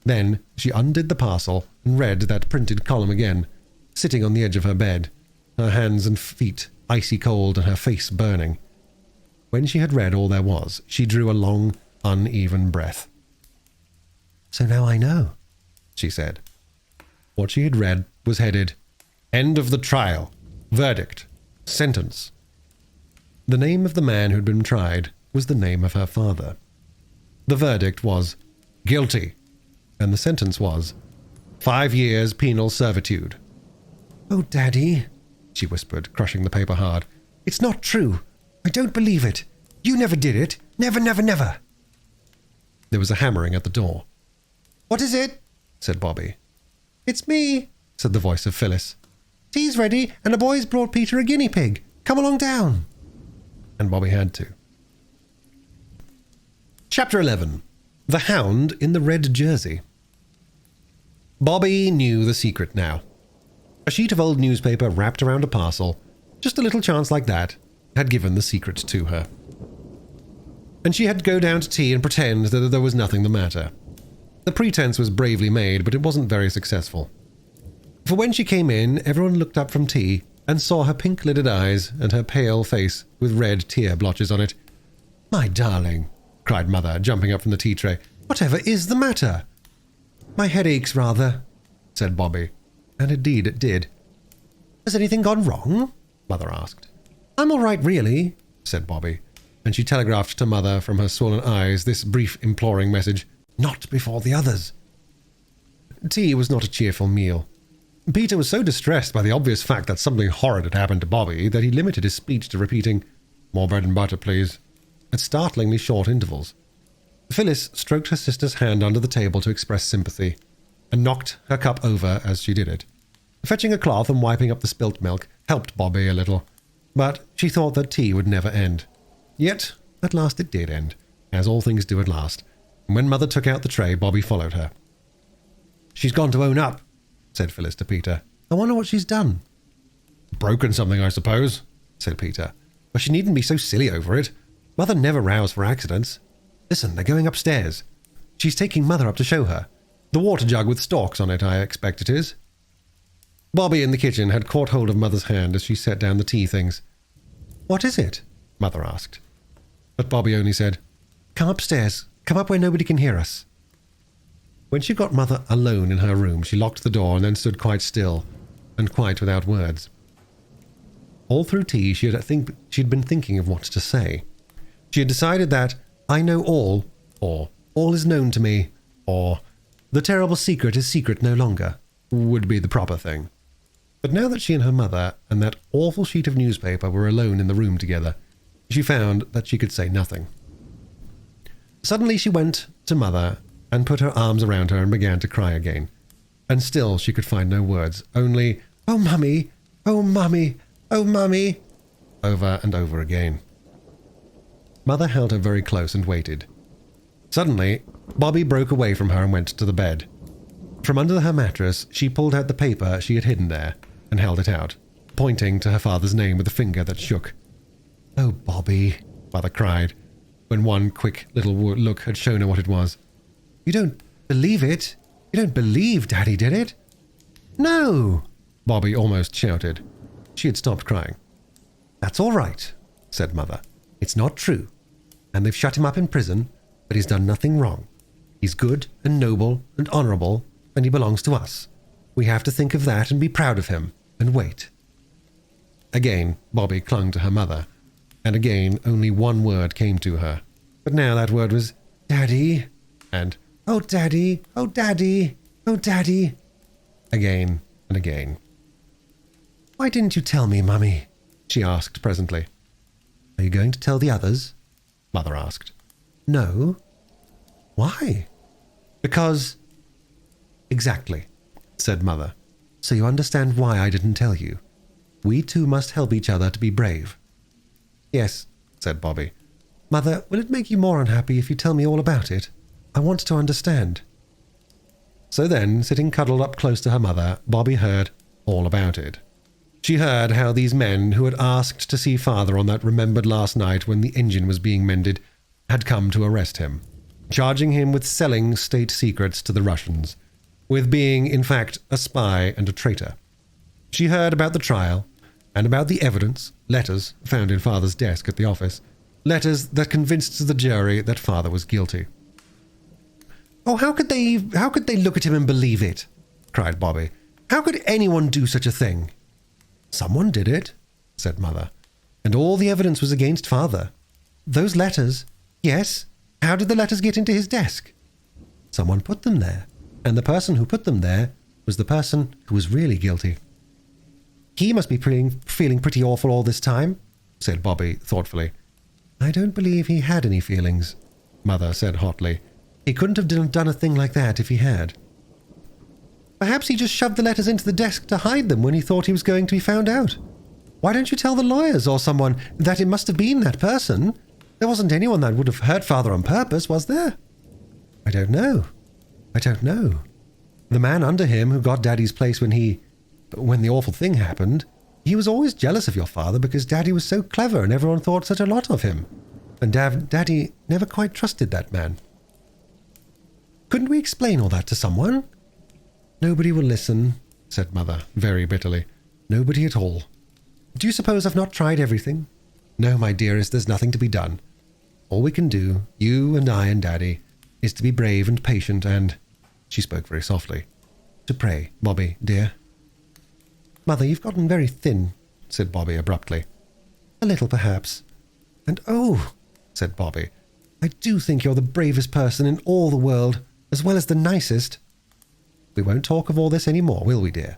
Then she undid the parcel and read that printed column again, sitting on the edge of her bed, her hands and feet icy cold and her face burning. When she had read all there was, she drew a long, uneven breath. "So now I know," she said. What she had read was headed, "End of the trial. Verdict. Sentence." The name of the man who'd been tried was the name of her father. The verdict was, "Guilty," and the sentence was, 5 years penal servitude. "Oh, Daddy," she whispered, crushing the paper hard. "It's not true. I don't believe it. You never did it. Never, never, never." There was a hammering at the door. "What is it?" said Bobby. "It's me," said the voice of Phyllis. "Tea's ready, and the boys brought Peter a guinea pig. Come along down." And Bobby had to. Chapter 11. The Hound in the Red Jersey. Bobby knew the secret now. A sheet of old newspaper wrapped around a parcel, just a little chance like that, had given the secret to her. And she had to go down to tea and pretend that there was nothing the matter. The pretense was bravely made, but it wasn't very successful. For when she came in, everyone looked up from tea and saw her pink-lidded eyes and her pale face with red tear blotches on it. "My darling," cried Mother, jumping up from the tea tray. "Whatever is the matter?" "My head aches rather," said Bobby, and indeed it did. "Has anything gone wrong?" Mother asked. "I'm all right, really," said Bobby, and she telegraphed to Mother from her swollen eyes this brief imploring message, "Not before the others." Tea was not a cheerful meal. Peter was so distressed by the obvious fact that something horrid had happened to Bobby that he limited his speech to repeating, "More bread and butter, please," at startlingly short intervals. Phyllis stroked her sister's hand under the table to express sympathy, and knocked her cup over as she did it. Fetching a cloth and wiping up the spilt milk helped Bobby a little, but she thought that tea would never end. Yet, at last it did end, as all things do at last, and when Mother took out the tray, Bobby followed her. "She's gone to own up," said Phyllis to Peter. "I wonder what she's done." "Broken something, I suppose," said Peter. "But she needn't be so silly over it. Mother never rows for accidents. Listen, they're going upstairs. She's taking Mother up to show her. The water jug with stalks on it, I expect it is." Bobby in the kitchen had caught hold of Mother's hand as she set down the tea things. "What is it?" Mother asked. But Bobby only said, "Come upstairs. Come up where nobody can hear us." When she got Mother alone in her room, she locked the door and then stood quite still, and quite without words. All through tea, she'd been thinking of what to say. She had decided that "I know all," or "all is known to me," or "the terrible secret is secret no longer," would be the proper thing. But now that she and her mother and that awful sheet of newspaper were alone in the room together, she found that she could say nothing. Suddenly she went to Mother and put her arms around her and began to cry again. And still she could find no words, only, "Oh, Mummy! Oh, Mummy! Oh, Mummy!" over and over again. Mother held her very close and waited. Suddenly, Bobby broke away from her and went to the bed. From under her mattress, she pulled out the paper she had hidden there and held it out, pointing to her father's name with a finger that shook. "Oh, Bobby," Mother cried, when one quick little look had shown her what it was. "You don't believe it? You don't believe Daddy did it?" "No!" Bobby almost shouted. She had stopped crying. "That's all right," said Mother. "It's not true. And they've shut him up in prison, but he's done nothing wrong. He's good and noble and honorable, and he belongs to us. We have to think of that and be proud of him, and wait." Again, Bobby clung to her mother, and again only one word came to her. But now that word was "Daddy," and "Oh, Daddy, oh, Daddy, oh, Daddy," again and again. "Why didn't you tell me, Mummy?" she asked presently. "Are you going to tell the others?" Mother asked. "No." "Why?" "Because—" "Exactly," said Mother. "So you understand why I didn't tell you. We two must help each other to be brave." "Yes," said Bobby. "Mother, will it make you more unhappy if you tell me all about it? I want to understand." So then, sitting cuddled up close to her mother, Bobby heard all about it. She heard how these men who had asked to see Father on that remembered last night when the engine was being mended had come to arrest him, charging him with selling state secrets to the Russians, with being, in fact, a spy and a traitor. She heard about the trial, and about the evidence, letters found in Father's desk at the office, letters that convinced the jury that Father was guilty. "Oh, how could they look at him and believe it?" cried Bobby. "How could anyone do such a thing?" "Someone did it," said Mother, "and all the evidence was against Father. Those letters, yes, how did the letters get into his desk? Someone put them there, and the person who put them there was the person who was really guilty." "He must be feeling pretty awful all this time," said Bobby thoughtfully. "I don't believe he had any feelings," Mother said hotly. "He couldn't have done a thing like that if he had." "Perhaps he just shoved the letters into the desk to hide them when he thought he was going to be found out. Why don't you tell the lawyers or someone that it must have been that person? There wasn't anyone that would have hurt Father on purpose, was there?" I don't know. The man under him who got Daddy's place when the awful thing happened, he was always jealous of your father because Daddy was so clever and everyone thought such a lot of him. And Daddy never quite trusted that man." "Couldn't we explain all that to someone?" "Nobody will listen," said Mother, very bitterly. "Nobody at all. Do you suppose I've not tried everything? No, my dearest, there's nothing to be done. All we can do, you and I and Daddy, is to be brave and patient and," she spoke very softly, "to pray, Bobby, dear." "Mother, you've gotten very thin," said Bobby abruptly. "A little, perhaps. And oh," said Bobby, "I do think you're the bravest person in all the world, as well as the nicest." "We won't talk of all this any more, will we, dear?"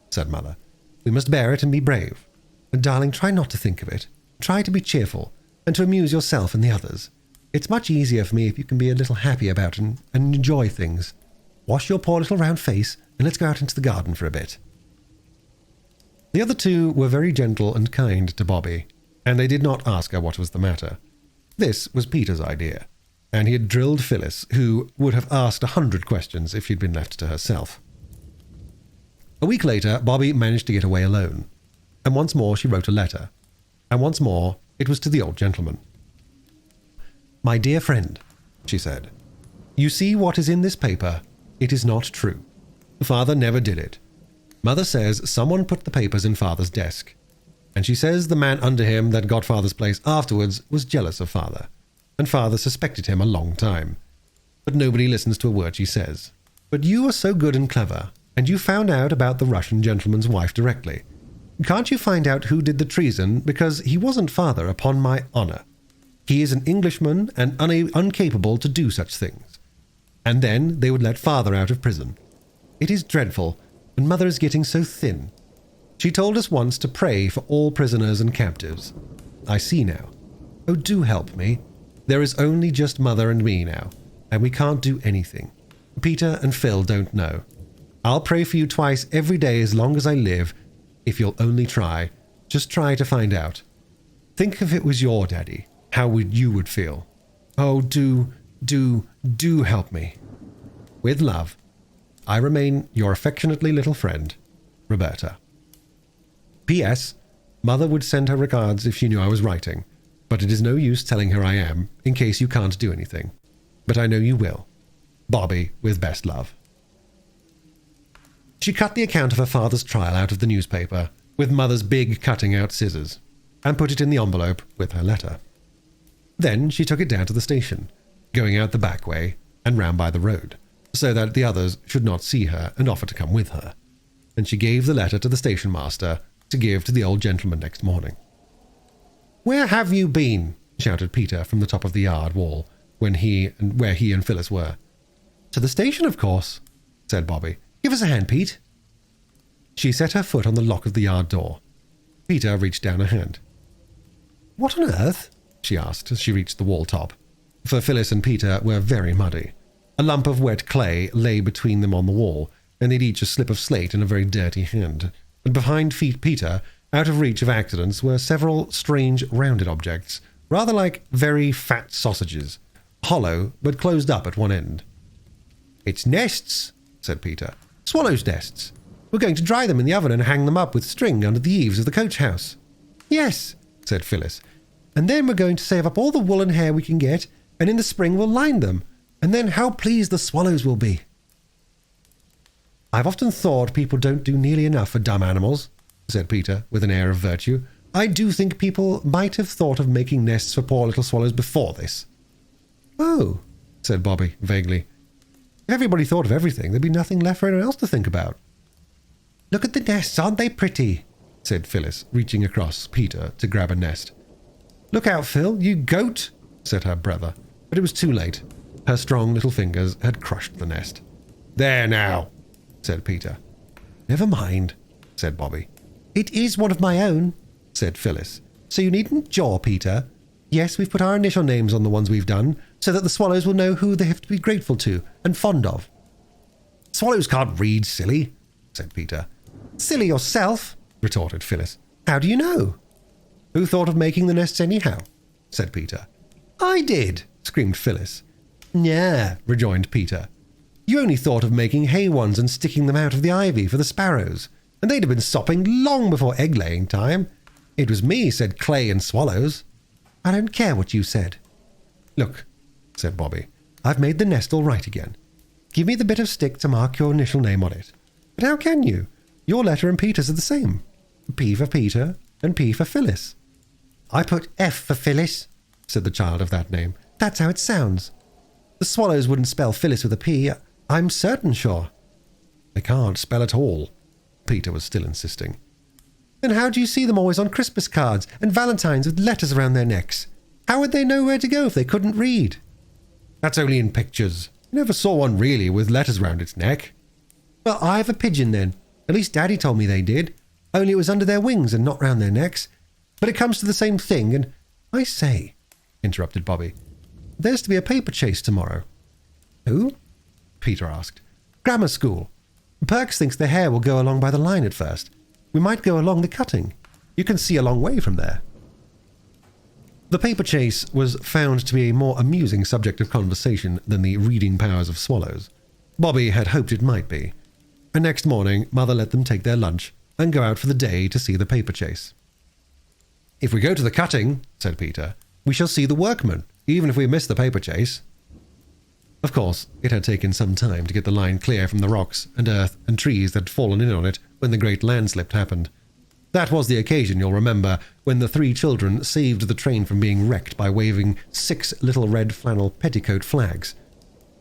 said Mother. "We must bear it and be brave. And darling, try not to think of it. Try to be cheerful, and to amuse yourself and the others. It's much easier for me if you can be a little happy about it and enjoy things. Wash your poor little round face, and let's go out into the garden for a bit." The other two were very gentle and kind to Bobby, and they did not ask her what was the matter. This was Peter's idea. and he had drilled Phyllis, who would have asked 100 questions if she'd been left to herself. A week later, Bobby managed to get away alone, and once more she wrote a letter, and once more it was to the old gentleman. "My dear friend," she said, "you see what is in this paper. It is not true. Father never did it. Mother says someone put the papers in Father's desk, and she says the man under him that got Father's place afterwards was jealous of Father, and Father suspected him a long time. But nobody listens to a word she says. But you are so good and clever, and you found out about the Russian gentleman's wife directly. Can't you find out who did the treason, because he wasn't Father, upon my honour. He is an Englishman and incapable to do such things. And then they would let Father out of prison. It is dreadful, and Mother is getting so thin. She told us once to pray for all prisoners and captives. I see now. Oh, do help me. There is only just Mother and me now, and we can't do anything. Peter and Phil don't know. I'll pray for you twice every day as long as I live, if you'll only try. Just try to find out. Think if it was your daddy, how you would feel. Oh, do help me. With love, I remain your affectionately little friend, Roberta. P.S. Mother would send her regards if she knew I was writing, but it is no use telling her I am, in case you can't do anything. But I know you will. Bobby, with best love." She cut the account of her father's trial out of the newspaper, with Mother's big cutting-out scissors, and put it in the envelope with her letter. Then she took it down to the station, going out the back way and round by the road, so that the others should not see her and offer to come with her. And she gave the letter to the station master to give to the old gentleman next morning. "Where have you been?" shouted Peter from the top of the yard wall where he and Phyllis were. "To the station, of course," said Bobby. "Give us a hand, Pete." She set her foot on the lock of the yard door. Peter reached down a hand. "What on earth?" she asked as she reached the wall top, for Phyllis and Peter were very muddy. A lump of wet clay lay between them on the wall, and they'd each a slip of slate in a very dirty hand. And behind Peter, out of reach of accidents, were several strange rounded objects, rather like very fat sausages, hollow but closed up at one end. "It's nests," said Peter. "Swallows' nests. We're going to dry them in the oven and hang them up with string under the eaves of the coach house." "Yes," said Phyllis. "And then we're going to save up all the wool and hair we can get, and in the spring we'll line them, and then how pleased the swallows will be." "I've often thought people don't do nearly enough for dumb animals," said Peter, with an air of virtue. "I do think people might have thought of making nests for poor little swallows before this." "Oh," said Bobby, vaguely. "If everybody thought of everything, there'd be nothing left for anyone else to think about." "Look at the nests, aren't they pretty?" said Phyllis, reaching across Peter to grab a nest. "Look out, Phil, you goat," said her brother, but it was too late. Her strong little fingers had crushed the nest. "There now," said Peter. "Never mind," said Bobby. "It is one of my own," said Phyllis, "so you needn't jaw, Peter. Yes, we've put our initial names on the ones we've done, so that the swallows will know who they have to be grateful to and fond of." "Swallows can't read, silly," said Peter. "Silly yourself," retorted Phyllis. "How do you know?" "Who thought of making the nests anyhow?" said Peter. "I did," screamed Phyllis. "Yeah," rejoined Peter. "You only thought of making hay ones and sticking them out of the ivy for the sparrows, and they'd have been sopping long before egg-laying time. It was me said clay and swallows." "I don't care what you said." "Look," said Bobby, "I've made the nest all right again. Give me the bit of stick to mark your initial name on it." "But how can you? Your letter and Peter's are the same. P for Peter and P for Phyllis." "I put F for Phyllis," said the child of that name. "That's how it sounds. The swallows wouldn't spell Phyllis with a P, I'm certain sure." "They can't spell at all," Peter was still insisting. "Then how do you see them always on Christmas cards and Valentines with letters around their necks? How would they know where to go if they couldn't read?" "That's only in pictures. You never saw one really with letters round its neck." "Well, I have a pigeon then. At least Daddy told me they did. Only it was under their wings and not round their necks. But it comes to the same thing, and—" "I say," interrupted Bobby, "there's to be a paper chase tomorrow." "Who?" Peter asked. "Grammar school. Perks thinks the hare will go along by the line at first. We might go along the cutting. You can see a long way from there." The paper chase was found to be a more amusing subject of conversation than the reading powers of swallows. Bobby had hoped it might be. And next morning, Mother let them take their lunch and go out for the day to see the paper chase. "If we go to the cutting," said Peter, "we shall see the workmen, even if we miss the paper chase." Of course, it had taken some time to get the line clear from the rocks and earth and trees that had fallen in on it when the great landslip happened. That was the occasion, you'll remember, when the 3 children saved the train from being wrecked by waving 6 little red flannel petticoat flags.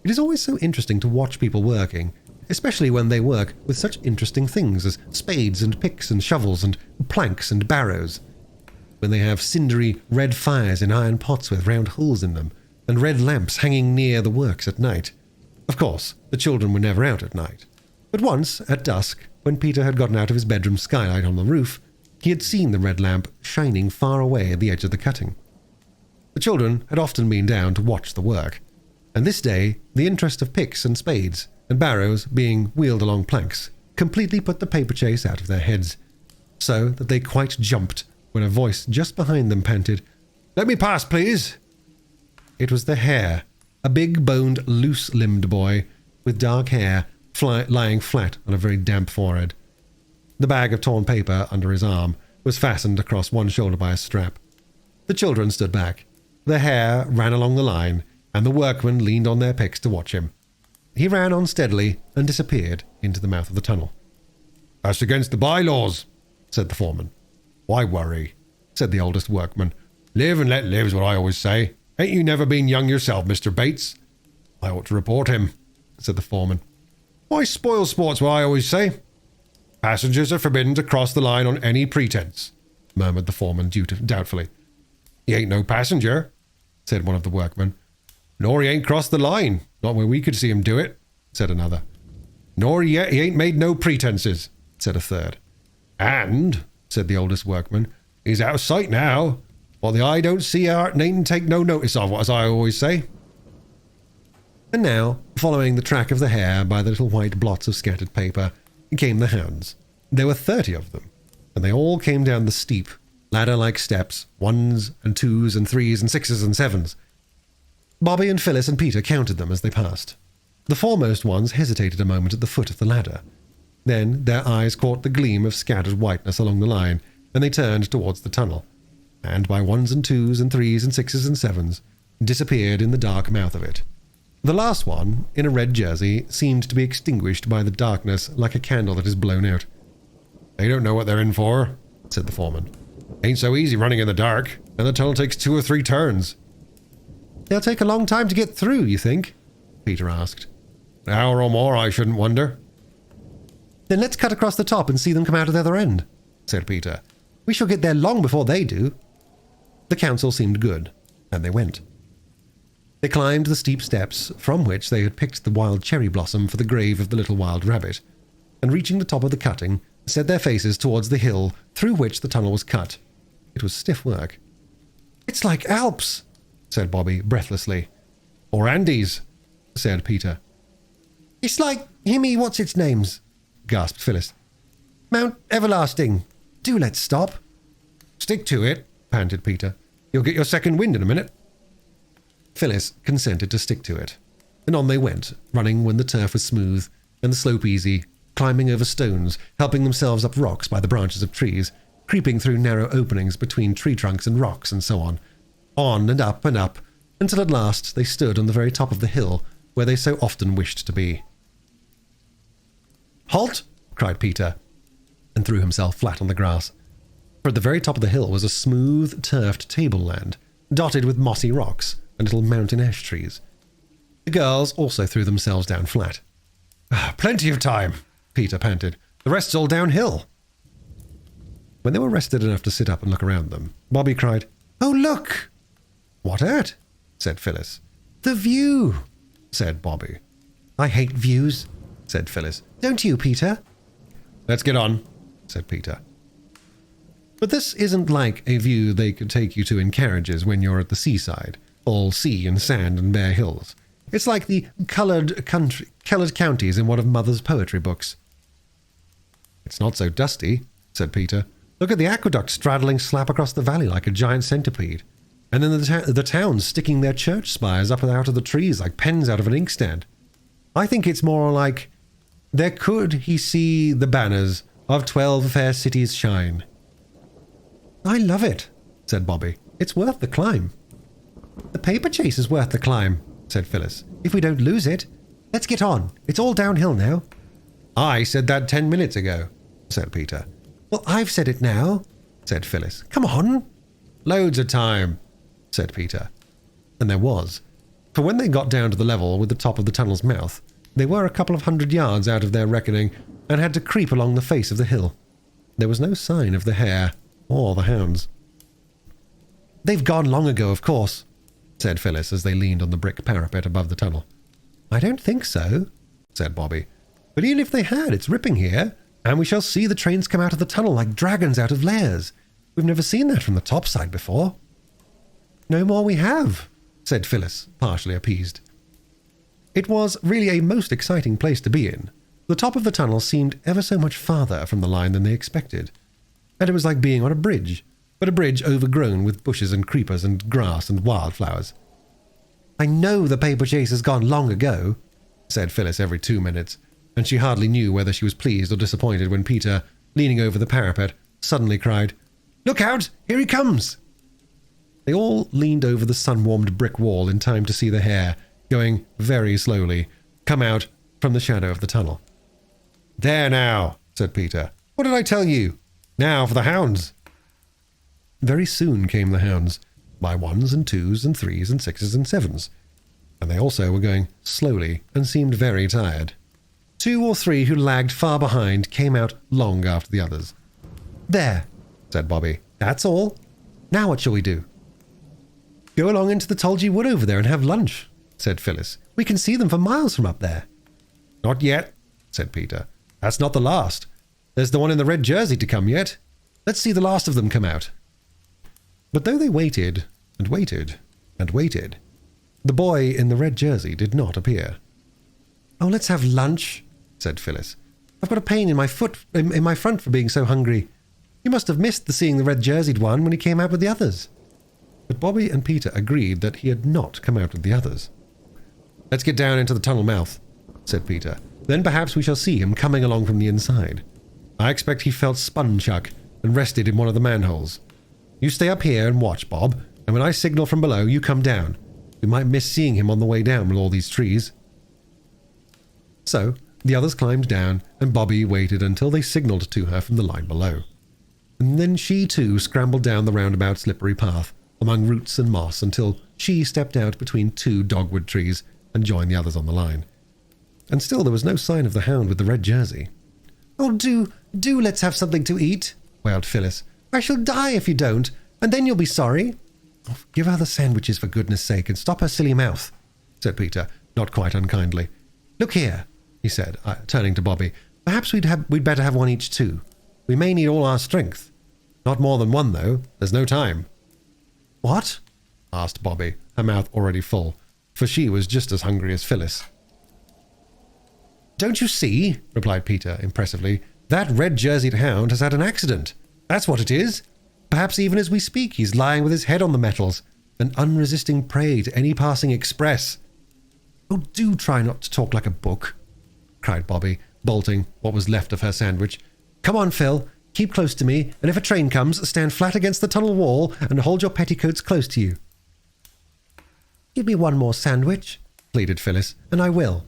It is always so interesting to watch people working, especially when they work with such interesting things as spades and picks and shovels and planks and barrows. When they have cindery red fires in iron pots with round holes in them, and red lamps hanging near the works at night. Of course, the children were never out at night. But once, at dusk, when Peter had gotten out of his bedroom skylight on the roof, he had seen the red lamp shining far away at the edge of the cutting. The children had often been down to watch the work, and this day the interest of picks and spades and barrows being wheeled along planks completely put the paper chase out of their heads, so that they quite jumped when a voice just behind them panted, "Let me pass, please." It was the Hare, a big-boned, loose-limbed boy with dark hair lying flat on a very damp forehead. The bag of torn paper under his arm was fastened across one shoulder by a strap. The children stood back. The Hare ran along the line, and the workmen leaned on their picks to watch him. He ran on steadily and disappeared into the mouth of the tunnel. "That's against the bylaws," said the foreman. "Why worry?" said the oldest workman. "Live and let live's what I always say. Ain't you never been young yourself, Mr. Bates?" "I ought to report him," said the foreman. "Why spoil sport's what I always say." "Passengers are forbidden to cross the line on any pretense," murmured the foreman doubtfully. "He ain't no passenger," said one of the workmen. "Nor he ain't crossed the line, not where we could see him do it," said another. "Nor yet he ain't made no pretenses," said a third. "And," said the oldest workman, "he's out of sight now. What the eye don't see, heart needn't take no notice of, as I always say." And now, following the track of the Hare by the little white blots of scattered paper, came the hounds. There were 30 of them, and they all came down the steep, ladder-like steps, 1s and 2s and 3s and 6s and 7s. Bobby and Phyllis and Peter counted them as they passed. The foremost ones hesitated a moment at the foot of the ladder. Then their eyes caught the gleam of scattered whiteness along the line, and they turned towards the tunnel, and by 1s and 2s and 3s and 6s and 7s, disappeared in the dark mouth of it. The last one, in a red jersey, seemed to be extinguished by the darkness like a candle that is blown out. "They don't know what they're in for," said the foreman. "Ain't so easy running in the dark, and the tunnel takes 2 or 3 turns." "They'll take a long time to get through, you think?" Peter asked. "An hour or more, I shouldn't wonder." "Then let's cut across the top and see them come out of the other end," said Peter. "We shall get there long before they do." The counsel seemed good, and they went. They climbed the steep steps from which they had picked the wild cherry blossom for the grave of the little wild rabbit, and reaching the top of the cutting, set their faces towards the hill through which the tunnel was cut. It was stiff work. "It's like Alps," said Bobby breathlessly. "Or Andes," said Peter. "It's like Himmy what's-its-names," gasped Phyllis. "Mount Everlasting. Do let's stop." "Stick to it," panted Peter. "You'll get your second wind in a minute." Phyllis consented to stick to it, and on they went, running when the turf was smooth and the slope easy, climbing over stones, helping themselves up rocks by the branches of trees, creeping through narrow openings between tree trunks and rocks, and so on and up, until at last they stood on the very top of the hill where they so often wished to be. "Halt!" cried Peter, and threw himself flat on the grass. For at the very top of the hill was a smooth, turfed tableland, dotted with mossy rocks and little mountain ash trees. The girls also threw themselves down flat. "Plenty of time," Peter panted. "The rest's all downhill." When they were rested enough to sit up and look around them, Bobby cried, "Oh, look!" "What at?" said Phyllis. "The view," said Bobby. "I hate views," said Phyllis. "Don't you, Peter?" "Let's get on," said Peter. But this isn't like a view they could take you to in carriages when you're at the seaside, all sea and sand and bare hills. It's like the coloured counties in one of Mother's poetry books. "It's not so dusty," said Peter. "Look at the aqueduct straddling slap across the valley like a giant centipede." And then the towns sticking their church spires up and out of the trees like pens out of an inkstand. I think it's more like, there could he see the banners of 12 fair cities shine. I love it, said Bobby. It's worth the climb. The paper chase is worth the climb, said Phyllis. If we don't lose it. Let's get on. It's all downhill now. I said that 10 minutes ago, said Peter. Well, I've said it now, said Phyllis. Come on. Loads of time, said Peter. And there was. For when they got down to the level with the top of the tunnel's mouth, they were a couple of 100 yards out of their reckoning and had to creep along the face of the hill. There was no sign of the hare or the hounds. They've gone long ago, of course, said Phyllis as they leaned on the brick parapet above the tunnel. I don't think so, said Bobby. But even if they had, it's ripping here, and we shall see the trains come out of the tunnel like dragons out of lairs. We've never seen that from the top side before. No more we have, said Phyllis, partially appeased. It was really a most exciting place to be in. The top of the tunnel seemed ever so much farther from the line than they expected, and it was like being on a bridge, but a bridge overgrown with bushes and creepers and grass and wildflowers. I know the paper chase has gone long ago, said Phyllis every 2 minutes, and she hardly knew whether she was pleased or disappointed when Peter, leaning over the parapet, suddenly cried, Look out! Here he comes! They all leaned over the sun-warmed brick wall in time to see the hare, going very slowly, come out from the shadow of the tunnel. There now, said Peter. What did I tell you? Now for the hounds. Very soon came the hounds, by 1s and 2s and 3s and 6s and 7s, and they also were going slowly and seemed very tired. 2 or 3 who lagged far behind came out long after the others. There, said Bobby. That's all. Now what shall we do? Go along into the Tulgey Wood over there and have lunch, said Phyllis. We can see them for miles from up there. Not yet, said Peter. That's not the last. There's the one in the red jersey to come yet. Let's see the last of them come out. But though they waited, and waited, and waited, the boy in the red jersey did not appear. Oh, let's have lunch, said Phyllis. I've got a pain in my foot, in my front for being so hungry. You must have missed seeing the red-jerseyed one when he came out with the others. But Bobby and Peter agreed that he had not come out with the others. Let's get down into the tunnel mouth, said Peter. Then perhaps we shall see him coming along from the inside. I expect he felt spun-chuck and rested in one of the manholes. You stay up here and watch, Bob, and when I signal from below, you come down. We might miss seeing him on the way down with all these trees. So, the others climbed down, and Bobby waited until they signaled to her from the line below. And then she too scrambled down the roundabout slippery path, among roots and moss, until she stepped out between 2 dogwood trees and joined the others on the line. And still there was no sign of the hound with the red jersey. Oh, do let's have something to eat, wailed Phyllis. I shall die if you don't, and then you'll be sorry. Oh, give her the sandwiches for goodness sake and stop her silly mouth, said Peter, not quite unkindly. Look here, he said, turning to Bobby. Perhaps we'd better have one each too. We may need all our strength. Not more than one, though. There's no time. What? Asked Bobby, her mouth already full, for she was just as hungry as Phyllis. Don't you see, replied Peter impressively, that red-jerseyed hound has had an accident. That's what it is. Perhaps even as we speak he's lying with his head on the metals, an unresisting prey to any passing express. Oh, do try not to talk like a book, cried Bobby, bolting what was left of her sandwich. Come on, Phil, keep close to me, and if a train comes, stand flat against the tunnel wall and hold your petticoats close to you. Give me one more sandwich, pleaded Phyllis, and I will.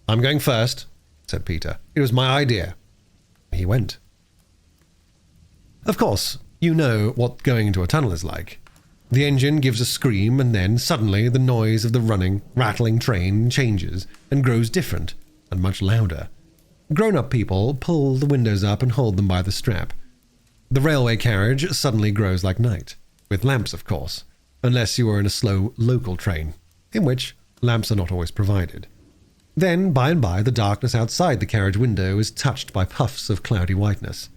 I'm going first, said Peter. It was my idea. He went. Of course, you know what going into a tunnel is like. The engine gives a scream, and then suddenly the noise of the running, rattling train changes and grows different and much louder. Grown-up people pull the windows up and hold them by the strap. The railway carriage suddenly grows like night, with lamps, of course, unless you are in a slow local train, in which lamps are not always provided. Then, by and by, the darkness outside the carriage window is touched by puffs of cloudy whiteness.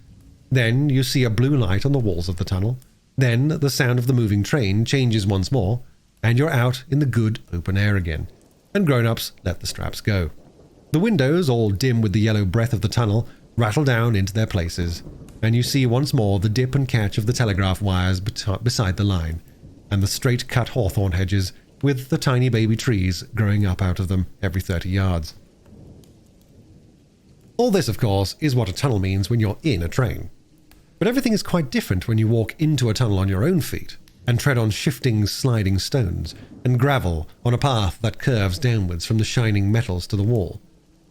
Then you see a blue light on the walls of the tunnel. Then the sound of the moving train changes once more, and you're out in the good open air again, and grown-ups let the straps go. The windows, all dim with the yellow breath of the tunnel, rattle down into their places, and you see once more the dip and catch of the telegraph wires beside the line. and the straight-cut hawthorn hedges with the tiny baby trees growing up out of them every 30 yards. All this, of course, is what a tunnel means when you're in a train. But everything is quite different when you walk into a tunnel on your own feet and tread on shifting, sliding stones and gravel on a path that curves downwards from the shining metals to the wall.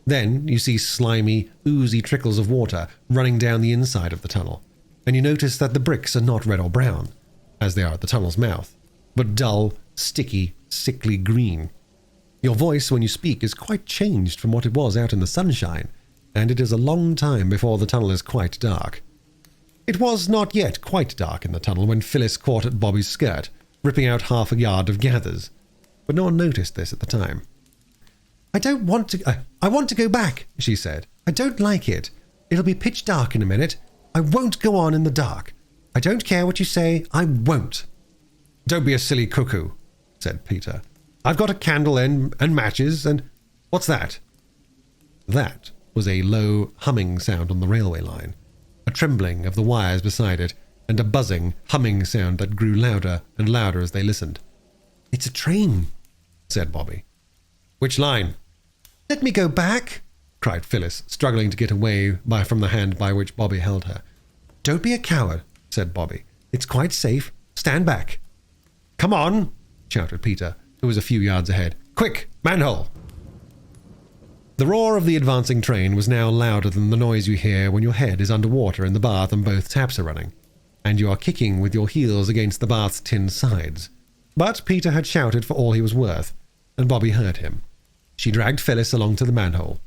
Then you see slimy, oozy trickles of water running down the inside of the tunnel, and you notice that the bricks are not red or brown, as they are at the tunnel's mouth, but dull, sticky, sickly green. Your voice when you speak is quite changed from what it was out in the sunshine, and it is a long time before the tunnel is quite dark. It was not yet quite dark in the tunnel when Phyllis caught at Bobby's skirt, ripping out half a yard of gathers, but no one noticed this at the time. I want to go back, she said. I don't like it. It'll be pitch dark in a minute. I won't go on in the dark. I don't care what you say, I won't. Don't be a silly cuckoo, said Peter. I've got a candle and matches, and what's that? That was a low humming sound on the railway line, a trembling of the wires beside it, and a buzzing, humming sound that grew louder and louder as they listened. It's a train, said Bobby. Which line? Let me go back, cried Phyllis, struggling to get away from the hand by which Bobby held her. Don't be a coward, said Bobby. It's quite safe. Stand back. Come on, shouted Peter, who was a few yards ahead. Quick, manhole! The roar of the advancing train was now louder than the noise you hear when your head is under water in the bath and both taps are running, and you are kicking with your heels against the bath's tin sides. But Peter had shouted for all he was worth, and Bobby heard him. She dragged Phyllis along to the manhole.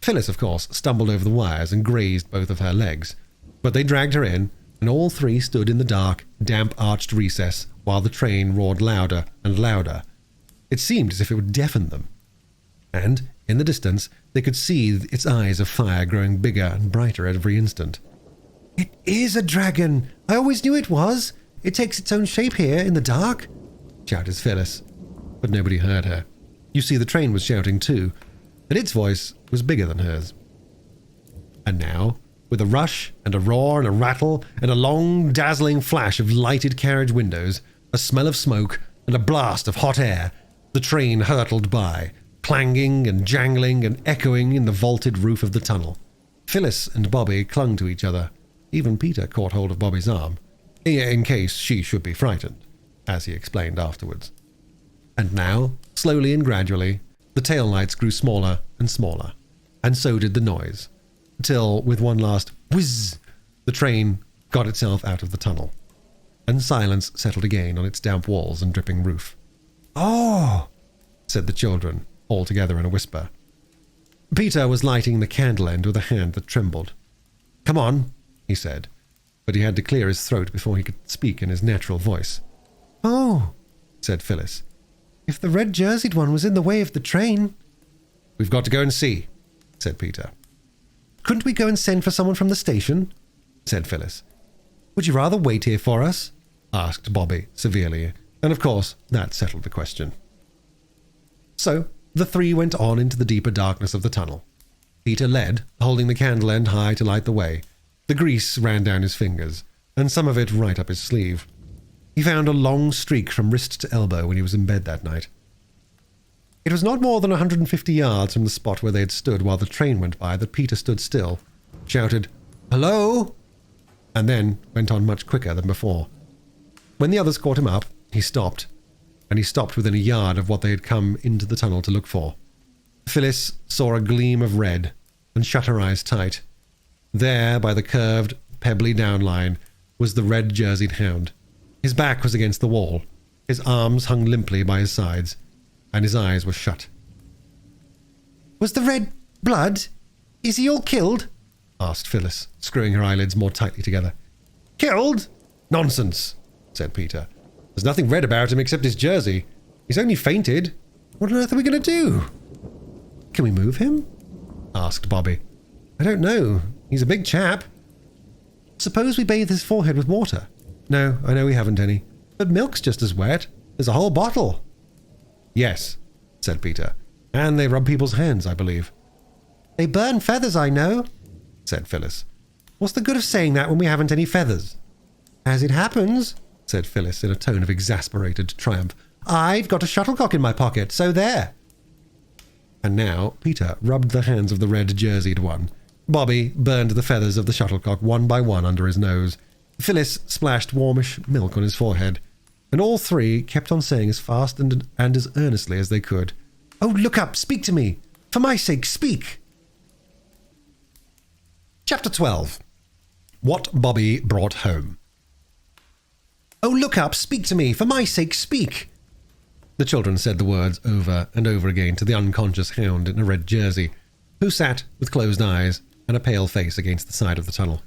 Phyllis, of course, stumbled over the wires and grazed both of her legs, but they dragged her in, and all three stood in the dark, damp-arched recess while the train roared louder and louder. It seemed as if it would deafen them. And, in the distance, they could see its eyes of fire growing bigger and brighter every instant. It is a dragon! I always knew it was! It takes its own shape here in the dark! Shouted Phyllis. But nobody heard her. You see, the train was shouting too, and its voice was bigger than hers. And now, with a rush and a roar and a rattle and a long, dazzling flash of lighted carriage windows, a smell of smoke and a blast of hot air, the train hurtled by, clanging and jangling and echoing in the vaulted roof of the tunnel. Phyllis and Bobby clung to each other. Even Peter caught hold of Bobby's arm, in case she should be frightened, as he explained afterwards. And now, slowly and gradually, the tail lights grew smaller and smaller, and so did the noise, till, with one last whizz, the train got itself out of the tunnel, and silence settled again on its damp walls and dripping roof. "Oh!" said the children, all together in a whisper. Peter was lighting the candle end with a hand that trembled. "Come on," he said, but he had to clear his throat before he could speak in his natural voice. "Oh," said Phyllis. "If the red-jerseyed one was in the way of the train—" "We've got to go and see," said Peter. "Couldn't we go and send for someone from the station?" said Phyllis. "Would you rather wait here for us?" asked Bobby severely, and of course that settled the question. So the three went on into the deeper darkness of the tunnel. Peter led, holding the candle end high to light the way. The grease ran down his fingers, and some of it right up his sleeve. He found a long streak from wrist to elbow when he was in bed that night. It was not more than 150 yards from the spot where they had stood while the train went by that Peter stood still, shouted, "Hello!" and then went on much quicker than before. When the others caught him up, he stopped, and he stopped within a yard of what they had come into the tunnel to look for. Phyllis saw a gleam of red and shut her eyes tight. There, by the curved, pebbly downline, was the red-jerseyed hound. His back was against the wall, his arms hung limply by his sides, and his eyes were shut. "Was the red blood? Is he all killed?" asked Phyllis, screwing her eyelids more tightly together. "Killed? Nonsense," said Peter. "There's nothing red about him except his jersey. He's only fainted. What on earth are we going to do?" "Can we move him?" asked Bobby. "I don't know. He's a big chap." "Suppose we bathe his forehead with water?" "No, I know we haven't any. But milk's just as wet. There's a whole bottle." "Yes," said Peter. "And they rub people's hands, I believe." "They burn feathers, I know," said Phyllis. "What's the good of saying that when we haven't any feathers?" "As it happens," said Phyllis in a tone of exasperated triumph. "I've got a shuttlecock in my pocket, so there." And now Peter rubbed the hands of the red-jerseyed one. Bobby burned the feathers of the shuttlecock one by one under his nose. Phyllis splashed warmish milk on his forehead. And all three kept on saying as fast and as earnestly as they could, "Oh, look up! Speak to me! For my sake, speak!" Chapter 12. What Bobby Brought Home. "Oh, look up! Speak to me! For my sake, speak!" The children said the words over and over again to the unconscious hound in a red jersey, who sat with closed eyes and a pale face against the side of the tunnel.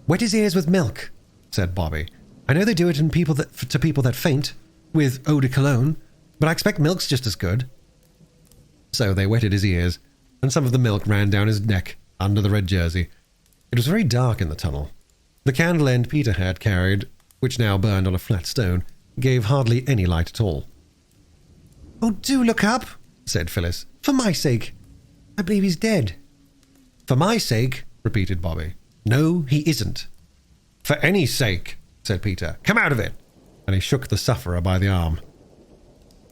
"Wet his ears with milk," said Bobby. "I know they do it to people that faint, with eau de cologne, but I expect milk's just as good." So they wetted his ears, and some of the milk ran down his neck under the red jersey. It was very dark in the tunnel. The candle end Peter had carried, which now burned on a flat stone, gave hardly any light at all. "Oh, do look up," said Phyllis. "For my sake. I believe he's dead." "For my sake," repeated Bobby. "No, he isn't." "For any sake," said Peter. "Come out of it." And he shook the sufferer by the arm.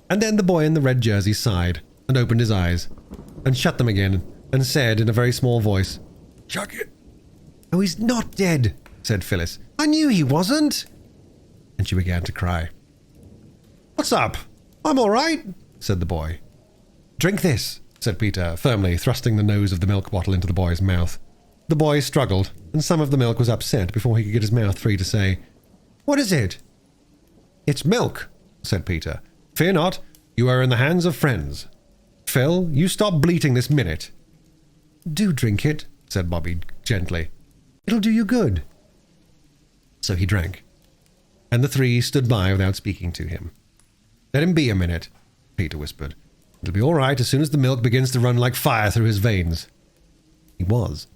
And then the boy in the red jersey sighed, and opened his eyes, and shut them again, and said in a very small voice, "Chuck it." "Oh, he's not dead," said Phyllis. "I knew he wasn't." And she began to cry. "What's up? I'm all right," said the boy. "Drink this," said Peter, firmly thrusting the nose of the milk bottle into the boy's mouth. The boy struggled, and some of the milk was upset before he could get his mouth free to say, "What is it?" "It's milk," said Peter. "Fear not, you are in the hands of friends. Phil, you stop bleating this minute." "Do drink it," said Bobby gently. "It'll do you good." So he drank, and the three stood by without speaking to him. "Let him be a minute," Peter whispered. "It'll be all right as soon as the milk begins to run like fire through his veins." He was.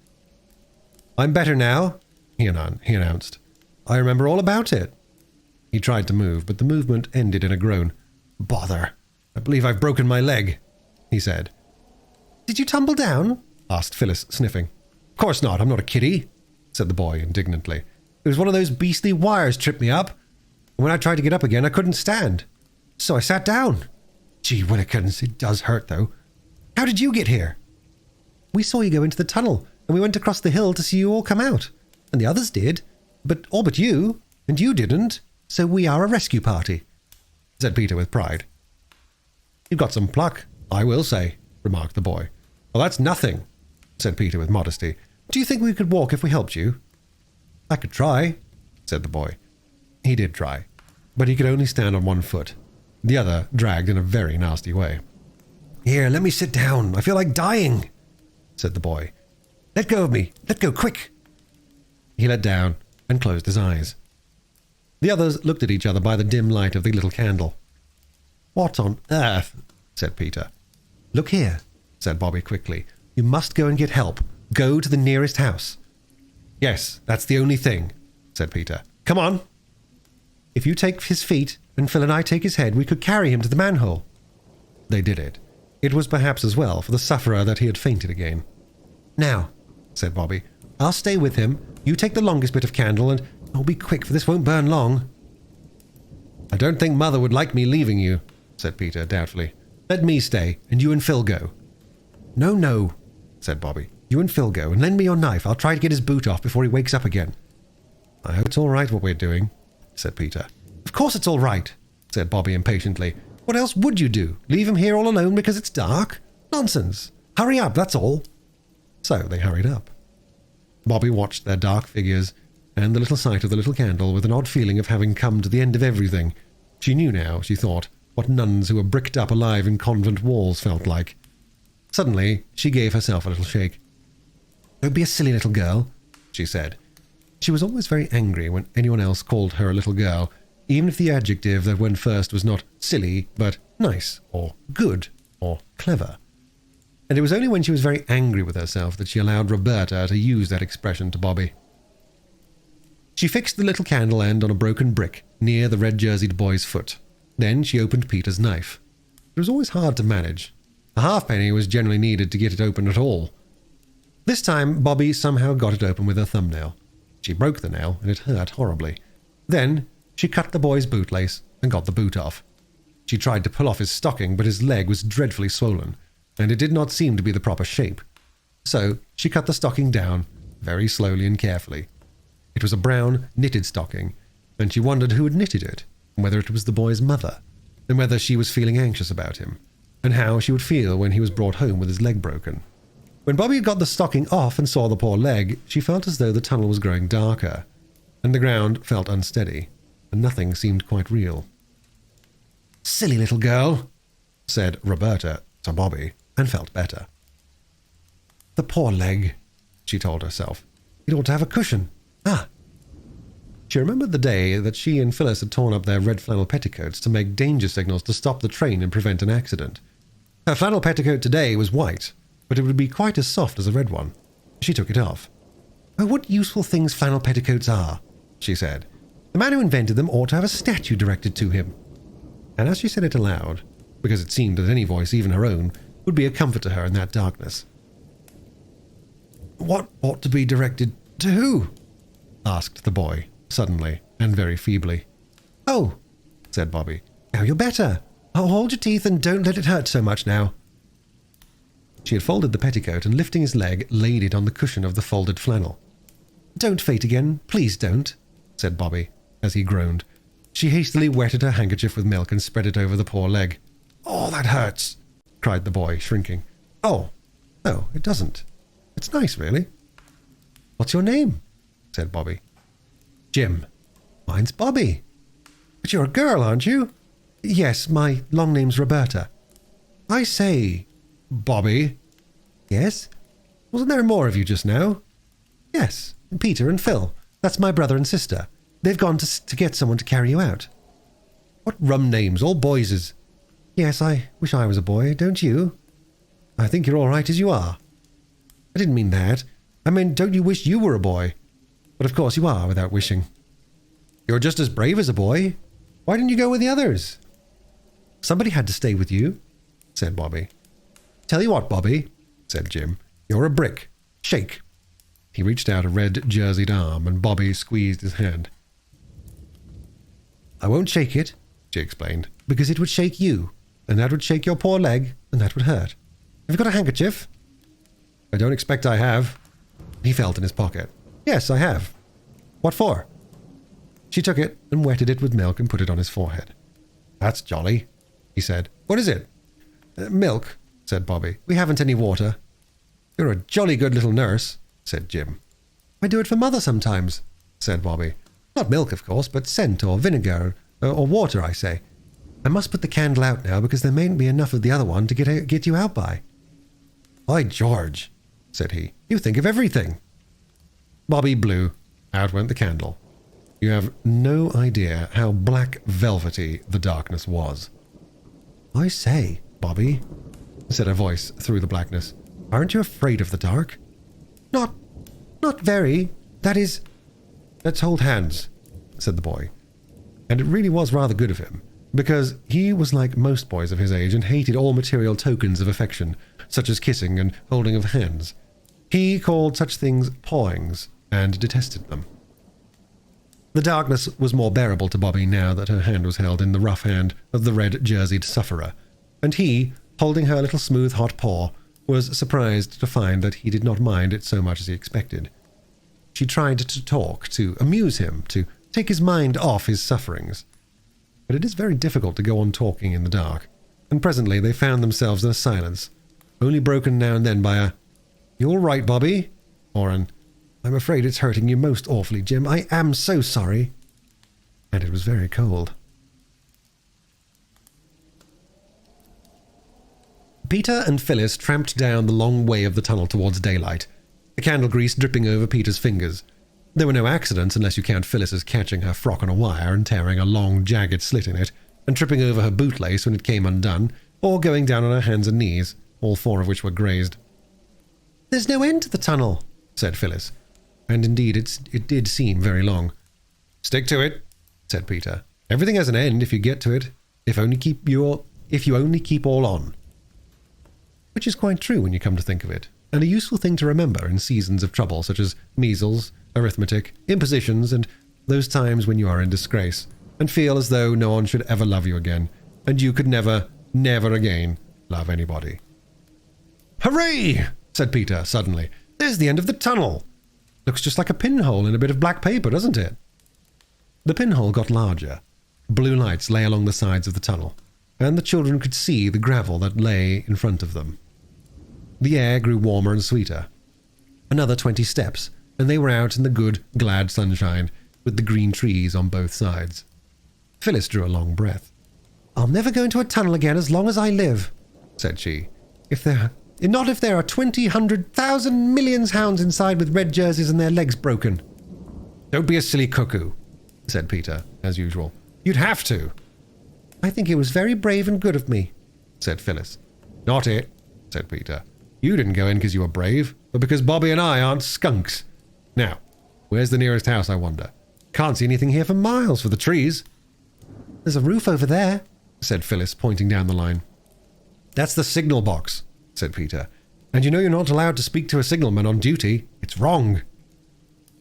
"I'm better now," he announced. "I remember all about it." He tried to move, but the movement ended in a groan. "Bother! I believe I've broken my leg," he said. "Did you tumble down?" asked Phyllis, sniffing. "Of course not, I'm not a kiddie," said the boy indignantly. "It was one of those beastly wires tripped me up, and when I tried to get up again I couldn't stand. So I sat down. Gee willikins, it does hurt though. How did you get here?" "We saw you go into the tunnel, and we went across the hill to see you all come out. And the others did, but all but you, and you didn't, so we are a rescue party," said Peter with pride. "You've got some pluck, I will say," remarked the boy. "Well, that's nothing," said Peter with modesty. "Do you think we could walk if we helped you?" "I could try," said the boy. He did try, but he could only stand on one foot. The other dragged in a very nasty way. "Here, let me sit down. I feel like dying," said the boy. "Let go of me. Let go, quick." He let down and closed his eyes. The others looked at each other by the dim light of the little candle. "What on earth?" said Peter. "Look here," said Bobby quickly. "You must go and get help. Go to the nearest house." "Yes, that's the only thing," said Peter. "Come on." "If you take his feet and Phil and I take his head, we could carry him to the manhole." They did it. It was perhaps as well for the sufferer that he had fainted again. "Now," said Bobby, "I'll stay with him. You take the longest bit of candle and... Oh, be quick, for this won't burn long." "I don't think Mother would like me leaving you," said Peter doubtfully. "Let me stay, and you and Phil go." "No, no," said Bobby. "You and Phil go, and lend me your knife. I'll try to get his boot off before he wakes up again." "I hope it's all right what we're doing," said Peter. "Of course it's all right," said Bobby impatiently. "What else would you do? Leave him here all alone because it's dark? Nonsense. Hurry up, that's all." So they hurried up. Bobby watched their dark figures and the little sight of the little candle with an odd feeling of having come to the end of everything. She knew now, she thought, what nuns who were bricked up alive in convent walls felt like. Suddenly, she gave herself a little shake. "Don't be a silly little girl," she said. She was always very angry when anyone else called her a little girl, even if the adjective that went first was not silly, but nice, or good, or clever. And it was only when she was very angry with herself that she allowed Roberta to use that expression to Bobby. She fixed the little candle end on a broken brick near the red-jerseyed boy's foot. Then she opened Peter's knife. It was always hard to manage. A halfpenny was generally needed to get it open at all. This time Bobby somehow got it open with her thumbnail. She broke the nail, and it hurt horribly. Then She cut the boy's bootlace and got the boot off. She tried to pull off his stocking, but his leg was dreadfully swollen, and it did not seem to be the proper shape. So she cut the stocking down, very slowly and carefully. It was a brown, knitted stocking, and she wondered who had knitted it, and whether it was the boy's mother, and whether she was feeling anxious about him, and how she would feel when he was brought home with his leg broken. When Bobby got the stocking off and saw the poor leg, she felt as though the tunnel was growing darker, and the ground felt unsteady, and nothing seemed quite real. "Silly little girl," said Roberta to Bobby, and felt better. "The poor leg," she told herself. "It ought to have a cushion. Ah!" She remembered the day that she and Phyllis had torn up their red flannel petticoats to make danger signals to stop the train and prevent an accident. Her flannel petticoat today was white, but it would be quite as soft as a red one. She took it off. "Oh, what useful things flannel petticoats are," she said. "The man who invented them ought to have a statue directed to him." And as she said it aloud, because it seemed that any voice, even her own, would be a comfort to her in that darkness. "What ought to be directed to who?" asked the boy, suddenly and very feebly. "Oh," said Bobby. "Now you're better. Oh, hold your teeth and don't let it hurt so much now." She had folded the petticoat and, lifting his leg, laid it on the cushion of the folded flannel. "Don't faint again, please don't," said Bobby, as he groaned. She hastily wetted her handkerchief with milk and spread it over the poor leg. "Oh, that hurts," cried the boy, shrinking. "Oh, no, it doesn't. It's nice, really." "What's your name?" said Bobby. "Jim." "Mine's Bobby." "But you're a girl, aren't you?" "Yes, my long name's Roberta." "I say, Bobby." "Yes?" "Wasn't there more of you just now?" "Yes, Peter and Phil. That's my brother and sister. They've gone to get someone to carry you out." "What rum names, all boyses." "Yes, I wish I was a boy, don't you?" "I think you're all right as you are." "I didn't mean that. I mean, don't you wish you were a boy? But of course you are, without wishing." "You're just as brave as a boy. Why didn't you go with the others?" "Somebody had to stay with you," said Bobby. "Tell you what, Bobby," said Jim. "You're a brick. Shake." He reached out a red jerseyed arm, and Bobby squeezed his hand. "I won't shake it," she explained, "because it would shake you, and that would shake your poor leg, and that would hurt. Have you got a handkerchief?" "I don't expect I have." He felt in his pocket. "Yes, I have." "What for?" She took it and wetted it with milk and put it on his forehead. "That's jolly," he said. "What is it?" "Milk," said Bobby. "We haven't any water." "You're a jolly good little nurse," said Jim. "I do it for Mother sometimes," said Bobby. "Not milk, of course, but scent or vinegar, or water, I say. I must put the candle out now, because there mayn't be enough of the other one to get you out by." "By George," said he, "you think of everything." Bobby blew. Out went the candle. You have no idea how black velvety the darkness was. "I say, Bobby," said a voice through the blackness, "aren't you afraid of the dark?" Not very. That is—" "Let's hold hands," said the boy. And it really was rather good of him, because he was like most boys of his age and hated all material tokens of affection, such as kissing and holding of hands. He called such things pawings and detested them. The darkness was more bearable to Bobby now that her hand was held in the rough hand of the red-jerseyed sufferer, and he, holding her little smooth hot paw, was surprised to find that he did not mind it so much as he expected. She tried to talk, to amuse him, to take his mind off his sufferings. But it is very difficult to go on talking in the dark, and presently they found themselves in a silence, only broken now and then by a "You all right, Bobby?" or an "I'm afraid it's hurting you most awfully, Jim. I am so sorry." And it was very cold. Peter and Phyllis tramped down the long way of the tunnel towards daylight, the candle grease dripping over Peter's fingers. There were no accidents unless you count Phyllis's catching her frock on a wire and tearing a long, jagged slit in it, and tripping over her bootlace when it came undone, or going down on her hands and knees, all four of which were grazed. "There's no end to the tunnel," said Phyllis. And indeed it did seem very long. "Stick to it," said Peter. "Everything has an end if you get to it, if you only keep all on." Which is quite true when you come to think of it, and a useful thing to remember in seasons of trouble such as measles, arithmetic, impositions, and those times when you are in disgrace. and feel as though no one should ever love you again, and you could never, never again love anybody. "Hooray!" said Peter suddenly. "There's the end of the tunnel. Looks just like a pinhole in a bit of black paper, doesn't it?" The pinhole got larger. Blue lights lay along the sides of the tunnel, and the children could see the gravel that lay in front of them. The air grew warmer and sweeter. Another 20 steps, and they were out in the good, glad sunshine, with the green trees on both sides. Phyllis drew a long breath. "I'll never go into a tunnel again as long as I live," said she. Not if there are 20, 100,000 millions hounds inside with red jerseys and their legs broken." "Don't be a silly cuckoo," said Peter, as usual. "You'd have to." "I think it was very brave and good of me," said Phyllis. "Not it," said Peter. "You didn't go in because you were brave, but because Bobby and I aren't skunks. Now, where's the nearest house, I wonder? Can't see anything here for miles for the trees." "There's a roof over there," said Phyllis, pointing down the line. "That's the signal box," said Peter. "And you know you're not allowed to speak to a signalman on duty. It's wrong."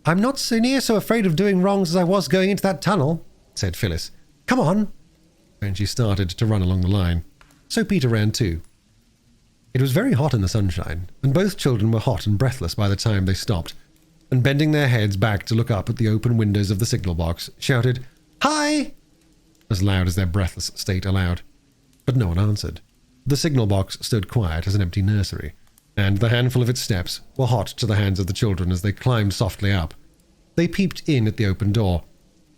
"I'm not so near so afraid of doing wrongs as I was going into that tunnel," said Phyllis. "Come on." And she started to run along the line. So Peter ran too. It was very hot in the sunshine, and both children were hot and breathless by the time they stopped, and bending their heads back to look up at the open windows of the signal box, shouted, "Hi!" as loud as their breathless state allowed. But no one answered. The signal box stood quiet as an empty nursery, and the handful of its steps were hot to the hands of the children as they climbed softly up. They peeped in at the open door.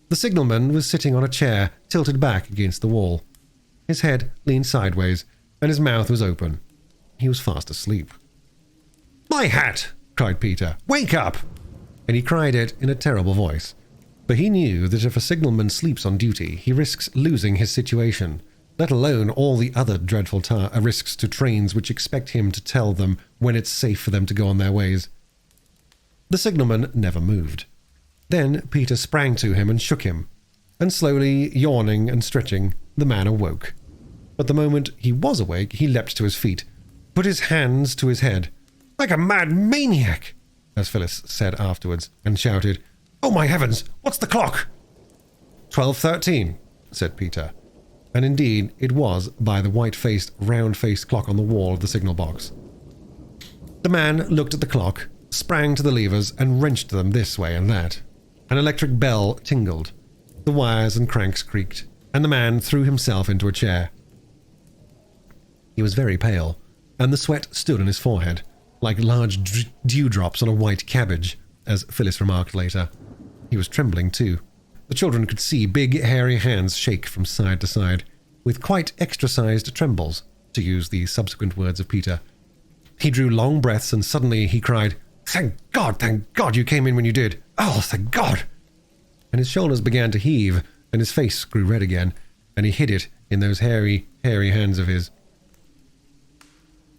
The signalman was sitting on a chair, tilted back against the wall. His head leaned sideways, and his mouth was open. He was fast asleep. "My hat!" cried Peter. "Wake up!" And he cried it in a terrible voice. For he knew that if a signalman sleeps on duty, he risks losing his situation, let alone all the other dreadful risks to trains which expect him to tell them when it's safe for them to go on their ways. The signalman never moved. Then Peter sprang to him and shook him, and slowly, yawning and stretching, the man awoke. But the moment he was awake, he leapt to his feet, put his hands to his head, "like a mad maniac," as Phyllis said afterwards, and shouted, "Oh my heavens, what's the clock?" 12:13, said Peter. And indeed it was by the white-faced, round-faced clock on the wall of the signal box. The man looked at the clock, sprang to the levers, and wrenched them this way and that. An electric bell tingled, the wires and cranks creaked, and the man threw himself into a chair. He was very pale, and the sweat stood on his forehead, like large dewdrops on a white cabbage, as Phyllis remarked later. He was trembling too. The children could see big, hairy hands shake from side to side, with quite extra-sized trembles, to use the subsequent words of Peter. He drew long breaths, and suddenly he cried, thank God you came in when you did. Oh, thank God!" And his shoulders began to heave, and his face grew red again, and he hid it in those hairy hands of his.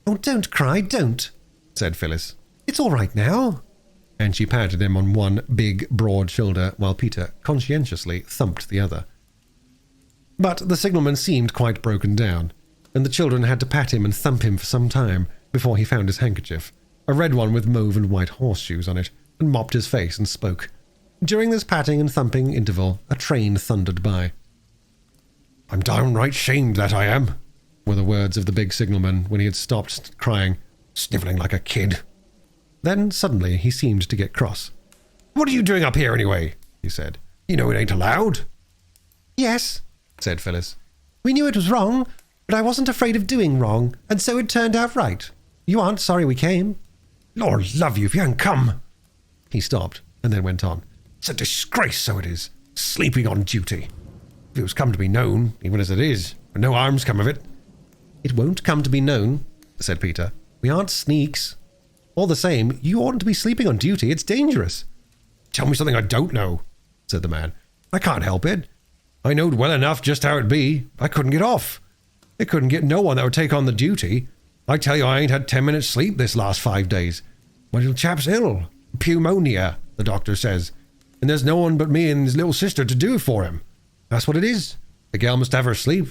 "Oh, don't cry, don't," said Phyllis. "It's all right now." And she patted him on one big, broad shoulder, while Peter conscientiously thumped the other. But the signalman seemed quite broken down, and the children had to pat him and thump him for some time before he found his handkerchief, a red one with mauve and white horseshoes on it, and mopped his face and spoke. During this patting and thumping interval, a train thundered by. "I'm downright shamed, that I am," were the words of the big signalman when he had stopped crying, "snivelling like a kid." Then suddenly he seemed to get cross. "What are you doing up here anyway?" he said. "You know it ain't allowed." "Yes," said Phyllis. "We knew it was wrong, but I wasn't afraid of doing wrong, and so it turned out right. You aren't sorry we came." "Lord love you if you hadn't come." He stopped, and then went on. "It's a disgrace, so it is, sleeping on duty. If it was come to be known, even as it is, and no harm's come of it." "It won't come to be known," said Peter. "We aren't sneaks. All the same, you oughtn't to be sleeping on duty. It's dangerous." "Tell me something I don't know," said the man. "I can't help it. I knowed well enough just how it be. I couldn't get off. They couldn't get no one that would take on the duty. I tell you, I ain't had 10 minutes sleep this last 5 days. My little chap's ill. Pneumonia, the doctor says. And there's no one but me and his little sister to do it for him. That's what it is. The gal must have her sleep.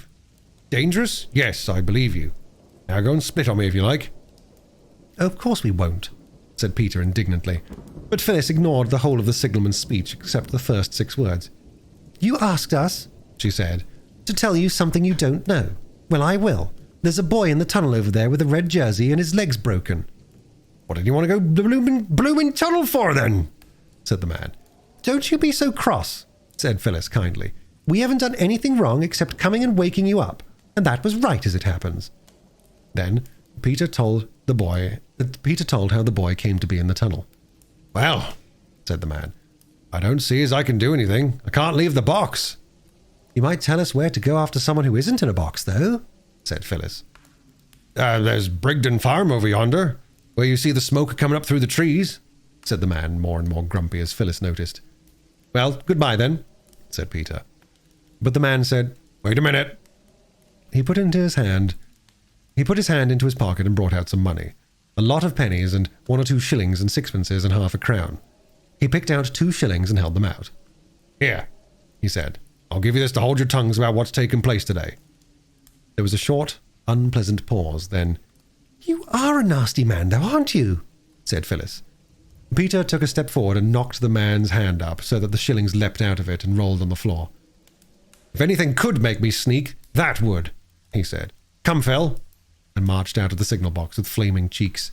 Dangerous? Yes, I believe you. Now go and split on me if you like." "Of course we won't," said Peter indignantly. But Phyllis ignored the whole of the signalman's speech except the first 6 words. "You asked us," she said, to tell you something you don't know. Well, I will. There's a boy in the tunnel over there with a red jersey and his leg's broken. What did you want to go blooming tunnel for, then? Said the man. Don't you be so cross, said Phyllis kindly. We haven't done anything wrong except coming and waking you up, and that was right as it happens. Then Peter told how the boy came to be in the tunnel. Well, said the man, I don't see as I can do anything. I can't leave the box. You might tell us where to go after someone who isn't in a box, though, said Phyllis. There's Brigden Farm over yonder, where you see the smoke coming up through the trees, said the man, more and more grumpy as Phyllis noticed. Well, goodbye then, said Peter. But the man said, Wait a minute. He put his hand into his pocket and brought out some money, a lot of pennies and 1 or 2 shillings and sixpences and half a crown. He picked out 2 shillings and held them out. Here, he said, I'll give you this to hold your tongues about what's taken place today. There was a short, unpleasant pause, then, You are a nasty man, though, aren't you? Said Phyllis. Peter took a step forward and knocked the man's hand up so that the shillings leapt out of it and rolled on the floor. If anything could make me sneak, that would, he said. Come, Phil, and marched out of the signal box with flaming cheeks.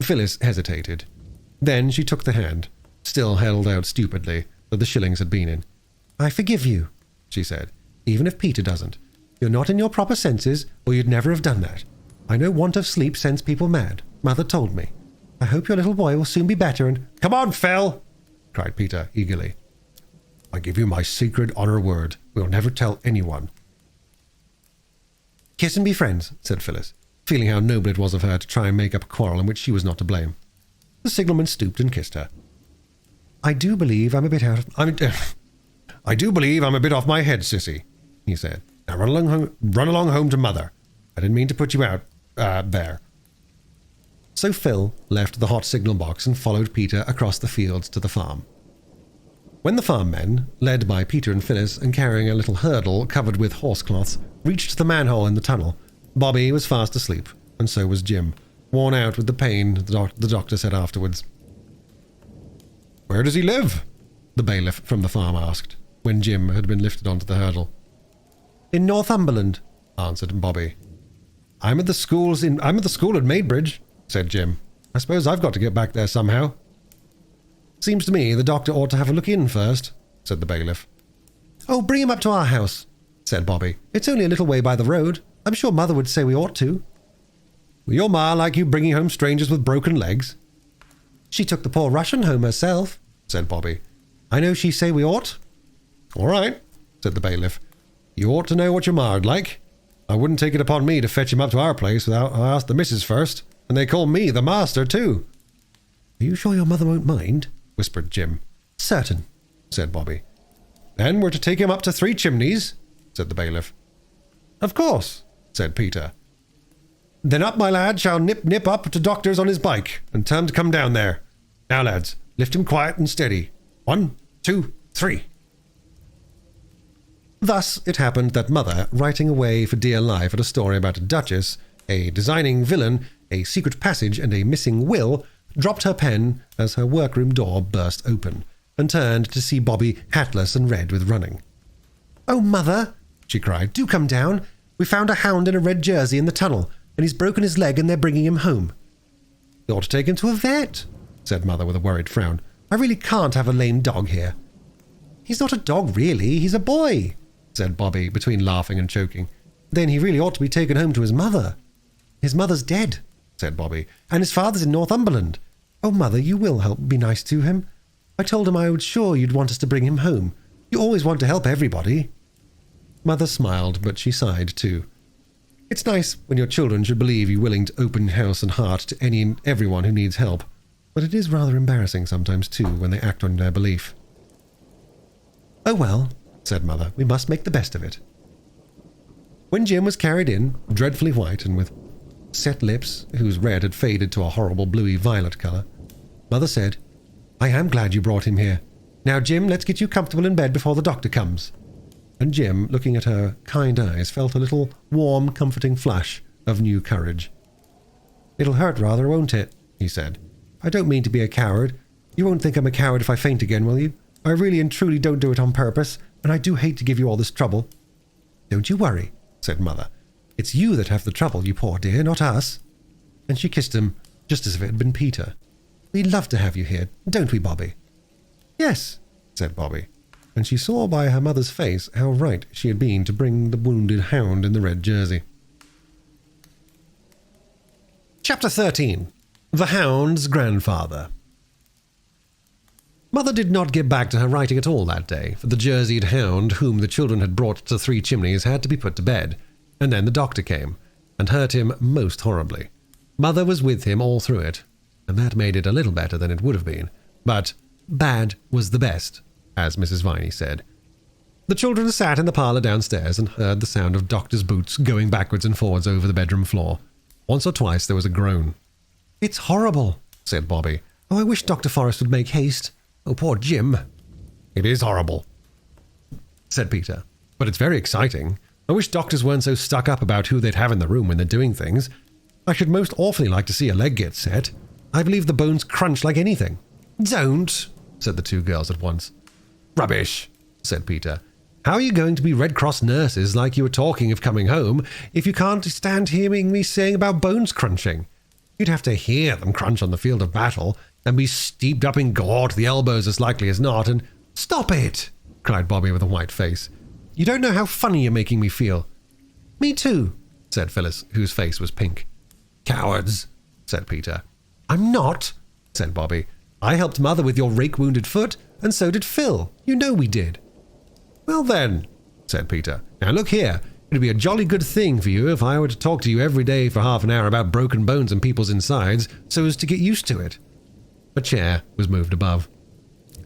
Phyllis hesitated. Then she took the hand, still held out stupidly, that the shillings had been in. I forgive you, she said, even if Peter doesn't. You're not in your proper senses, or you'd never have done that. I know want of sleep sends people mad. Mother told me. I hope your little boy will soon be better and— Come on, Phil, cried Peter eagerly. I give you my sacred honor word. We'll never tell anyone. Kiss and be friends, said Phyllis, feeling how noble it was of her to try and make up a quarrel in which she was not to blame. The signalman stooped and kissed her. I do believe I'm a bit off my head, sissy, he said. Now run along home to Mother. I didn't mean to put you out, there. So Phil left the hot signal box and followed Peter across the fields to the farm. When the farm men, led by Peter and Phyllis and carrying a little hurdle covered with horsecloths, reached the manhole in the tunnel, Bobby was fast asleep, and so was Jim, worn out with the pain, the doctor said afterwards. Where does he live? The bailiff from the farm asked, when Jim had been lifted onto the hurdle. In Northumberland, answered Bobby. I'm at the school at Maidbridge, said Jim. I suppose I've got to get back there somehow. Seems to me the doctor ought to have a look in first, said the bailiff. Oh, bring him up to our house, said Bobby. It's only a little way by the road. I'm sure Mother would say we ought to. Will your ma like you bringing home strangers with broken legs? She took the poor Russian home herself, said Bobby. I know she say we ought. All right, said the bailiff. You ought to know what your ma'd like. I wouldn't take it upon me to fetch him up to our place without I asked the missus first, and they call me the master too. Are you sure your mother won't mind? Whispered Jim. Certain, said Bobby. Then we're to take him up to Three Chimneys, said the bailiff. Of course, said Peter. Then up my lad shall nip up to Doctor's on his bike, and tell him to come down there. Now, lads, lift him quiet and steady. 1, 2, 3. Thus it happened that Mother, writing away for dear life at a story about a duchess, a designing villain, a secret passage, and a missing will, dropped her pen as her workroom door burst open, and turned to see Bobby hatless and red with running. Oh, Mother, she cried, do come down. We found a hound in a red jersey in the tunnel, and he's broken his leg and they're bringing him home. You ought to take him to a vet, said Mother with a worried frown. I really can't have a lame dog here. He's not a dog, really. He's a boy, said Bobby, between laughing and choking. Then he really ought to be taken home to his mother. His mother's dead, said Bobby, and his father's in Northumberland. Oh, Mother, you will help be nice to him. I told him I was sure you'd want us to bring him home. You always want to help everybody. Mother smiled, but she sighed too. It's nice when your children should believe you willing to open house and heart to any and everyone who needs help, but it is rather embarrassing sometimes too when they act on their belief. Oh well, said Mother, we must make the best of it. When Jim was carried in, dreadfully white and with set lips, whose red had faded to a horrible bluey-violet colour, Mother said, I am glad you brought him here. Now, Jim, let's get you comfortable in bed before the doctor comes. And Jim, looking at her kind eyes, felt a little warm, comforting flush of new courage. It'll hurt rather, won't it? He said. I don't mean to be a coward. You won't think I'm a coward if I faint again, will you? I really and truly don't do it on purpose. and I do hate to give you all this trouble." "Don't you worry," said Mother. "It's you that have the trouble, you poor dear, not us." And she kissed him just as if it had been Peter. "We love to have you here, don't we, Bobby?" "Yes," said Bobby, and she saw by her mother's face how right she had been to bring the wounded hound in the red jersey. Chapter 13. The Hound's Grandfather. Mother did not get back to her writing at all that day, for the jerseyed hound whom the children had brought to Three Chimneys had to be put to bed, and then the doctor came, and hurt him most horribly. Mother was with him all through it, and that made it a little better than it would have been, but bad was the best, as Mrs. Viney said. The children sat in the parlour downstairs and heard the sound of Doctor's boots going backwards and forwards over the bedroom floor. Once or twice there was a groan. "It's horrible," said Bobby. "Oh, I wish Dr. Forrest would make haste. Oh, poor Jim." "It is horrible," said Peter, "but it's very exciting. I wish doctors weren't so stuck up about who they'd have in the room when they're doing things. I should most awfully like to see a leg get set. I believe the bones crunch like anything." "Don't," said the two girls at once. "Rubbish," said Peter. "How are you going to be Red Cross nurses like you were talking of coming home if you can't stand hearing me saying about bones crunching? You'd have to hear them crunch on the field of battle and be steeped up in gore to the elbows as likely as not, and—" "Stop it!" cried Bobby with a white face. "You don't know how funny you're making me feel." "Me too," said Phyllis, whose face was pink. "Cowards," said Peter. "I'm not," said Bobby. "I helped Mother with your rake-wounded foot, and so did Phil. You know we did." "Well then," said Peter. "Now look here. It'd be a jolly good thing for you if I were to talk to you every day for half an hour about broken bones and people's insides, so as to get used to it." A chair was moved above.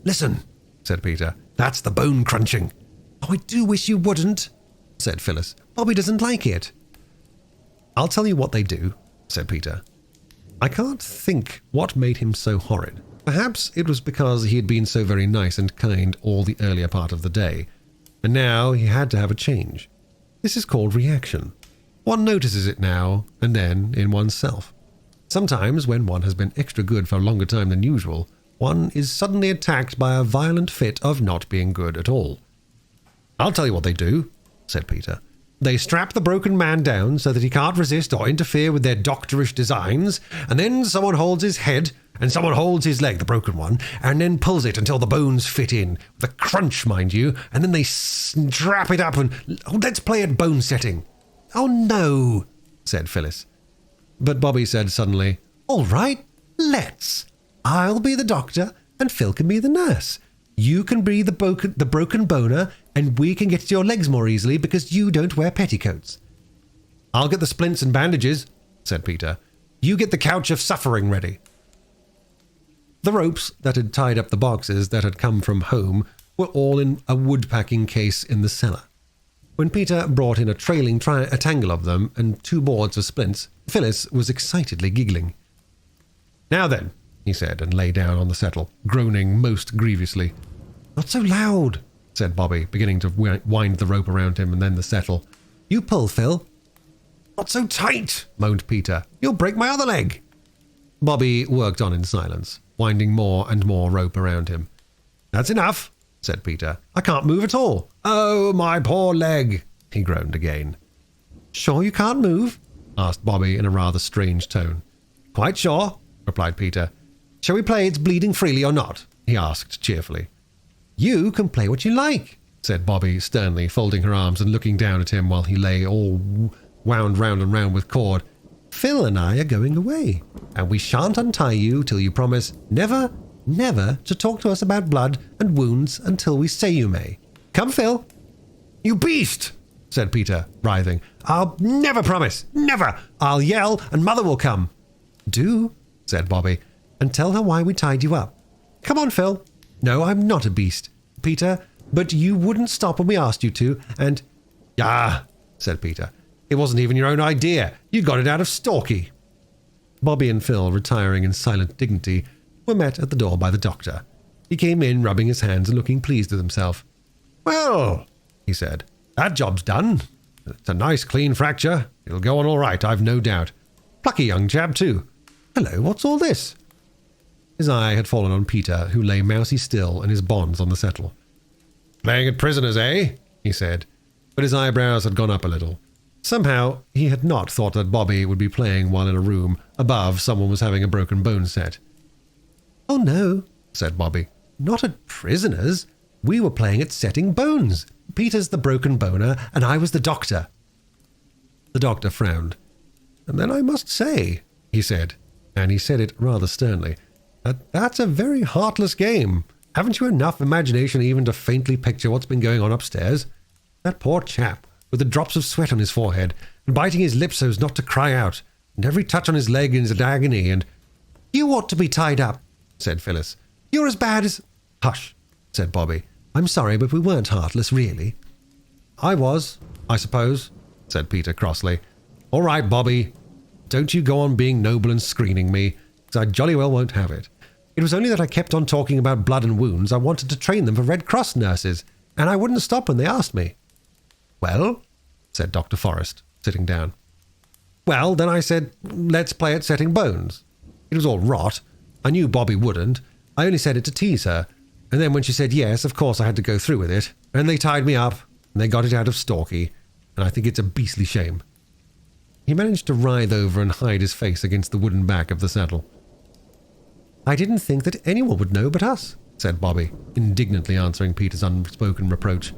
"Listen," said Peter. "That's the bone crunching." "Oh, I do wish you wouldn't," said Phyllis. "Bobby doesn't like it." "I'll tell you what they do," said Peter. I can't think what made him so horrid. Perhaps it was because he had been so very nice and kind all the earlier part of the day, and now he had to have a change. This is called reaction. One notices it now and then in oneself. Sometimes, when one has been extra good for a longer time than usual, one is suddenly attacked by a violent fit of not being good at all. "I'll tell you what they do," said Peter. "They strap the broken man down so that he can't resist or interfere with their doctorish designs, and then someone holds his head, and someone holds his leg, the broken one, and then pulls it until the bones fit in, with a crunch, mind you, and then they strap it up and— let's play at bone setting." "Oh, no," said Phyllis. But Bobby said suddenly, "All right, let's. I'll be the doctor, and Phil can be the nurse. You can be the broken boner, and we can get to your legs more easily because you don't wear petticoats." "I'll get the splints and bandages," said Peter. "You get the couch of suffering ready." The ropes that had tied up the boxes that had come from home were all in a wood-packing case in the cellar. When Peter brought in a trailing tangle of them and 2 boards of splints, Phyllis was excitedly giggling. "Now then," he said, and lay down on the settle, groaning most grievously. "Not so loud," said Bobby, beginning to wind the rope around him and then the settle. "You pull, Phil." "Not so tight," moaned Peter. "You'll break my other leg." Bobby worked on in silence, winding more and more rope around him. "That's enough," said Peter. "I can't move at all. Oh, my poor leg," he groaned again. "Sure you can't move?" asked Bobby in a rather strange tone. "Quite sure," replied Peter. "Shall we play It's Bleeding Freely or not?" he asked cheerfully. "You can play what you like," said Bobby sternly, folding her arms and looking down at him while he lay all wound round and round with cord. "Phil and I are going away, and we shan't untie you till you promise never, never to talk to us about blood and wounds until we say you may. Come, Phil." "You beast," said Peter, writhing. "I'll never promise, never. I'll yell and Mother will come." "Do," said Bobby, "and tell her why we tied you up. Come on, Phil." "No, I'm not a beast, Peter, but you wouldn't stop when we asked you to, and—" "Ah," said Peter. "It wasn't even your own idea. You got it out of Stalky." Bobby and Phil, retiring in silent dignity, were met at the door by the doctor. He came in, rubbing his hands and looking pleased with himself. "Well," he said, "that job's done. It's a nice clean fracture. It'll go on all right, I've no doubt. Plucky young chap, too. Hello, what's all this?" His eye had fallen on Peter, who lay mousy still in his bonds on the settle. Playing at prisoners, eh? He said, but his eyebrows had gone up a little. Somehow, he had not thought that Bobby would be playing while in a room above someone was having a broken bone set. Oh no, said Bobby. Not at prisoners. We were playing at setting bones. Peter's the broken boner, and I was the doctor. The doctor frowned. And then I must say, he said, and he said it rather sternly, that's a very heartless game. Haven't you enough imagination even to faintly picture what's been going on upstairs? That poor chap, with the drops of sweat on his forehead, and biting his lips so as not to cry out, and every touch on his leg is an agony, and... You ought to be tied up, said Phyllis. You're as bad as... Hush, said Bobby. I'm sorry, but we weren't heartless, really. I was, I suppose, said Peter crossly. All right, Bobby. Don't you go on being noble and screening me, because I jolly well won't have it. It was only that I kept on talking about blood and wounds. I wanted to train them for Red Cross nurses, and I wouldn't stop when they asked me. Well, said Dr. Forrest, sitting down. Well, then I said, let's play at setting bones. It was all rot. I knew Bobby wouldn't. I only said it to tease her. And then when she said yes, of course I had to go through with it. And they tied me up, and they got it out of Stalky, and I think it's a beastly shame. He managed to writhe over and hide his face against the wooden back of the saddle. I didn't think that anyone would know but us, said Bobby, indignantly answering Peter's unspoken reproach.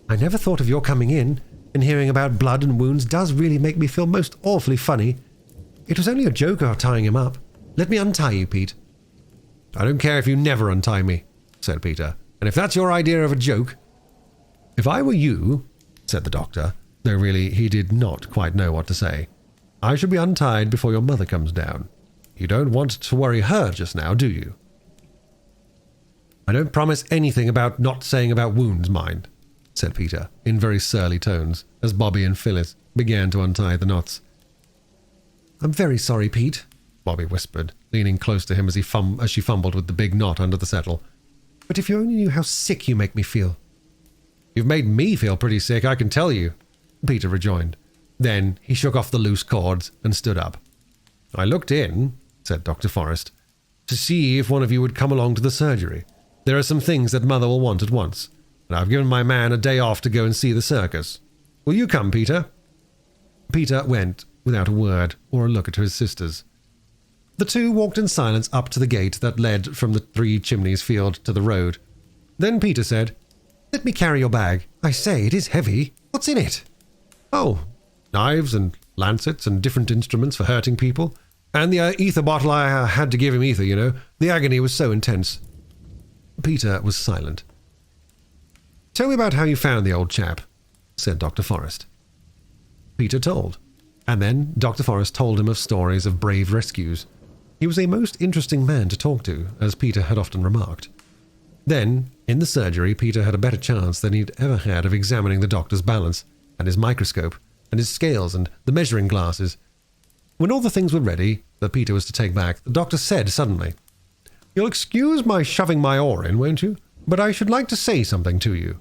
I never thought of your coming in, and hearing about blood and wounds does really make me feel most awfully funny. It was only a joke of tying him up. Let me untie you, Pete. I don't care if you never untie me, said Peter, and if that's your idea of a joke... If I were you, said the doctor, though really he did not quite know what to say, I should be untied before your mother comes down. You don't want to worry her just now, do you? I don't promise anything about not saying about wounds, mind, said Peter, in very surly tones, as Bobby and Phyllis began to untie the knots. I'm very sorry, Pete, Bobby whispered, leaning close to him as she fumbled with the big knot under the settle. But if you only knew how sick you make me feel. You've made me feel pretty sick, I can tell you, Peter rejoined. Then he shook off the loose cords and stood up. I looked in, said Dr. Forrest, to see if one of you would come along to the surgery. There are some things that Mother will want at once, and I've given my man a day off to go and see the circus. Will you come, Peter? Peter went, without a word or a look at his sisters. The two walked in silence up to the gate that led from the Three Chimneys field to the road. Then Peter said, Let me carry your bag. I say, it is heavy. What's in it? Oh, knives and lancets and different instruments for hurting people. And the ether bottle I had to give him ether, you know. The agony was so intense. Peter was silent. Tell me about how you found the old chap, said Dr. Forrest. Peter told. And then Dr. Forrest told him of stories of brave rescues. He was a most interesting man to talk to, as Peter had often remarked. Then, in the surgery, Peter had a better chance than he'd ever had of examining the doctor's balance, and his microscope, and his scales, and the measuring glasses. When all the things were ready that Peter was to take back, the doctor said suddenly, You'll excuse my shoving my oar in, won't you? But I should like to say something to you.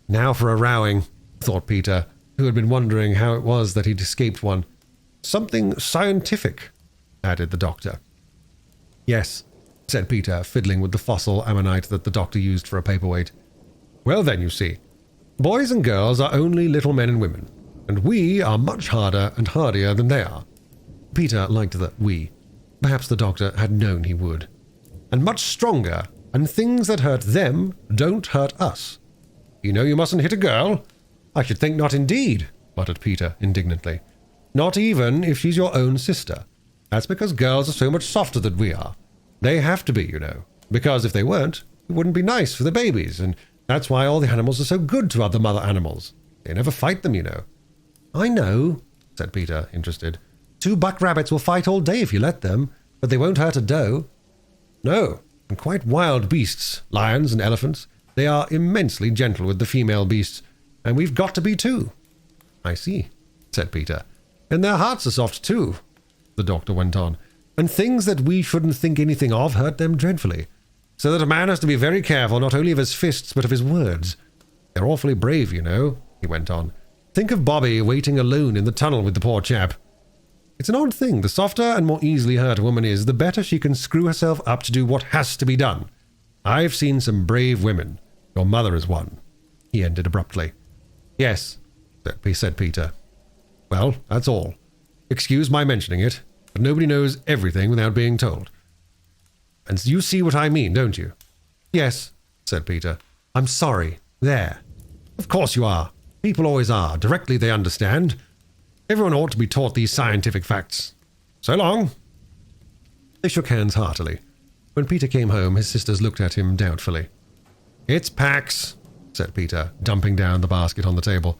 Now for a rowing, thought Peter, who had been wondering how it was that he'd escaped one. Something scientific, added the doctor. Yes, said Peter, fiddling with the fossil ammonite that the doctor used for a paperweight. Well then, you see, boys and girls are only little men and women, and we are much harder and hardier than they are. Peter liked the we. Perhaps the doctor had known he would. And much stronger, and things that hurt them don't hurt us. You know you mustn't hit a girl. I should think not indeed, muttered Peter indignantly. Not even if she's your own sister. That's because girls are so much softer than we are. They have to be, you know, because if they weren't, it wouldn't be nice for the babies, and that's why all the animals are so good to other mother animals. They never fight them, you know. I know, said Peter, interested. 2 buck rabbits will fight all day if you let them, but they won't hurt a doe. No, and quite wild beasts, lions and elephants. They are immensely gentle with the female beasts, and we've got to be too. I see, said Peter. And their hearts are soft too, the doctor went on. And things that we shouldn't think anything of hurt them dreadfully. So that a man has to be very careful not only of his fists but of his words. They're awfully brave, you know, he went on. Think of Bobby waiting alone in the tunnel with the poor chap. It's an odd thing. The softer and more easily hurt a woman is, the better she can screw herself up to do what has to be done. I've seen some brave women. Your mother is one, he ended abruptly. Yes, said Peter. Well, that's all. Excuse my mentioning it, but nobody knows everything without being told. And you see what I mean, don't you? Yes, said Peter. I'm sorry. There. Of course you are. People always are. Directly they understand. Everyone ought to be taught these scientific facts. So long. They shook hands heartily. When Peter came home, his sisters looked at him doubtfully. It's Pax, said Peter, dumping down the basket on the table.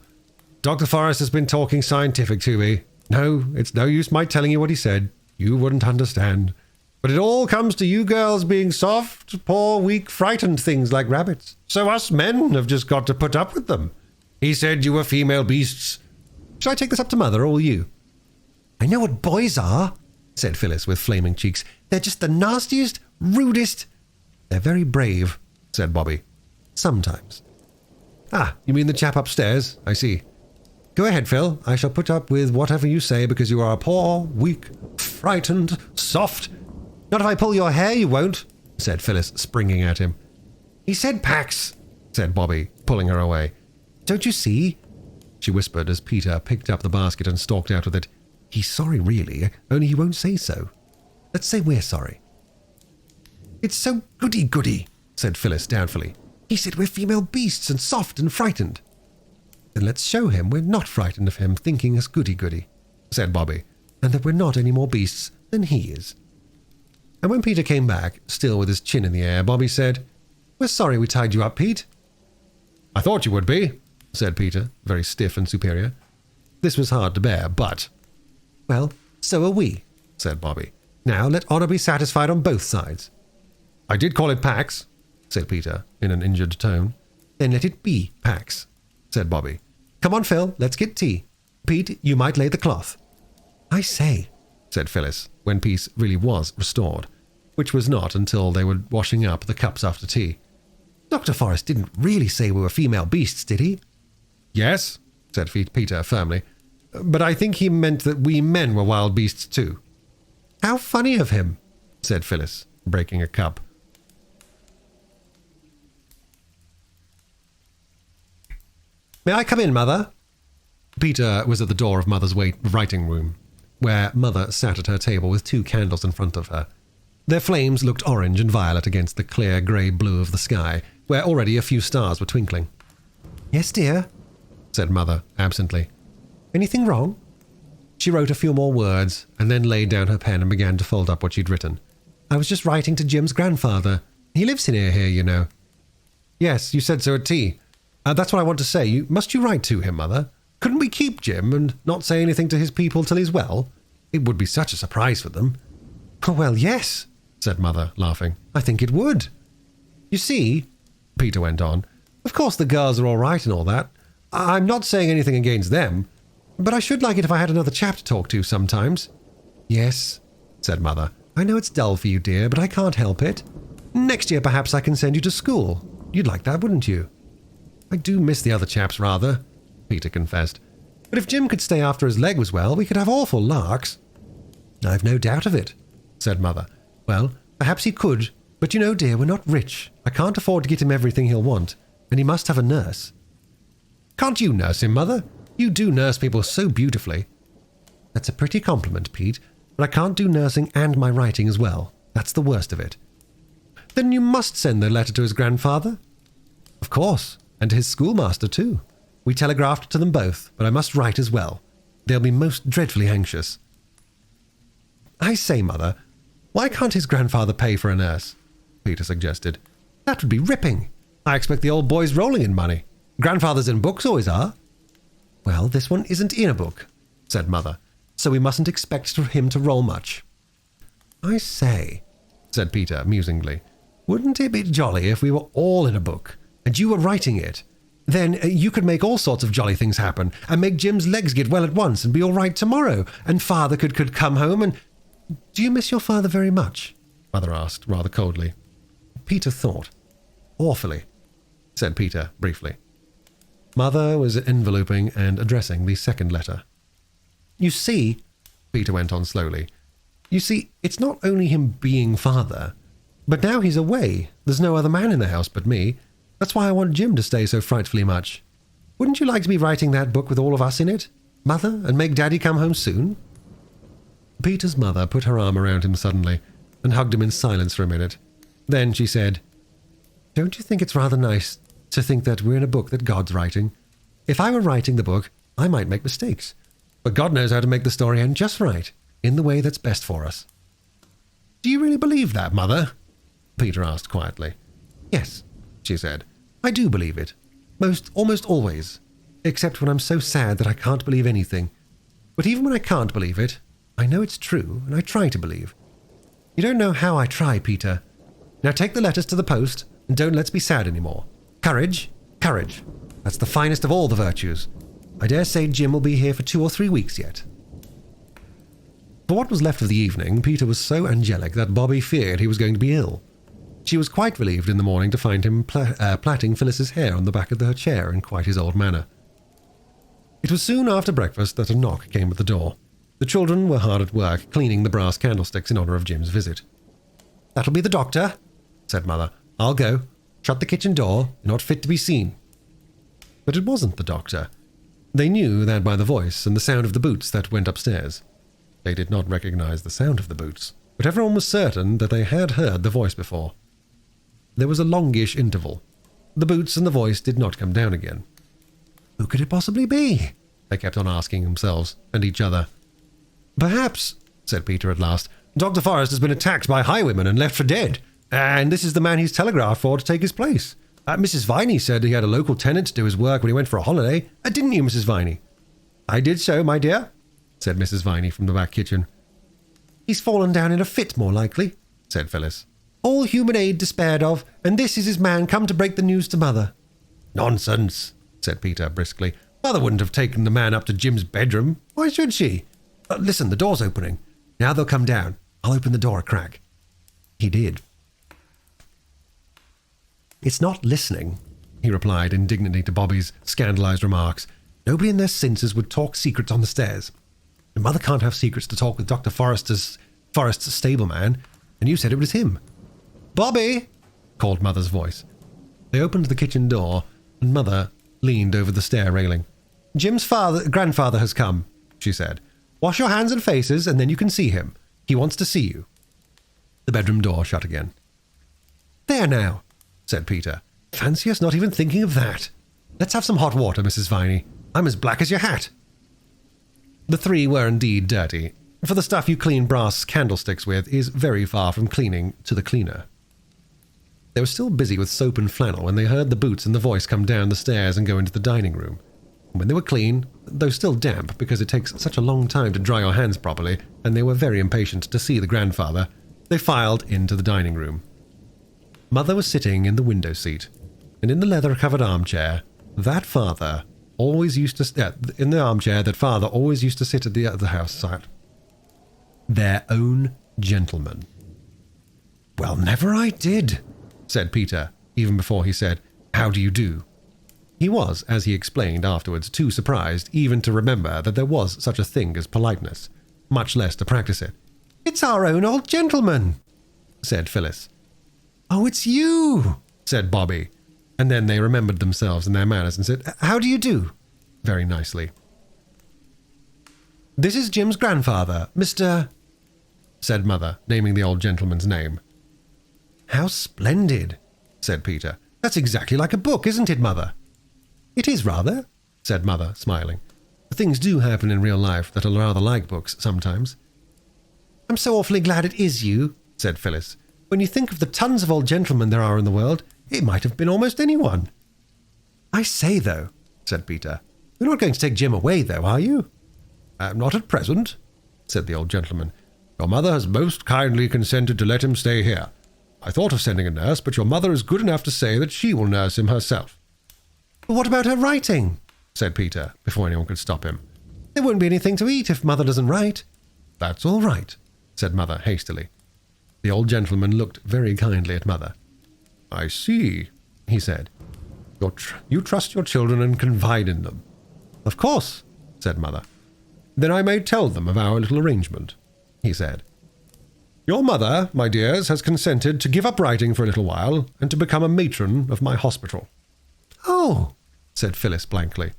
Dr. Forrest has been talking scientific to me. No, it's no use my telling you what he said. You wouldn't understand. But it all comes to you girls being soft, poor, weak, frightened things like rabbits. So us men have just got to put up with them. He said you were female beasts. Shall I take this up to Mother, or will you? I know what boys are, said Phyllis with flaming cheeks. They're just the nastiest, rudest. They're very brave, said Bobby. Sometimes. Ah, you mean the chap upstairs? I see. Go ahead, Phil. I shall put up with whatever you say because you are poor, weak, frightened, soft. Not if I pull your hair, you won't, said Phyllis, springing at him. He said Pax, said Bobby, pulling her away. Don't you see? She whispered as Peter picked up the basket and stalked out with it. He's sorry, really, only he won't say so. Let's say we're sorry. It's so goody-goody, said Phyllis doubtfully. He said we're female beasts and soft and frightened. Then let's show him we're not frightened of him thinking us goody-goody, said Bobby, and that we're not any more beasts than he is. And when Peter came back, still with his chin in the air, Bobby said, We're sorry we tied you up, Pete. I thought you would be, said Peter, very stiff and superior. This was hard to bear, but... Well, so are we, said Bobby. Now let honour be satisfied on both sides. I did call it Pax, said Peter, in an injured tone. Then let it be Pax, said Bobby. Come on, Phil, let's get tea. Pete, you might lay the cloth. I say, said Phyllis, when peace really was restored, which was not until they were washing up the cups after tea. Dr. Forrest didn't really say we were female beasts, did he? Yes, said Peter firmly, but I think he meant that we men were wild beasts too. How funny of him, said Phyllis, breaking a cup. May I come in, Mother? Peter was at the door of Mother's writing room, where Mother sat at her table with 2 candles in front of her. Their flames looked orange and violet against the clear grey blue of the sky, where already a few stars were twinkling. Yes, dear, said Mother absently. Anything wrong? She wrote a few more words, and then laid down her pen and began to fold up what she'd written. I was just writing to Jim's grandfather. He lives near here, you know. Yes, you said so at tea. That's what I want to say. Must you write to him, Mother? Couldn't we keep Jim and not say anything to his people till he's well? It would be such a surprise for them. Oh, well, yes, said Mother, laughing. I think it would. You see, Peter went on, of course the girls are all right and all that. I'm not saying anything against them, but I should like it if I had another chap to talk to sometimes. Yes, said Mother. I know it's dull for you, dear, but I can't help it. Next year perhaps I can send you to school. You'd like that, wouldn't you? I do miss the other chaps rather, Peter confessed. But if Jim could stay after his leg was well, we could have awful larks. I've no doubt of it, said Mother. Well, perhaps he could, but you know, dear, we're not rich. I can't afford to get him everything he'll want, and he must have a nurse. Can't you nurse him, Mother? You do nurse people so beautifully. That's a pretty compliment, Pete, but I can't do nursing and my writing as well. That's the worst of it. Then you must send the letter to his grandfather. Of course, and to his schoolmaster too. We telegraphed to them both, but I must write as well. They'll be most dreadfully anxious. I say, Mother, why can't his grandfather pay for a nurse? Peter suggested. That would be ripping. I expect the old boy's rolling in money. Grandfathers in books always are. Well, this one isn't in a book, said Mother, so we mustn't expect him to roll much. I say, said Peter musingly, wouldn't it be jolly if we were all in a book, and you were writing it? Then you could make all sorts of jolly things happen, and make Jim's legs get well at once and be all right tomorrow, and Father could come home and... Do you miss your father very much? Mother asked, rather coldly. Peter thought. Awfully, said Peter briefly. Mother was enveloping and addressing the second letter. You see, Peter went on slowly, you see, it's not only him being father, but now he's away. There's no other man in the house but me. That's why I want Jim to stay so frightfully much. Wouldn't you like to be writing that book with all of us in it, Mother, and make Daddy come home soon?" Peter's mother put her arm around him suddenly and hugged him in silence for a minute. Then she said, "Don't you think it's rather nice to think that we're in a book that God's writing? If I were writing the book, I might make mistakes. But God knows how to make the story end just right, in the way that's best for us." "Do you really believe that, Mother?" Peter asked quietly. "Yes," she said. "I do believe it. Almost always. Except when I'm so sad that I can't believe anything. But even when I can't believe it, I know it's true, and I try to believe. You don't know how I try, Peter. Now take the letters to the post, and don't let's be sad anymore. Courage, courage. That's the finest of all the virtues. I dare say Jim will be here for 2 or 3 weeks yet." For what was left of the evening, Peter was so angelic that Bobby feared he was going to be ill. She was quite relieved in the morning to find him plaiting Phyllis's hair on the back of her chair in quite his old manner. It was soon after breakfast that a knock came at the door. The children were hard at work, cleaning the brass candlesticks in honor of Jim's visit. "That'll be the doctor," said Mother. "I'll go. Shut the kitchen door. You're not fit to be seen." But it wasn't the doctor. They knew that by the voice and the sound of the boots that went upstairs. They did not recognize the sound of the boots, but everyone was certain that they had heard the voice before. There was a longish interval. The boots and the voice did not come down again. Who could it possibly be? They kept on asking themselves and each other. "Perhaps," said Peter at last, "Dr. Forrest has been attacked by highwaymen and left for dead, and this is the man he's telegraphed for to take his place. Mrs. Viney said he had a local tenant to do his work when he went for a holiday. Didn't you, Mrs. Viney?" "I did so, my dear," said Mrs. Viney from the back kitchen. "He's fallen down in a fit, more likely," said Phyllis. "All human aid despaired of, and this is his man come to break the news to Mother." "Nonsense," said Peter briskly. "Mother wouldn't have taken the man up to Jim's bedroom. Why should she? Listen, the door's opening. Now they'll come down. I'll open the door a crack." He did. "It's not listening," he replied indignantly to Bobby's scandalized remarks. "Nobody in their senses would talk secrets on the stairs. And Mother can't have secrets to talk with Dr. Forrest's stableman, and you said it was him." "Bobby!" called Mother's voice. They opened the kitchen door, and Mother leaned over the stair railing. "Jim's grandfather has come," she said. "Wash your hands and faces, and then you can see him. He wants to see you." The bedroom door shut again. "There now," said Peter. "Fancy us not even thinking of that. Let's have some hot water, Mrs. Viney. I'm as black as your hat." The three were indeed dirty, for the stuff you clean brass candlesticks with is very far from cleaning to the cleaner. They were still busy with soap and flannel when they heard the boots and the voice come down the stairs and go into the dining room. When they were clean, though still damp because it takes such a long time to dry your hands properly, and they were very impatient to see the grandfather, they filed into the dining room. Mother was sitting in the window seat, and in the leather-covered armchair, that father always used to in the armchair that father always used to sit at the other house sat. Their own gentleman. "Well, never I did," said Peter, even before he said, "How do you do?" He was, as he explained afterwards, too surprised even to remember that there was such a thing as politeness, much less to practice it. "It's our own old gentleman," said Phyllis. "Oh, it's you," said Bobby, and then they remembered themselves and their manners and said, "How do you do?" very nicely. "This is Jim's grandfather, Mr. said Mother, naming the old gentleman's name. "How splendid," said Peter. "That's exactly like a book, isn't it, Mother?" "It is rather," said Mother, smiling. "Things do happen in real life that are rather like books sometimes." "I'm so awfully glad it is you," said Phyllis. "When you think of the tons of old gentlemen there are in the world, it might have been almost anyone." "I say, though," said Peter, "you're not going to take Jim away, though, are you?" "Not at present," said the old gentleman. "Your mother has most kindly consented to let him stay here. I thought of sending a nurse, but your mother is good enough to say that she will nurse him herself." "But what about her writing?" said Peter, before anyone could stop him. "There won't be anything to eat if Mother doesn't write." "That's all right," said Mother hastily. The old gentleman looked very kindly at Mother. "I see," he said. You trust your children and confide in them." "Of course," said Mother. "Then I may tell them of our little arrangement," he said. Your mother, my dears, has consented to give up writing for a little while and to become a matron of my hospital." "Oh," said Phyllis blankly.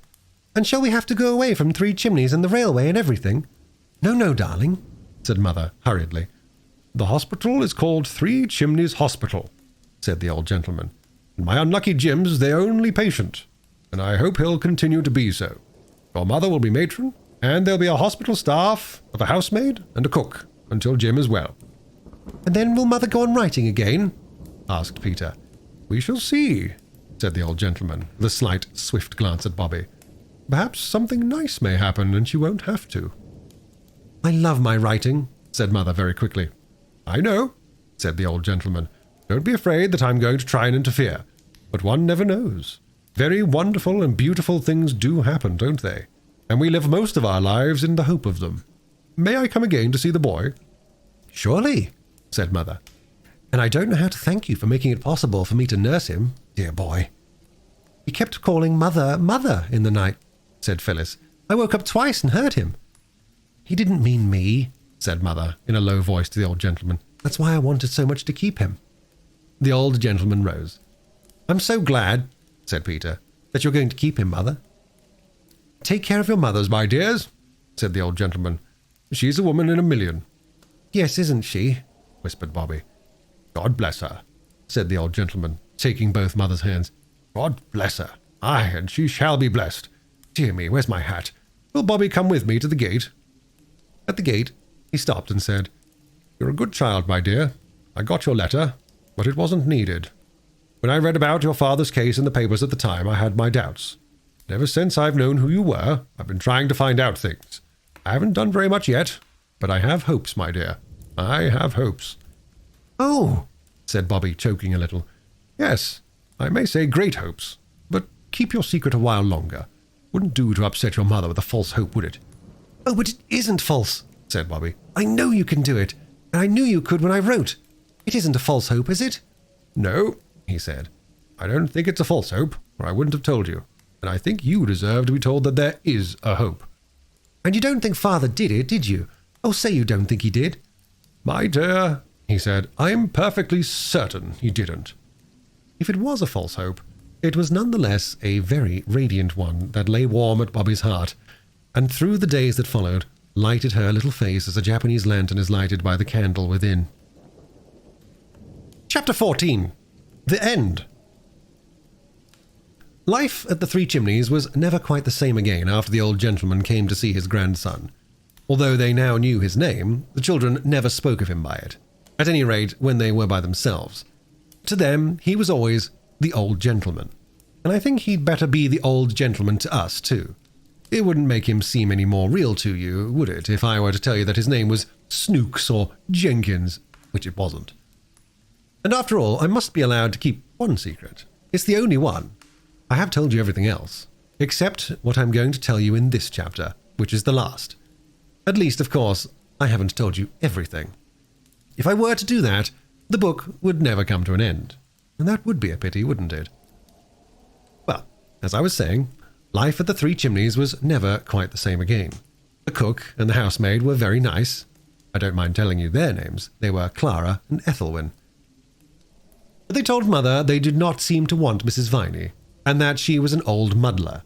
"And shall we have to go away from Three Chimneys and the railway and everything?" "No, no, darling," said Mother hurriedly. "The hospital is called Three Chimneys Hospital," said the old gentleman. "And my unlucky Jim's their only patient, and I hope he'll continue to be so. Your mother will be matron, and there'll be a hospital staff of a housemaid and a cook until Jim is well." "And then will Mother go on writing again?" asked Peter. "We shall see," said the old gentleman, with a slight, swift glance at Bobby. "Perhaps something nice may happen, and she won't have to." "I love my writing," said Mother very quickly. "I know," said the old gentleman. "Don't be afraid that I'm going to try and interfere. But one never knows. Very wonderful and beautiful things do happen, don't they? And we live most of our lives in the hope of them. May I come again to see the boy?" "Surely," said Mother. "And I don't know how to thank you for making it possible for me to nurse him, dear boy." "He kept calling Mother, Mother in the night," said Phyllis. "I woke up twice and heard him." "He didn't mean me," said Mother in a low voice to the old gentleman. "That's why I wanted so much to keep him." The old gentleman rose. "I'm so glad," said Peter, "that you're going to keep him, Mother." "Take care of your mothers, my dears," said the old gentleman. "She's a woman in a million." "Yes, isn't she?" whispered Bobby. "God bless her," said the old gentleman, taking both Mother's hands. "God bless her. Aye, and she shall be blessed. Dear me, where's my hat? Will Bobby come with me to the gate?" At the gate, he stopped and said, "You're a good child, my dear. I got your letter, but it wasn't needed. When I read about your father's case in the papers at the time, I had my doubts. And ever since I've known who you were, I've been trying to find out things. I haven't done very much yet, but I have hopes, my dear. I have hopes." "Oh," said Bobby, choking a little. "Yes, I may say great hopes, but keep your secret a while longer. Wouldn't do to upset your mother with a false hope, would it?" "Oh, but it isn't false," said Bobby. "I know you can do it, and I knew you could when I wrote. It isn't a false hope, is it?" "No," he said. "I don't think it's a false hope, or I wouldn't have told you. And I think you deserve to be told that there is a hope." "And you don't think Father did it, did you? Oh, say you don't think he did." "My dear," he said, "I'm perfectly certain he didn't." If it was a false hope, it was nonetheless a very radiant one that lay warm at Bobby's heart, and through the days that followed, lighted her little face as a Japanese lantern is lighted by the candle within. Chapter 14. The End. Life at the Three Chimneys was never quite the same again after the old gentleman came to see his grandson. Although they now knew his name, the children never spoke of him by it, at any rate when they were by themselves. To them, he was always the old gentleman, and I think he'd better be the old gentleman to us, too. It wouldn't make him seem any more real to you, would it, if I were to tell you that his name was Snooks or Jenkins, which it wasn't. And after all, I must be allowed to keep one secret. It's the only one. I have told you everything else, except what I'm going to tell you in this chapter, which is the last. At least, of course, I haven't told you everything. If I were to do that, the book would never come to an end, and that would be a pity, wouldn't it? Well, as I was saying, life at the Three Chimneys was never quite the same again. The cook and the housemaid were very nice. I don't mind telling you their names. They were Clara and Ethelwyn. But they told Mother they did not seem to want Mrs. Viney, and that she was an old muddler.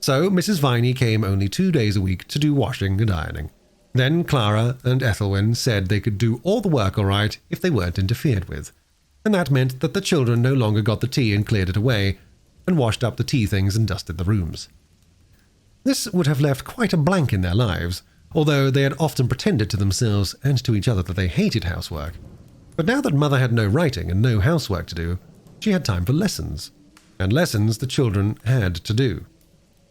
So Mrs. Viney came only 2 days a week to do washing and ironing. Then Clara and Ethelwyn said they could do all the work all right if they weren't interfered with, and that meant that the children no longer got the tea and cleared it away, and washed up the tea things and dusted the rooms. This would have left quite a blank in their lives, although they had often pretended to themselves and to each other that they hated housework. But now that Mother had no writing and no housework to do, she had time for lessons, and lessons the children had to do.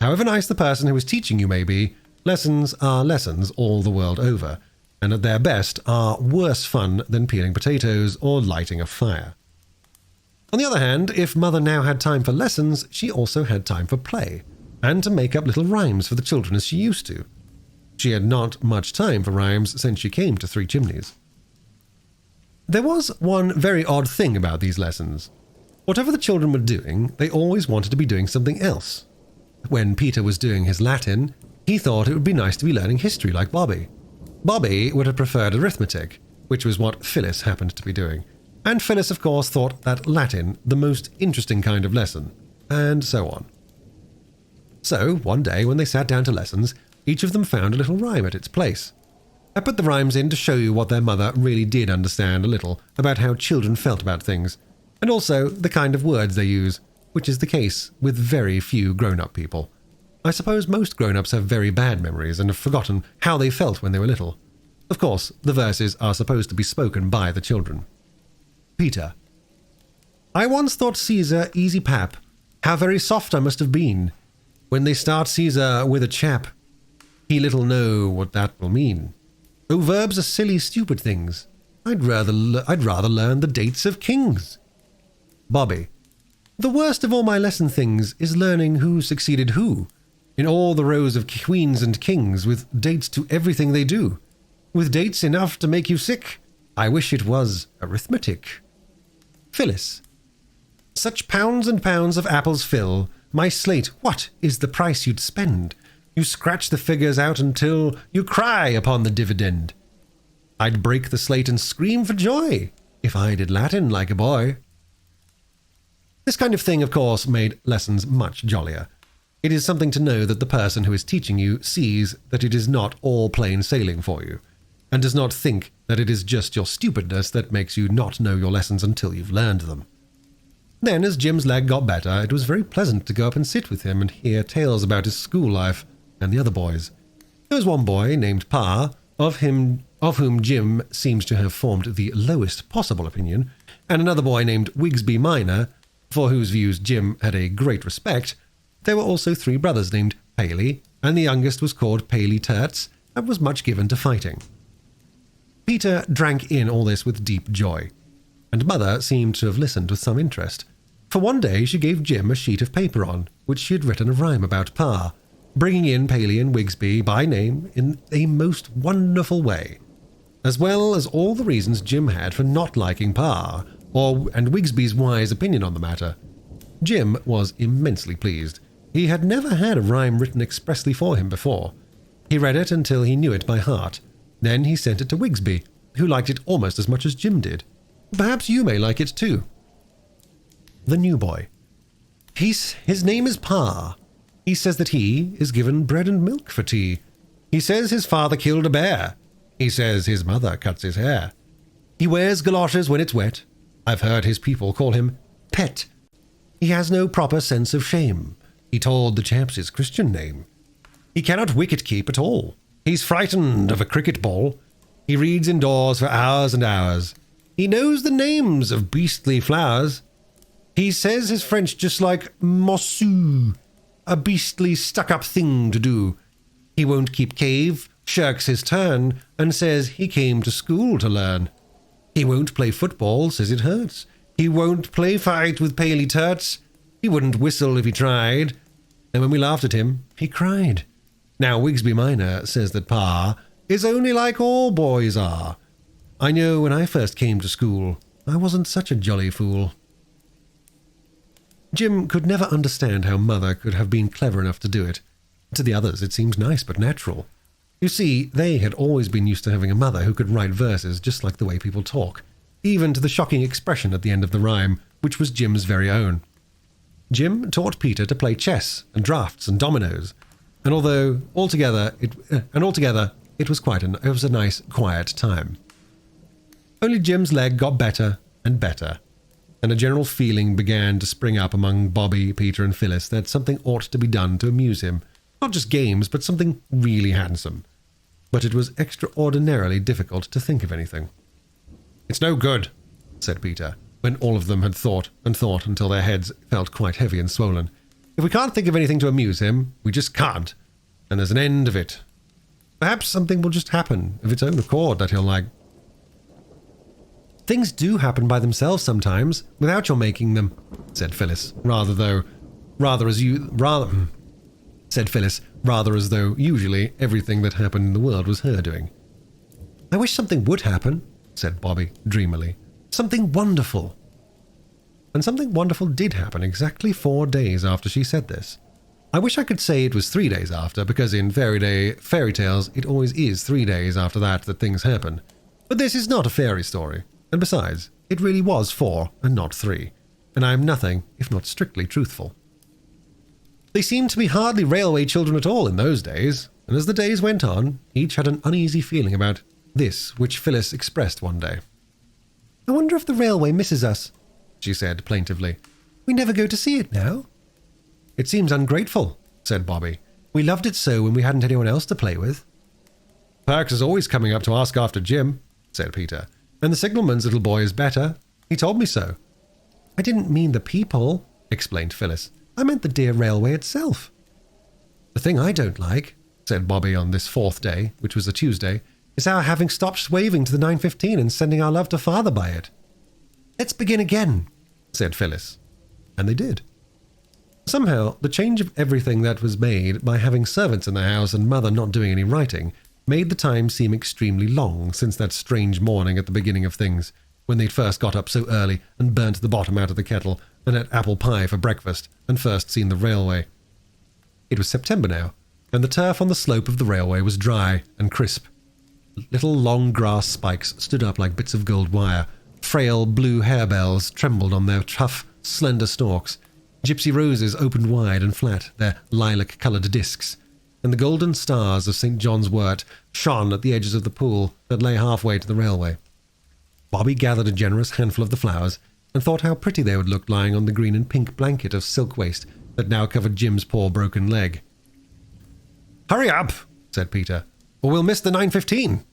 However nice the person who is teaching you may be, lessons are lessons all the world over, and at their best are worse fun than peeling potatoes or lighting a fire. On the other hand, if Mother now had time for lessons, she also had time for play, and to make up little rhymes for the children as she used to. She had not much time for rhymes since she came to Three Chimneys. There was one very odd thing about these lessons. Whatever the children were doing, they always wanted to be doing something else. When Peter was doing his Latin, he thought it would be nice to be learning history like Bobby. Bobby would have preferred arithmetic, which was what Phyllis happened to be doing. And Phyllis, of course, thought that Latin the most interesting kind of lesson, and so on. So, one day when they sat down to lessons, each of them found a little rhyme at its place. I put the rhymes in to show you what their mother really did understand a little about how children felt about things, and also the kind of words they use, which is the case with very few grown-up people. I suppose most grown-ups have very bad memories and have forgotten how they felt when they were little. Of course, the verses are supposed to be spoken by the children. Peter. I once thought Caesar easy pap, how very soft I must have been. When they start Caesar with a chap, he little know what that will mean. Oh, verbs are silly, stupid things. I'd rather learn the dates of kings. Bobby. The worst of all my lesson things is learning who succeeded who, in all the rows of queens and kings, with dates to everything they do. With dates enough to make you sick. I wish it was arithmetic. Phyllis. Such pounds and pounds of apples fill my slate. What is the price you'd spend? You scratch the figures out until you cry upon the dividend. I'd break the slate and scream for joy if I did Latin like a boy. This kind of thing, of course, made lessons much jollier. It is something to know that the person who is teaching you sees that it is not all plain sailing for you, and does not think that it is just your stupidness that makes you not know your lessons until you've learned them. Then, as Jim's leg got better, it was very pleasant to go up and sit with him and hear tales about his school life and the other boys. There was one boy named Pa, of whom Jim seems to have formed the lowest possible opinion, and another boy named Wigsby Minor, for whose views Jim had a great respect. There were also 3 brothers named Paley, and the youngest was called Paley Tertz, and was much given to fighting. Peter drank in all this with deep joy, and Mother seemed to have listened with some interest, for one day she gave Jim a sheet of paper on which she had written a rhyme about Pa, bringing in Paley and Wigsby by name in a most wonderful way, as well as all the reasons Jim had for not liking Pa, and Wigsby's wise opinion on the matter. Jim was immensely pleased. He had never had a rhyme written expressly for him before. He read it until he knew it by heart. Then he sent it to Wigsby, who liked it almost as much as Jim did. Perhaps you may like it too. The new boy. His name is Pa. He says that he is given bread and milk for tea. He says his father killed a bear. He says his mother cuts his hair. He wears galoshes when it's wet. I've heard his people call him Pet. He has no proper sense of shame. He told the chaps his Christian name. He cannot wicket keep at all. He's frightened of a cricket ball. He reads indoors for hours and hours. He knows the names of beastly flowers. He says his French just like Mossou, a beastly stuck-up thing to do. He won't keep cave, shirks his turn, and says he came to school to learn. He won't play football, says it hurts. He won't play fight with Paley Tertz. He wouldn't whistle if he tried. And when we laughed at him, he cried. Now Wigsby Minor says that Pa is only like all boys are. I know when I first came to school, I wasn't such a jolly fool. Jim could never understand how Mother could have been clever enough to do it. To the others it seemed nice but natural. You see, they had always been used to having a mother who could write verses just like the way people talk, even to the shocking expression at the end of the rhyme, which was Jim's very own. Jim taught Peter to play chess and draughts and dominoes, and altogether it was a nice, quiet time. Only Jim's leg got better and better, and a general feeling began to spring up among Bobby, Peter, and Phyllis that something ought to be done to amuse him. Not just games, but something really handsome. But it was extraordinarily difficult to think of anything. It's no good, said Peter, when all of them had thought and thought until their heads felt quite heavy and swollen. If we can't think of anything to amuse him, we just can't, and there's an end of it. Perhaps something will just happen of its own accord that he'll like. Things do happen by themselves sometimes, without your making them, said Phyllis, rather as though usually everything that happened in the world was her doing. I wish something would happen, said Bobby dreamily. Something wonderful. And something wonderful did happen exactly 4 days after she said this. I wish I could say it was 3 days after, because in fairy tales it always is 3 days after that things happen. But this is not a fairy story, and besides, it really was 4 and not 3, and I am nothing if not strictly truthful. They seemed to be hardly railway children at all in those days, and as the days went on, each had an uneasy feeling about this which Phyllis expressed one day. "I wonder if the railway misses us," she said plaintively. "We never go to see it now." "It seems ungrateful," said Bobby. "We loved it so when we hadn't anyone else to play with." "Perks is always coming up to ask after Jim," said Peter. "And the signalman's little boy is better. He told me so." "I didn't mean the people," explained Phyllis. "I meant the dear railway itself." "The thing I don't like," said Bobby on this 4th day, which was a Tuesday, "is our having stopped waving to the 9:15 and sending our love to father by it." "Let's begin again," said Phyllis. And they did. Somehow, the change of everything that was made by having servants in the house and mother not doing any writing made the time seem extremely long since that strange morning at the beginning of things, when they'd first got up so early and burnt the bottom out of the kettle and had apple pie for breakfast and first seen the railway. It was September now, and the turf on the slope of the railway was dry and crisp. Little long grass spikes stood up like bits of gold wire. Frail blue harebells trembled on their tough, slender stalks. Gypsy roses opened wide and flat, their lilac-coloured discs, and the golden stars of St. John's Wort shone at the edges of the pool that lay halfway to the railway. Bobby gathered a generous handful of the flowers and thought how pretty they would look lying on the green and pink blanket of silk waste that now covered Jim's poor broken leg. "Hurry up," said Peter, "or we'll miss the 9:15.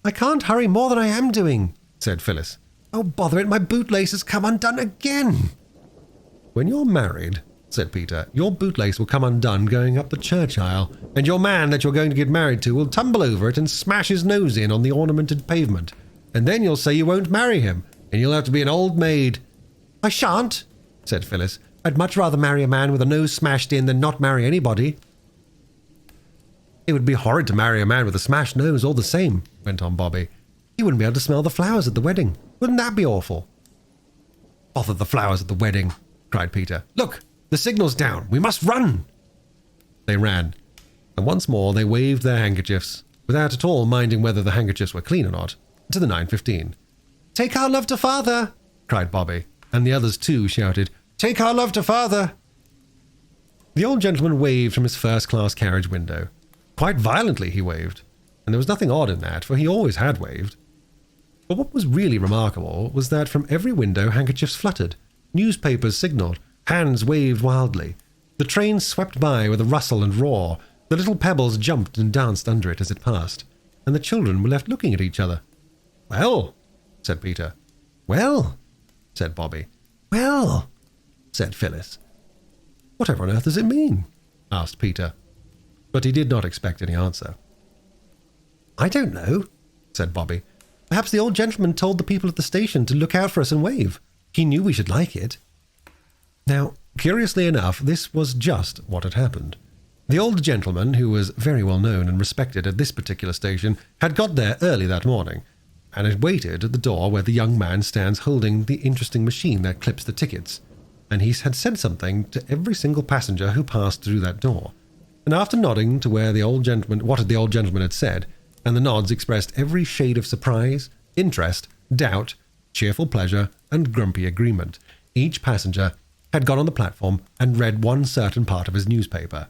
"I can't hurry more than I am doing," said Phyllis. "Oh, bother it, my bootlace has come undone again." "When you're married," said Peter, "your bootlace will come undone going up the church aisle, and your man that you're going to get married to will tumble over it and smash his nose in on the ornamented pavement. And then you'll say you won't marry him, and you'll have to be an old maid." "I shan't," said Phyllis. "I'd much rather marry a man with a nose smashed in than not marry anybody." "It would be horrid to marry a man with a smashed nose all the same," went on Bobby. "He wouldn't be able to smell the flowers at the wedding. Wouldn't that be awful?" "Bother the flowers at the wedding," cried Peter. "Look, the signal's down. We must run." They ran, and once more they waved their handkerchiefs, without at all minding whether the handkerchiefs were clean or not, to the 9:15. "Take our love to father," cried Bobby, and the others too shouted, "Take our love to father." The old gentleman waved from his first-class carriage window. Quite violently he waved, and there was nothing odd in that, for he always had waved. But what was really remarkable was that from every window handkerchiefs fluttered, newspapers signalled, hands waved wildly. The train swept by with a rustle and roar, the little pebbles jumped and danced under it as it passed, and the children were left looking at each other. "Well," said Peter. "Well," said Bobby. "Well," said Phyllis. "Whatever on earth does it mean?" asked Peter. But he did not expect any answer. "I don't know," said Bobby. "Perhaps the old gentleman told the people at the station to look out for us and wave. He knew we should like it." Now, curiously enough, this was just what had happened. The old gentleman, who was very well known and respected at this particular station, had got there early that morning, and had waited at the door where the young man stands holding the interesting machine that clips the tickets, and he had said something to every single passenger who passed through that door. And after nodding to where the old gentleman, what the old gentleman had said, and the nods expressed every shade of surprise, interest, doubt, cheerful pleasure, and grumpy agreement, each passenger had got on the platform and read one certain part of his newspaper.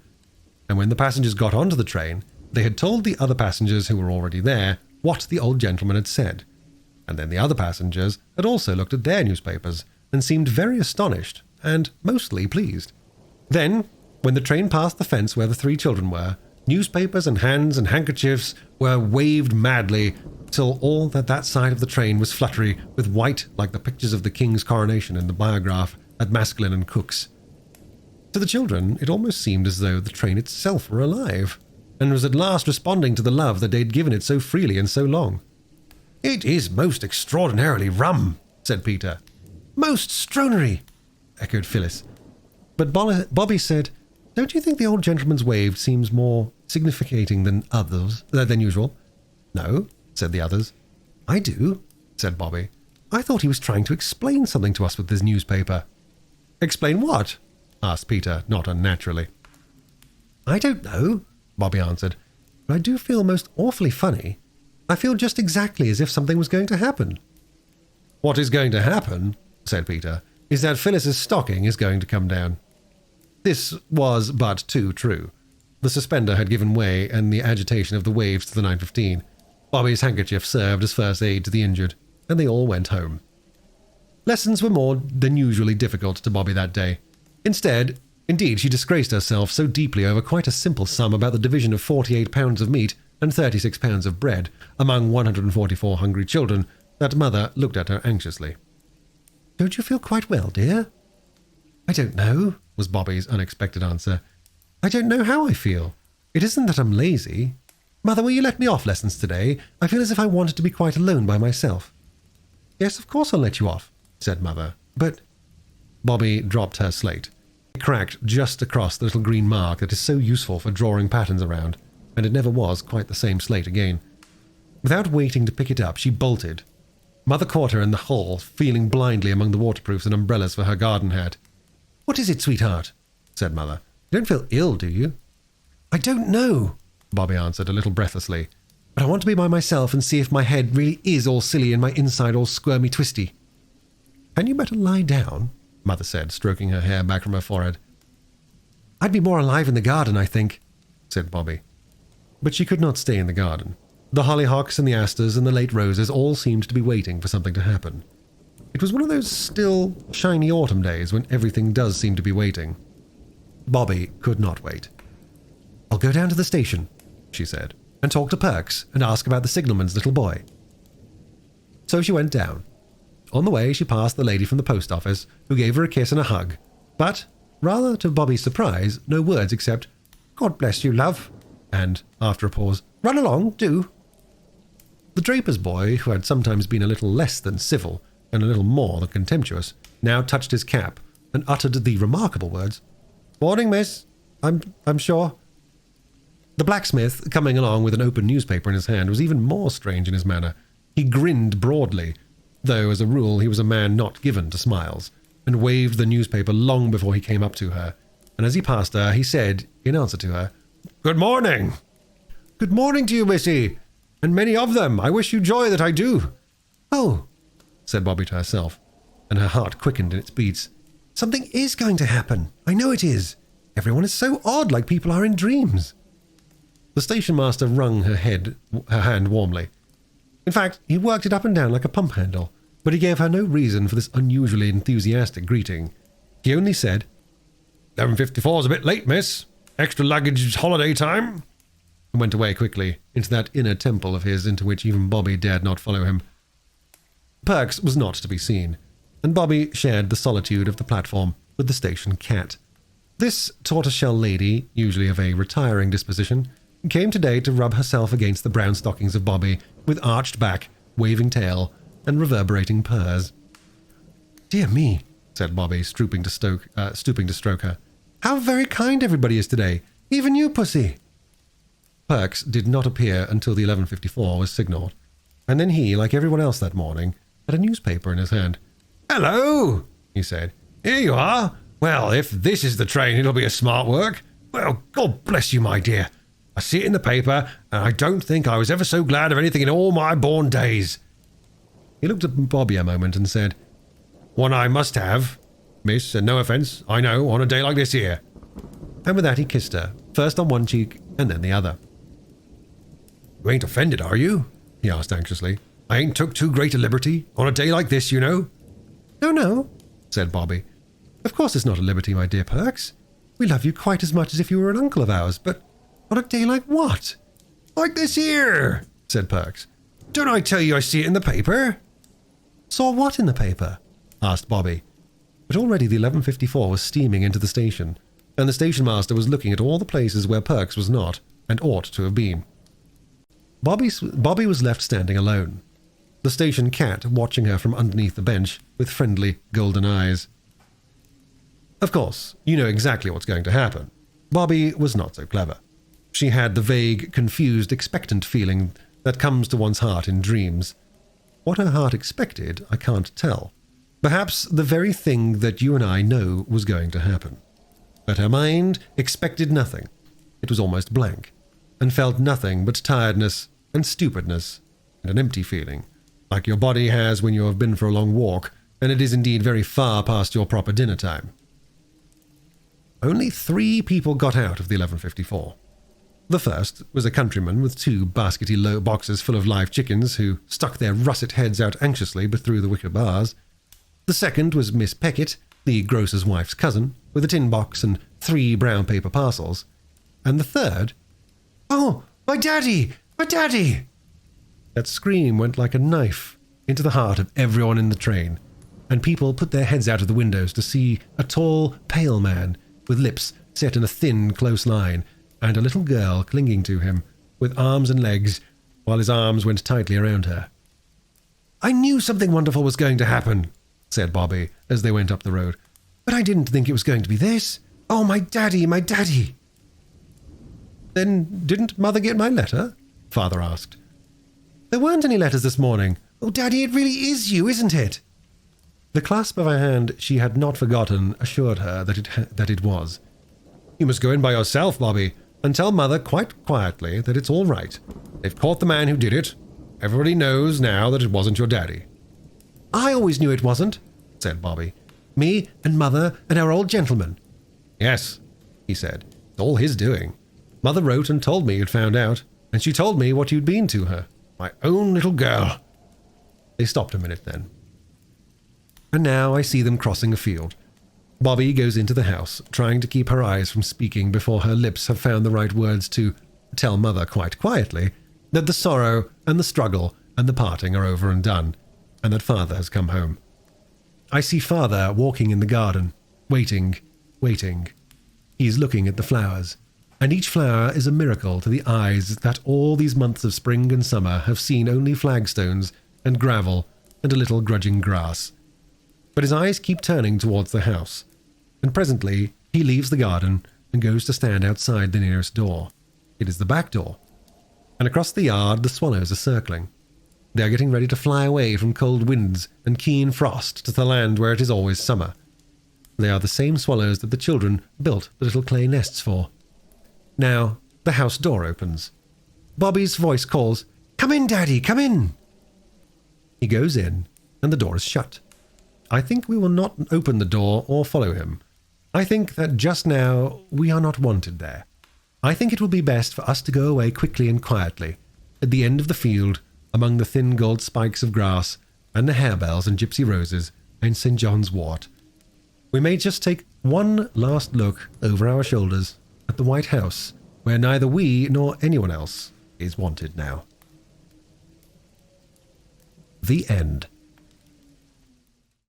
And when the passengers got onto the train, they had told the other passengers who were already there what the old gentleman had said. And then the other passengers had also looked at their newspapers and seemed very astonished and mostly pleased. Then, when the train passed the fence where the 3 children were, newspapers and hands and handkerchiefs were waved madly till all that side of the train was fluttery with white like the pictures of the king's coronation in the biograph at Maskelyne and Cook's. To the children, it almost seemed as though the train itself were alive, and was at last responding to the love that they'd given it so freely and so long. "It is most extraordinarily rum," said Peter. "Most stronary," echoed Phyllis. But Bobby said, "Don't you think the old gentleman's wave seems more significating than usual?" "No," said the others. "I do," said Bobby. "I thought he was trying to explain something to us with his newspaper." "Explain what?" asked Peter, not unnaturally. "I don't know," Bobby answered, "but I do feel most awfully funny. I feel just exactly as if something was going to happen." "What is going to happen," said Peter, "is that Phyllis's stocking is going to come down." This was but too true. The suspender had given way, and the agitation of the waves to the 9:15. Bobby's handkerchief served as first aid to the injured, and they all went home. Lessons were more than usually difficult to Bobby that day. Indeed, she disgraced herself so deeply over quite a simple sum about the division of 48 pounds of meat and 36 pounds of bread among 144 hungry children that Mother looked at her anxiously. "Don't you feel quite well, dear?" "I don't know," was Bobby's unexpected answer. "I don't know how I feel. It isn't that I'm lazy. Mother, will you let me off lessons today? I feel as if I wanted to be quite alone by myself." "Yes, of course I'll let you off," said Mother, "but—" Bobby dropped her slate. It cracked just across the little green mark that is so useful for drawing patterns around, and it never was quite the same slate again. Without waiting to pick it up, she bolted. Mother caught her in the hall, feeling blindly among the waterproofs and umbrellas for her garden hat. "What is it, sweetheart?" said Mother. "You don't feel ill, do you?" "I don't know," Bobby answered a little breathlessly, "but I want to be by myself and see if my head really is all silly and my inside all squirmy twisty." "Hadn't you better lie down?" Mother said, stroking her hair back from her forehead. "I'd be more alive in the garden, I think," said Bobby. But she could not stay in the garden. The hollyhocks and the asters and the late roses all seemed to be waiting for something to happen. It was one of those still, shiny autumn days when everything does seem to be waiting. Bobby could not wait. "I'll go down to the station," she said, "and talk to Perks and ask about the signalman's little boy." So she went down. On the way, she passed the lady from the post office, who gave her a kiss and a hug, but, rather to Bobby's surprise, no words except, "God bless you, love," and, after a pause, "Run along, do." The draper's boy, who had sometimes been a little less than civil and a little more than contemptuous, now touched his cap and uttered the remarkable words, "Morning, miss. I'm sure." The blacksmith, coming along with an open newspaper in his hand, was even more strange in his manner. He grinned broadly, though as a rule he was a man not given to smiles, and waved the newspaper long before he came up to her, and as he passed her, he said, in answer to her, "Good morning." "Good morning to you, missy, and many of them. I wish you joy that I do." "Oh," said Bobby to herself, and her heart quickened in its beats. "Something is going to happen. I know it is. Everyone is so odd, like people are in dreams." The station master wrung her hand warmly. In fact, he worked it up and down like a pump handle, but he gave her no reason for this unusually enthusiastic greeting. He only said, "11:54's a bit late, miss. Extra luggage holiday time," and went away quickly into that inner temple of his into which even Bobby dared not follow him. Perks was not to be seen, and Bobby shared the solitude of the platform with the station cat. This tortoiseshell lady, usually of a retiring disposition, came today to rub herself against the brown stockings of Bobby with arched back, waving tail, and reverberating purrs. "Dear me," said Bobby, stooping to stroke her. "How very kind everybody is today. Even you, pussy." Perks did not appear until the 11:54 was signalled, and then he, like everyone else that morning, had a newspaper in his hand. "Hello," he said. "Here you are. Well, if this is the train, it'll be a smart work. Well, God bless you, my dear. I see it in the paper, and I don't think I was ever so glad of anything in all my born days." He looked at Bobby a moment and said, "One I must have, miss, and no offence, I know, on a day like this here." And with that he kissed her, first on one cheek and then the other. "You ain't offended, are you?" he asked anxiously. "I ain't took too great a liberty, on a day like this, you know." No, said Bobby. "Of course it's not a liberty, my dear Perks. We love you quite as much as if you were an uncle of ours, but on a day like what?" "Like this here," said Perks. "Don't I tell you I see it in the paper?" "Saw what in the paper?" asked Bobby. But already the 11:54 was steaming into the station, and the station master was looking at all the places where Perks was not, and ought to have been. Bobby was left standing alone, the station cat watching her from underneath the bench with friendly golden eyes. Of course, you know exactly what's going to happen. Bobby was not so clever. She had the vague, confused, expectant feeling that comes to one's heart in dreams. What her heart expected, I can't tell. Perhaps the very thing that you and I know was going to happen. But her mind expected nothing. It was almost blank, and felt nothing but tiredness and stupidness and an empty feeling, like your body has when you have been for a long walk, and it is indeed very far past your proper dinner time. Only 3 people got out of the 1154. The first was a countryman with 2 baskety low boxes full of live chickens who stuck their russet heads out anxiously but through the wicker bars. The second was Miss Peckett, the grocer's wife's cousin, with a tin box and 3 brown paper parcels. And the third... "Oh, my daddy! My daddy!" That scream went like a knife into the heart of everyone in the train, and people put their heads out of the windows to see a tall, pale man with lips set in a thin, close line, and a little girl clinging to him, with arms and legs, while his arms went tightly around her. "I knew something wonderful was going to happen," said Bobby, as they went up the road. "But I didn't think it was going to be this. Oh, my daddy, my daddy!" "Then didn't Mother get my letter?" Father asked. "There weren't any letters this morning. Oh, Daddy, it really is you, isn't it?" The clasp of a hand she had not forgotten assured her that it was. "You must go in by yourself, Bobby, and tell Mother quite quietly that it's all right. They've caught the man who did it. Everybody knows now that it wasn't your daddy." "I always knew it wasn't," said Bobby. "Me and Mother and our old gentleman." "Yes," he said. "It's all his doing. Mother wrote and told me you'd found out, and she told me what you'd been to her. My own little girl." They stopped a minute then. And now I see them crossing a field. Bobby goes into the house, trying to keep her eyes from speaking before her lips have found the right words to tell Mother quite quietly that the sorrow and the struggle and the parting are over and done, and that Father has come home. I see Father walking in the garden, waiting. He's looking at the flowers, and each flower is a miracle to the eyes that all these months of spring and summer have seen only flagstones and gravel and a little grudging grass. But his eyes keep turning towards the house, and presently he leaves the garden and goes to stand outside the nearest door. It is the back door. And across the yard the swallows are circling. They are getting ready to fly away from cold winds and keen frost to the land where it is always summer. They are the same swallows that the children built the little clay nests for. Now the house door opens. Bobby's voice calls, "Come in, Daddy, come in!" He goes in, and the door is shut. I think we will not open the door or follow him. I think that just now we are not wanted there. I think it will be best for us to go away quickly and quietly, at the end of the field, among the thin gold spikes of grass, and the harebells and gypsy roses, and St. John's wort. We may just take one last look over our shoulders at the White House, where neither we nor anyone else is wanted now. The end.